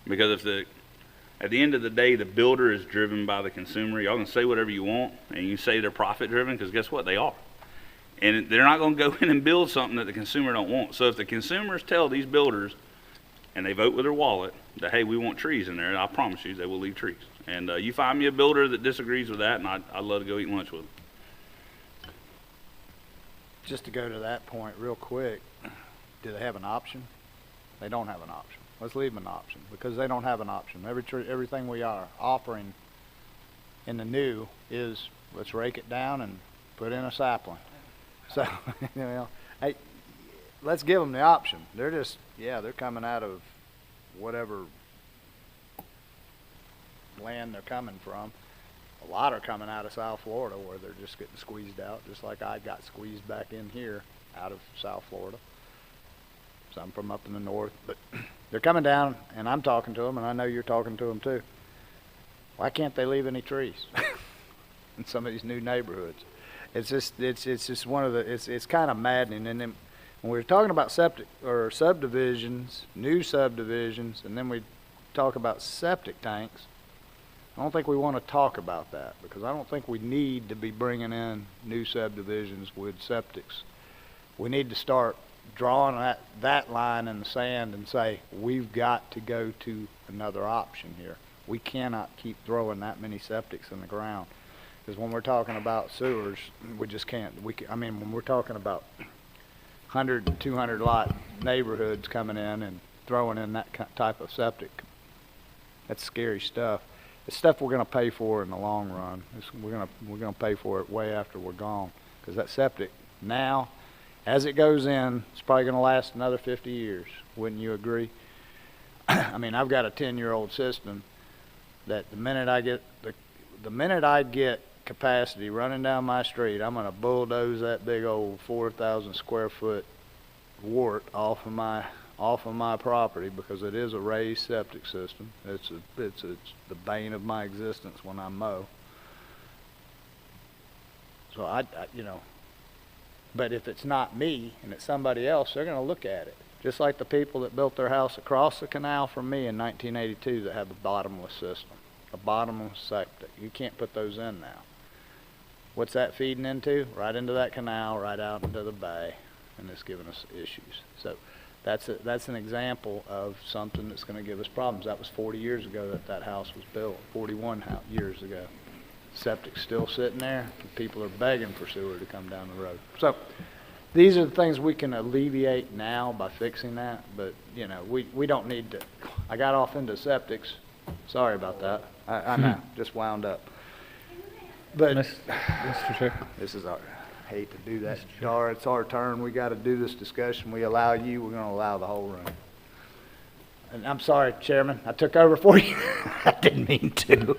Because at the end of the day, the builder is driven by the consumer. Y'all can say whatever you want, and you say they're profit driven, because guess what? They are. And they're not going to go in and build something that the consumer don't want. So if the consumers tell these builders, and they vote with their wallet, that, hey, we want trees in there, I promise you they will leave trees. And you find me a builder that disagrees with that, and I'd love to go eat lunch with them. Just to go to that point real quick, do they have an option? They don't have an option. Let's leave them an option, because they don't have an option. Everything we are offering in the new is, let's rake it down and put in a sapling. So, you know, hey, let's give them the option. They're just, they're coming out of whatever land they're coming from. A lot are coming out of South Florida, where they're just getting squeezed out, just like I got squeezed back in here out of South Florida. Some from up in the north, but they're coming down, and I'm talking to them, and I know you're talking to them too. Why can't they leave any trees in some of these new neighborhoods? It's just one of the, it's kind of maddening. And then when we're talking about septic or subdivisions, new subdivisions, and then we talk about septic tanks, I don't think we want to talk about that, because I don't think we need to be bringing in new subdivisions with septics. We need to start drawing that line in the sand and say, we've got to go to another option here. We cannot keep throwing that many septics in the ground. Because when we're talking about sewers, we just can't. When we're talking about 100 and 200 lot neighborhoods coming in and throwing in that type of septic, that's scary stuff. It's stuff we're going to pay for in the long run. We're going to pay for it way after we're gone. Because that septic now, as it goes in, it's probably going to last another 50 years. Wouldn't you agree? I mean, I've got a 10-year-old system that the minute I get capacity running down my street, I'm going to bulldoze that big old 4,000 square foot wart off of my property, because it is a raised septic system. It's the bane of my existence when I mow. So I but if it's not me and it's somebody else, they're going to look at it. Just like the people that built their house across the canal from me in 1982 that have a bottomless system. a bottomless septic. You can't put those in now. What's that feeding into? Right into that canal, right out into the bay, and it's giving us issues. So that's an example of something that's going to give us problems. That was 40 years ago that house was built, 41 years ago. Septic's still sitting there. People are begging for sewer to come down the road. So these are the things we can alleviate now by fixing that, but you know, we don't need to. I got off into septics. Sorry about that. I know, just wound up. But Mr. Chair. this is our, I hate to do that, Dar. It's our turn. We got to do this discussion. We allow you, we're going to allow the whole room. And I'm sorry, Chairman, I took over for you. I didn't mean to.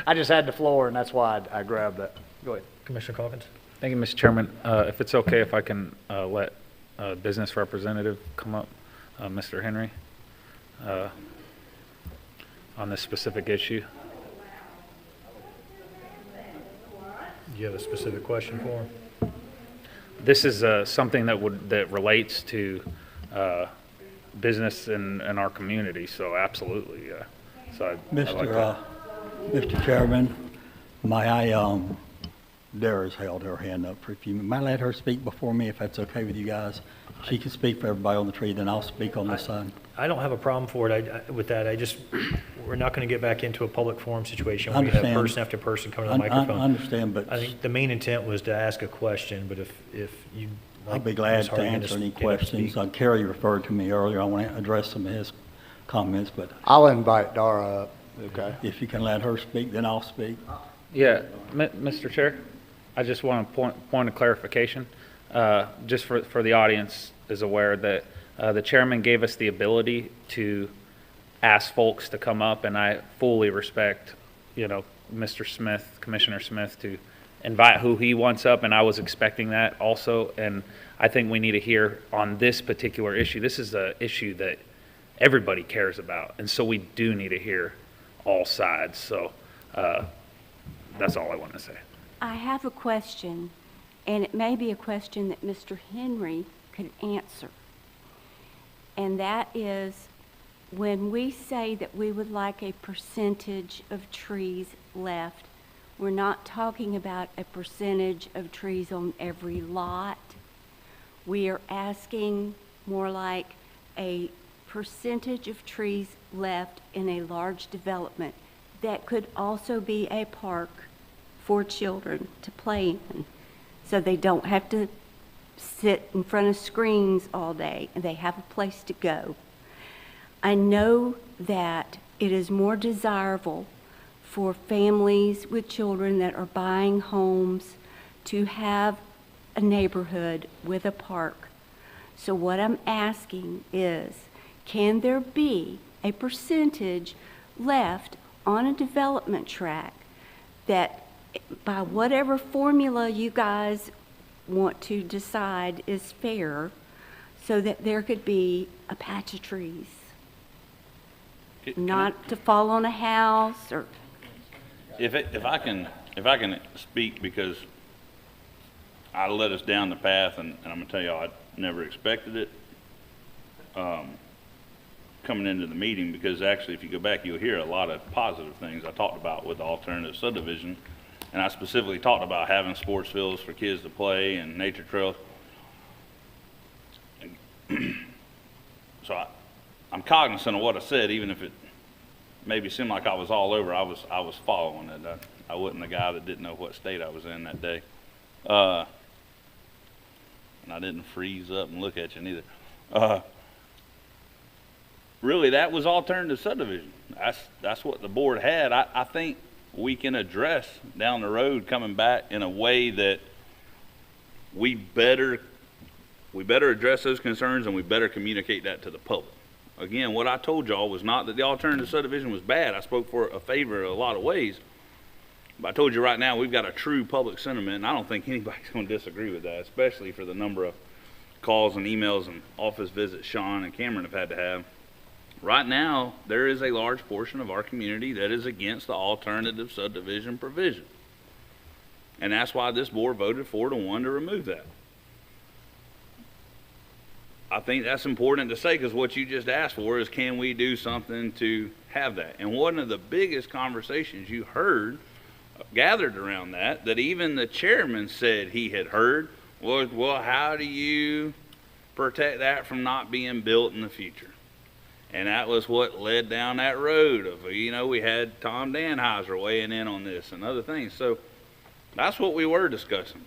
I just had the floor, and that's why I grabbed that. Go ahead. Commissioner Calkins? Thank you, Mr. Chairman. If it's okay, if I can let business representative come up, Mr. Henry, on this specific issue. Do you have a specific question for him? This is something that relates to business in our community, so absolutely, yeah. So I like that. Mr. Chairman, Dara's held her hand up for a few minutes. May I let her speak before me, if that's okay with you guys? She can speak for everybody on the tree, then I'll speak on this side. I don't have a problem for it with that. We're not going to get back into a public forum situation where we have Understand. person after person coming to the microphone. I understand, but I think the main intent was to ask a question, but if you. I'll be glad to answer any questions. Kerry referred to me earlier. I want to address some of his comments, but I'll invite Dara up, okay? if you can let her speak, then I'll speak. Yeah, Mr. Chair, I just want a point of clarification. Just for the audience is aware that the chairman gave us the ability to ask folks to come up, and I fully respect, Mr. Smith, Commissioner Smith, to invite who he wants up, and I was expecting that also. And I think we need to hear on this particular issue. This is an issue that everybody cares about, and so we do need to hear all sides. So that's all I want to say. I have a question, and it may be a question that Mr. Henry could answer. And that is, when we say that we would like a percentage of trees left, we're not talking about a percentage of trees on every lot. We are asking more like a percentage of trees left in a large development that could also be a park for children to play in, so they don't have to sit in front of screens all day and they have a place to go. I know that it is more desirable for families with children that are buying homes to have a neighborhood with a park. So what I'm asking is, can there be a percentage left on a development track that, by whatever formula you guys want to decide is fair, so that there could be a patch of trees? Not to fall on a house or... If I can speak, because I led us down the path, and I'm gonna tell you, I never expected it coming into the meeting, because actually, if you go back, you'll hear a lot of positive things I talked about with the alternative subdivision, and I specifically talked about having sports fields for kids to play and nature trails. So I'm cognizant of what I said, even if it maybe seemed like I was all over. I was following it. I wasn't the guy that didn't know what state I was in that day, and I didn't freeze up and look at you neither. Really, that was alternative subdivision. That's what the board had. I think we can address down the road coming back in a way that we better address those concerns, and we better communicate that to the public. Again, what I told y'all was not that the alternative subdivision was bad. I spoke for a favor in a lot of ways. But I told you right now, we've got a true public sentiment, and I don't think anybody's going to disagree with that, especially for the number of calls and emails and office visits Sean and Cameron have had to have. Right now, there is a large portion of our community that is against the alternative subdivision provision. And that's why this board voted 4-1 to remove that. I think that's important to say, because what you just asked for is, can we do something to have that? And one of the biggest conversations you heard gathered around that even the chairman said he had heard, was, well, how do you protect that from not being built in the future? And that was what led down that road of, we had Tom Danheiser weighing in on this and other things. So that's what we were discussing.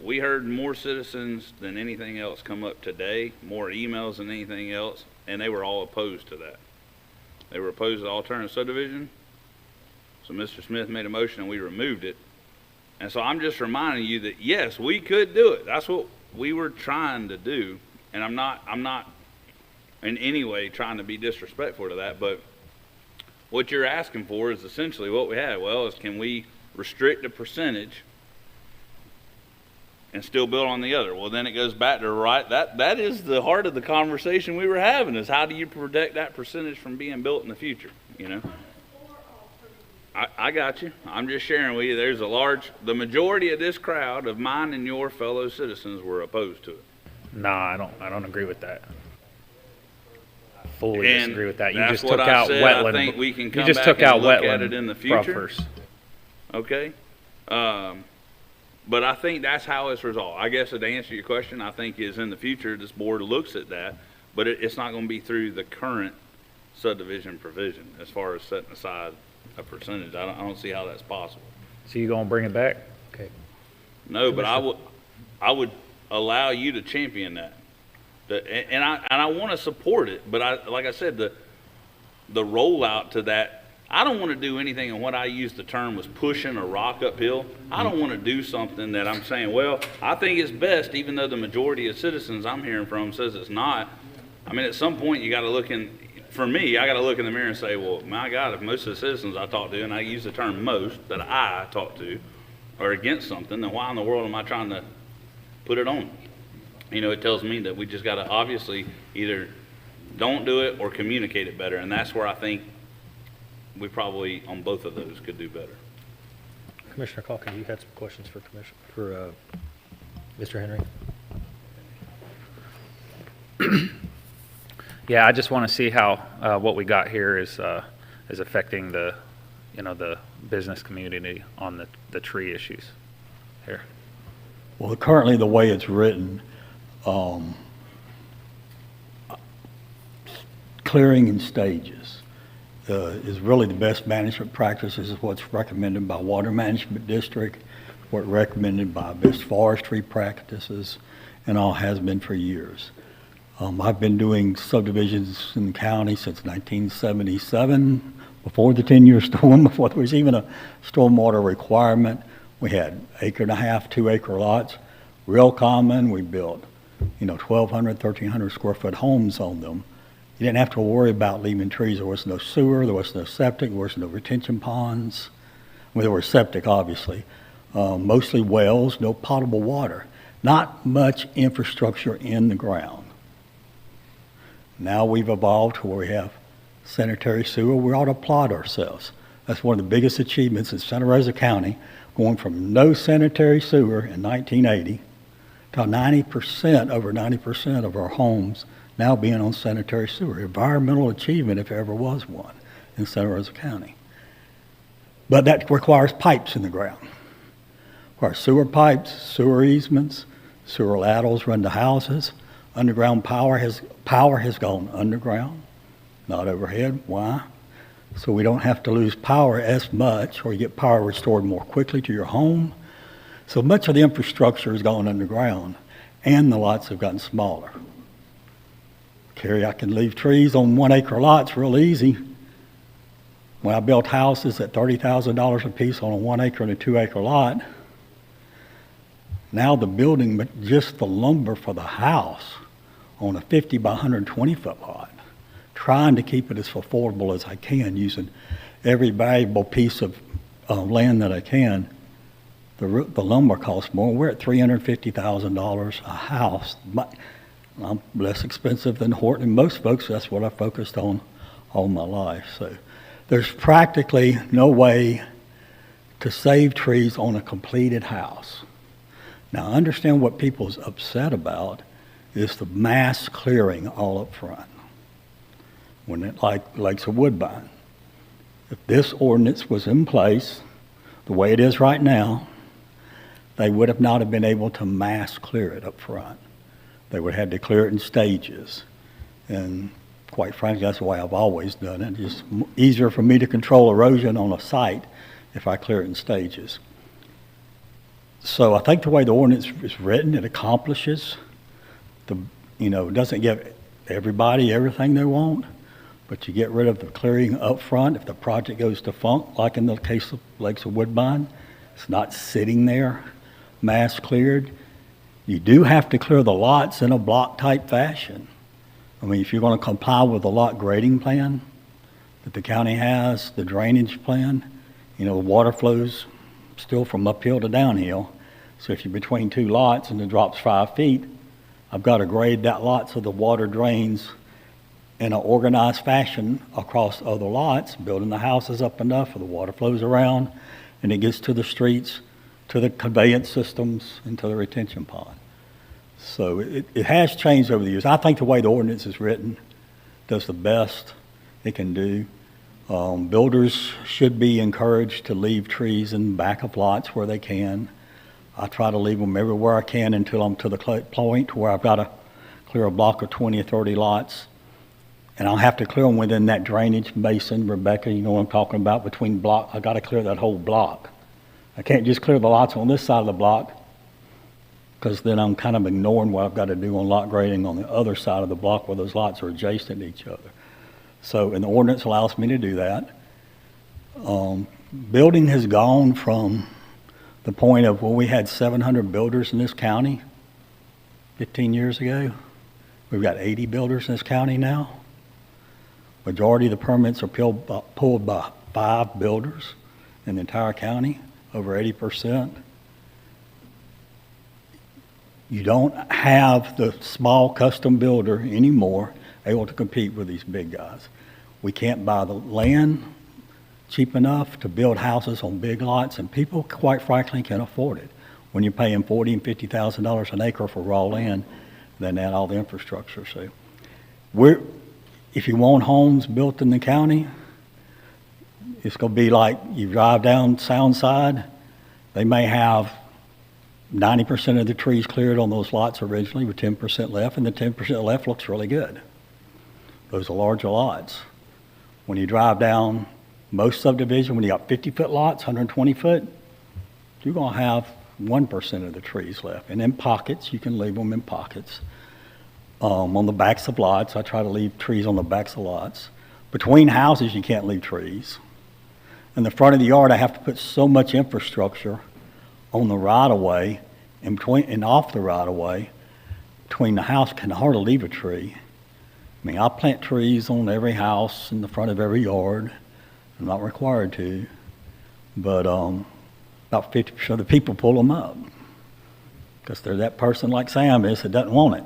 We heard more citizens than anything else come up today, more emails than anything else, and they were all opposed to that. They were opposed to the alternative subdivision. So Mr. Smith made a motion and we removed it. And so I'm just reminding you that, yes, we could do it. That's what we were trying to do. And I'm not in any way trying to be disrespectful to that, but what you're asking for is essentially what we had. Well, is can we restrict the percentage and still build on the other? Well, then it goes back to that is the heart of the conversation we were having, is how do you protect that percentage from being built in the future, I got you. I'm just sharing with you, the majority of this crowd of mine and your fellow citizens were opposed to it. No, I don't agree with that. I fully And disagree with that. You that's just what took I out said. wetland. I think we can You come just back took and out look wetland at it in the future. buffers. Okay? But I think that's how it's resolved. I guess to answer your question, I think is in the future, this board looks at that, but it's not going to be through the current subdivision provision as far as setting aside a percentage. I don't see how that's possible. So you gonna bring it back? Okay. No, but I would allow you to champion that. And I want to support it, but like I said, the rollout to that, I don't want to do anything, and what I used the term was pushing a rock uphill. I don't want to do something that I'm saying, well, I think it's best, even though the majority of citizens I'm hearing from says it's not. I mean, at some point you got to look for me, I got to look in the mirror and say, well, my God, if most of the citizens I talk to, and I use the term most, that I talk to, are against something, then why in the world am I trying to put it on? It tells me that we just got to obviously either don't do it or communicate it better, and that's where I think we probably, on both of those, could do better. Commissioner Calkins, you had some questions for Mr. Henry? Yeah, I just want to see how what we got here is affecting the business community on the tree issues here. Well, currently the way it's written, clearing in stages is really the best management practices, is what's recommended by Water Management District, what recommended by best forestry practices, and all has been for years. I've been doing subdivisions in the county since 1977, before the 10-year storm, before there was even a stormwater requirement. We had 1.5 acre, 2-acre lots, real common. We built, 1,200, 1,300 square foot homes on them. You didn't have to worry about leaving trees. There was no sewer, there was no septic, there was no retention ponds. Well, there were septic, obviously. Mostly wells, no potable water. Not much infrastructure in the ground. Now we've evolved to where we have sanitary sewer. We ought to applaud ourselves. That's one of the biggest achievements in Santa Rosa County, going from no sanitary sewer in 1980 to 90%, over 90% of our homes now being on sanitary sewer. Environmental achievement, if there ever was one, in Santa Rosa County. But that requires pipes in the ground. Requires sewer pipes, sewer easements, sewer laterals run to houses. Underground power has gone underground, not overhead. Why? So we don't have to lose power as much, or you get power restored more quickly to your home. So much of the infrastructure has gone underground, and the lots have gotten smaller. Kerry, I can leave trees on 1-acre lots real easy. When I built houses at $30,000 a piece on a 1-acre and a 2-acre lot, now the building, but just the lumber for the house on a 50 by 120 foot lot, trying to keep it as affordable as I can, using every valuable piece of land that I can. The lumber costs more. We're at $350,000 a house. I'm less expensive than Horton, and most folks, that's what I focused on all my life. So there's practically no way to save trees on a completed house. Now, I understand what people's upset about is the mass clearing all up front. When it likes a woodbine. If this ordinance was in place, the way it is right now, they would have not have been able to mass clear it up front. They would have had to clear it in stages. And quite frankly, that's the way I've always done it. It's easier for me to control erosion on a site if I clear it in stages. So I think the way the ordinance is written, it accomplishes it doesn't give everybody everything they want, but you get rid of the clearing up front. If the project goes defunct, like in the case of Lakes of Woodbine, it's not sitting there mass cleared. You do have to clear the lots in a block type fashion. I mean, if you're going to comply with the lot grading plan that the county has, the drainage plan, the water flows still from uphill to downhill. So if you're between two lots and it drops 5 feet, I've got to grade that lot so the water drains in an organized fashion across other lots, building the houses up enough so the water flows around and it gets to the streets, to the conveyance systems, and to the retention pond. So it has changed over the years. I think the way the ordinance is written does the best it can do. Builders should be encouraged to leave trees in the back of lots where they can. I try to leave them everywhere I can until I'm to the point where I've got to clear a block of 20 or 30 lots. And I'll have to clear them within that drainage basin. Rebecca, you know what I'm talking about, between block. I've got to clear that whole block. I can't just clear the lots on this side of the block, because then I'm kind of ignoring what I've got to do on lot grading on the other side of the block where those lots are adjacent to each other. So, and the ordinance allows me to do that. Building has gone from the point of, we had 700 builders in this county 15 years ago. We've got 80 builders in this county now. Majority of the permits are pulled by 5 builders in the entire county, over 80%. You don't have the small custom builder anymore able to compete with these big guys. We can't buy the land cheap enough to build houses on big lots, and people, quite frankly, can afford it. When you're paying $40,000 and $50,000 an acre for raw land, then add all the infrastructure. So, if you want homes built in the county, it's going to be like you drive down Soundside. They may have 90% of the trees cleared on those lots originally with 10% left, and the 10% left looks really good. Those are larger lots. When you drive down most subdivision, when you got 50-foot lots, 120-foot, you're going to have 1% of the trees left. And in pockets, you can leave them in pockets. On the backs of lots, I try to leave trees on the backs of lots. Between houses, you can't leave trees. In the front of the yard, I have to put so much infrastructure on the right-of-way and off the right-of-way. Between the house, can hardly leave a tree. I mean, I plant trees on every house in the front of every yard. I'm not required to, but about 50% of the people pull them up because they're that person like Sam is that doesn't want it.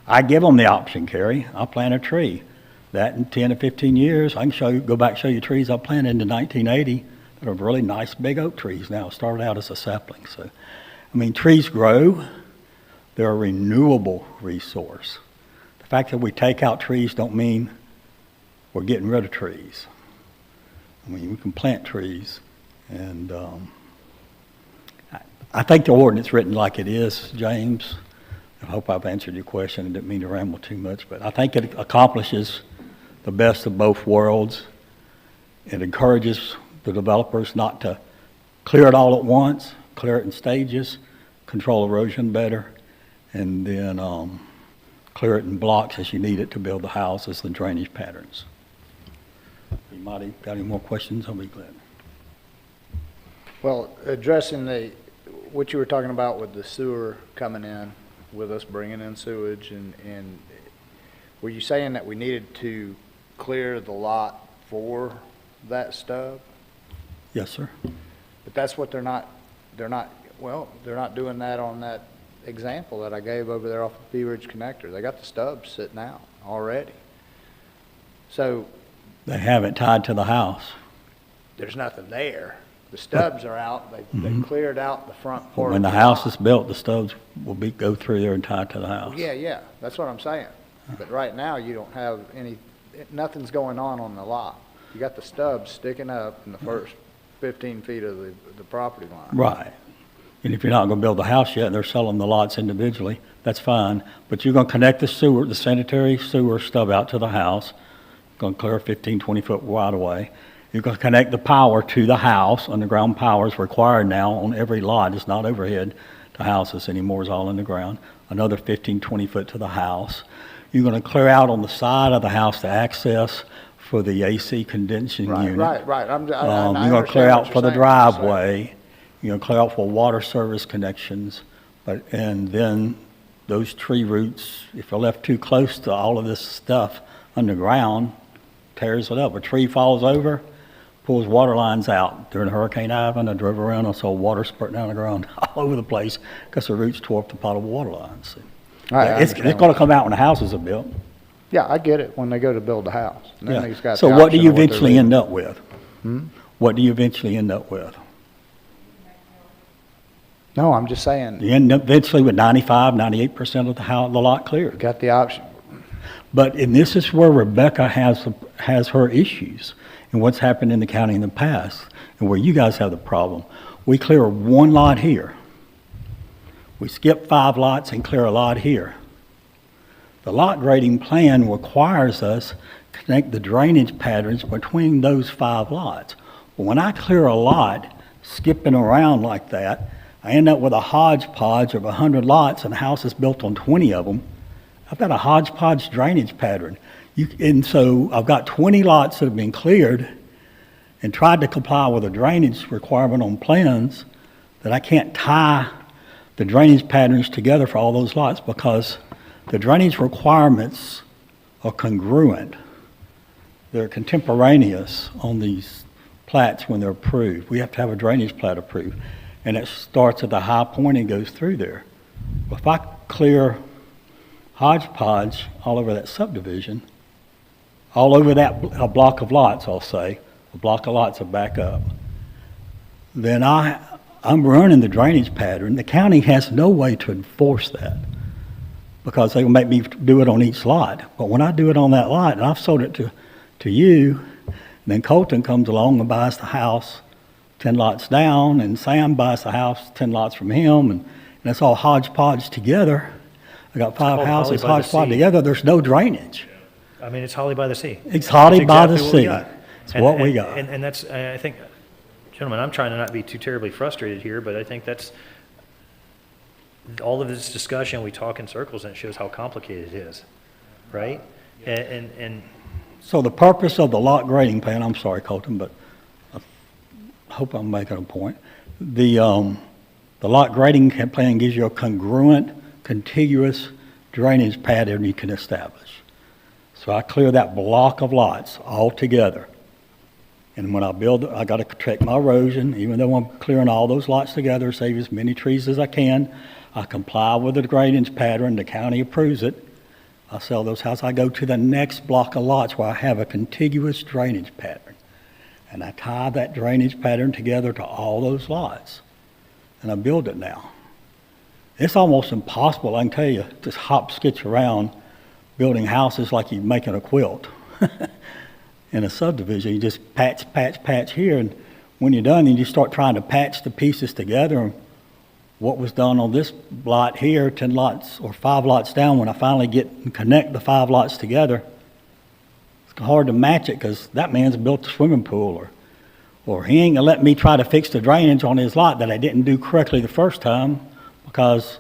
I give them the option, Carrie. I'll plant a tree. That in 10 or 15 years, I can go back and show you trees I planted in 1980 that are really nice big oak trees now. Started out as a sapling. So, I mean, trees grow. They're a renewable resource. The fact that we take out trees don't mean we're getting rid of trees. I mean, we can plant trees. And I think the ordinance written like it is, James, I hope I've answered your question. I didn't mean to ramble too much, but I think it accomplishes the best of both worlds. It encourages the developers not to clear it all at once, clear it in stages, control erosion better, and then clear it in blocks as you need it to build the houses and drainage patterns. If you might have got any more questions, I'll be glad. Well, addressing what you were talking about with the sewer coming in, with us bringing in sewage, and were you saying that we needed to clear the lot for that stub? Yes, sir. But that's what they're not doing that on that example that I gave over there off of Bee Ridge Connector. They got the stubs sitting out already. So they have it tied to the house. There's nothing there. The stubs are out, they cleared out the front part. When the of house lot. is built, the stubs will go through there and tie to the house. Yeah, that's what I'm saying. But right now, you don't have nothing's going on the lot. You got the stubs sticking up in the first 15 feet of the property line. Right. And if you're not gonna build the house yet, and they're selling the lots individually, that's fine. But you're gonna connect the sewer, the sanitary sewer stub out to the house, gonna clear a 15, 20-foot right of way. You're gonna connect the power to the house. Underground power is required now on every lot. It's not overhead to houses anymore, it's all underground. Another 15, 20 foot to the house. You're gonna clear out on the side of the house to access for the AC condensing unit. Right. You're gonna clear out for the driveway. You're gonna clear out for water service connections. And then those tree roots, if they're left too close to all of this stuff underground, tears it up. A tree falls over, pulls water lines out. During Hurricane Ivan, I drove around, I saw water spurting down the ground all over the place because the roots tore up the potable water lines. It's gonna come out when the houses are built. Yeah, I get it, when they go to build a house. And then he's got So the what do option you of they're eventually doing. end up with? What do you eventually end up with? No, I'm just saying, You end up eventually with 95, 98% of the lot cleared. got the option. And this is where Rebecca has her issues and what's happened in the county in the past and where you guys have the problem. We clear one lot here. We skip 5 lots and clear a lot here. The lot grading plan requires us to connect the drainage patterns between those 5 lots. But when I clear a lot, skipping around like that, I end up with a hodgepodge of 100 lots and the house is built on 20 of them. I've got a hodgepodge drainage pattern. And so I've got 20 lots that have been cleared and tried to comply with a drainage requirement on plans that I can't tie the drainage patterns together for all those lots because the drainage requirements are congruent. They're contemporaneous on these plats when they're approved. We have to have a drainage plat approved. And it starts at the high point and goes through there. If I clear hodgepodge all over that subdivision, all over a block of lots, I'll say, a block of lots will back up, then I'm running the drainage pattern. The county has no way to enforce that because they will make me do it on each lot. But when I do it on that lot, and I've sold it to you, and then Colton comes along and buys the house 10 lots down, and Sam buys the house 10 lots from him, and it's all hodgepodge together. I got 5 houses hodgepodge together. There's no drainage. I mean, it's Holly by the Sea. It's Holly by the exactly Sea. what we got. It's what we got. And that's, I think, gentlemen, I'm trying to not be too terribly frustrated here, but I think that's, all of this discussion, we talk in circles, and it shows how complicated it is, right? And So the purpose of the lot grading plan, I'm sorry, Colton, but I hope I'm making a point. The lot grading plan gives you a congruent, contiguous drainage pattern you can establish. So I clear that block of lots all together. And when I build, I got to check my erosion, even though I'm clearing all those lots together, save as many trees as I can. I comply with the drainage pattern, the county approves it. I sell those houses. I go to the next block of lots where I have a contiguous drainage pattern. And I tie that drainage pattern together to all those lots. And I build it now. It's almost impossible, I can tell you, just hop, skitch around building houses like you're making a quilt. In a subdivision, you just patch here, and when you're done, you start trying to patch the pieces together. What was done on this lot here, 10 lots or 5 lots down, when I finally get and connect the 5 lots together, it's hard to match it because that man's built a swimming pool, or he ain't gonna let me try to fix the drainage on his lot that I didn't do correctly the first time because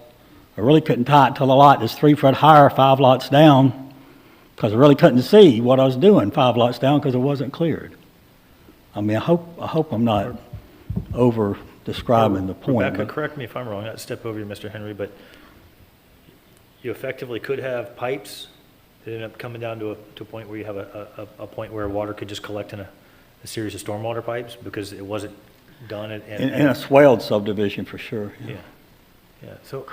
I really couldn't tie it to the lot that's 3 foot higher, 5 lots down, because I really couldn't see what I was doing 5 lots down because it wasn't cleared. I mean, I hope I'm not over describing the point. Rebecca, correct me if I'm wrong, not to step over you, Mr. Henry, but you effectively could have pipes that end up coming down to a point where you have a point where water could just collect in a series of stormwater pipes because it wasn't done in a swelled subdivision for sure. Yeah. So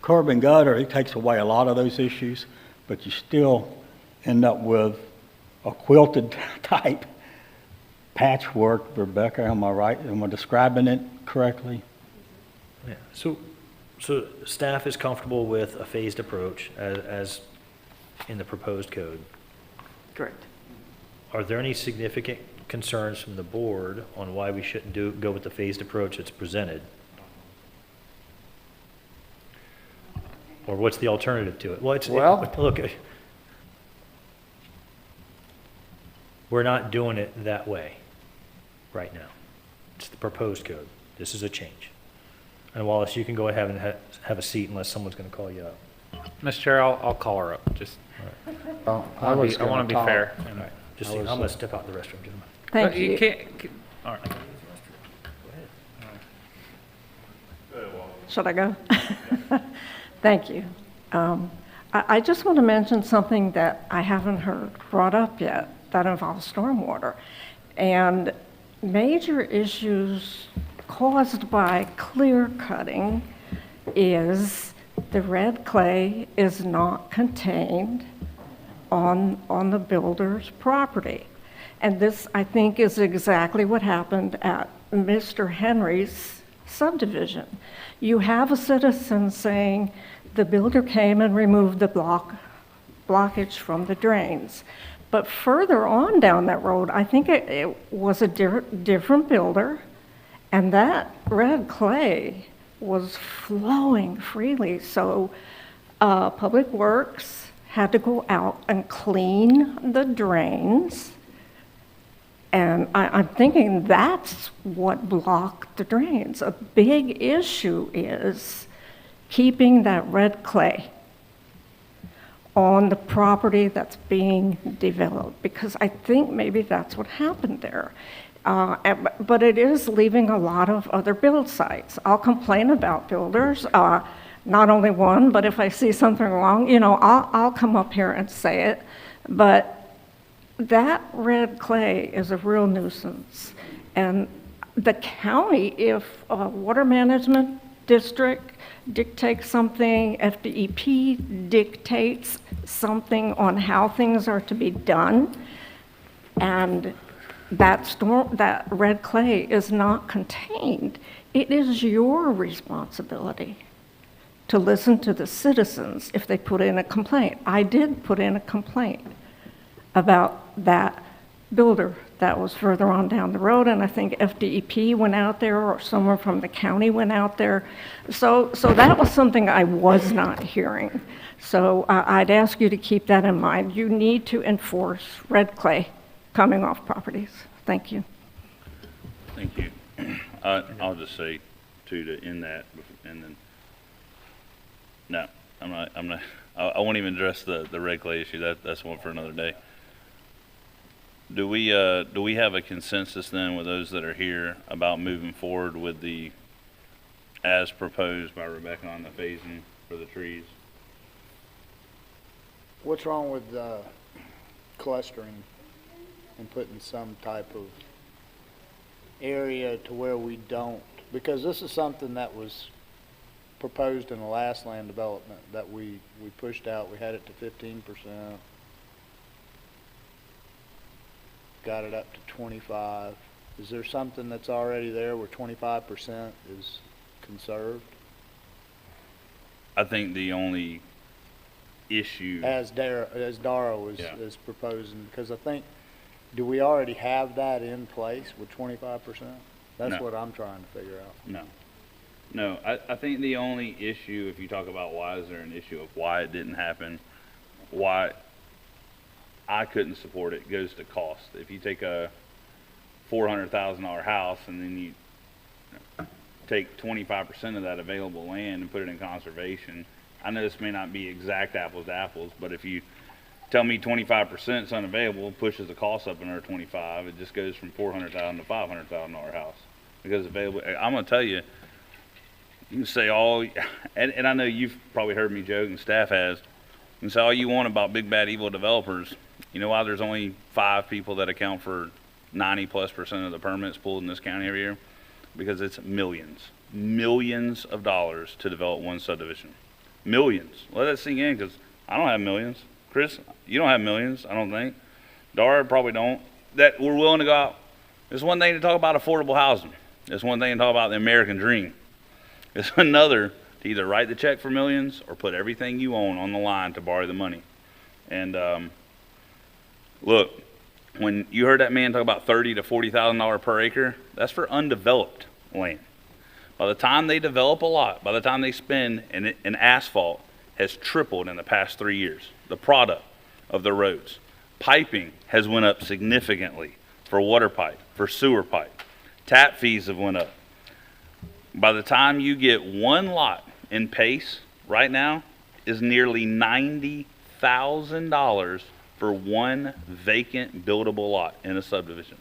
curb and gutter, it takes away a lot of those issues, but you still end up with a quilted type patchwork, Rebecca, am I right? Am I describing it correctly? Yeah, so staff is comfortable with a phased approach as in the proposed code. Correct. Are there any significant concerns from the board on why we shouldn't go with the phased approach that's presented? Or what's the alternative to it? Look, we're not doing it that way right now. It's the proposed code. This is a change. And Wallace, you can go ahead and have a seat unless someone's going to call you up. Mr. Chair, I'll call her up. Just, I want to be fair. All right. Just I'm going to step out the restroom, gentlemen. Thank you. All right. Should I go? Thank you. I just want to mention something that I haven't heard brought up yet that involves stormwater. And major issues caused by clear cutting is the red clay is not contained on the builder's property. And this, I think, is exactly what happened at Mr. Henry's subdivision. You have a citizen saying the builder came and removed the blockage from the drains. But further on down that road, I think it was a different builder, and that red clay was flowing freely. So Public Works had to go out and clean the drains. And I'm thinking that's what blocked the drains. A big issue is keeping that red clay on the property that's being developed, because I think maybe that's what happened there. But it is leaving a lot of other build sites. I'll complain about builders, not only one, but if I see something wrong, I'll come up here and say it. But that red clay is a real nuisance. And the county, if a water management district dictates something, FDEP dictates something on how things are to be done, and that red clay is not contained, it is your responsibility to listen to the citizens if they put in a complaint. I did put in a complaint about that builder that was further on down the road, and I think FDEP went out there, or someone from the county went out there. So that was something I was not hearing. So I'd ask you to keep that in mind. You need to enforce red clay coming off properties. Thank you. Thank you. I'll just say, too, to end that, and then, no, I'm not, I won't even address the red clay issue. That's one for another day. Do we have a consensus then with those that are here about moving forward with the, as proposed by Rebecca on the phasing for the trees? What's wrong with clustering and putting some type of area to where we don't? Because this is something that was proposed in the last land development that we pushed out. We had it to 15%. Got it up to 25. Is there something that's already there where 25% is conserved? I think the only issue, As Dara is proposing, because I think, do we already have that in place with 25%? That's No. what I'm trying to figure out. No, I think the only issue, if you talk about why is there an issue of why it didn't happen, why I couldn't support it, goes to cost. If you take a $400,000 house and then you take 25% of that available land and put it in conservation, I know this may not be exact apples to apples, but if you tell me 25% is unavailable, pushes the cost up another 25, it just goes from $400,000 to $500,000 house because available. I'm going to tell you, you can say all, and I know you've probably heard me joke and staff has, you can say all you want about big bad evil developers. You know why there's only 5 people that account for 90+% of the permits pulled in this county every year? Because it's millions of dollars to develop one subdivision. Millions. Let that sink in, because I don't have millions. Chris, you don't have millions, I don't think. Dara probably don't. That we're willing to go out It's one thing to talk about affordable housing. It's one thing to talk about the American dream. It's another to either write the check for millions or put everything you own on the line to borrow the money. And look, when you heard that man talk about $30,000 to $40,000 per acre, that's for undeveloped land. By the time they develop a lot, by the time they spend, an asphalt has tripled in the past 3 years. The product of the roads. Piping has went up significantly for water pipe, for sewer pipe. Tap fees have went up. By the time you get one lot in Pace right now is nearly $90,000 for one vacant buildable lot in a subdivision.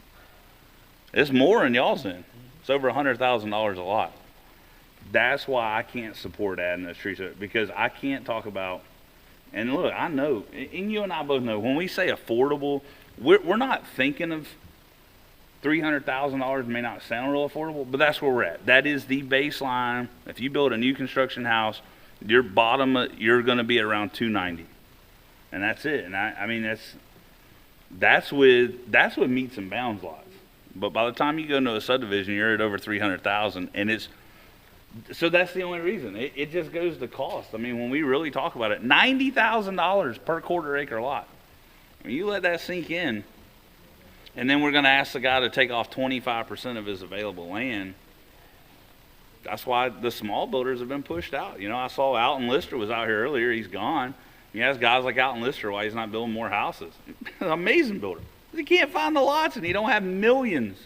It's more in y'all's end. It's over $100,000 a lot. That's why I can't support adding those trees, because I can't talk about, and look, I know, and you and I both know, when we say affordable, we're not thinking of $300,000 may not sound real affordable, but that's where we're at. That is the baseline. If you build a new construction house, your bottom, you're going to be around $290,000, and that's it. And I mean, that's with meets and bounds lots. But by the time you go into a subdivision, you're at over $300,000, and so that's the only reason. It just goes to cost. I mean, when we really talk about it, $90,000 per quarter acre lot. When you let that sink in, and then we're going to ask the guy to take off 25% of his available land. That's why the small builders have been pushed out. You know, I saw Alton Lister was out here earlier. He's gone. You ask guys like Alton Lister why he's not building more houses. Amazing builder. He can't find the lots, and he don't have millions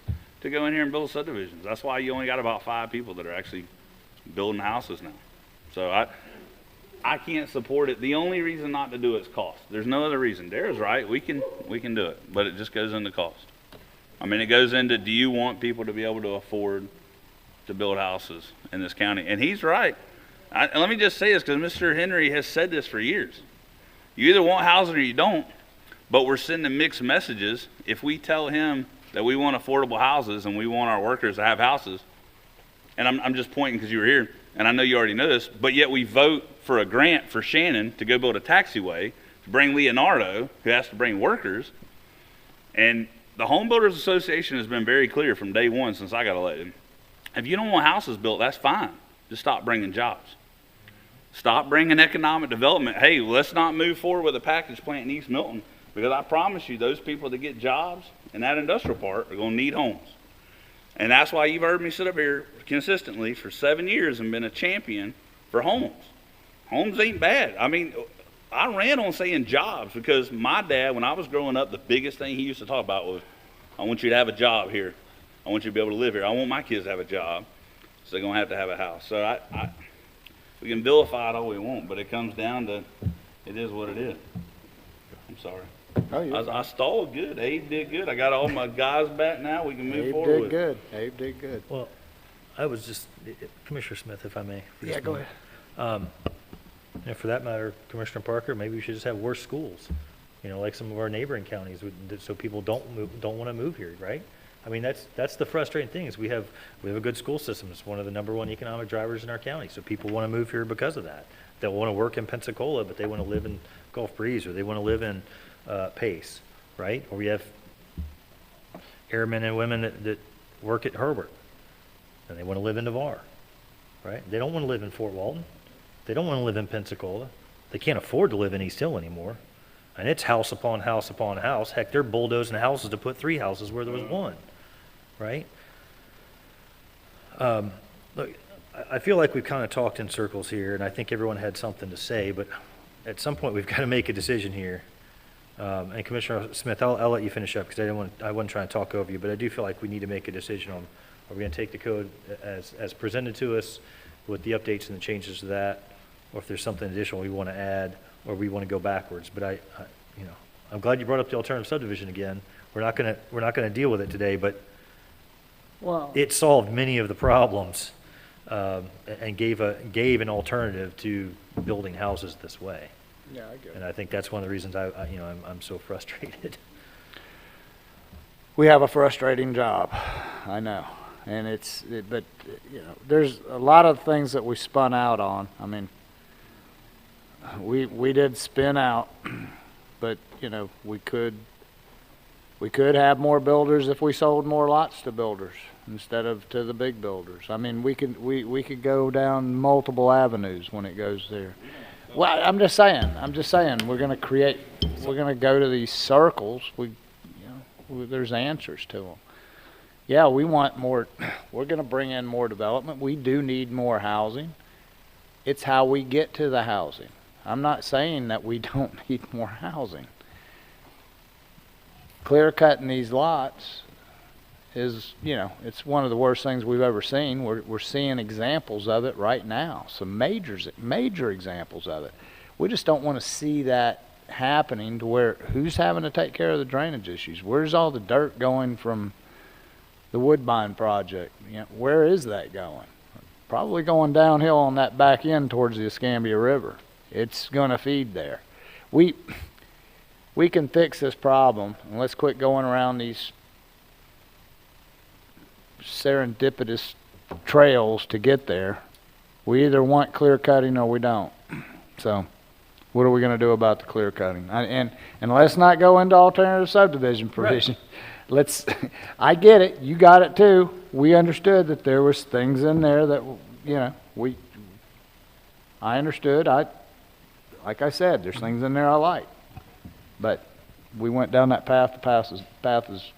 to go in here and build subdivisions. That's why you only got about 5 people that are actually building houses now. So I can't support it. The only reason not to do it is cost. There's no other reason. Daryl's right. We can do it, but it just goes into cost. I mean, it goes into, do you want people to be able to afford to build houses in this county? And he's right. Let me just say this, because Mr. Henry has said this for years. You either want housing or you don't, but we're sending mixed messages. If we tell him that we want affordable houses and we want our workers to have houses, and I'm just pointing because you were here, and I know you already know this, but yet we vote for a grant for Shannon to go build a taxiway to bring Leonardo, who has to bring workers. And the Home Builders Association has been very clear from day one since I got elected. If you don't want houses built, that's fine. Just stop bringing jobs. Stop bringing economic development. Hey, let's not move forward with a package plant in East Milton, because I promise you, those people that get jobs in that industrial park are going to need homes. And that's why you've heard me sit up here consistently for 7 years and been a champion for homes. Homes ain't bad. I mean, I ran on saying jobs, because my dad, when I was growing up, the biggest thing he used to talk about was, I want you to have a job here. I want you to be able to live here. I want my kids to have a job, so they're going to have a house. So we can vilify it all we want, but it comes down to, it is what it is. I'm sorry. Oh, I stalled good. Abe did good. I got all my guys back now. We can move forward with it. Abe did good. Well, I was just, Commissioner Smith, if I may. for Yeah, just a go moment. And for that matter, Commissioner Parker, maybe we should just have worse schools, you know, like some of our neighboring counties, so people don't want to move here, right? I mean, that's the frustrating thing, is we have a good school system. It's one of the #1 economic drivers in our county, so people want to move here because of that. They'll want to work in Pensacola, but they want to live in Gulf Breeze, or they want to live in Pace, right? Or we have airmen and women that work at Herbert, and they want to live in Navarre, right? They don't want to live in Fort Walton. They don't want to live in Pensacola. They can't afford to live in East Hill anymore. And it's house upon house upon house. Heck, they're bulldozing houses to put 3 houses where there was 1, right? Look, I feel like we've kind of talked in circles here, and I think everyone had something to say, but at some point we've got to make a decision here. And Commissioner Smith, I'll let you finish up, because I wasn't trying to talk over you, but I do feel like we need to make a decision on, are we going to take the code as presented to us with the updates and the changes to that, or if there's something additional we want to add, or we want to go backwards. But I'm glad you brought up the alternative subdivision again. We're not going to deal with it today, but it solved many of the problems and gave an alternative to building houses this way. Yeah, I get it. And I think that's one of the reasons I'm so frustrated. We have a frustrating job, I know, and but there's a lot of things that we spun out on. I mean, we did spin out, but we could We could have more builders if we sold more lots to builders instead of to the big builders. I mean, we could go down multiple avenues when it goes there. Well, I'm just saying, we're gonna go to these circles, there's answers to them. Yeah, we want more, we're gonna bring in more development. We do need more housing. It's how we get to the housing. I'm not saying that we don't need more housing. Clear cutting these lots is, it's one of the worst things we've ever seen. We're seeing examples of it right now, some major examples of it. We just don't want to see that happening to where who's having to take care of the drainage issues? Where's all the dirt going from the Woodbine project? Where is that going? Probably going downhill on that back end towards the Escambia River. It's going to feed there. We can fix this problem, and let's quit going around these serendipitous trails to get there. We either want clear cutting or we don't. So what are we going to do about the clear cutting? And let's not go into alternative subdivision provision. Right. I get it. You got it too. We understood that there was things in there that, I understood. Like I said, there's things in there I like. But we went down that path. The path is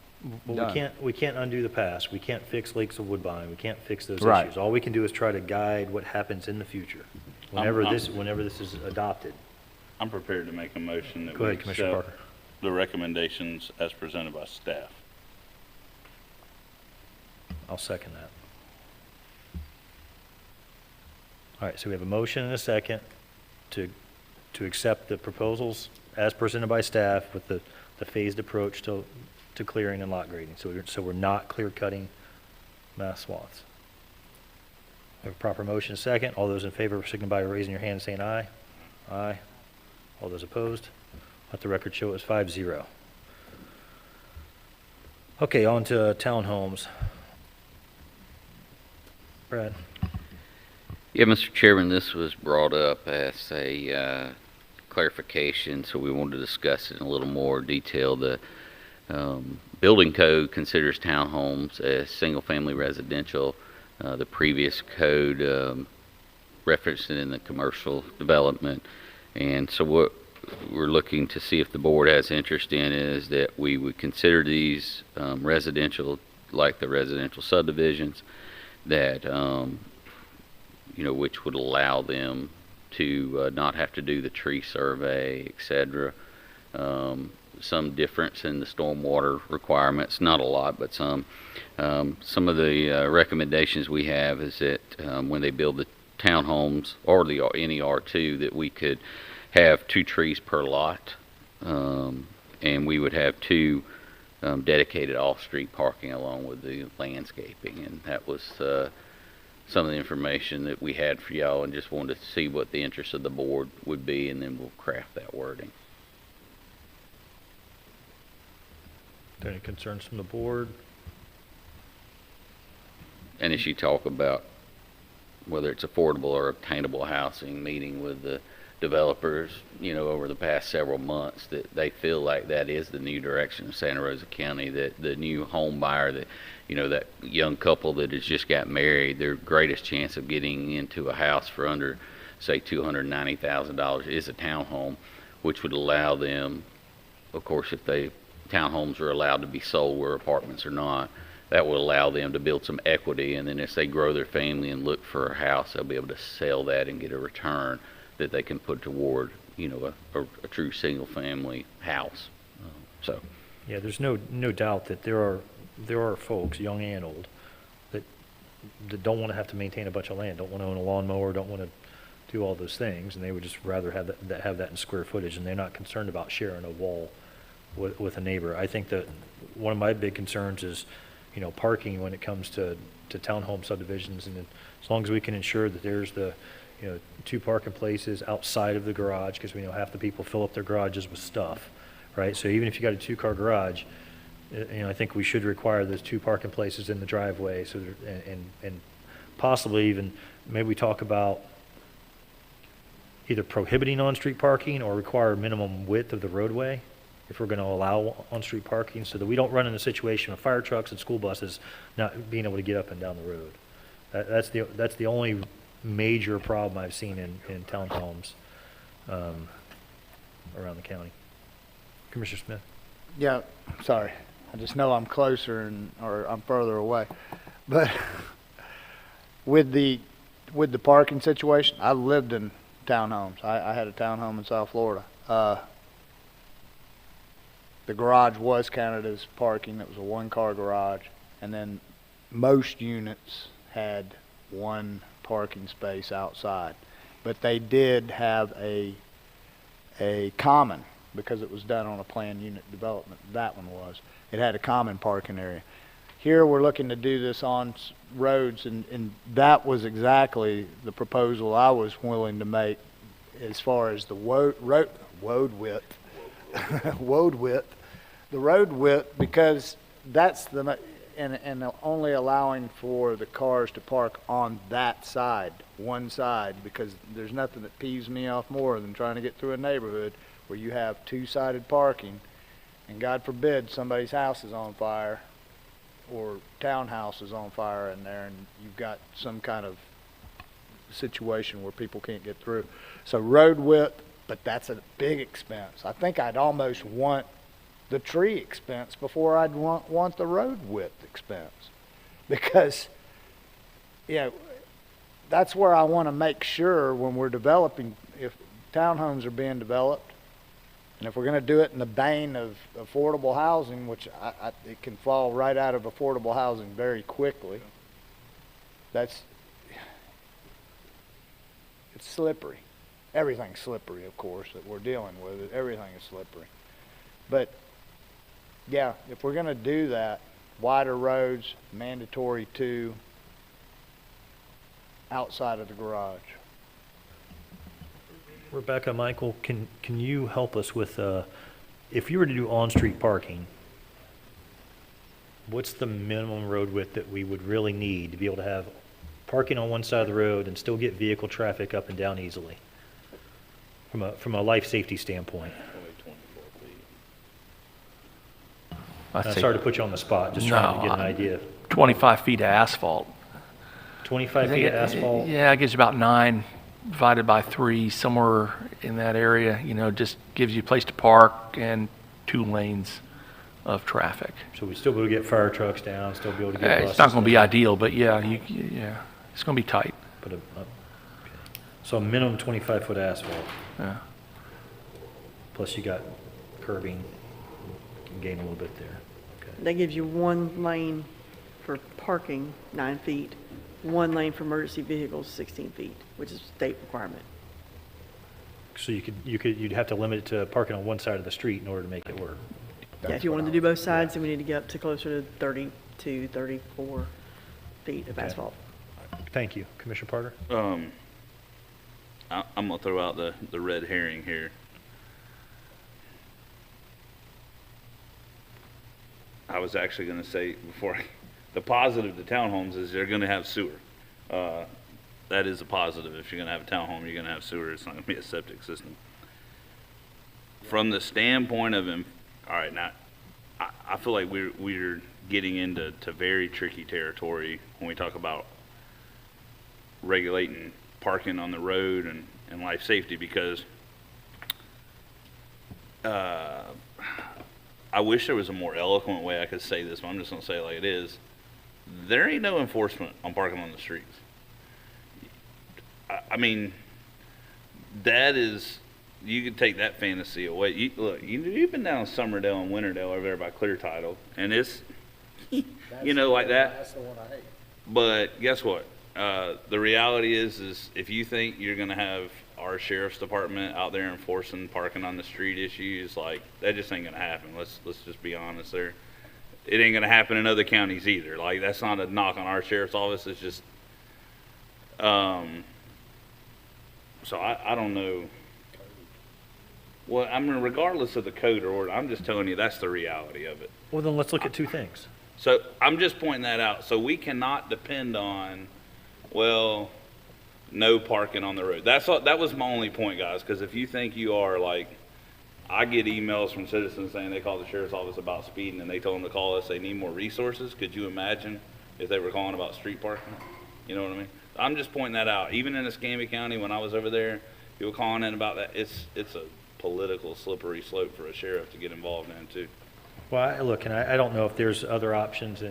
Well, we can't undo the past. We can't fix Lakes of Woodbine. We can't fix those Right. issues. All we can do is try to guide what happens in the future, whenever this is adopted. I'm prepared to make a motion that Go we ahead, Commissioner accept Parker. the recommendations as presented by staff. I'll second that. All right, so we have a motion and a second to accept the proposals as presented by staff with the phased approach to clearing and lot grading. So we're not clear cutting mass swaths. We have a proper motion and a second. All those in favor signify by raising your hand and saying aye. Aye. All those opposed? Let the record show it was 5-0. Okay, on to townhomes. Brad. Yeah, Mr. Chairman, this was brought up as a clarification, so we wanted to discuss it in a little more detail. The building code considers townhomes as single-family residential. The previous code referenced it in the commercial development. And so what we're looking to see if the board has interest in is that we would consider these residential, like the residential subdivisions, that which would allow them to not have to do the tree survey, etc. Some difference in the stormwater requirements, not a lot, but some. Some of the recommendations we have is that when they build the townhomes or any R2, that we could have 2 trees per lot, and we would have 2 dedicated off-street parking along with the landscaping. And that was some of the information that we had for y'all, and just wanted to see what the interest of the board would be, and then we'll craft that wording. Are there any concerns from the board? And as you talk about whether it's affordable or obtainable housing, meeting with the developers, over the past several months, that they feel like that is the new direction of Santa Rosa County, that the new home buyer, that, that young couple that has just got married, their greatest chance of getting into a house for under, say, $290,000 is a townhome, which would allow them, of course, if townhomes are allowed to be sold where apartments are not, that will allow them to build some equity, and then as they grow their family and look for a house, they'll be able to sell that and get a return that they can put toward, a true single-family house. Yeah, there's no doubt that there are folks, young and old, that don't want to have to maintain a bunch of land, don't want to own a lawnmower, don't want to do all those things, and they would just rather have that in square footage, and they're not concerned about sharing a wall with a neighbor. I think that one of my big concerns is, parking when it comes to townhome subdivisions, and as long as we can ensure that there's the 2 parking places outside of the garage, because we know half the people fill up their garages with stuff, right? So even if you got a 2-car garage, I think we should require those 2 parking places in the driveway. So and possibly even maybe we talk about either prohibiting on-street parking or require minimum width of the roadway. if we're going to allow on-street parking, so that we don't run into a situation of fire trucks and school buses not being able to get up and down the road. That's the only major problem I've seen in townhomes around the county. Commissioner Smith? Yeah, sorry. I just know I'm closer or I'm further away. But with the parking situation, I lived in townhomes. I had a townhome in South Florida. The garage was counted as parking. It was a one-car garage. And then most units had one parking space outside. But they did have a common, because it was done on a planned unit development. That one was. It had a common parking area. Here we're looking to do this on roads, and that was exactly the proposal I was willing to make as far as the road width. The road width, because that's and only allowing for the cars to park on that side, one side, because there's nothing that peeves me off more than trying to get through a neighborhood where you have two-sided parking, and God forbid somebody's house is on fire or townhouse is on fire in there, and you've got some kind of situation where people can't get through. So road width, but that's a big expense. I think I'd almost want the tree expense before I'd want the road width expense, because that's where I want to make sure when we're developing, if townhomes are being developed, and if we're going to do it in the vein of affordable housing, which it can fall right out of affordable housing very quickly, it's slippery. Everything's slippery, of course, that we're dealing with. Everything is slippery. But yeah, if we're going to do that, wider roads, mandatory too, outside of the garage. Rebecca, Michael, can you help us with, if you were to do on-street parking, what's the minimum road width that we would really need to be able to have parking on one side of the road and still get vehicle traffic up and down easily, from a life safety standpoint? Sorry to put you on the spot, just trying to get an idea. 25 feet of asphalt. 25 feet of asphalt? Yeah, it gives you about 9 divided by 3, somewhere in that area. Just gives you a place to park and 2 lanes of traffic. So we still be able to get fire trucks down, still be able to get buses. It's not going to be ideal, but yeah, it's going to be tight. But so a minimum 25-foot asphalt. Yeah. Plus you got curbing, you can gain a little bit there. That gives you 1 lane for parking, 9 feet, 1 lane for emergency vehicles, 16 feet, which is a state requirement. So you'd have to limit it to parking on one side of the street in order to make it work. Yeah, if you wanted to do both sides, then we need to get up to closer to 32, 34 feet of asphalt. Thank you. Commissioner Parker? I'm gonna throw out the red herring here. I was actually gonna say before, the positive to townhomes is they're gonna have sewer. That is a positive. If you're gonna have a townhome, you're gonna have sewer. It's not gonna be a septic system. From the standpoint of, all right, now, I feel like we're getting into very tricky territory when we talk about regulating parking on the road and life safety, because I wish there was a more eloquent way I could say this, but I'm just going to say it like it is. There ain't no enforcement on parking on the streets. I mean, that is, you could take that fantasy away. You've been down Summerdale and Winterdale over there by Clear Title, and it's, like that. That's the one I hate. But guess what? The reality is if you think you're going to have our sheriff's department out there enforcing parking on the street issues, like, that just ain't going to happen. Let's just be honest there. It ain't going to happen in other counties either. Like, that's not a knock on our sheriff's office. It's just, so I don't know. Well, I mean, regardless of the code or order, I'm just telling you that's the reality of it. Well, then let's look at 2 things. So I'm just pointing that out. So we cannot depend on, no parking on the road. That was my only point, guys, because if you think you are like I get emails from citizens saying they call the sheriff's office about speeding and they told them to call us, they need more resources. Could you imagine if they were calling about street parking? You know what I mean? I'm just pointing that out. Even in Escambia County, when I was over there, people calling in about that. It's a political slippery slope for a sheriff to get involved in too. Well, look, and I don't know if there's other options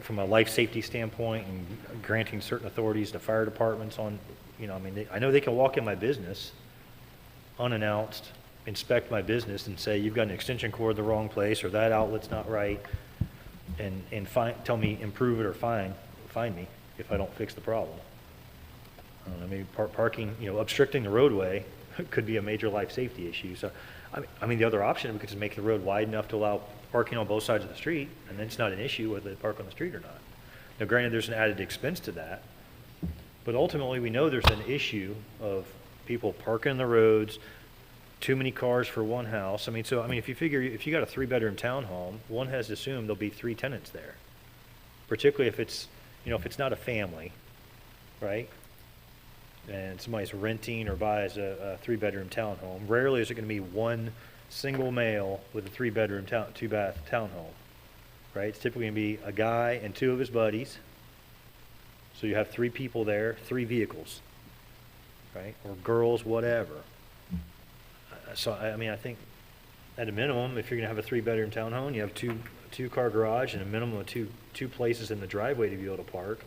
from a life safety standpoint and granting certain authorities to fire departments on, I mean, I know they can walk in my business unannounced, inspect my business and say, you've got an extension cord in the wrong place, or that outlet's not right, and tell me improve it or fine me if I don't fix the problem. I don't know, maybe parking, obstructing the roadway could be a major life safety issue. So, I mean, the other option, we could just make the road wide enough to allow parking on both sides of the street, and then it's not an issue whether they park on the street or not. Now, granted, there's an added expense to that, but ultimately, we know there's an issue of people parking in the roads, too many cars for one house. If you figure, if you got a 3-bedroom townhome, one has to assume there'll be 3 tenants there, particularly if it's, if it's not a family, right? And somebody's renting or buys a 3-bedroom townhome. Rarely is it going to be one single male with a 3-bedroom, 2-bath townhome, right? It's typically going to be a guy and 2 of his buddies. So you have 3 people there, 3 vehicles, right? Or girls, whatever. So, I think at a minimum, if you're going to have a 3-bedroom townhome, you have two-car garage and a minimum of two places in the driveway to be able to park.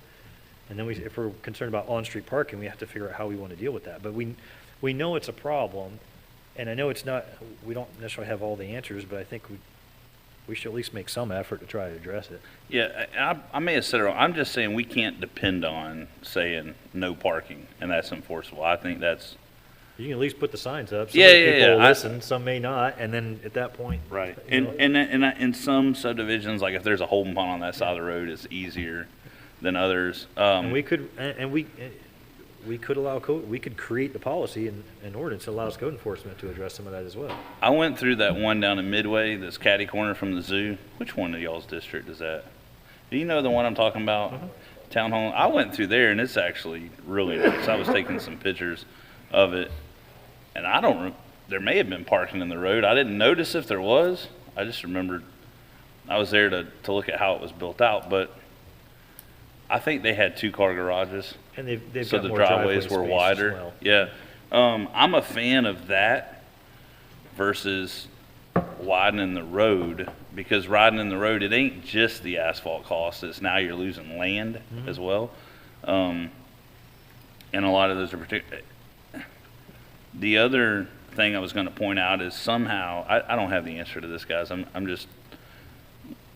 And then if we're concerned about on-street parking, we have to figure out how we want to deal with that. But we know it's a problem, and I know we don't necessarily have all the answers, but I think we should at least make some effort to try to address it. Yeah, I may have said it wrong. I'm just saying we can't depend on saying no parking, and that's enforceable. I think that's... You can at least put the signs up. Some people will listen, some may not, and then at that point... Right. And in some subdivisions, like if there's a holding pond on that side of the road, it's easier than others. And we could create the policy and ordinance that allows code enforcement to address some of that as well. I went through that one down in Midway, that's catty corner from the zoo. Which one of y'all's district is that? Do you know the one I'm talking about? Townhome. I went through there and it's actually really nice. I was taking some pictures of it, and there may have been parking in the road. I didn't notice if there was. I just remembered I was there to look at how it was built out, but I think they had 2-car garages, and they've so got the more driveways driveway were space wider. as well. Yeah, I'm a fan of that versus widening the road, because widening the road, it ain't just the asphalt cost. It's now you're losing land as well, and a lot of those are particular. The other thing I was going to point out is somehow I don't have the answer to this, guys. I'm just,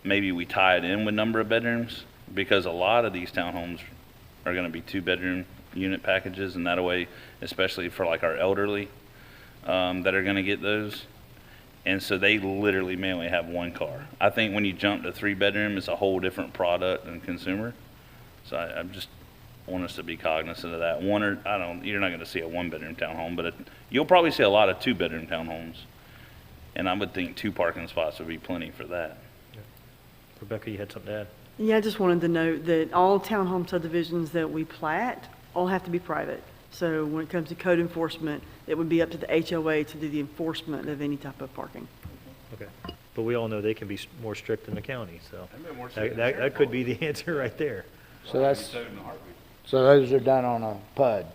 maybe we tie it in with number of bedrooms, because a lot of these townhomes are going to be 2-bedroom unit packages, and that way, especially for like our elderly that are going to get those, and so they literally may only have 1 car. I think when you jump to 3-bedroom, it's a whole different product and consumer. So I just want us to be cognizant of that. You're not going to see a 1-bedroom townhome, but you'll probably see a lot of 2-bedroom townhomes, and I would think 2 parking spots would be plenty for that. Rebecca, you had something to add? Yeah, I just wanted to note that all townhome subdivisions that we plat all have to be private. So when it comes to code enforcement, it would be up to the HOA to do the enforcement of any type of parking. Okay. But we all know they can be more strict than the county, so that could be the answer right there. So those are done on a PUD,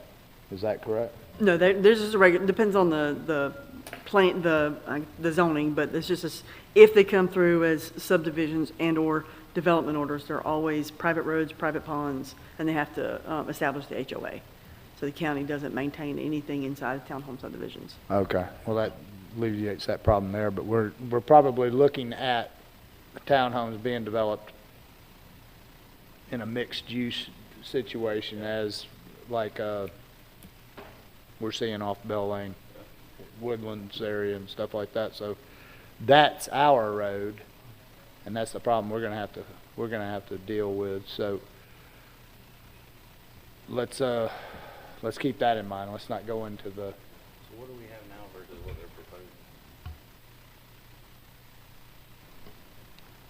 is that correct? No, there's just a regular, depends on the zoning, but it's just if they come through as subdivisions and/or development orders, they're always private roads, private ponds, and they have to establish the HOA. So the county doesn't maintain anything inside of townhome subdivisions. Okay, well, that alleviates that problem there, but we're probably looking at townhomes being developed in a mixed-use situation, as like we're seeing off Bell Lane, Woodlands area and stuff like that. So that's our road, and that's the problem we're gonna have to deal with. So let's keep that in mind. Let's not go into the. So what do we have now versus what they're proposing?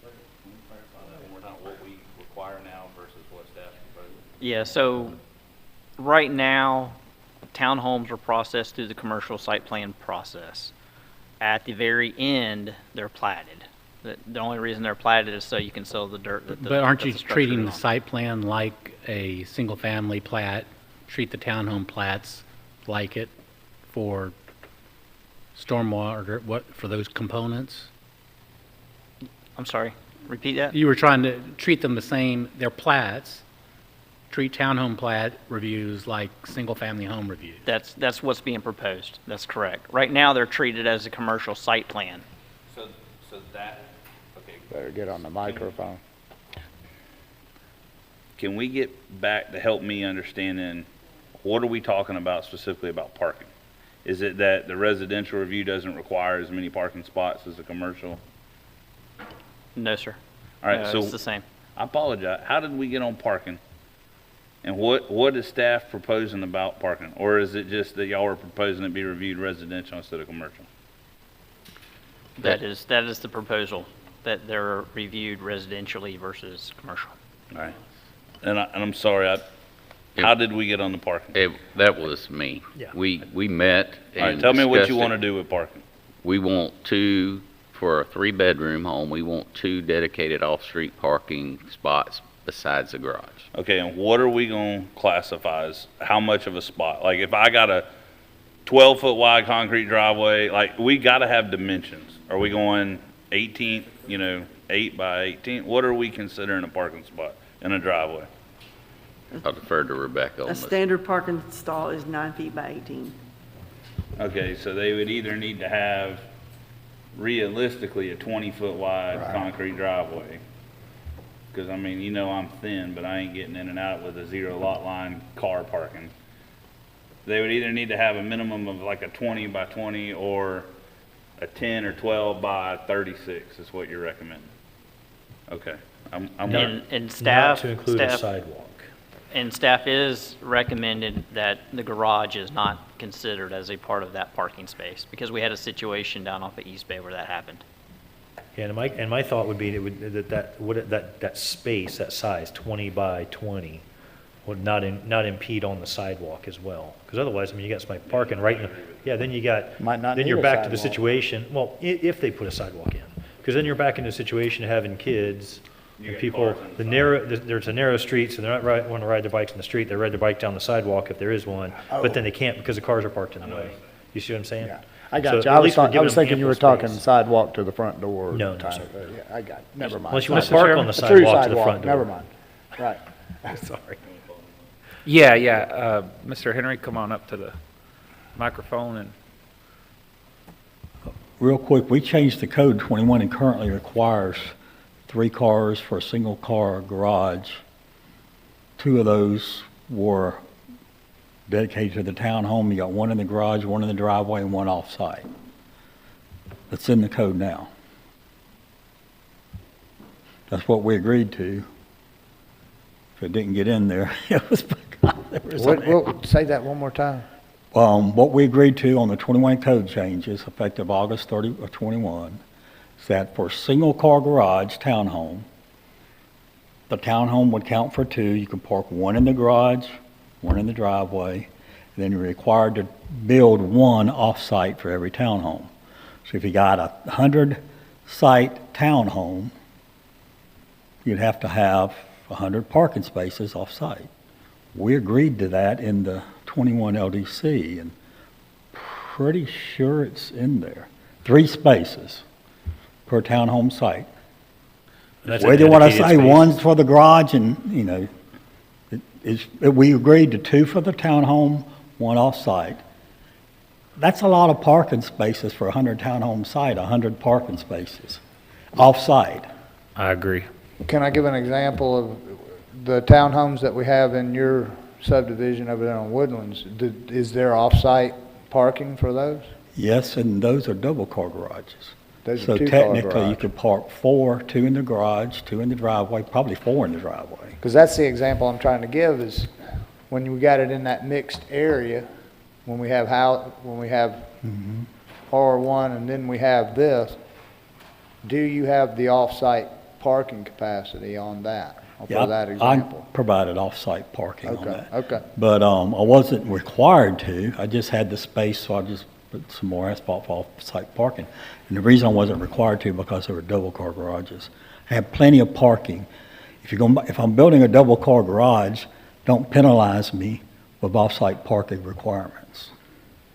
Can we clarify that one more time? What we require now versus what staff's proposing? Yeah, so right now, townhomes are processed through the commercial site plan process. At the very end, they're platted. The only reason they're platted is so you can sell the dirt. But aren't you that the structure treating is the on. site plan like a single-family plat? Treat the townhome plats like it for stormwater, what, for those components? I'm sorry, repeat that? You were trying to treat them the same, they're plats, treat townhome plat reviews like single-family home reviews. That's what's being proposed. That's correct. Right now, they're treated as a commercial site plan. So that, okay. Better get on the microphone. Can we get back to help me understanding, what are we talking about specifically about parking? Is it that the residential review doesn't require as many parking spots as a commercial? No, sir. All right, No, so it's the same. I apologize. How did we get on parking? And what is staff proposing about parking? Or is it just that y'all are proposing it be reviewed residential instead of commercial? That is the proposal, that they're reviewed residentially versus commercial. All right. And I'm sorry, how did we get on the parking? That was me. Yeah. We met and All right, tell me what you discussed want to it. do with parking. We want two, for a 3-bedroom home, we want 2 dedicated off-street parking spots besides the garage. Okay, and what are we going to classify as how much of a spot? Like if I got a 12-foot wide concrete driveway, like we got to have dimensions. Are we going 18, 8 by 18? What are we considering a parking spot in a driveway? I'll defer to Rebecca on A this. standard parking stall is 9 feet by 18. Okay, so they would either need to have realistically a 20-foot wide concrete driveway. Because, I mean, I'm thin, but I ain't getting in and out with a 0 lot line car parking. They would either need to have a minimum of like a 20 by 20 or a 10 or 12 by 36 is what you're recommending. Okay. I'm And staff. Not to include a staff- sidewalk. And staff is recommended that the garage is not considered as a part of that parking space, because we had a situation down off of East Bay where that happened. Yeah, and my thought would be that space, that size, 20 by 20, would not impede on the sidewalk as well. Because otherwise, I mean, you got somebody parking right in the, yeah, then you got, Might not then need you're a back to the sidewalk. situation, well, if they put a sidewalk in. Because then you're back into a situation of having kids, and people, there's a narrow street, so they're not want to ride their bikes in the street, they ride their bike down the sidewalk if there is one, but then they can't because the cars are parked in the way. You see what I'm saying? Yeah. I So got you. at I was, least we're I giving was them thinking you were ample talking space. sidewalk to the front door. No, no, type sir. of- Yeah, I got it. Never mind. Unless you want to Sorry. park on the A true sidewalk to the sidewalk. front door. Never mind. Right. Sorry. Yeah. Mr. Henry, come on up to the microphone and. Real quick, we changed the code 21 and currently requires 3 cars for a single car garage. 2 of those were dedicated to the townhome. You got 1 in the garage, 1 in the driveway, and 1 off-site. That's in the code now. That's what we agreed to. If it didn't get in there, it was because there was Say that one more time. what we agreed to on the 21 code changes effective August 30 of 21 is that for single-car garage townhome, the townhome would count for 2. You can park 1 in the garage, 1 in the driveway, and then you're required to build 1 off-site for every townhome. So if you got a 100-site townhome, you'd have to have 100 parking spaces off-site. We agreed to that in the 21 LDC, and pretty sure it's in there. 3 spaces per townhome site. That's a Whether you want to dedicated say space. 1 for the garage and, we agreed to 2 for the townhome, 1 off-site. That's a lot of parking spaces for a 100 townhome site, 100 parking spaces off-site. I agree. Can I give an example of the townhomes that we have in your subdivision over there on Woodlands? Is there off-site parking for those? Yes, and those are double-car garages. Those are So two-car technically, you garage. could park 4, 2 in the garage, 2 in the driveway, probably 4 in the driveway. Because that's the example I'm trying to give is when we got it in that mixed area, when we have R1 and then we have this, do you have the off-site parking capacity on that, Yeah, for that I example? provided off-site parking on Okay, that. okay. But I wasn't required to. I just had the space, so I just put some more asphalt for off-site parking. And the reason I wasn't required to, because there were double-car garages. I have plenty of parking. If I'm building a double-car garage, don't penalize me with off-site parking requirements.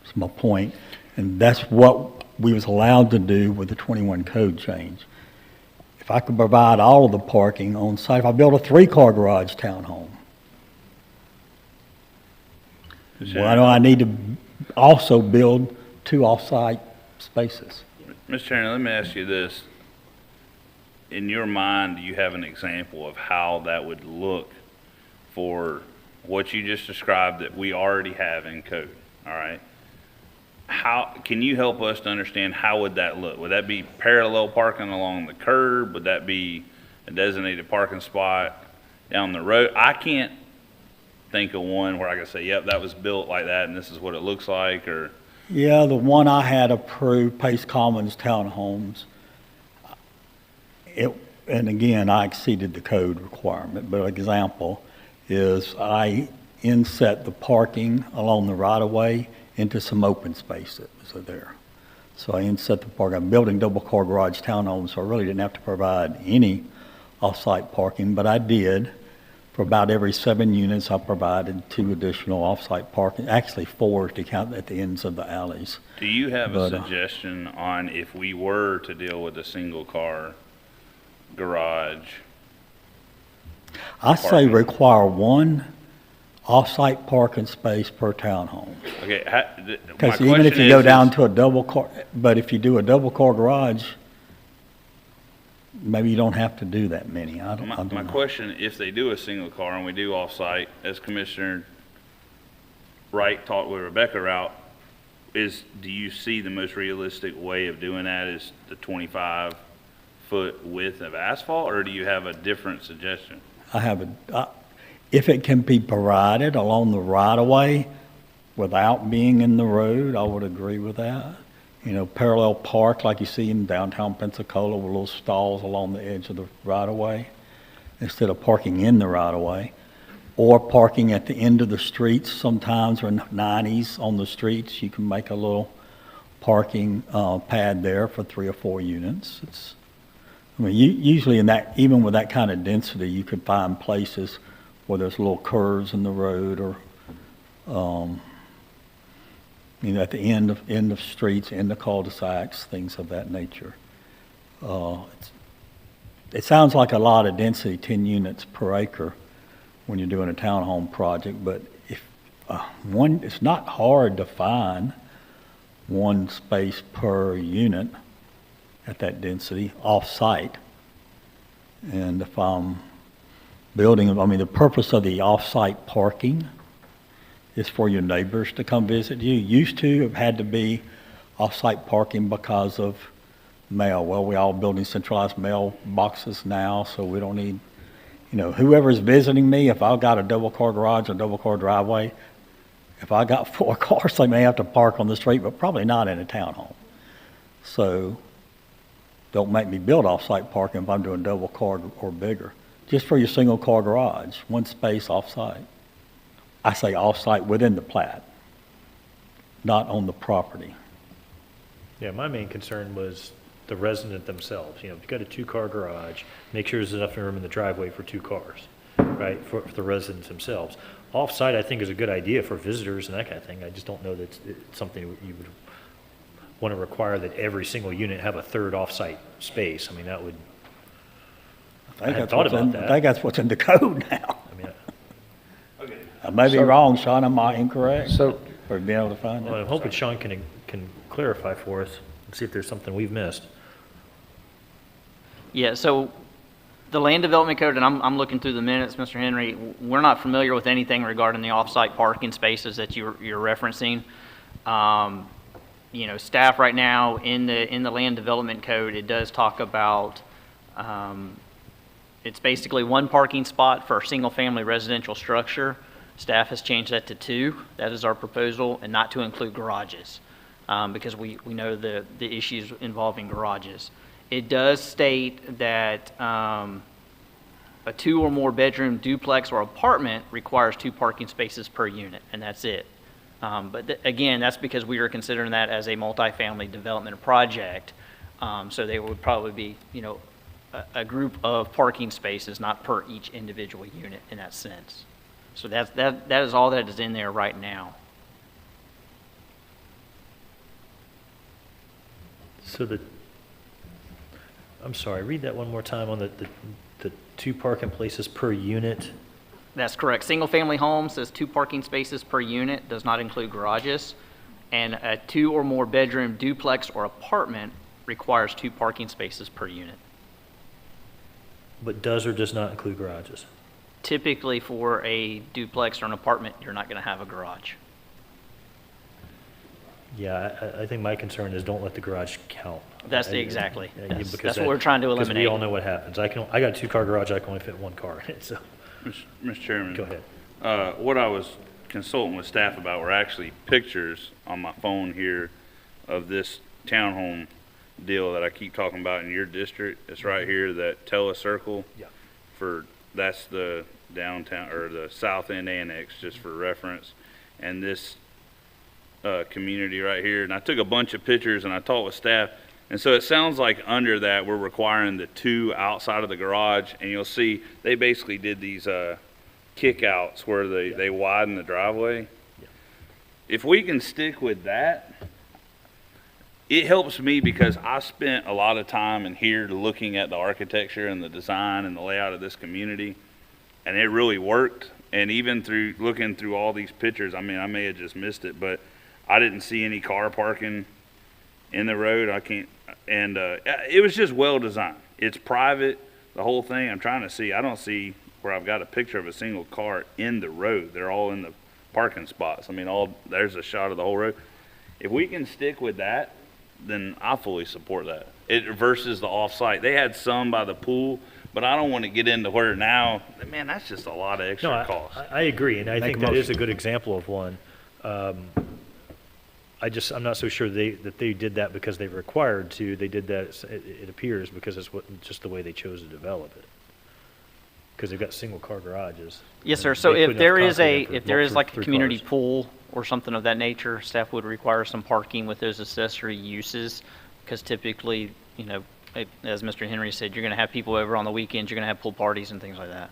That's my point. And that's what we was allowed to do with the 21 code change. If I could provide all of the parking on site, if I build a 3-car garage townhome, why do I need to also build 2 off-site spaces? Mr. Chairman, let me ask you this. In your mind, do you have an example of how that would look for what you just described that we already have in code? All right. How can you help us to understand how would that look? Would that be parallel parking along the curb? Would that be a designated parking spot down the road? I can't think of one where I can say, yep, that was built like that and this is what it looks like. Or Yeah, the one I had approved, Pace Commons Townhomes, and again, I exceeded the code requirement, but an example is I inset the parking along the right-of-way into some open space that was there. So I inset the parking. I'm building double-car garage townhomes, so I really didn't have to provide any off-site parking, but I did. For about every 7 units, I provided 2 additional off-site parking, actually 4 to count at the ends of the alleys. do you have a suggestion on if we were to deal with a single car garage? I say require 1 off-site parking space per townhome. Okay. Because even if you go down to a double car, but if you do a double car garage, maybe you don't have to do that many. I don't My know. question, if they do a single car and we do off-site, as Commissioner Wright talked with Rebecca about, is do you see the most realistic way of doing that is the 25-foot width of asphalt, or do you have a different suggestion? I have if it can be provided along the right-of-way without being in the road, I would agree with that. You know, parallel park like you see in downtown Pensacola with little stalls along the edge of the right-of-way instead of parking in the right-of-way, or parking at the end of the streets sometimes, or 90s on the streets. You can make a little parking pad there for 3 or 4 units. I mean, usually even with that kind of density, you could find places where there's little curves in the road, or at the end of streets, end of cul-de-sacs, things of that nature. It sounds like a lot of density, 10 units per acre, when you're doing a townhome project, but if it's not hard to find 1 space per unit at that density off-site. And if I'm building, the purpose of the off-site parking is for your neighbors to come visit you. Used to have had to be off-site parking because of mail. Well, we all building centralized mail boxes now, so we don't need, whoever's visiting me, if I've got a double-car garage or double-car driveway, if I got 4 cars, they may have to park on the street, but probably not in a townhome. So don't make me build off-site parking if I'm doing double-car or bigger. Just for your single-car garage, 1 space off-site. I say off-site within the plat, not on the property. Yeah, my main concern was the resident themselves. If you've got a 2-car garage, make sure there's enough room in the driveway for 2 cars, right, for the residents themselves. Off-site, I think, is a good idea for visitors and that kind of thing. I just don't know that it's something you would want to require that every single unit have a 3rd off-site space. That would, I hadn't thought about that. I think that's what's in the code now. I may be wrong, Sean, am I incorrect? For being able to find Well, it? I'm hoping Sean can clarify for us and see if there's something we've missed. Yeah, so the land development code, and I'm looking through the minutes, Mr. Henry, we're not familiar with anything regarding the off-site parking spaces that you're referencing. Staff right now in the land development code, it does talk about, it's basically 1 parking spot for a single-family residential structure. Staff has changed that to 2. That is our proposal, and not to include garages, because we know the issues involving garages. It does state that a 2 or more bedroom duplex or apartment requires 2 parking spaces per unit, and that's it. Again, that's because we are considering that as a multifamily development project. So there would probably be, a group of parking spaces, not per each individual unit in that sense. So that is all that is in there right now. So I'm sorry, read that one more time on the 2 parking places per unit. That's correct. Single-family home says 2 parking spaces per unit, does not include garages. And a 2 or more bedroom duplex or apartment requires 2 parking spaces per unit. But does or does not include garages? Typically for a duplex or an apartment, you're not going to have a garage. Yeah, I think my concern is don't let the garage count. Exactly. Because That's what we're trying to Because we eliminate. all know what happens. I got a 2-car garage, I can only fit 1 car in it, so. Mr. Chairman. Go ahead. What I was consulting with staff about were actually pictures on my phone here of this townhome deal that I keep talking about in your district. It's right here, that telecircle. Yeah. That's the downtown, or the south end annex, just for reference. And this community right here. And I took a bunch of pictures and I talked with staff. And so it sounds like under that, we're requiring the 2 outside of the garage. And you'll see, they basically did these kickouts where they widen the driveway. Yeah. If we can stick with that, it helps me because I spent a lot of time in here looking at the architecture and the design and the layout of this community, and it really worked. And even through looking through all these pictures, I mean, I may have just missed it, but I didn't see any car parking in the road. It was just well designed. It's private, the whole thing. I'm trying to see. I don't see where I've got a picture of a single car in the road. They're all in the parking spots. I mean, there's a shot of the whole road. If we can stick with that, then I fully support that. It versus the off-site. They had some by the pool, but I don't want to get into where now, man, that's just a lot of extra cost. I agree, and I think that is a good example of one. I'm not so sure that they did that because they were required to. They did that, it appears, because it's just the way they chose to develop it. Because they've got single car garages. Yes, sir. And So they if put there enough is concrete in if for there is like a 3 community cars. pool or something of that nature, staff would require some parking with those accessory uses, because typically, as Mr. Henry said, you're going to have people over on the weekends, you're going to have pool parties and things like that.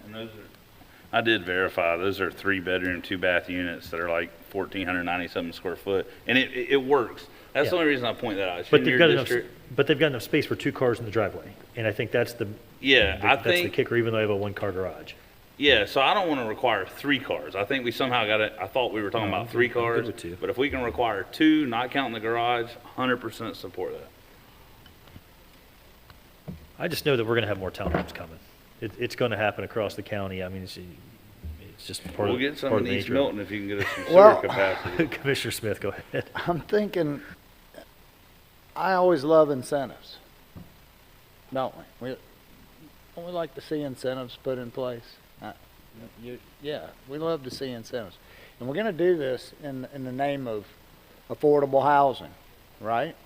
And I did verify, those are 3-bedroom, 2-bath units that are like 1,497 square foot, and it works. That's the only reason I point that out. It's But in they've your got enough, district. but they've got enough space for 2 cars in the driveway, and I think that's that's the kicker, even though they have a 1-car garage. Yeah, so I don't want to require 3 cars. I think we somehow got it. I thought we were talking about 3 cars, I'm good with 2. but if we can require 2, not counting the garage, 100% support that. I just know that we're going to have more townhomes coming. It's going to happen across the county. I mean, it's just part We'll of get some part in of the East nature of it. Milton if you can get us some sewer Well- capacity. Commissioner Smith, go ahead. I'm thinking, I always love incentives, don't we? Don't we like to see incentives put in place? Yeah, we love to see incentives. And we're gonna do this in the name of affordable housing, right?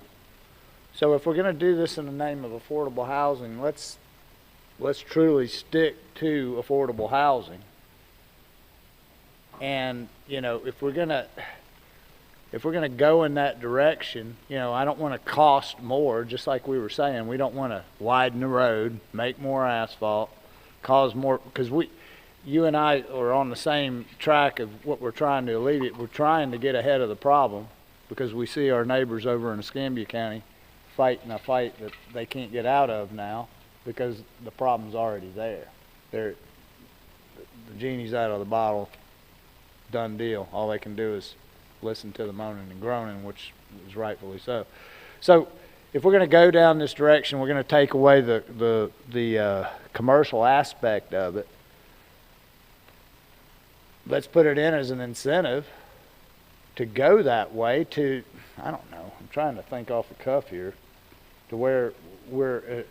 So if we're gonna do this in the name of affordable housing, let's truly stick to affordable housing. And, if we're gonna go in that direction, I don't want to cost more, just like we were saying. We don't want to widen the road, make more asphalt, cause more, because you and I are on the same track of what we're trying to alleviate. We're trying to get ahead of the problem because we see our neighbors over in Escambia County fighting a fight that they can't get out of now because the problem's already there. The genie's out of the bottle, done deal. All they can do is listen to the moaning and groaning, which is rightfully so. So if we're going to go down this direction, we're going to take away the commercial aspect of it. Let's put it in as an incentive to go that way to, I don't know, I'm trying to think off the cuff here, to where we're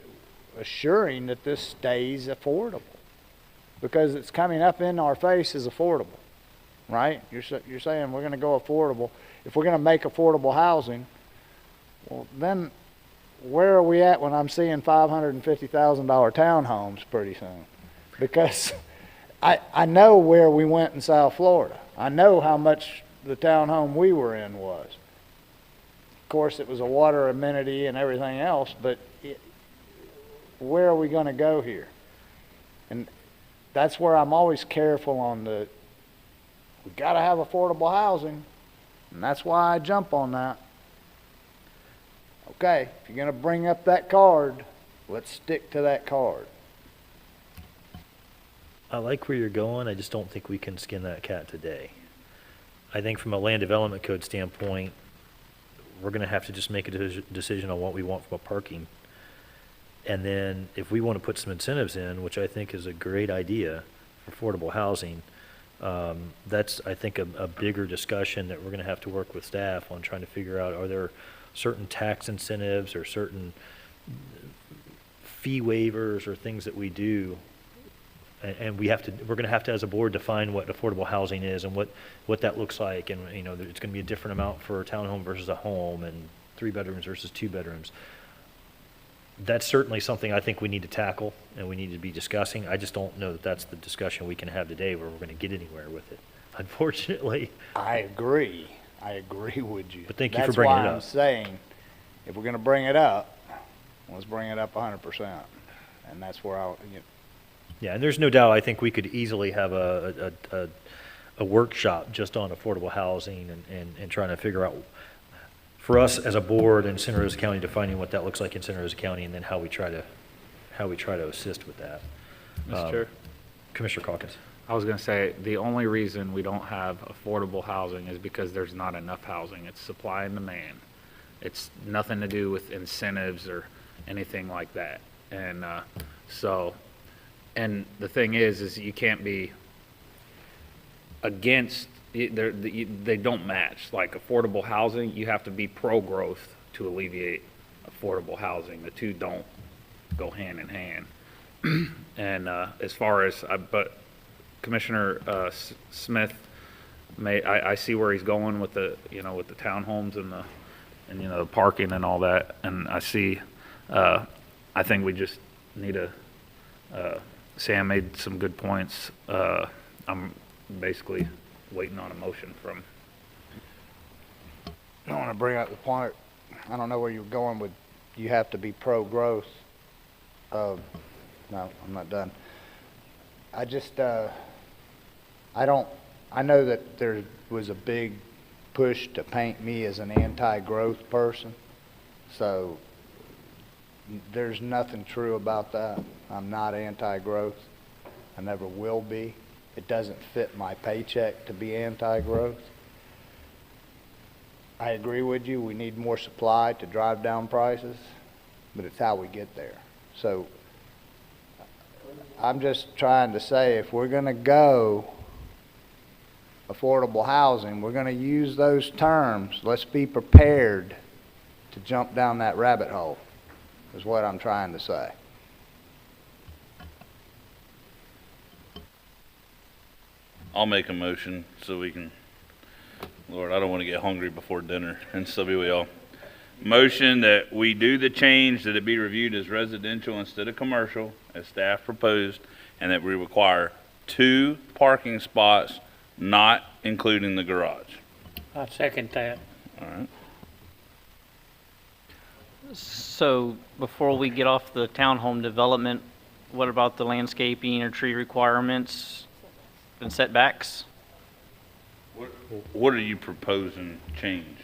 assuring that this stays affordable. Because it's coming up in our face as affordable, right? You're saying we're going to go affordable. If we're going to make affordable housing, well, then where are we at when I'm seeing $550,000 townhomes pretty soon? Because I know where we went in South Florida. I know how much the townhome we were in was. Of course, it was a water amenity and everything else, but where are we gonna go here? And that's where I'm always careful on we gotta have affordable housing, and that's why I jump on that. Okay, if you're gonna bring up that card, let's stick to that card. I like where you're going, I just don't think we can skin that cat today. I think from a land development code standpoint, we're gonna have to just make a decision on what we want from a parking. And then if we want to put some incentives in, which I think is a great idea for affordable housing, that's, I think, a bigger discussion that we're going to have to work with staff on trying to figure out, are there certain tax incentives or certain fee waivers or things that we do? And we're going to have to, as a board, define what affordable housing is and what that looks like. And, you know, it's going to be a different amount for a townhome versus a home, and 3 bedrooms versus 2 bedrooms. That's certainly something I think we need to tackle and we need to be discussing. I just don't know that that's the discussion we can have today where we're going to get anywhere with it, unfortunately. I agree with you. But thank you for bringing it up. That's why I'm saying, if we're gonna bring it up, let's bring it up 100%. And that's where Yeah, and there's no doubt, I think we could easily have a workshop just on affordable housing and trying to figure out, for us as a board in Santa Rosa County, defining what that looks like in Santa Rosa County, and then how we try to assist with that. Mr. Chair? Commissioner Calkins. I was going to say, the only reason we don't have affordable housing is because there's not enough housing. It's supply and demand. It's nothing to do with incentives or anything like that. And and the thing is you can't be against, they don't match. Like affordable housing, you have to be pro-growth to alleviate affordable housing. The two don't go hand in hand. And as far as, but Commissioner Smith, I see where he's going with the, with the townhomes and the parking and all that. And I see, I think we just need Sam made some good points. I'm basically waiting on a motion from. I want to bring up the point, I don't know where you're going with, you have to be pro-growth. No, I'm not done. I just, I know that there was a big push to paint me as an anti-growth person, so there's nothing true about that. I'm not anti-growth. I never will be. It doesn't fit my paycheck to be anti-growth. I agree with you, we need more supply to drive down prices, but it's how we get there. So I'm just trying to say, if we're gonna go affordable housing, we're gonna use those terms. Let's be prepared to jump down that rabbit hole, is what I'm trying to say. I'll make a motion so we can, Lord, I don't want to get hungry before dinner, and so we all. Motion that we do the change, that it be reviewed as residential instead of commercial, as staff proposed, and that we require 2 parking spots, not including the garage. I second that. All right. So before we get off the townhome development, what about the landscaping or tree requirements and setbacks? What are you proposing change?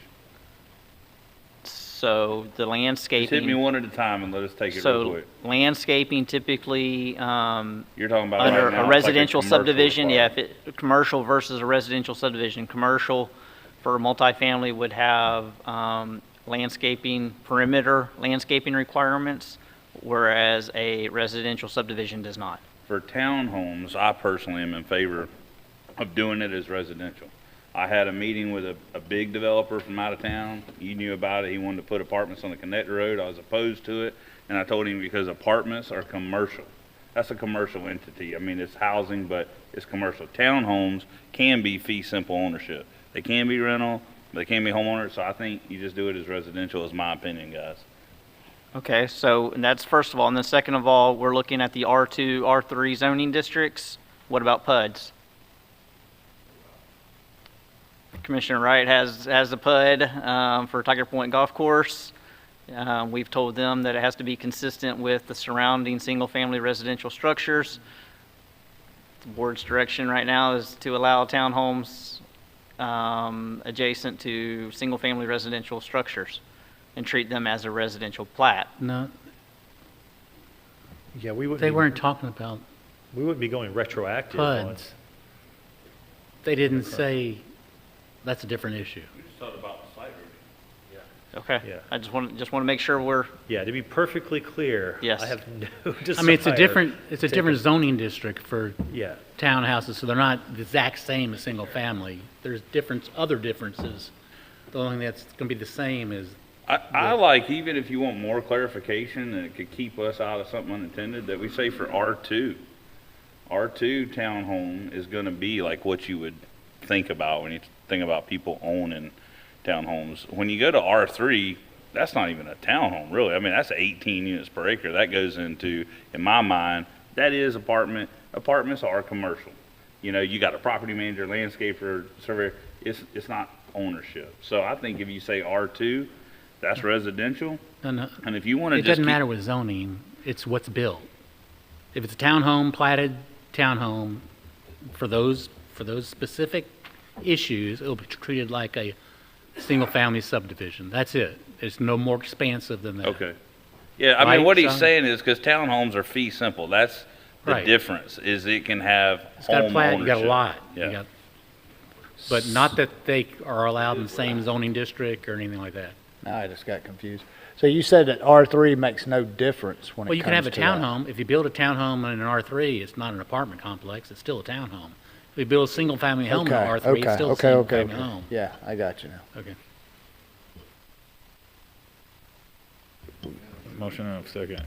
So the landscaping. Just hit me one at a time and let us take it real quick. So landscaping typically, You're talking about under right now, a it's residential like a commercial subdivision, yeah, requirement. if it, commercial versus a residential subdivision. Commercial for multifamily would have landscaping, perimeter landscaping requirements, whereas a residential subdivision does not. For townhomes, I personally am in favor of doing it as residential. I had a meeting with a big developer from out of town. You knew about it. He wanted to put apartments on the connector road. I was opposed to it. And I told him because apartments are commercial. That's a commercial entity. I mean, it's housing, but it's commercial. Townhomes can be fee simple ownership. They can be rental, they can be homeowners. So I think you just do it as residential, is my opinion, guys. Okay, so and that's first of all. And then second of all, we're looking at the R2, R3 zoning districts. What about PUDs? Commissioner Wright has a PUD for Tiger Point Golf Course. We've told them that it has to be consistent with the surrounding single-family residential structures. The board's direction right now is to allow townhomes adjacent to single-family residential structures and treat them as a residential plat. No, Yeah, we wouldn't. they be- weren't talking about We wouldn't be going retroactive on. PUDs. They didn't say, that's a different issue. We just thought about the site review. Okay. Yeah. I just want to make sure we're, Yeah, to be perfectly clear. Yes. I have no desire. I mean, it's a different taking- zoning district for Yeah. townhouses, so they're not the exact same as single family. There's other differences. The only thing that's gonna be the same is, I like, even if you want more clarification and it could keep us out of something unintended, that we say for R2. R2 townhome is gonna be like what you would think about when you think about people owning townhomes. When you go to R3, that's not even a townhome, really. I mean, that's 18 units per acre. That goes into, in my mind, that is apartment. Apartments are commercial. You know, you got a property manager, landscaper, surveyor. It's not ownership. So I think if you say R2, that's residential. no, And if you want to it just doesn't keep- matter with zoning, it's what's built. If it's a townhome, platted townhome, for those specific issues, it'll be treated like a single-family subdivision. That's it. It's no more expansive than that. Okay. Yeah, I Right, mean, what he's son? saying is, because townhomes are fee simple, that's the Right. difference, is it can have It's got a home plat, ownership. you got a lot. You Yeah. got- But not that they are allowed in the same zoning district or anything like that. Now I just got confused. So you said that R3 makes no difference when it Well, you can have comes a to that? townhome. If you build a townhome in an R3, it's not an apartment complex, it's still a townhome. If you build a single-family home in an R3, it's still a single-family home. Yeah, I got you now. Okay. Motion and a second.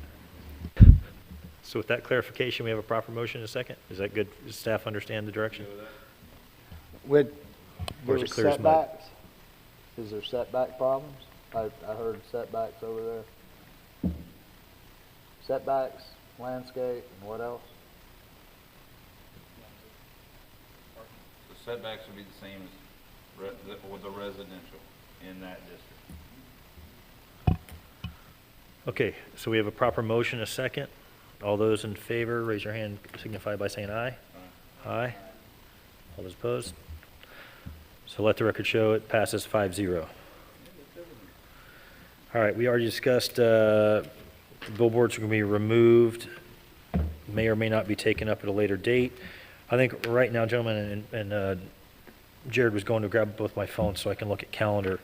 So with that clarification, we have a proper motion and a second? Is that good? Does staff understand the direction? With, Or is there's it clear as mud? setbacks? Is there setback problems? I heard setbacks over there. Setbacks, landscape, and what else? The setbacks would be the same as with the residential in that district. Okay, so we have a proper motion, a second. All those in favor, raise your hand, signify by saying aye. Aye. All those opposed? So let the record show it passes 5-0. All right, we already discussed billboards are going to be removed, may or may not be taken up at a later date. I think right now, gentlemen, and Jared was going to grab both my phones so I can look at calendar.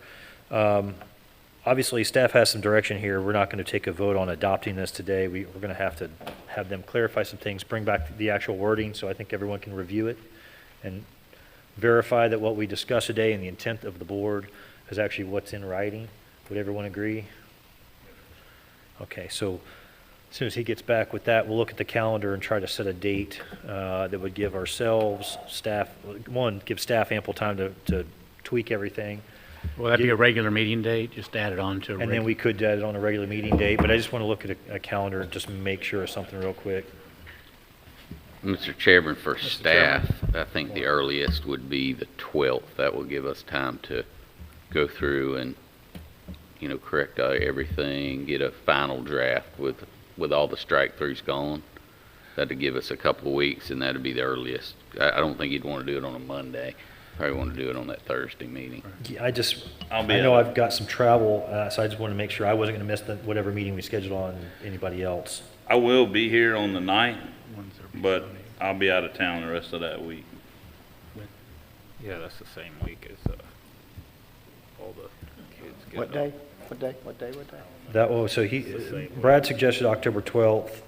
Obviously, staff has some direction here. We're not going to take a vote on adopting this today. We're going to have them clarify some things, bring back the actual wording so I think everyone can review it and verify that what we discussed today and the intent of the board is actually what's in writing. Would everyone agree? Okay, so as soon as he gets back with that, we'll look at the calendar and try to set a date that would give ourselves, staff, give staff ample time to tweak everything. Will that be a regular meeting date? Just add it on to a And then we could add it on a regular meeting date, but I just want to look at a calendar and just make sure of something real quick. Mr. Chairman, for staff, I think the earliest would be the 12th. That will give us time to go through and, correct everything, get a final draft with all the strike-throughs gone. That'd give us a couple of weeks, and that'd be the earliest. I don't think you'd want to do it on a Monday. Probably want to do it on that Thursday meeting. Yeah, I know I've got some travel, so I just want to make sure I wasn't going to miss whatever meeting we scheduled on anybody else. I will be here on the 9th, but I'll be out of town the rest of that week. Yeah, that's the same week as all the kids get What day? What day? Brad suggested October 12th.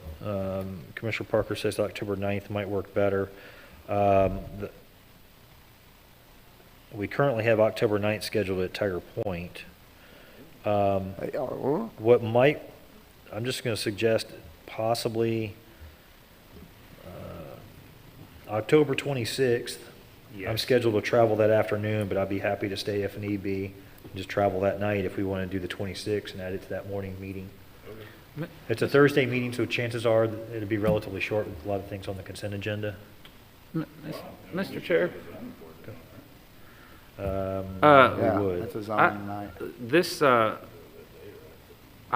Commissioner Parker says October 9th might work better. We currently have October 9th scheduled at Tiger Point. I'm just going to suggest possibly October 26th. I'm scheduled to travel that afternoon, but I'd be happy to stay if need be. Just travel that night if we want to do the 26th and add it to that morning meeting. It's a Thursday meeting, so chances are that it'll be relatively short with a lot of things on the consent agenda. Mr. Chair? Yeah, We would. that's a zoning night. This, I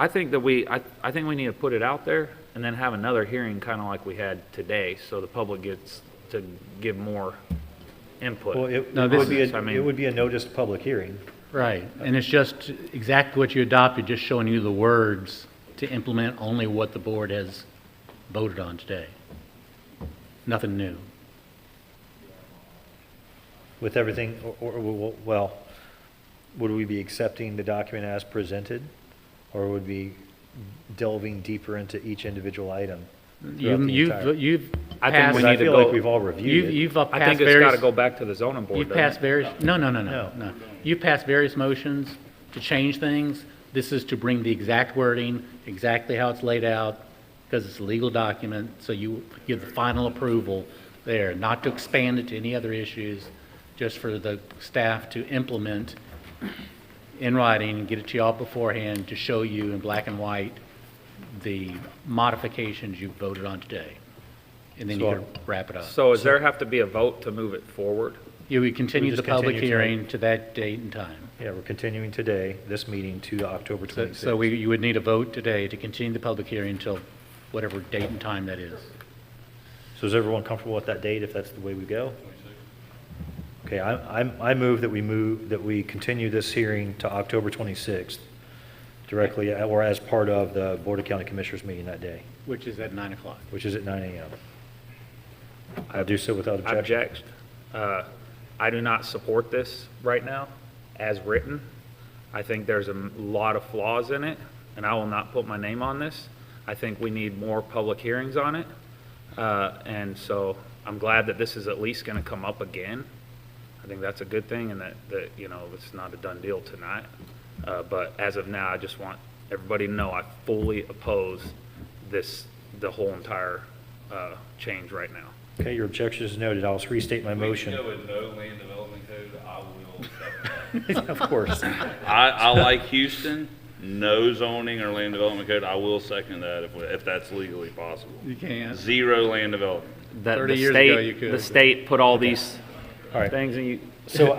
think that I think we need to put it out there and then have another hearing kind of like we had today, so the public gets to give more input. Well, it No, it this would be, is- I mean- it would be a noticed public hearing. Right, and it's just exactly what you adopted, just showing you the words to implement only what the board has voted on today. Nothing new. With everything, well, would we be accepting the document as presented? Or would we be delving deeper into each individual item? throughout the entire- You've I think passed. we Because I need to feel go- like we've all reviewed it. You've I passed think it's got various. to go back to the zoning board. You've doesn't passed it? various, no. No. You've passed various motions to change things. This is to bring the exact wording, exactly how it's laid out, because it's a legal document, so you give the final approval there, not to expand it to any other issues, just for the staff to implement in writing and get it to y'all beforehand to show you in black and white the modifications you voted on today. And then you can wrap it up. So does there have to be a vote to move it forward? You would continue We the just public continue tonight. hearing to that date and time. Yeah, we're continuing today, this meeting, to October 26th. So you would need a vote today to continue the public hearing until whatever date and time that is. So is everyone comfortable with that date, if that's the way we go? Okay, I move that we continue this hearing to October 26th, directly, or as part of the Board of County Commissioners meeting that day, Which is at 9 o'clock. which is at 9 a.m. I'll do so without objection. I do not support this right now, as written. I think there's a lot of flaws in it, and I will not put my name on this. I think we need more public hearings on it. And so I'm glad that this is at least going to come up again. I think that's a good thing, and that it's not a done deal tonight. But as of now, I just want everybody to know I fully oppose the whole entire change right now. Okay, your objection is noted. I'll restate my motion. with no land development code, I will Of course. I like Houston, no zoning or land development code. I will second that if that's legally possible. You can. Zero land development. That 30 the years state, ago, you could. The state put all these All right. things, and you. So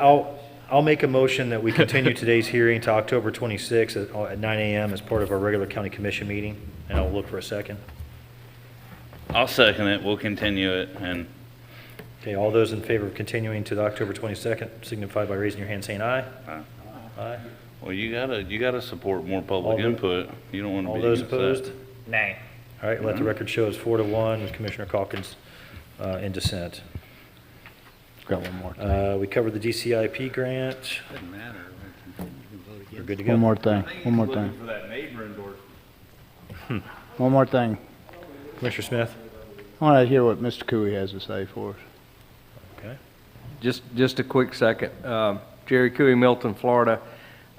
I'll make a motion that we continue today's hearing to October 26th at 9 a.m. as part of our regular county commission meeting, and I'll look for a second. I'll second it. We'll continue it, and Okay, all those in favor of continuing to the October 22nd signify by raising your hand saying aye. Aye. Aye. well, you gotta support more public All the- input. You don't want to All be those against that. opposed? Nay. All right, let the record show it's 4-1 with Commissioner Calkins in dissent. Got one more. We covered the DCIP grant. Doesn't matter. We're good to go. One more thing. For that neighbor endorsement. One more thing. Commissioner Smith? I want to hear what Mr. Cooey has to say for us. Okay. Just a quick second. Jerry Cooey, Milton, Florida.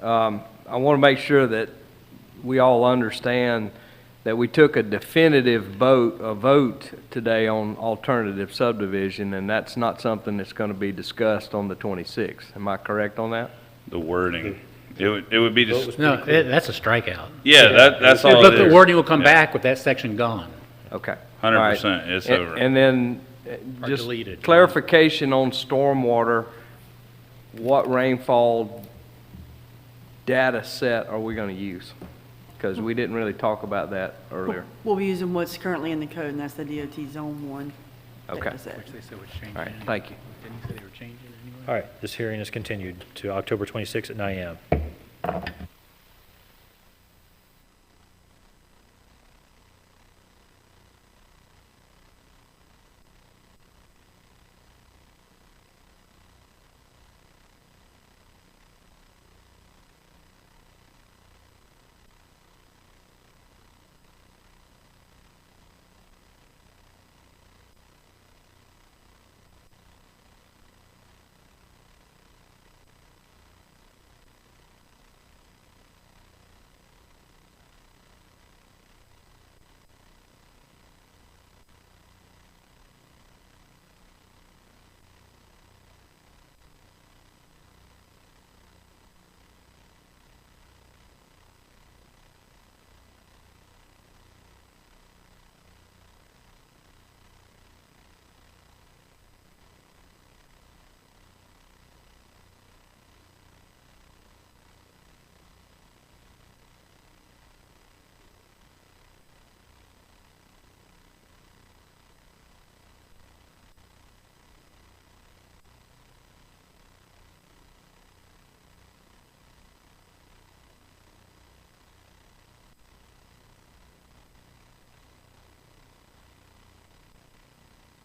I want to make sure that we all understand that we took a definitive vote today on alternative subdivision, and that's not something that's going to be discussed on the 26th. Am I correct on that? The wording. It would be just, No, that's a strikeout. yeah, that's all But it the is. wording will come Yeah. back with that section gone. Okay. 100%, All right. it's over. And then Or just deleted. clarification on stormwater. What rainfall data set are we going to use? Because we didn't really talk about that earlier. We'll be using what's currently in the code, and that's the DOT Zone 1 Okay. data set. Which they said was changing. All right, anyway. thank you. Didn't you say they were changing anyway? All right, this hearing is continued to October 26th at 9 a.m.